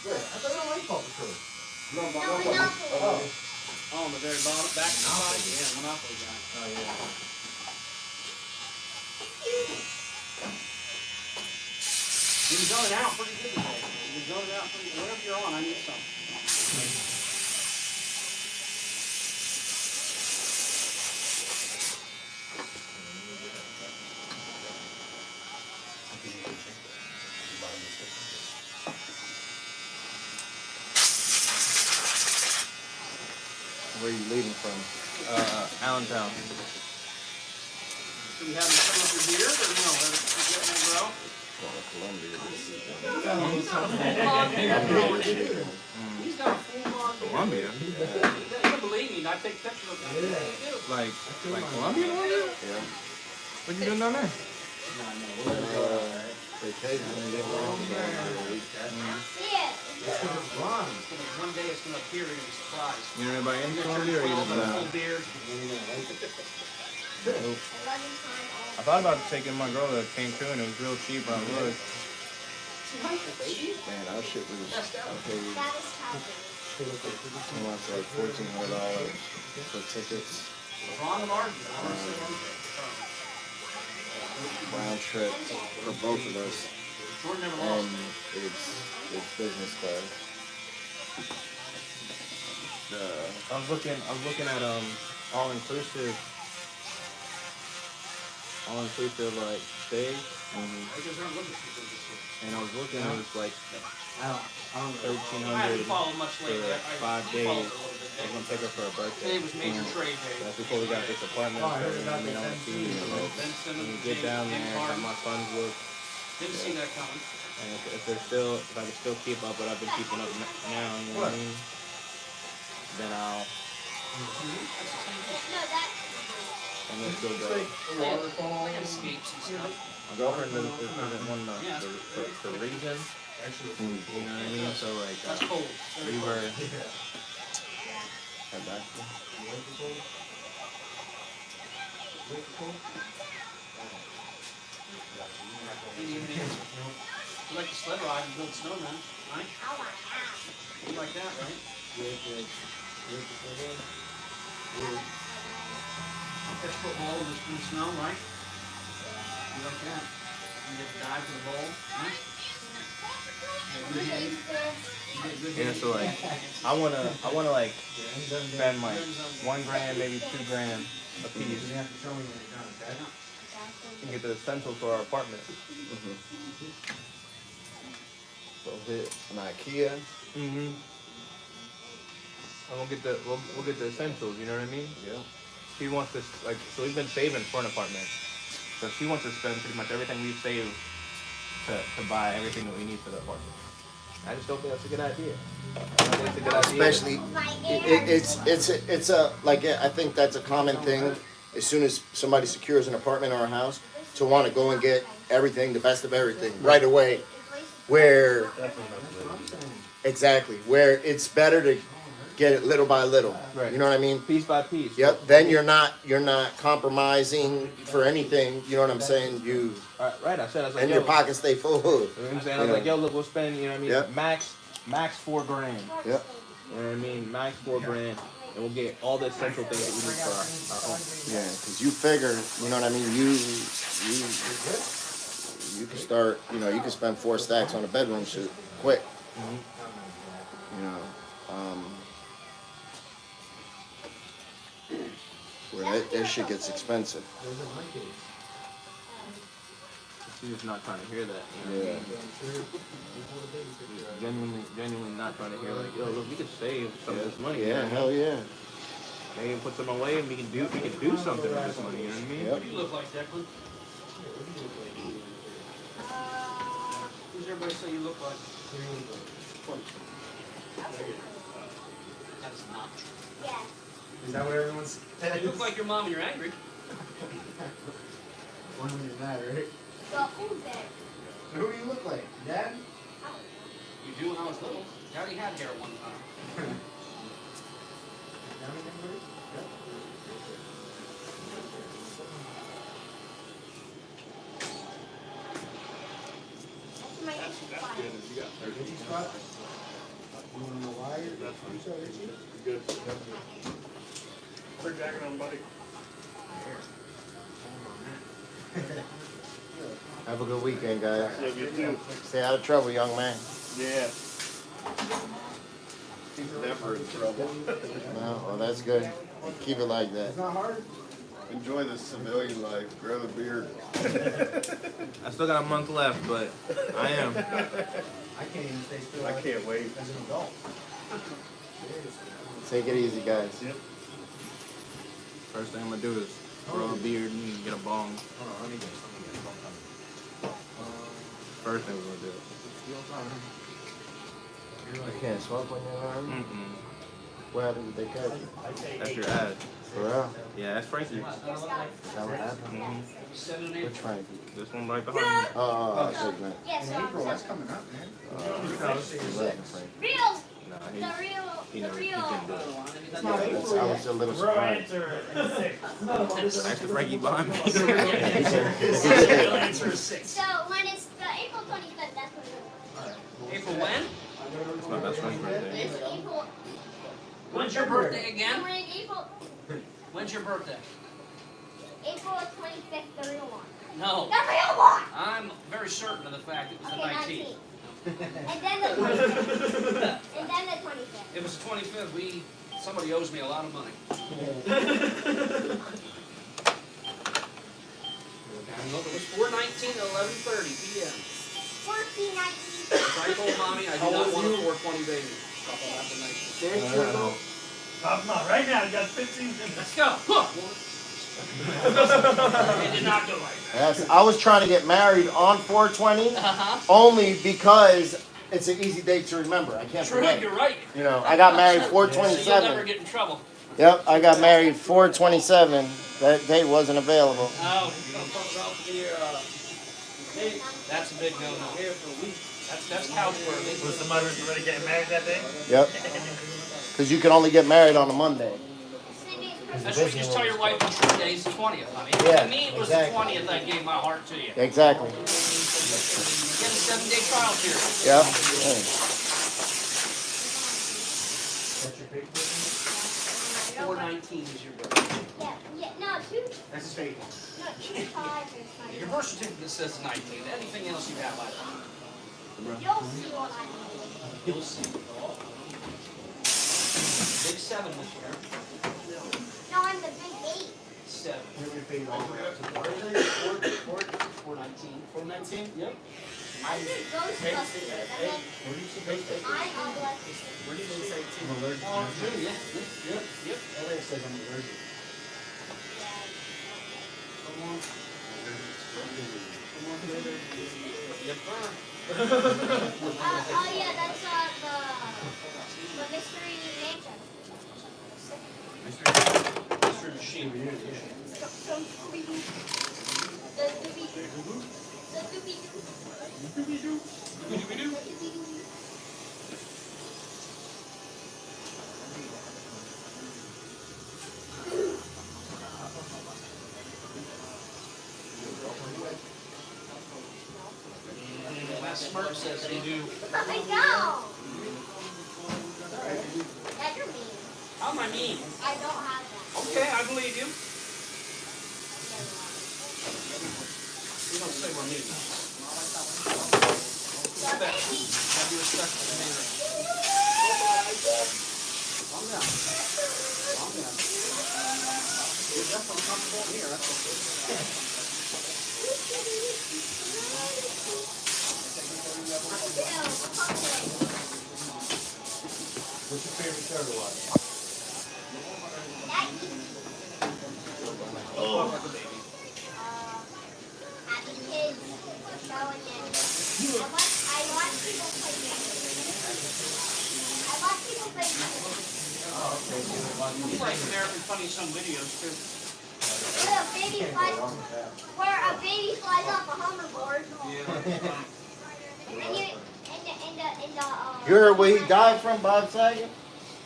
Where? I thought I like Paw Patrol. No, Monopoly. Oh, on the very bottom, back to the bottom? Yeah, Monopoly guy. Oh, yeah. You've been zoning out pretty good today. You've been zoning out pretty good. Whatever you're on, I need some. Where are you leaving from? Allentown. So you having some of your beer, or no? Let it get in and grow? He's got a full on. Colombia. You don't believe me? I take pictures of him. Like Colombia? Yeah. What you doing down there? Vacation and get around for a week. One day it's gonna appear and be surprised. You know anybody in Colombia or you just Full beard. I thought about taking my girl to Cancun. It was real cheap on road. Man, our shit was paid almost like $1,400 for tickets. Round trip for both of us. And it's business class. I was looking at all inclusive like stay. And I was looking, it was like $1,300 for 5 days. I was gonna take her for her birthday. Today was major trade day. That's before we got this apartment. So, I mean, I want to see when you get down there, how my funds look. Didn't see that coming. And if I can still keep up what I've been keeping up now, you know what I mean? Then I'll. And let's go go. My girlfriend doesn't want the reason. You know what I mean? So like, we were. Head back. You like the sled ride and build snowmen, right? You like that, right? Catch football in the snow, right? You like that? You get to dive to the bowl, right? Yeah, so like, I wanna like spend like $1,000, maybe $2,000 a piece, and get the essentials for our apartment. So hit an IKEA. We'll get the essentials. You know what I mean? Yeah. She wants to like, so we've been saving for an apartment. So she wants to spend pretty much everything we've saved to buy everything that we need for the apartment. I just don't think that's a good idea. I don't think it's a good idea. Especially, it's a like I think that's a common thing. As soon as somebody secures an apartment or a house, to want to go and get everything, the best of everything, right away. Where exactly where it's better to get it little by little. Right. You know what I mean? Piece by piece. Yep. Then you're not compromising for anything. You know what I'm saying? You. Right. I said And yo, your pockets stay full. You know what I'm saying? I was like, yo, look, we'll spend. You know what I mean? Yep. Max $4,000. Yep. You know what I mean? Max $4,000, and we'll get all the essential things that we need for our home. Yeah, because you figure, you know what I mean? You can start, you can spend 4 stacks on a bedroom shit quick. You know, where that shit gets expensive. She's just not trying to hear that. You know what I mean? Genuinely not trying to hear like, yo, look, we could save some of this money. Yeah, hell yeah. Maybe put some away and we can do something with this money. You know what I mean? Yep. What do you look like, Declan? Who's everybody say you look like? That's not true. Yeah. Is that what everyone's? You look like your mom when you're angry. When you're mad, right? Well, who's there? Who do you look like? Dad? You do when I was little. I already had hair at one time. My itchy spot. You want to know why you're so itchy? Good. Put a jacket on, buddy. Have a good weekend, guys. Yeah, you too. Stay out of trouble, young man. Yeah. He's never in trouble. No, well, that's good. Keep it like that. It's not hard. Enjoy the civilian life. Grow the beard. I still got a month left, but I am. I can't even stay still. I can't wait. As an adult. Take it easy, guys. Yep. First thing I'm gonna do is grow a beard and get a bong. First thing we're gonna do. You can't smoke when you're around? Mm-mm. What happened if they catch you? That's your ad. For real? Yeah, that's Frankie. Is that what happened? Which Frankie? This one right behind you. Oh, I said that. Yes, In April, that's coming up, man. Real. Nah, The real. he never, he couldn't do it. I was a little surprised. Actually, Frankie behind me. So when it's the April 25th, that's when April when? It's my best friend's birthday. it's April. When's your birthday again? We're in April. When's your birthday? April 25th, the real one. No. The real one. I'm very certain of the fact it was Okay, the 19th. 19th. And then the 25th. And then the 25th. It was the 25th. Somebody owes me a lot of money. It was 4/19 at 11:30 p.m. 1419. I told mommy I do not want a 420 baby. Come on, right now, you got 15 minutes. Let's go. It did not go like that. Yes, I was trying to get married on 420 only because it's an easy date to remember. I can't True, forget. you're right. You know, I got married So you'll never 427. get in trouble. Yep, I got married 427. That date wasn't available. Oh, that's a big no-no. That's couch worthy. Was somebody ready getting married that day? Yep. Because you can only get married on a Monday. That's what you just tell your wife on true days, the 20th, honey. Yeah, To me, it was exactly. the 20th I gave my heart to you. Exactly. You get a 7-day trial period. Yep. 4/19 is your birthday. Yeah, no, two. That's his favorite. No, 25 is my Your birth certificate says 19. Anything else you have, I don't know. You'll see what I mean. You'll see. Big 7 this year. No, I'm the big 8. 7. 4/19. Yep. I did Ghostbusters, and then I was Where did you say 2? Yep. LA says I'm allergic. Come on. Yep. oh yeah, that's the mystery mansion. Mystery machine. So Scooby-Doo. The Scooby-Doo. The Scooby-Doo. That smirk says they do. I know. That you're mean. How am I mean? I don't have that. Okay, I believe you. You don't say we're mean. Respect. Have your respect for the man. Calm down. Calm down. You're definitely comfortable in here. That's What's your favorite show to watch? Happy Kids. Show again. I watch people play games. I watch people play games. You like American Funny Some videos too. Where a baby flies off a hoverboard. And You heard where he died from, Bob Saget?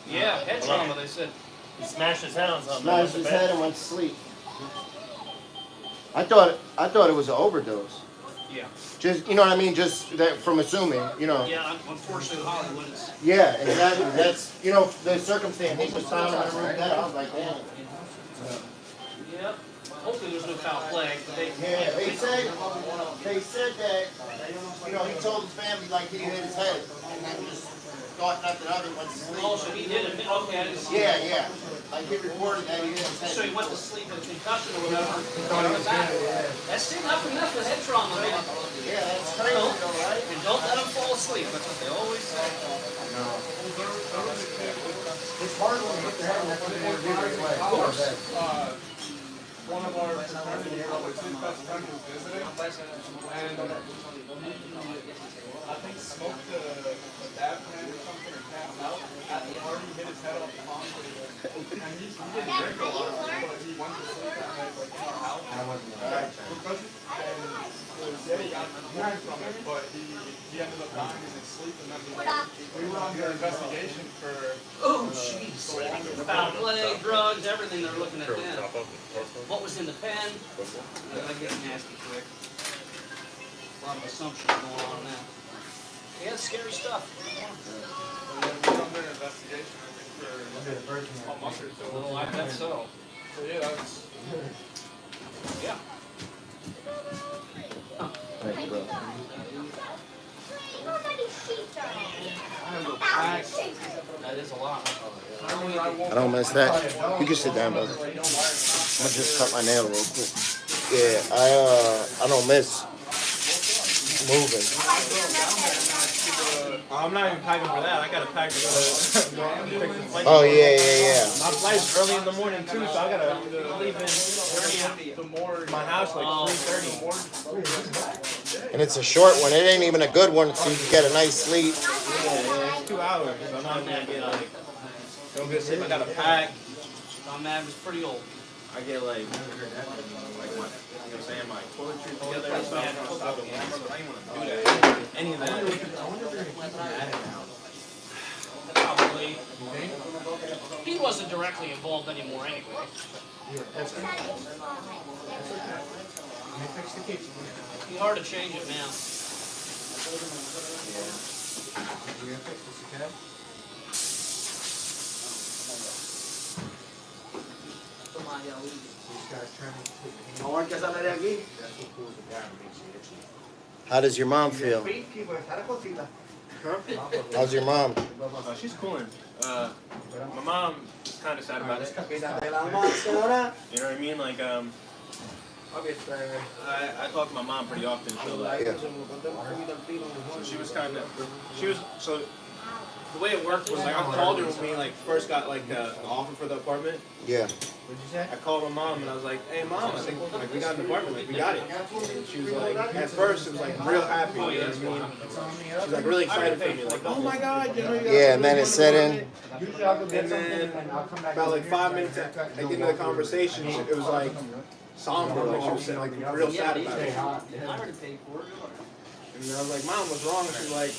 Yeah, head trauma, they said. He smashed his head on something. Smashed his head and went to sleep. I thought it was an overdose. Yeah. Just, you know what I mean? Just that from assuming, you know. Yeah, unfortunately in Hollywood it's... Yeah, exactly. That's, you know, the circumstance. He was found in the room dead. I was like, damn. Yep. Hopefully there's no foul play. Yeah, they said that, you know, he told his family like he hit his head and then just thought nothing of it, went to sleep. Oh, so he did it. Okay, I didn't see Yeah, that. yeah. Like he reported that he hit his head. So he went to sleep with a concussion or whatever. That's still not enough with head trauma, man. Yeah, that's crazy though, right? And don't let him fall asleep. That's what they always say. No. It's hard when you hit your head and one of course. One of our two best friends was visiting, and I think smoked a dab can or something or passed out at the party, hit his head off the concrete. And he didn't drink a lot, but he went to sleep that night like in our house. And he got warned from it, but he ended up dying in his sleep, and then we were under investigation for Oh, jeez. Foul play, drugs, everything they're looking at then. What was in the pen? I get nasty quick. A lot of assumptions going on now. Yeah, it's scary stuff. we were under investigation, I think, for a month or two. Well, I bet so. So yeah, that's... Yeah. Thank you, bro. That is a lot. I don't miss that. You can sit down, brother. I'm gonna just cut my nail real quick. Yeah, I don't miss moving. I'm not even packing for that. I gotta pack to go pick the flight. Oh yeah. My flight's early in the morning too, so I gotta leave in my house like 3:30. And it's a short one. It ain't even a good one, so you can get a nice sleep. Yeah, it's 2 hours. So I'm not gonna get like no good sleep. I gotta pack. My man was pretty old. I get like my, you know what I'm saying, my toiletries together and stuff. Stop the warmer, but I didn't want to do that. Any of that. Probably. He wasn't directly involved anymore anyway. Be hard to change it now. How does your mom feel? How's your mom? She's cooling. My mom is kind of sad about it. You know what I mean? Like, I talk to my mom pretty often, so like, so the way it worked was like I called her when we like first got like the offer for the apartment. Yeah. I called my mom and I was like, "Hey mom, I think like we got an apartment, like we got it." And she was like, at first it was like real happy, you know what I mean? She was like really excited for me, like, "Oh my God, you know you got Yeah, and then it set in. And then about like 5 minutes at the end of the conversation, it was like somber, like she was like real sad about it. I already paid for it. And I was like, "Mom, what's wrong?" And she's like,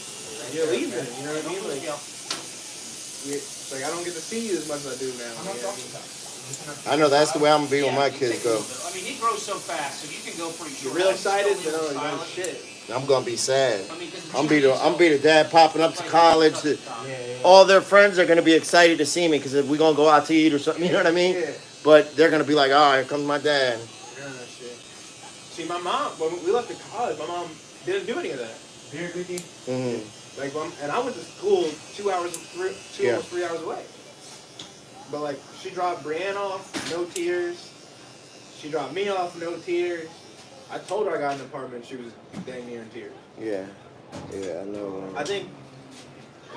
"You're leaving," you know what I mean? Like, it's like I don't get to see you as much as I do now. You know what I mean? I know that's the way I'm gonna be when my kids go. I mean, he grows so fast, so you can go pretty short. You're real excited, but no, shit. I'm gonna be sad. I'm be the dad popping up to college. All their friends are gonna be excited to see me because we're gonna go out to eat or something. You know what I mean? But they're gonna be like, "Oh, here comes my dad." Yeah, shit. See, my mom, when we left the college, my mom didn't do any of that. Mm-hmm. Like, and I went to school 2 hours, almost 3 hours away. But like, she dropped Brianne off, no tears. She dropped me off, no tears. I told her I got an apartment. She was dang near in tears. Yeah, I know. I think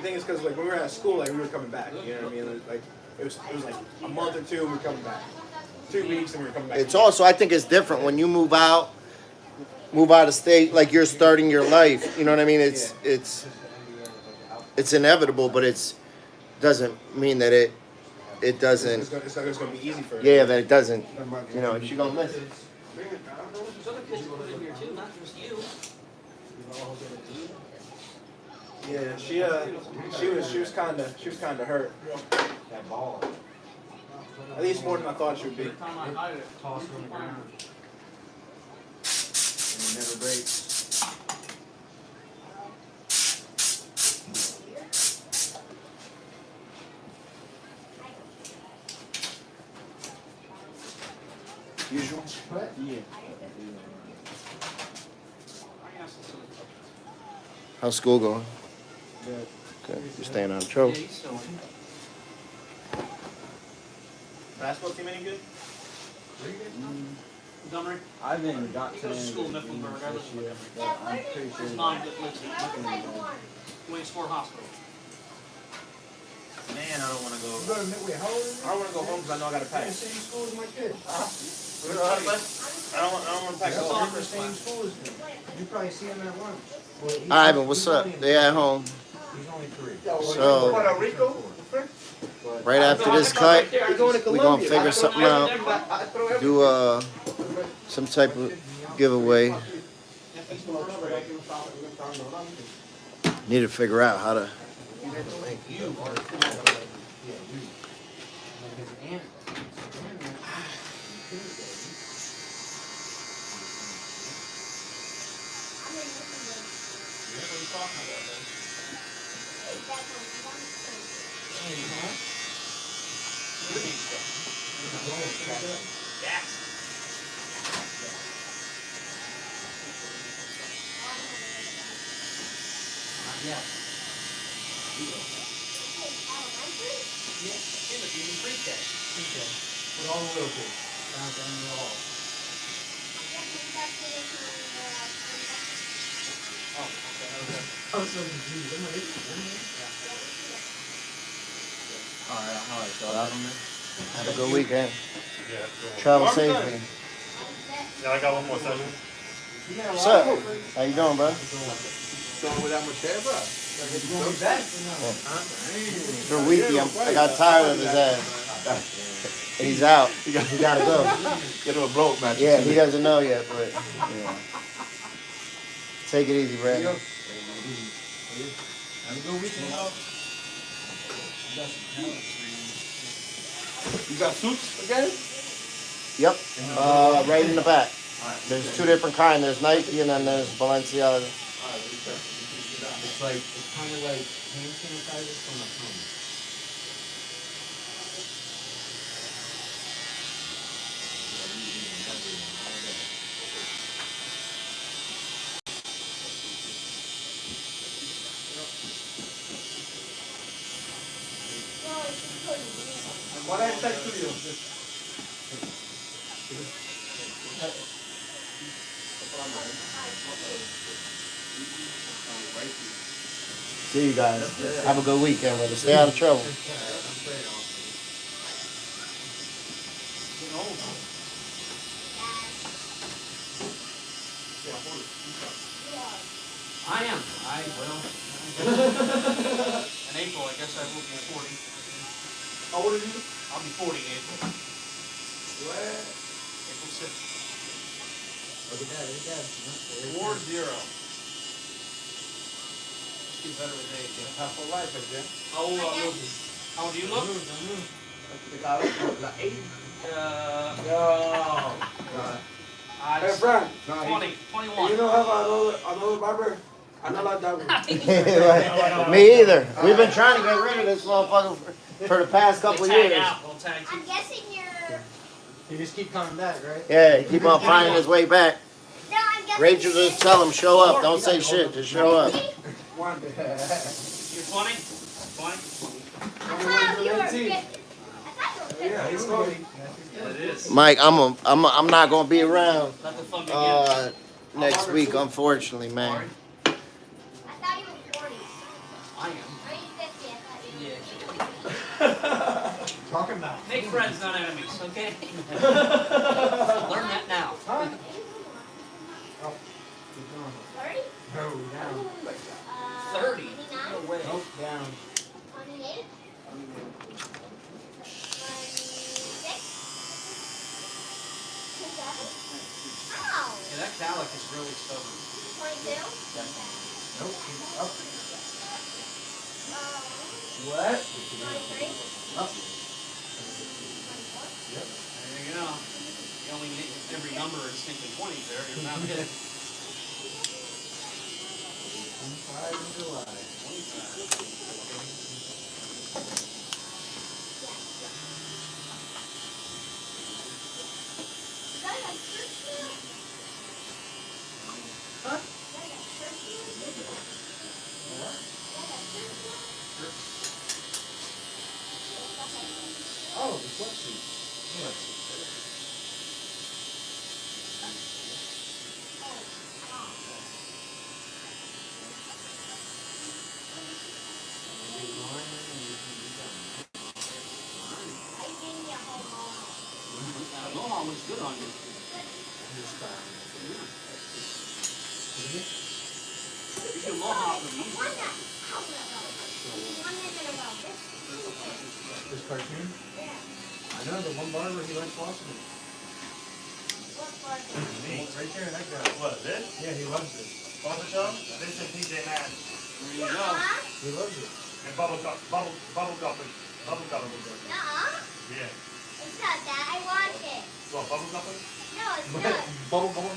it's because like when we were at school, like we were coming back. You know what I mean? Like it was like a month or two, we were coming back. 2 weeks and we were coming back. It's also, I think it's different when you move out of state, like you're starting your life. You know what I mean? It's inevitable, but it doesn't mean that it doesn't. It's going to be easy for her. Yeah, that it doesn't. You know, she gonna miss it. There's other kids who live in here too, not just you. Yeah, she was kind of hurt. At least more than I thought she would be. Every time I hide it, toss it on the ground. And it never breaks. Usual? Yeah. How's school going? Good. Good. You're staying on track. Basketball team any good? Montgomery? I haven't even got He to goes to any school in of the Mifflinburg. games I this live in year, Montgomery. but I'm pretty sure His mom lives in Wayne Sport Hospital. Man, I don't want to go. How old is I don't want to go home because I know I got to pack. Same school as my kid. I don't the same school as me. You probably see him at lunch. Ivan, what's up? They at home. He's only 3. So, right after this cut, we're gonna figure something out. Do some type of giveaway. Need to figure out how to. With all the little kids. Down to the hall. I'm so confused. Am I in? Alright, so Have a good weekend. Travel safely. Yeah, I got one more session. What's up? How you doing, bro? Going with that much hair, bro. For a weeky, I got tired of his ass. He's out. He gotta go. Get him a blow match. Yeah, he doesn't know yet, but yeah. Take it easy, Brandon. Have a good weekend, y'all. You got suits again? Yep. Right in the back. There's 2 different kinds. There's Nike and then there's Balenciaga. It's kind of like hand sanitizer from a phone. What I said to you. See you guys. Have a good weekend, brother. Stay out of trouble. I am. I will. In April, I guess I will be 40. How old are you? I'll be 40 in April. Where? April 6th. Look at that. 4-0. Get better with age. Half a life again. How old are you? How old do you look? Hey, Frank. 20, 21. You don't have another barber? I don't like that one. Me either. We've been trying to get rid of this motherfucker for the past couple They tag years. out. They'll tag I'm guessing you're. You just keep coming back, right? Yeah, keep on finding his way back. No, I'm guessing. Rachel, just tell him, show up. Don't say shit. Just show up. You're 20? 20? I thought you were 50. I thought you were 50. Yeah, he's 40. Yeah, it is. Mike, I'm not gonna be around Let the fun begin. next week, unfortunately, man. I thought you were 40. I am. Are you 50? I thought you were 40. Talking about. Make friends, not enemies, okay? Learn that now. 30? No, down. 30? 29? No way. Nope, down. 28? 26? Ow! Yeah, that calic is really stubborn. 22? Nope, up. What? 23? Up. 24? There you go. You only need every number distinctly 20s there. You're not hit. 25 in July. 25. Oh, the sweatsuit. Aloha looks good on you. You do mohawk with easy. This cartoon? Yeah. I know the one barber, he likes watching it. What part? Right there, that guy. What, this? Yeah, he loves it. Photoshop? This is PJ Masks. There you go. He loves it. And bubble gupping. Bubble gupping. Nuh-uh. Yeah. It's not that. I watch it. What, bubble gupping? No, it's not. Bubble gum.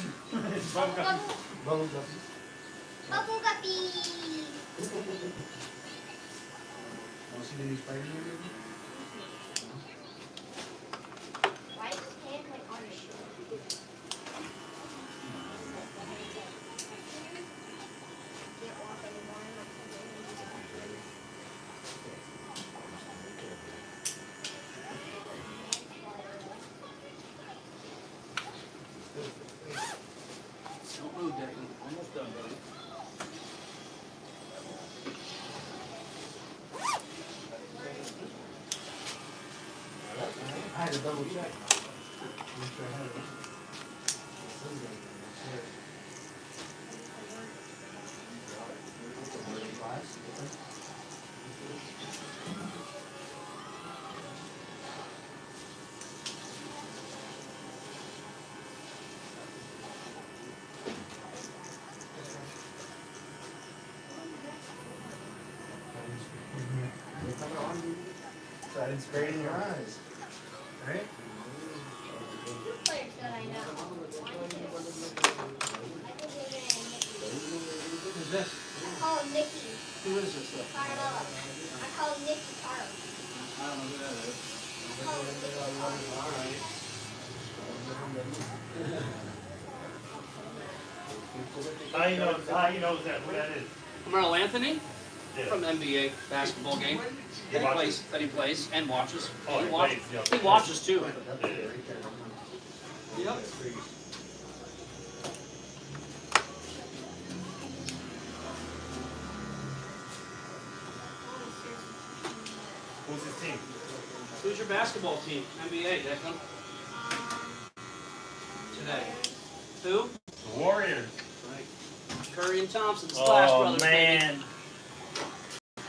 Bubble gupping. Bubble gum. Bubble guppy. Want to see the new Spider-Man movie? Why is his hand like on his shoulder? Can't walk anymore. Don't move, Declan. Almost done, buddy. I had to double check. Make sure I had it. So I didn't spray it in your eyes. Right? Two players that I know. Who's this? I call him Nicky. Who is this? Carlo. I call him Nicky Carlo. I don't know who that is. I call him Nicky Carlo. Alright. How you know who that is? Merle Anthony? Yeah. From the NBA basketball game. He watches? That he plays and watches. Oh, he plays, yeah. He watches too. Yep. Who's his team? Who's your basketball team? NBA, Declan. Today. Who? The Warriors. Right. Curry and Thompson, Splash Brothers, man. baby.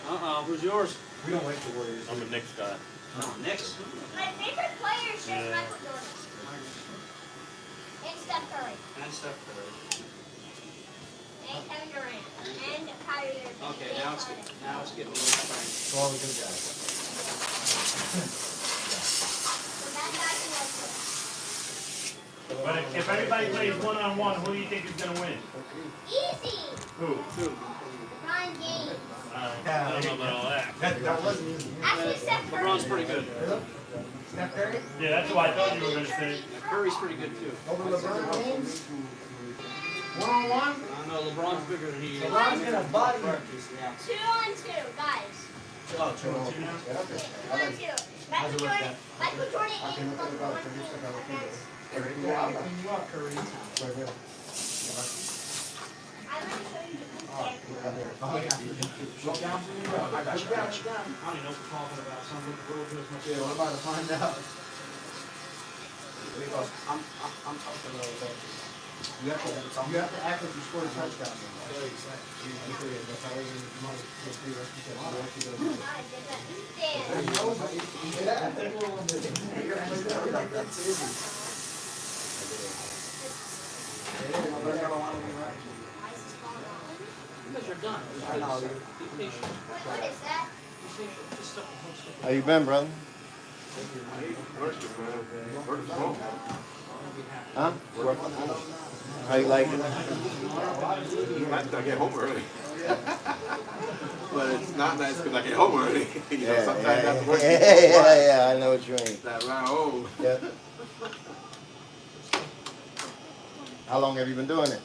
Uh-oh, who's yours? We don't like the Warriors. I'm a Knicks guy. Oh, Knicks. My favorite player is just Yeah. Michael Jordan. And Steph Curry. And Steph Curry. And Kevin Durant. And Kyrie Irving. Okay, And now it's getting a little strange. So all the good guys. So that guy can like it. But if everybody plays one-on-one, who do you think is going to win? Easy. Who? Ryan Gaines. I don't know about all that. That wasn't easy. Actually, Steph Curry. LeBron's pretty good. Steph Curry? Yeah, that's what I thought you were going to say. Curry's pretty good too. Over LeBron James? One-on-one? I know LeBron's bigger than he is. LeBron's gonna body him. 2-on-2, guys. Oh, 2-on-2 now? Yeah, okay. I like it. 2-on-2. Michael Jordan. Michael Jordan I can and look at about one the new stuff I look team. at. Very cool. I'll clean you up, Curry. Right there. I want to show you the Oh, yeah. Look down for me, bro. I got you. Look down, look down. I don't even know what we're talking about, so I'm looking forward to as much Yeah, we're about to find out. I'm talking about that. You have to act like you scored a touchdown. That's how you might get through the rest of the game. I know, but yeah, I think we're one bit. That's easy. Because you're done. I know. Be patient. What is that? Be patient. Just stop the whole stuff. How you been, brother? Huh? How you like it? I get home early. But it's not nice because I get home early. You know, sometimes after work, Yeah, I know what you mean. that ride home. Yeah. How long have you been doing it?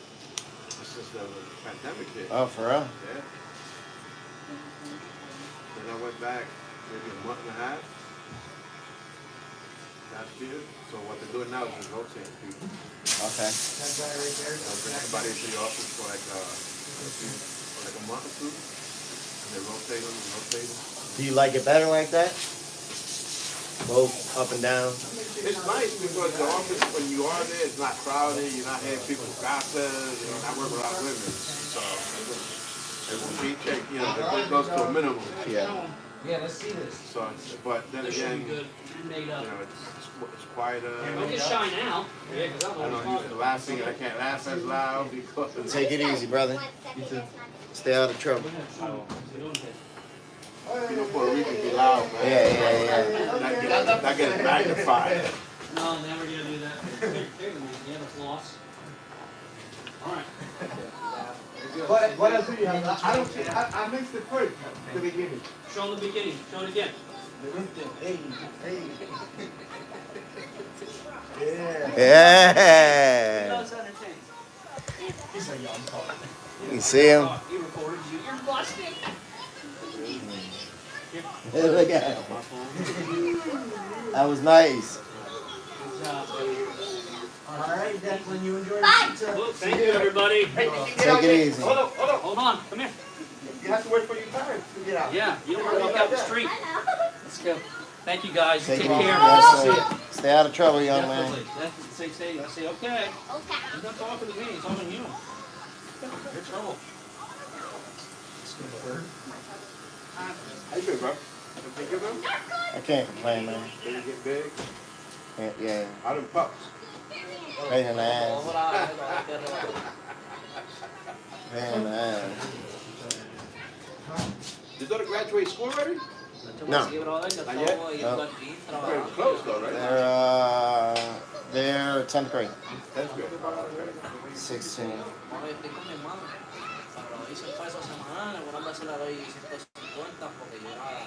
It's just the pandemic hit. Oh, for real? Yeah. Then I went back maybe a month and a half last year. So what they're doing now is just rotating people. Okay. That guy right there. They'll bring somebody into the office for like a month or two. And they rotate them and rotate them. Do you like it better like that? both up and down. It's nice because the office, when you are there, it's not crowded. You're not hearing people gossip. You know, I work with a lot of women, so we take, you know, it goes to a minimum. Yeah. Yeah, let's see this. So, but then This should again, be good. Made up. you know, it's quieter. Don't get shy now. Yeah, because I don't know, you're laughing. I can't laugh as loud because Take it easy, brother. Stay out of trouble. You know, Puerto Rican be loud, man. Yeah. That gets magnified. No, never gonna do that. Yeah, the floss. All right. What else do you have? I don't see. I missed the first, the beginning. Show the beginning. Show it again. Hey. Yeah. He's a young boy. You see him? He recorded you. You're busted. Look at him. That was nice. Good job. All right, Declan, you enjoy your pizza. Look, thank you, everybody. Take it easy. Hold on. Come here. You have to wait for your time to get out. Yeah, you don't want to walk out the street. Let's go. Thank you, guys. Take Take it easy. care. Yes, See sir. ya. Stay out of trouble, young man. Definitely. Say okay. He's not talking to me. He's talking to you. You're in trouble. How you been, bro? Everything good, bro? I can't complain, man. Did you get big? Yeah. Out of pups. Pain in the ass. Pain in the ass. Your daughter graduate school already? No. Not yet? No. Pretty close though, right? They're 10th grade. 10th grade. 16.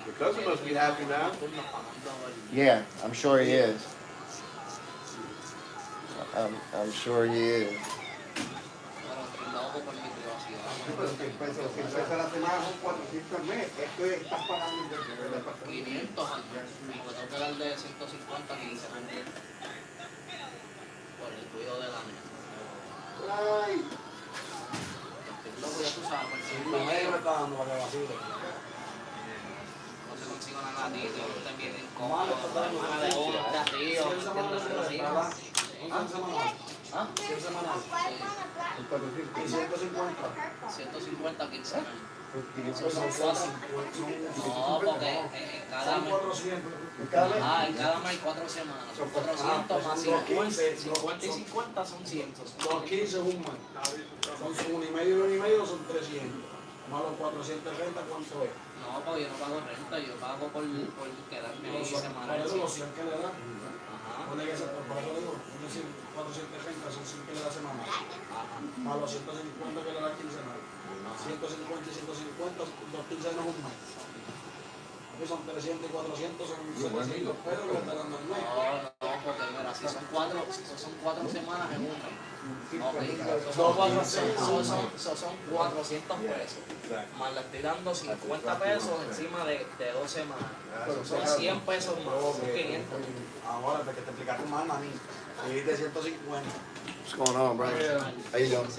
Your cousin must be happy now. Yeah, I'm sure he is. I'm sure he is. Pero que empieza la semana son 400 al mes. Esto es, estás pagando 500 al mes. Y me tengo que dar de 150 quincenalmente. Por el cuidado de la niña. Ay. Loco, ya tú sabes, por el La media me está dando para que vacile. no se consigo una gatita, no te vienen cómodos, hermana de oro, de arriba, ¿Ah? 100 semanal. Y 150. 150 quincenal. Son fácil. No, porque en cada mes. 400. En cada mes 4 semanas. Son 400 más 50 y 50 son 100. Los 15 es un mes. Son 1 y medio, son 300. Más los 430, ¿cuánto es? No, porque yo no pago renta, yo pago por quedarme ahí Por semanal. eso los 100 que le dan. Ajá. Pone que por eso digo, 430 son 100 que le da semana. Más los 150 que le da quincenal. 150 y 150, 2 quincenas un mes. Son 300 y 400, son 700 pesos que le está dando al mes. No, porque mira, si son 4 semanas en un mes. Son 400 pesos. Más le estoy dando 50 pesos encima de 2 semanas. Son 100 pesos más, son 500. Ahora, que te explicaste mal, mami. Dijiste 150. What's going on, bro? How you doing?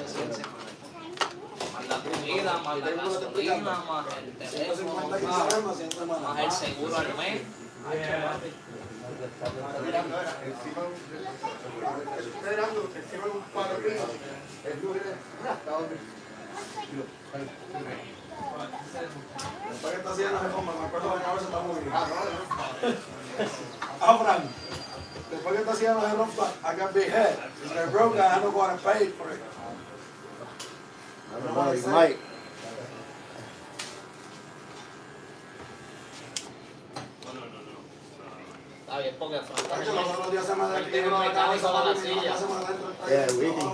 Más la comida, más la gasolina, más el teléfono, más el seguro al mes. Esperando que se un par de pisos. El lunes, ¿hasta dónde? Después que está haciendo de compra, me acuerdo que la cabeza está muy bien. Fran, después que está haciendo de ropa, I got big head. If they're broke, I don't want to pay for it. Everybody might. Está bien, porque Los otros días se me Él tiene un mecánico para la silla. Yeah, Wiki.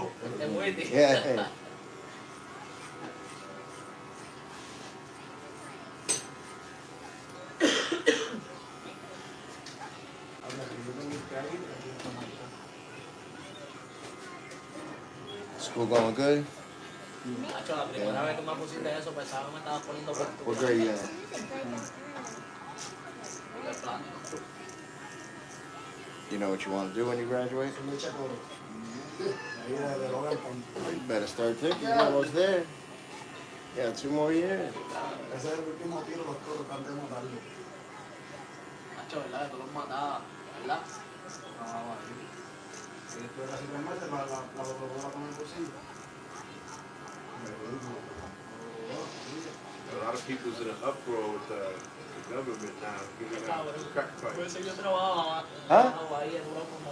Es Witty. Yeah. School going good? Nacho, la primera vez que me pusiste eso, pensaba que me estabas poniendo por tu. What grade you at? You know what you want to do when you graduate? You better start thinking. You're almost there. Yeah, 2 more years. macho, ¿verdad? Tú los matabas, ¿verdad? Y después de casi 3 meses la volvieron a poner en bolsillo. A lot of people's in an uproar with the government now giving out crack pipes. Huh?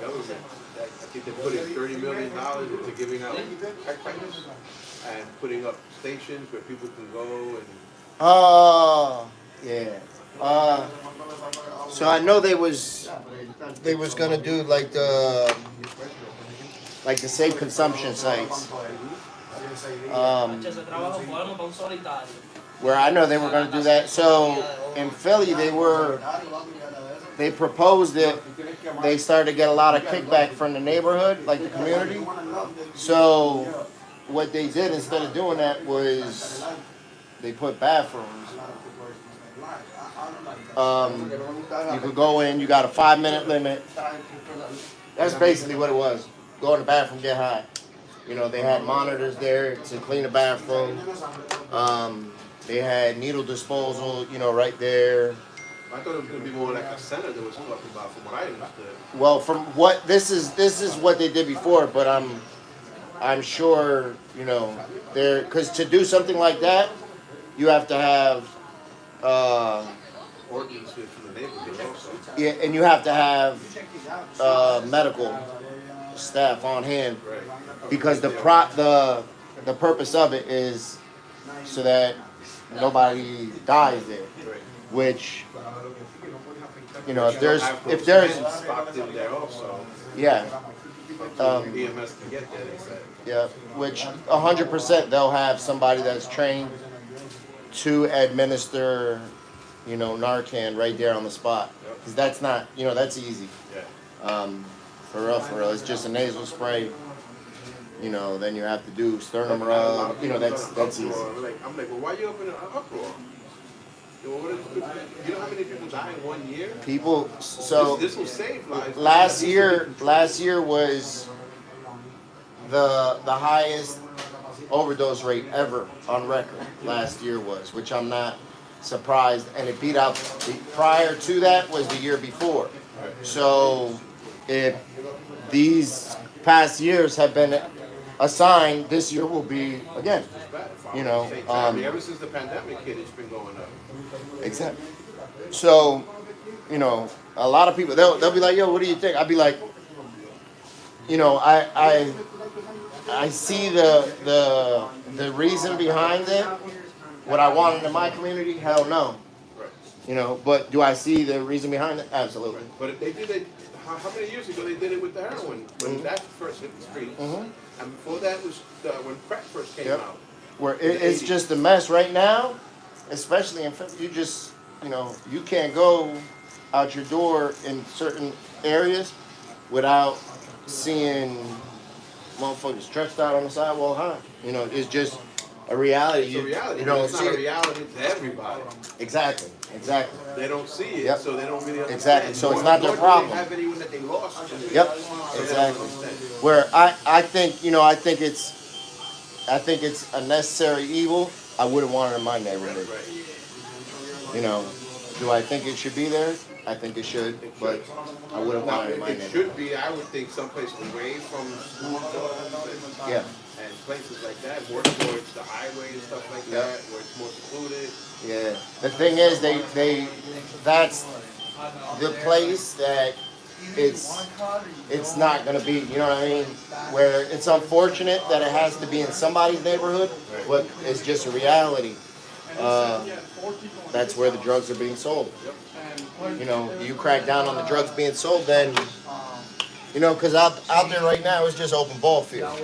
Government, I think they're putting $30 million into giving out crack pipes and putting up stations where people can go and. Oh, yeah. So I know they was gonna do like the safe consumption sites. Where I know they were gonna do that. So in Philly they proposed it. They started to get a lot of kickback from the neighborhood, like the community. So what they did instead of doing that was they put bathrooms. You could go in, you got a 5-minute limit. That's basically what it was. Go in the bathroom, get high. You know, they had monitors there to clean the bathroom. They had needle disposal, you know, right there. I thought it was going to be more like a senator was talking about, from what I understood. Well, from what this is what they did before, but I'm sure, you know, because to do something like that, you have to have Ordinances from the neighborhood also. yeah, and you have to have medical staff on hand, because the purpose of it is so that nobody dies there, which, you know, if there's Stopped in there also. yeah, EMS can get there, they said. yeah, which 100% they'll have somebody that's trained to administer, you know, Narcan right there on the spot, because that's not, you know, that's easy. Yeah. For real, it's just a nasal spray. You know, then you have to do sternum rub. You know, that's easy. I'm like, well, why are you up in an uproar? You know how many people die in 1 year? People, so this will save lives. Last year was the highest overdose rate ever on record. Last year was, which I'm not surprised, and it beat out. Prior to that was the year before. So if these past years have been a sign, this year will be again. You know, ever since the pandemic hit, it's been going up. Exactly. So, you know, a lot of people they'll be like, "Yo, what do you think?" I'd be like, you know, I see the reason behind it. Would I want it in my community? Hell no. Right. You know, but do I see the reason behind it? Absolutely. Right. But they did it. How many years ago they did it with the heroin when that first hit the streets, and before that was when crack first came out. Where it's just a mess right now, especially in you just, you know, you can't go out your door in certain areas without seeing motherfuckers stretched out on the sidewalk high. You know, it's just a reality. It's a reality. You don't it's see not a it. reality to everybody. Exactly. They don't see it, so they don't really understand. Exactly. So it's not their problem. They have anyone that they lost. Yep. So Exactly. Where I think, you know, I think it's a necessary evil. I wouldn't want it in my neighborhood. You know, do I think it should be there? I think it should, but I wouldn't want it in my It neighborhood. should be, I would think, someplace away from school zones and places like that, more towards the highway and stuff like that, where it's more secluded. Yeah. The thing is, that's the place that it's not gonna be. You know what I mean? Where it's unfortunate that it has to be in somebody's neighborhood, but it's just a reality. That's where the drugs are being sold. You know, you crack down on the drugs being sold, then, you know, because out there right now it's just open ball field.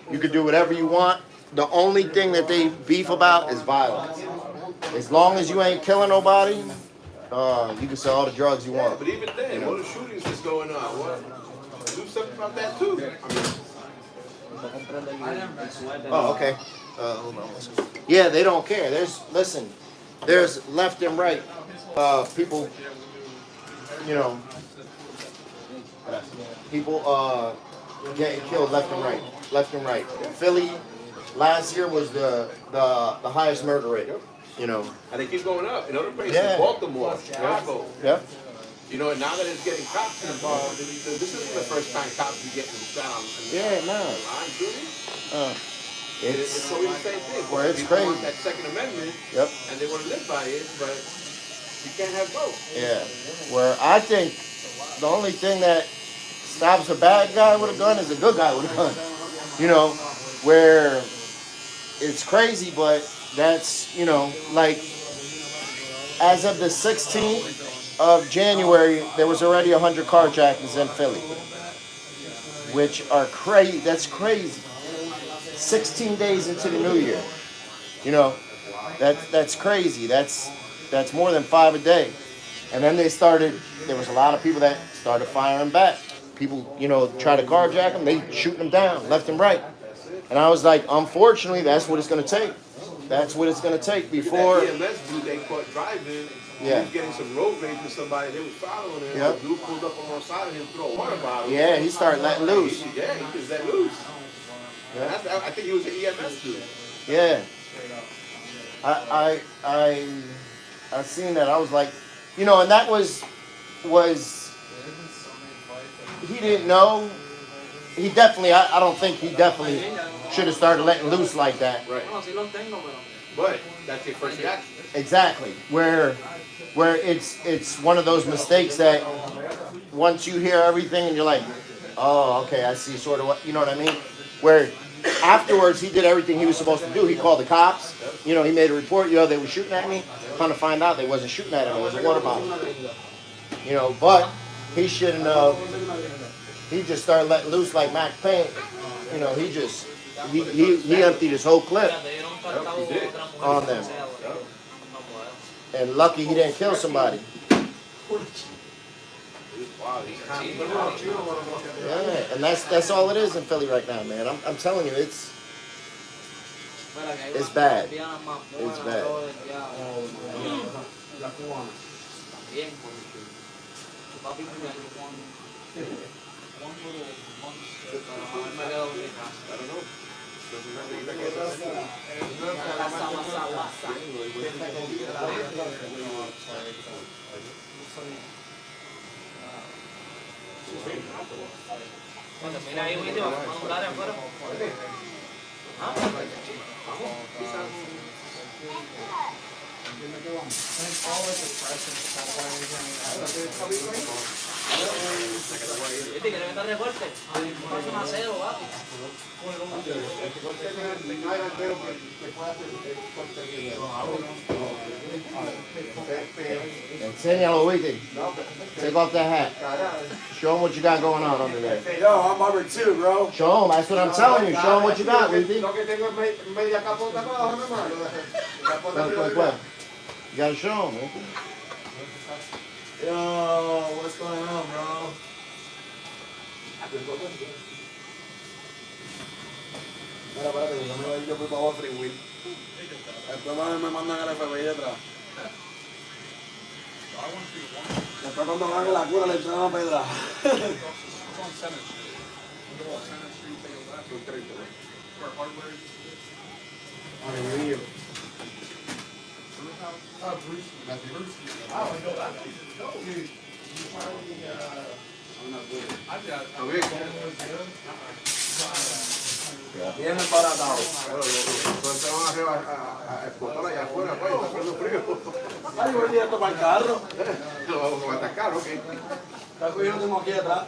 You could do whatever you want. The only thing that they beef about is violence. As long as you ain't killing nobody, you can sell all the drugs you want. But even then, what are the shootings that's going on? What? Do something about that too. Oh, okay. Hold on one second. Yeah, they don't care. There's left and right people, you know, people getting killed left and right. Philly last year was the highest murder rate. You know. And they keep going up in other places. Baltimore, Chicago. Yeah. You know, and now that it's getting cops involved, this isn't the first time cops be getting shot on Yeah, no. line, truly. It's always the same thing. where it's People crazy. want that Second Amendment, Yep. and they want to live by it, but you can't have both. Yeah. Where I think the only thing that stops a bad guy with a gun is a good guy with a gun. You know, where it's crazy, but that's, you know, like as of the 16th of January, there was already 100 carjackings in Philly, which are crazy. That's crazy. 16 days into the new year, you know, that's crazy. That's more than 5 a day. And then there was a lot of people that started firing back. People, you know, try to carjack them, they shooting them down left and right. And I was like, unfortunately, that's what it's going to take. That's what it's going to take before. That EMS dude they caught driving, he was getting some road rage with somebody, they was following him. Yep. The dude pulled up on one side of him, threw a water bottle. Yeah, he started letting loose. He just let loose. Yeah. I think he was an EMS dude. Yeah. I seen that. I was like, you know, and that was he didn't know. He definitely, I don't think he definitely should have started letting loose like that. Right. But that's your first reaction. Exactly. Where it's one of those mistakes that once you hear everything and you're like, oh, okay, I see sort of what, you know what I mean? Where afterwards he did everything he was supposed to do. He called the cops. You know, he made a report. You know, they were shooting at me. Kind of find out they wasn't shooting at him. It was a water bottle. You know, but he shouldn't have. He just started letting loose like Mac Payne. You know, he emptied his whole clip on them. And lucky he didn't kill somebody. Yeah, and that's all it is in Philly right now, man. I'm telling you, it's bad. It's bad. Mira ahí, video, vamos a hablar afuera. Este que le metas recorte. Pasa un acero, papi. Enséñalo, Wiki. Take off that hat. Show them what you got going on under there. Yo, I'm over too, bro. Show them. That's what I'm telling you. Show them what you got, Wiki. You gotta show them, Wiki. Yo, what's going on, bro? Mira, espérate, que yo me voy a ir yo por favor freewheel. Después me mandan al FBI detrás. Después cuando van a la cura le echan una pedra. Ay, mío. Bien embaratado. Entonces van a explotar allá afuera, pues, está haciendo frío. Ay, voy directo para el carro. Lo vamos a atacar, ok. Está cogiendo como aquí atrás.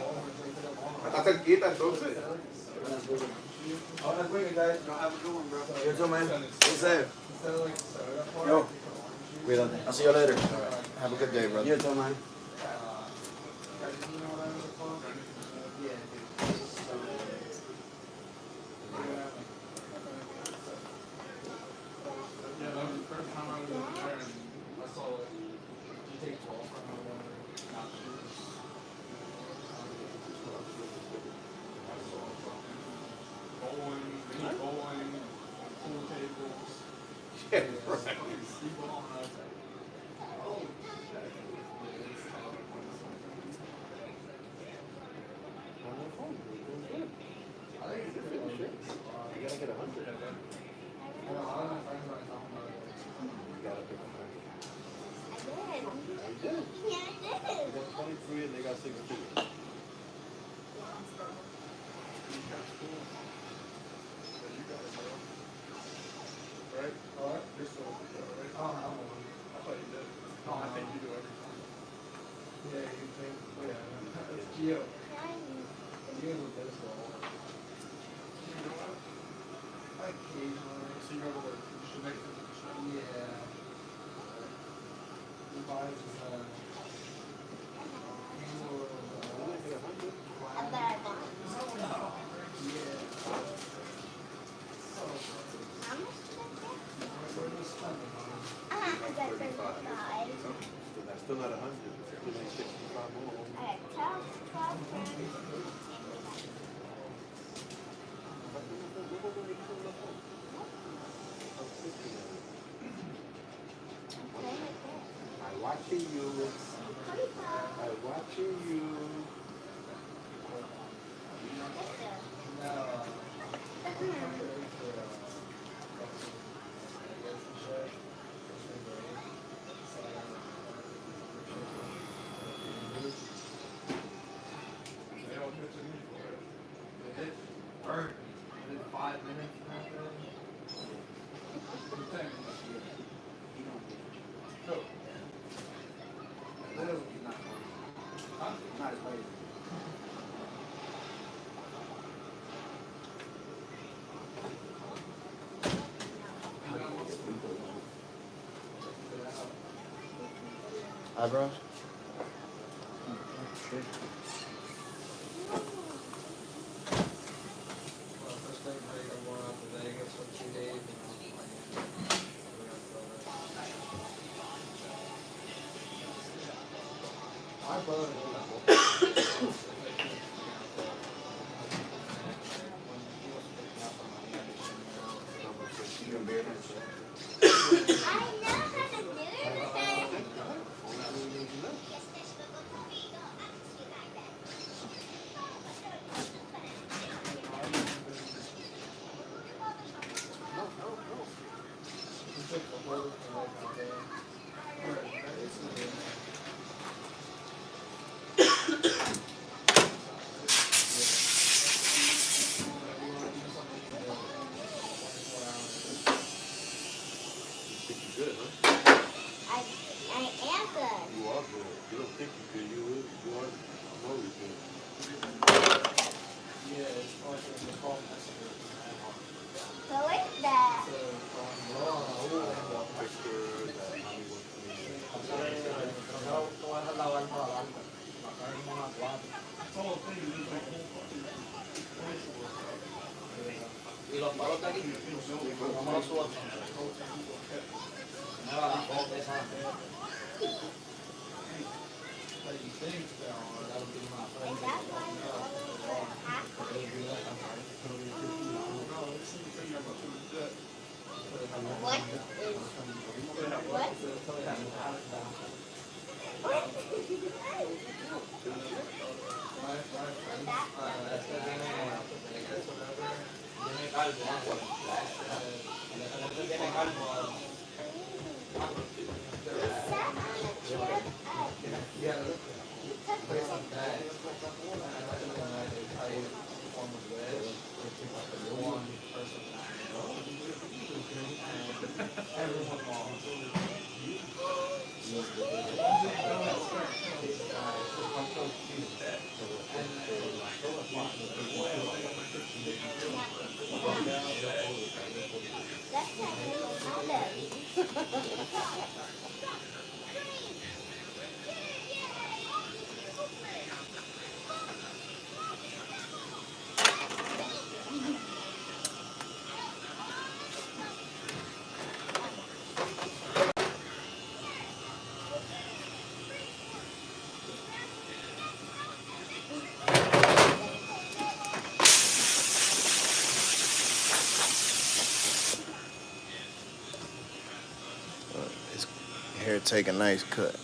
Está cerquita, entonces. Ahora quick, guys. You too, man. Be safe. Yo. Cuídate. I'll see you later. Have a good day, brother. You too, man. Yeah, right. Blessings to you. Right? Alright. You're still right? Oh, I'm on. I thought you did. No, I think you do every time. Yeah, you think? Yeah. That's cute. You with this though. You know what? Occasionally. So you remember what you should make 50%? Yeah. The vibes is Still not 100. Still ain't 65 more. I'm watching you. I'm watching you. Eyebrows? Y los palos de aquí, no los subo. Hair take a nice cut.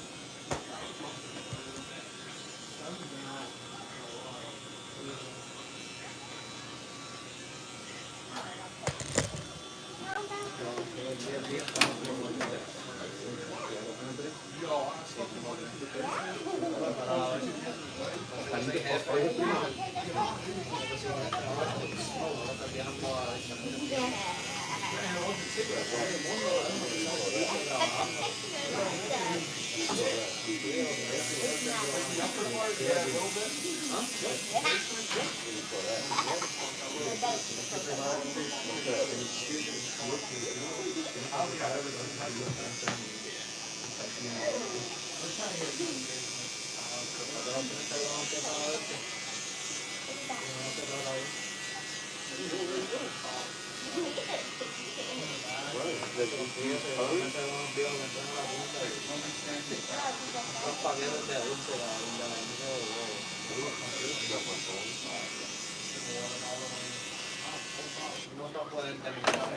No pueden terminar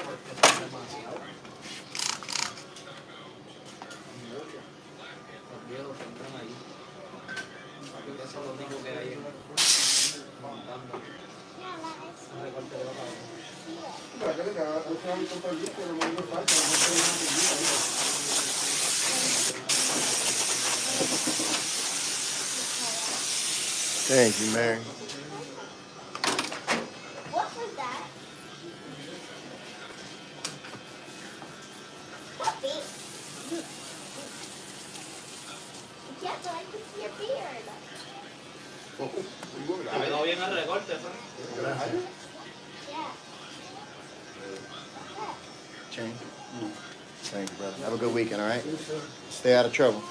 porque son demasiado. Los viejos que entran ahí. Que son los mismos que hay montando. Un recorte de la Thank you, Mary. What was that? What beard? Yeah, so I could see your beard. quedó bien el recorte, ¿no? Yeah. Change. Thank you, brother. Have a good weekend, all right? Stay out of trouble.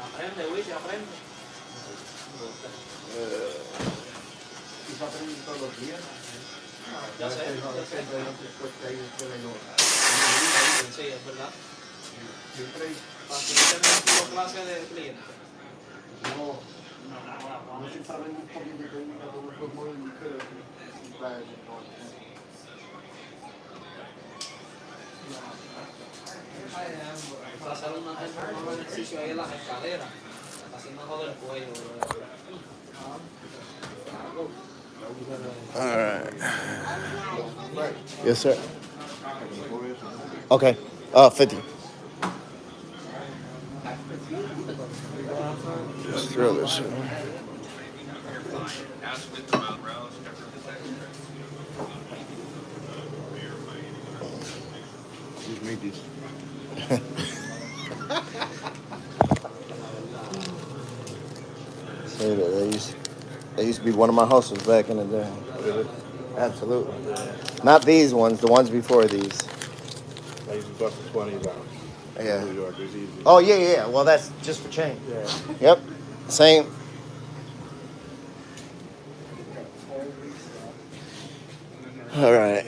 Aprende, Wichi, aprende. ¿Y va a aprender todos los días? Ya sé. Sí, es verdad. ¿Facilitan clase de cliente? No se saben un poquito de técnica como fue muy Para hacer un ejercicio ahí en las escaleras. Así me jode el cuello. All right. Yes, sir. Okay. 50. Just throw this in. Excuse me, these. Say that they used to be one of my hustles back in the day. Absolutely. Not these ones, the ones before these. I used to bust for 20 dollars. Yeah. New York is easy. Oh yeah. Well, that's just for change. Yeah. Yep. Same. All right.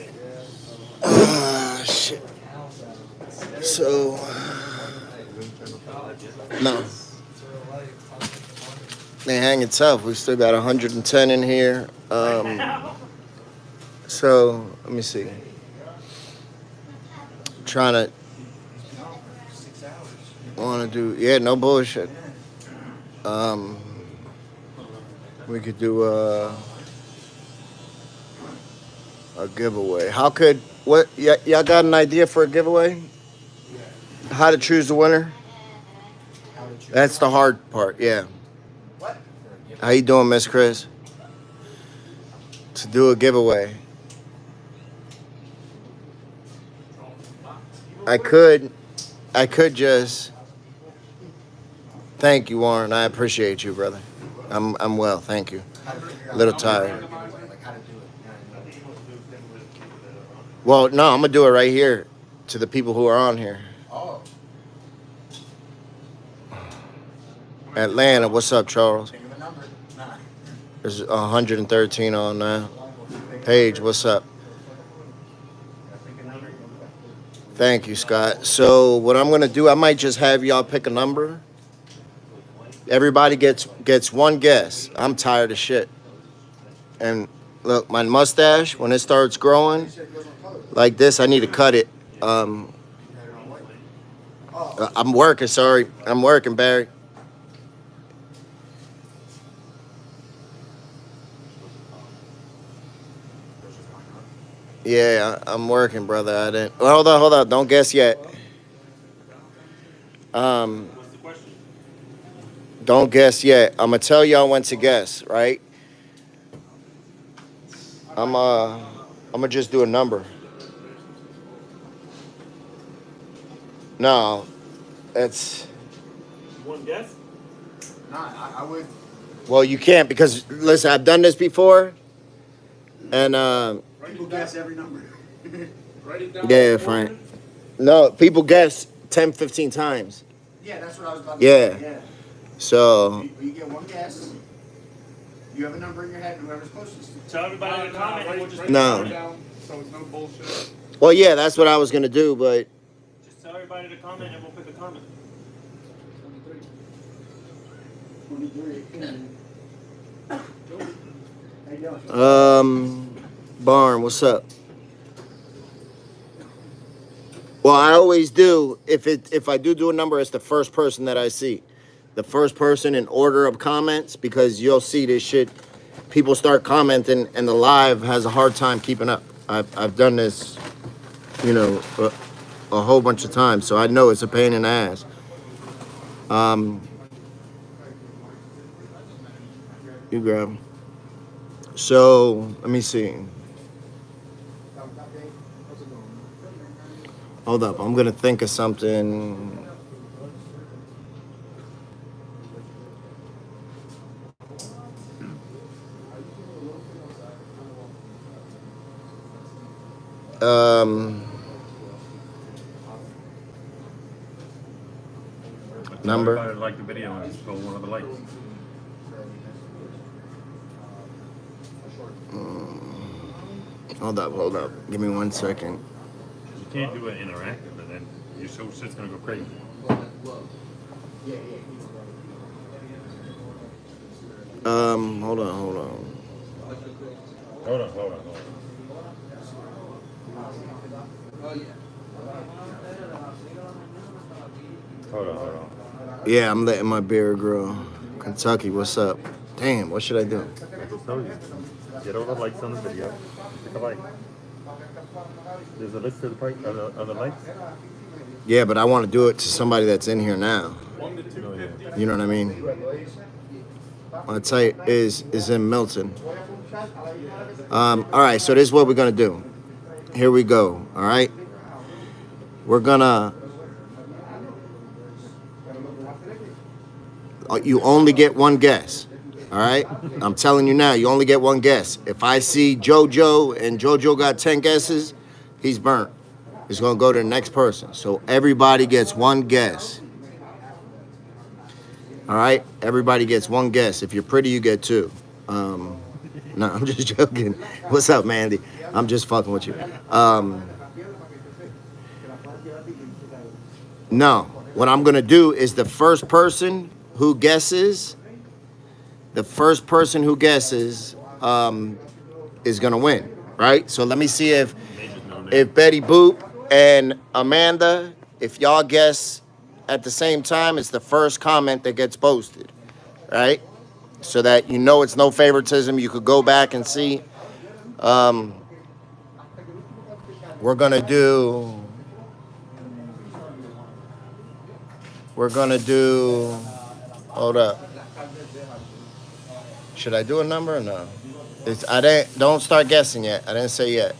Shit. So. No. They hanging tough. We still got 110 in here. So let me see. Trying to want to do no bullshit. We could do a giveaway. Y'all got an idea for a giveaway? How to choose the winner? That's the hard part. Yeah. How you doing, Miss Chris? To do a giveaway. I could just. Thank you, Warren. I appreciate you, brother. I'm well, thank you. A little tired. Well, no, I'm gonna do it right here to the people who are on here. Atlanta, what's up, Charles? There's 113 on now. Paige, what's up? Thank you, Scott. So what I'm gonna do, I might just have y'all pick a number. Everybody gets one guess. I'm tired of shit. And look, my mustache, when it starts growing like this, I need to cut it. I'm working, sorry. I'm working, Barry. Yeah, I'm working, brother. I didn't. Well, hold on. Don't guess yet. Don't guess yet. I'm gonna tell y'all when to guess, right? I'm gonna just do a number. No, it's One guess? Nah, I would. well, you can't because listen, I've done this before, and People guess every number. Write it down. yeah, Frank. No, people guess 10, 15 times. Yeah, that's what I was about to Yeah. say. Yeah. So You get one guess. You have a number in your head, whoever's closest. Tell everybody in the comment, and we'll just No. Down, so it's no bullshit. well, yeah, that's what I was gonna do, but Just tell everybody to comment, and we'll pick a comment. 23. Barn, what's up? Well, I always do. If I do a number, it's the first person that I see, the first person in order of comments, because you'll see this shit. People start commenting, and the live has a hard time keeping up. I've done this, you know, a whole bunch of times, so I know it's a pain in the ass. You grab 'em. So let me see. Hold up, I'm gonna think of something. Number. Everybody like the video and just go one of the likes. Hold up. Give me 1 second. You can't do it interactive, and then your show shit's gonna go crazy. Hold on. Hold on. Hold on. Yeah, I'm letting my beard grow. Kentucky, what's up? Damn, what should I do? I just told you. Get all the likes on the video. Pick a like. There's a list of the price of the likes. Yeah, but I want to do it to somebody that's in here now. 1 to 250. You know what I mean? My site is in Milton. All right, so this is what we're gonna do. Here we go. All right, we're gonna. You only get one guess. All right, I'm telling you now. You only get one guess. If I see JoJo and JoJo got 10 guesses, he's burnt. It's gonna go to the next person. So everybody gets one guess. All right, everybody gets one guess. If you're pretty, you get two. No, I'm just joking. What's up, Mandy? I'm just fucking with you. No, what I'm gonna do is the first person who guesses, is gonna win, right? So let me see if Betty Boop and Amanda, if y'all guess at the same time, it's the first comment that gets posted, right? So that you know it's no favoritism. You could go back and see. We're gonna do. Hold up. Should I do a number or no? Don't start guessing yet. I didn't say yet.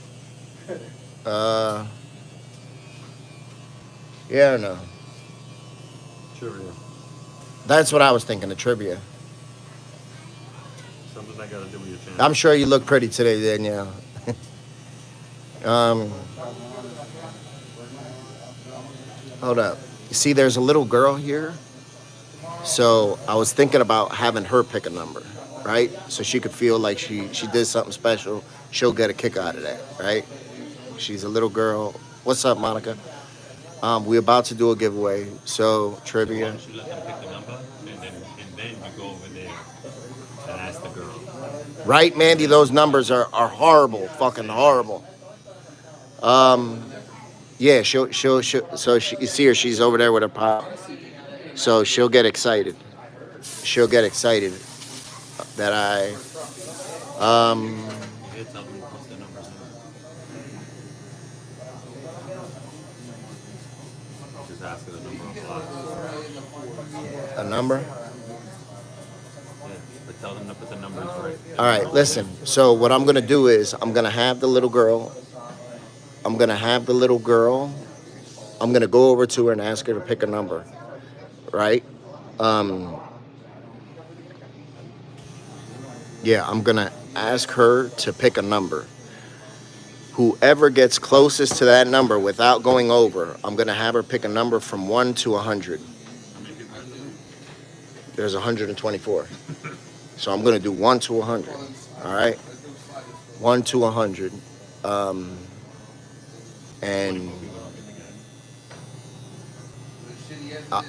Yeah or no? Trivia. That's what I was thinking, the trivia. Something I gotta do with your channel. I'm sure you look pretty today, Danielle. Hold up. You see, there's a little girl here. So I was thinking about having her pick a number, right? So she could feel like she did something special. She'll get a kick out of that, right? She's a little girl. What's up, Monica? We're about to do a giveaway. So trivia. Why don't you let them pick the number, and then you go over there and ask the girl. Right, Mandy? Those numbers are horrible, fucking horrible. Yeah, she'll so you see her, she's over there with her pop. So she'll get excited. That I Just ask her the number on the line. a number. Yeah, like tell them to put the numbers right. All right, listen. So what I'm gonna do is I'm gonna have the little girl. I'm gonna go over to her and ask her to pick a number, right? Yeah, I'm gonna ask her to pick a number. Whoever gets closest to that number without going over, I'm gonna have her pick a number from 1 to 100. There's 124. So I'm gonna do 1 to 100. All right, 1 to 100, and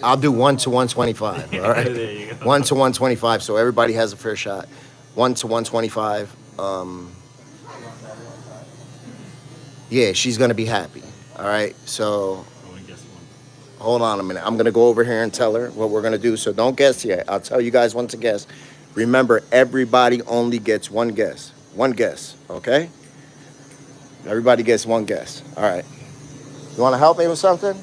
I'll do 1 to 125. All right, There you go. 1 to 125. So everybody has a fair shot. 1 to 125. Yeah, she's gonna be happy. All right, so hold on a minute. I'm gonna go over here and tell her what we're gonna do. So don't guess yet. I'll tell you guys when to guess. Remember, everybody only gets one guess. One guess, okay? Everybody gets one guess. All right. You want to help me with something?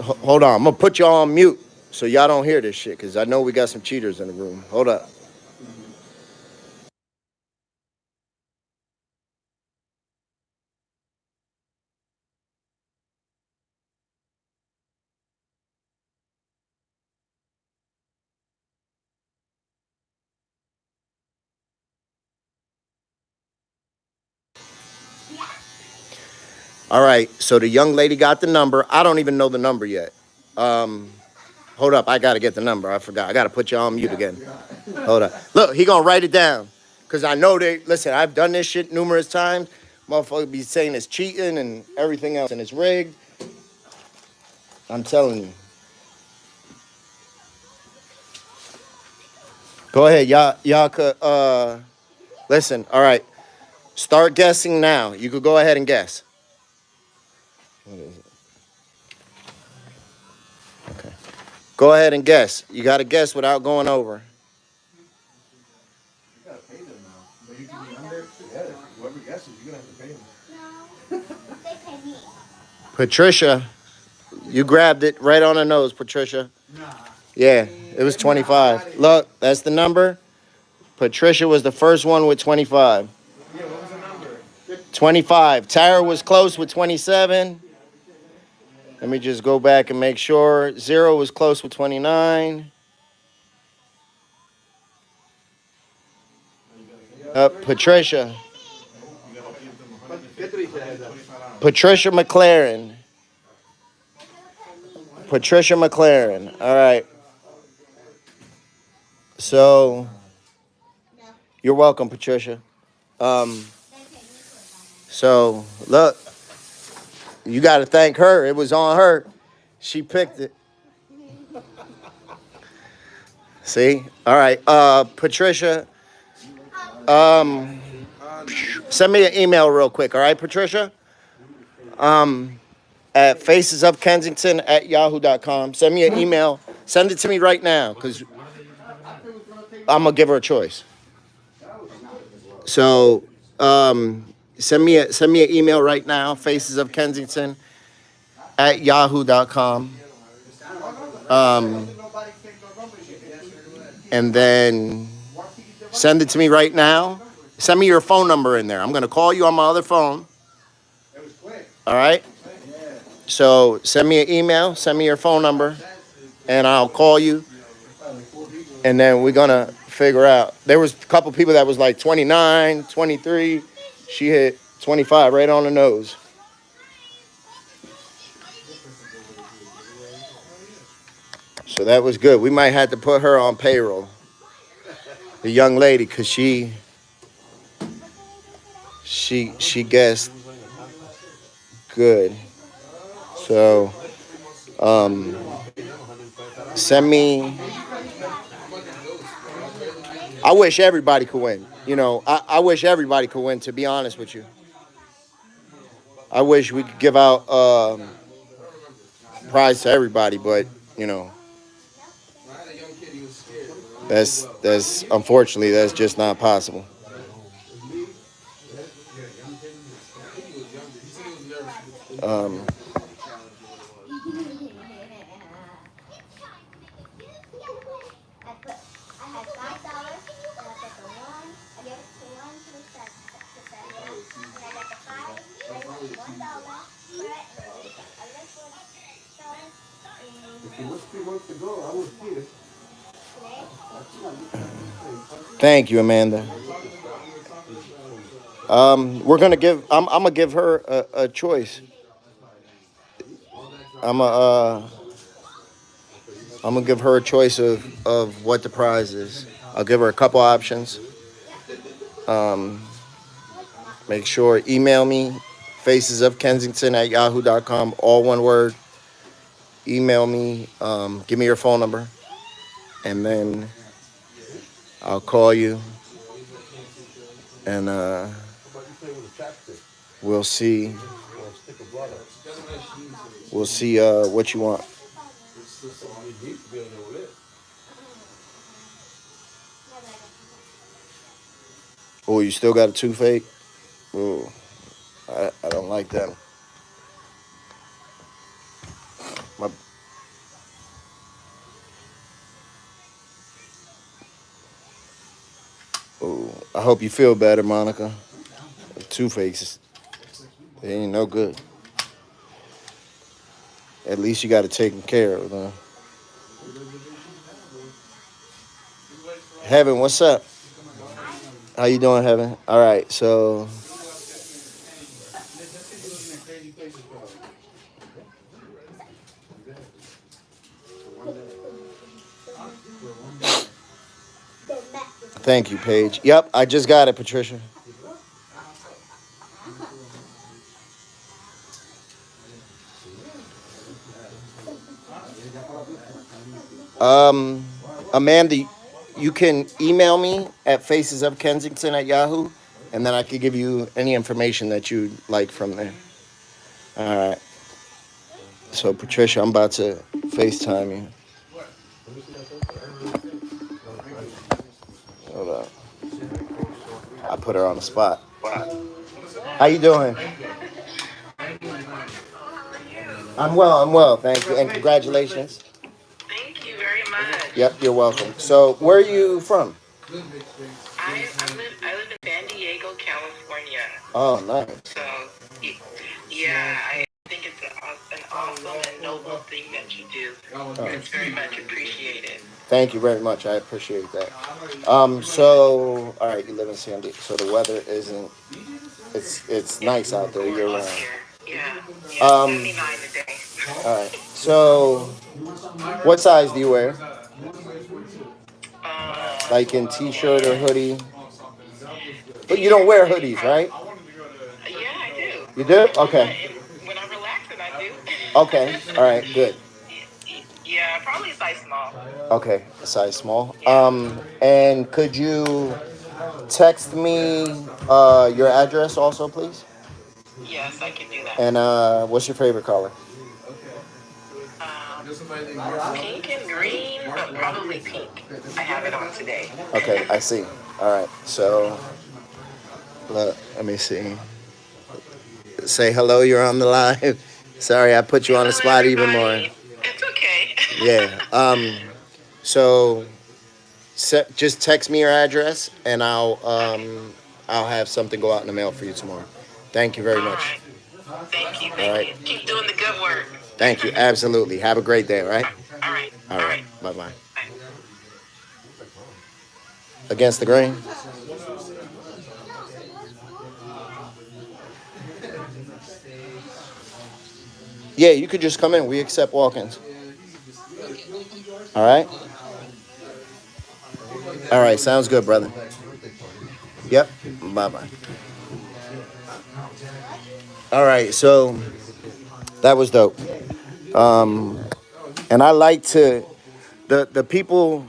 Hold on. I'm gonna put y'all on mute so y'all don't hear this shit, because I know we got some cheaters in the room. Hold up. All right, so the young lady got the number. I don't even know the number yet. Hold up, I gotta get the number. I forgot. I gotta put y'all on mute again. Hold up. Look, he gonna write it down. Cause I know listen, I've done this shit numerous times. Motherfucker be saying it's cheating and everything else and it's rigged. I'm telling you. Go ahead, y'all could listen, all right. Start guessing now. You could go ahead and guess. What is it? Okay. Go ahead and guess. You got to guess without going over. You gotta pay them now. But you can be under. Yeah, whoever guesses, you're gonna have to pay them. No, they pay me. Patricia, you grabbed it right on the nose, Patricia. Nah. Yeah, it was 25. Look, that's the number. Patricia was the first one with 25. Yeah, what was the number? 25. Tara was close with 27. Let me just go back and make sure. Zero was close with 29. Patricia. Patricia McLaren. Patricia McLaren. All right. So, you're welcome, Patricia. So, look, you got to thank her. It was on her. She picked it. See? All right. Patricia, send me an email real quick. All right, Patricia? At facesofkensington@yahoo.com. Send me an email. Send it to me right now, because I'm going to give her a choice. So, send me an email right now, facesofkensington@yahoo.com. And then send it to me right now. Send me your phone number in there. I'm going to call you on my other phone. All right? So send me an email, send me your phone number, and I'll call you. And then we're going to figure out. There was a couple people that was like 29, 23. She hit 25 right on the nose. So that was good. We might have to put her on payroll. The young lady, because she guessed good. So send me. I wish everybody could win. You know, I wish everybody could win, to be honest with you. I wish we could give out prize to everybody, but you know, that's unfortunately that's just not possible. he was 3 months ago, I was here. Thank you, Amanda. We're gonna give. I'm gonna give her a choice. I'm gonna give her a choice of what the prize is. I'll give her a couple options. Make sure email me facesofkensington@yahoo.com, all one word. Email me. Give me your phone number, and then I'll call you, and we'll see. We'll see what you want. Oh, you still got a toothache? Oh, I don't like that. Oh, I hope you feel better, Monica. Toothaches, they ain't no good. At least you got it taken care of. Heaven, what's up? How you doing, Heaven? All right, so thank you, Paige. Yep, I just got it, Patricia. Amanda, you can email me at facesofkensington@yahoo, and then I could give you any information that you'd like from there. All right. So, Patricia, I'm about to FaceTime you. Hold up. I put her on the spot. How you doing? I'm well, thank you, and congratulations. Thank you very much. Yep, you're welcome. So, where are you from? I live in San Diego, California. Oh, nice. So, yeah, I think it's an awesome and noble thing that you do. It's very much appreciated. Thank you very much. I appreciate that. So, all right, you live in San Diego, so the weather isn't. It's nice out there year round. Yeah, 79 today. All right. So, what size do you wear? Like in t-shirt or hoodie? But you don't wear hoodies, right? Yeah, I do. You do? Okay. When I'm relaxing, I do. Okay. All right. Good. Yeah, probably a size small. Okay. A size small. And could you text me your address also, please? Yes, I can do that. And what's your favorite color? Pink and green, but probably pink. I have it on today. Okay, I see. All right. So, let me see. Say hello. You're on the live. Sorry, I put you on the spot even more. It's okay. Yeah. So, just text me your address, and I'll have something go out in the mail for you tomorrow. Thank you very much. Thank you. All right. Keep doing the good work. Thank you. Absolutely. Have a great day. All right. All right. All right. Bye-bye. Against the grain. Yeah, you could just come in. We accept walk-ins. All right. All right. Sounds good, brother. Yep. Bye-bye. All right. So that was dope. And I like to, the people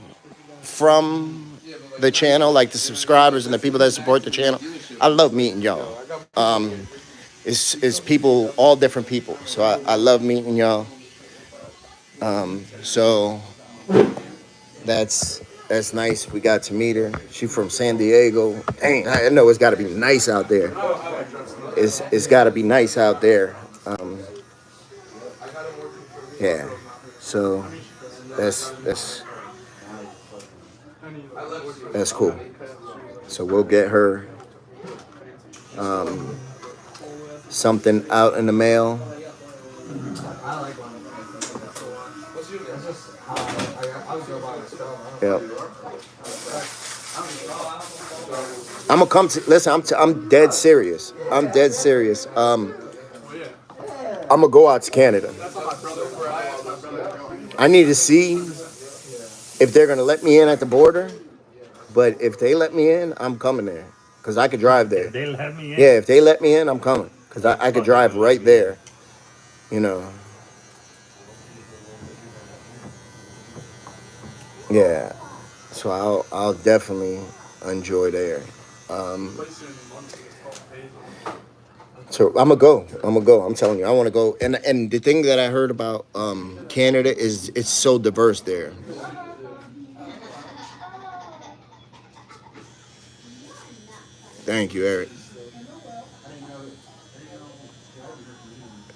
from the channel, like the subscribers and the people that support the channel, I love meeting y'all. It's people, all different people. So I love meeting y'all. So that's nice. We got to meet her. She's from San Diego. Dang, I know it's got to be nice out there. It's got to be nice out there. Yeah. So that's cool. So we'll get her something out in the mail. Yep. I'm gonna come to listen. I'm dead serious. I'm dead serious. I'm gonna go out to Canada. I need to see if they're gonna let me in at the border. But if they let me in, I'm coming there because I could drive there. If they let me in. Yeah, if they let me in, I'm coming because I could drive right there. You know. Yeah. So I'll definitely enjoy there. So I'm gonna go. I'm telling you, I want to go. And the thing that I heard about Canada is it's so diverse there. Thank you, Eric.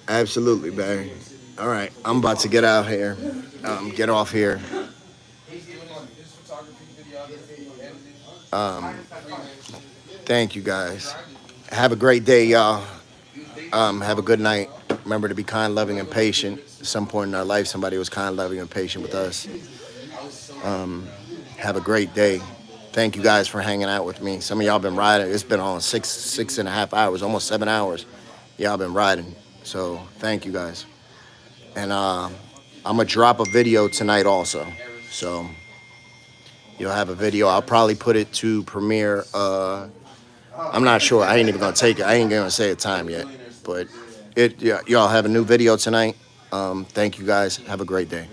Absolutely, Barry. All right, I'm about to get out here. Get off here. Thank you, guys. Have a great day, y'all. Have a good night. Remember to be kind, loving, and patient. At some point in our life, somebody was kind, loving, and patient with us. Have a great day. Thank you guys for hanging out with me. Some of y'all been riding. It's been on 6.5 hours, almost 7 hours. Y'all been riding. So thank you guys. And I'm gonna drop a video tonight also. So you'll have a video. I'll probably put it to premiere. I'm not sure. I ain't even gonna take it. I ain't gonna say a time yet. But y'all have a new video tonight. Thank you guys. Have a great day.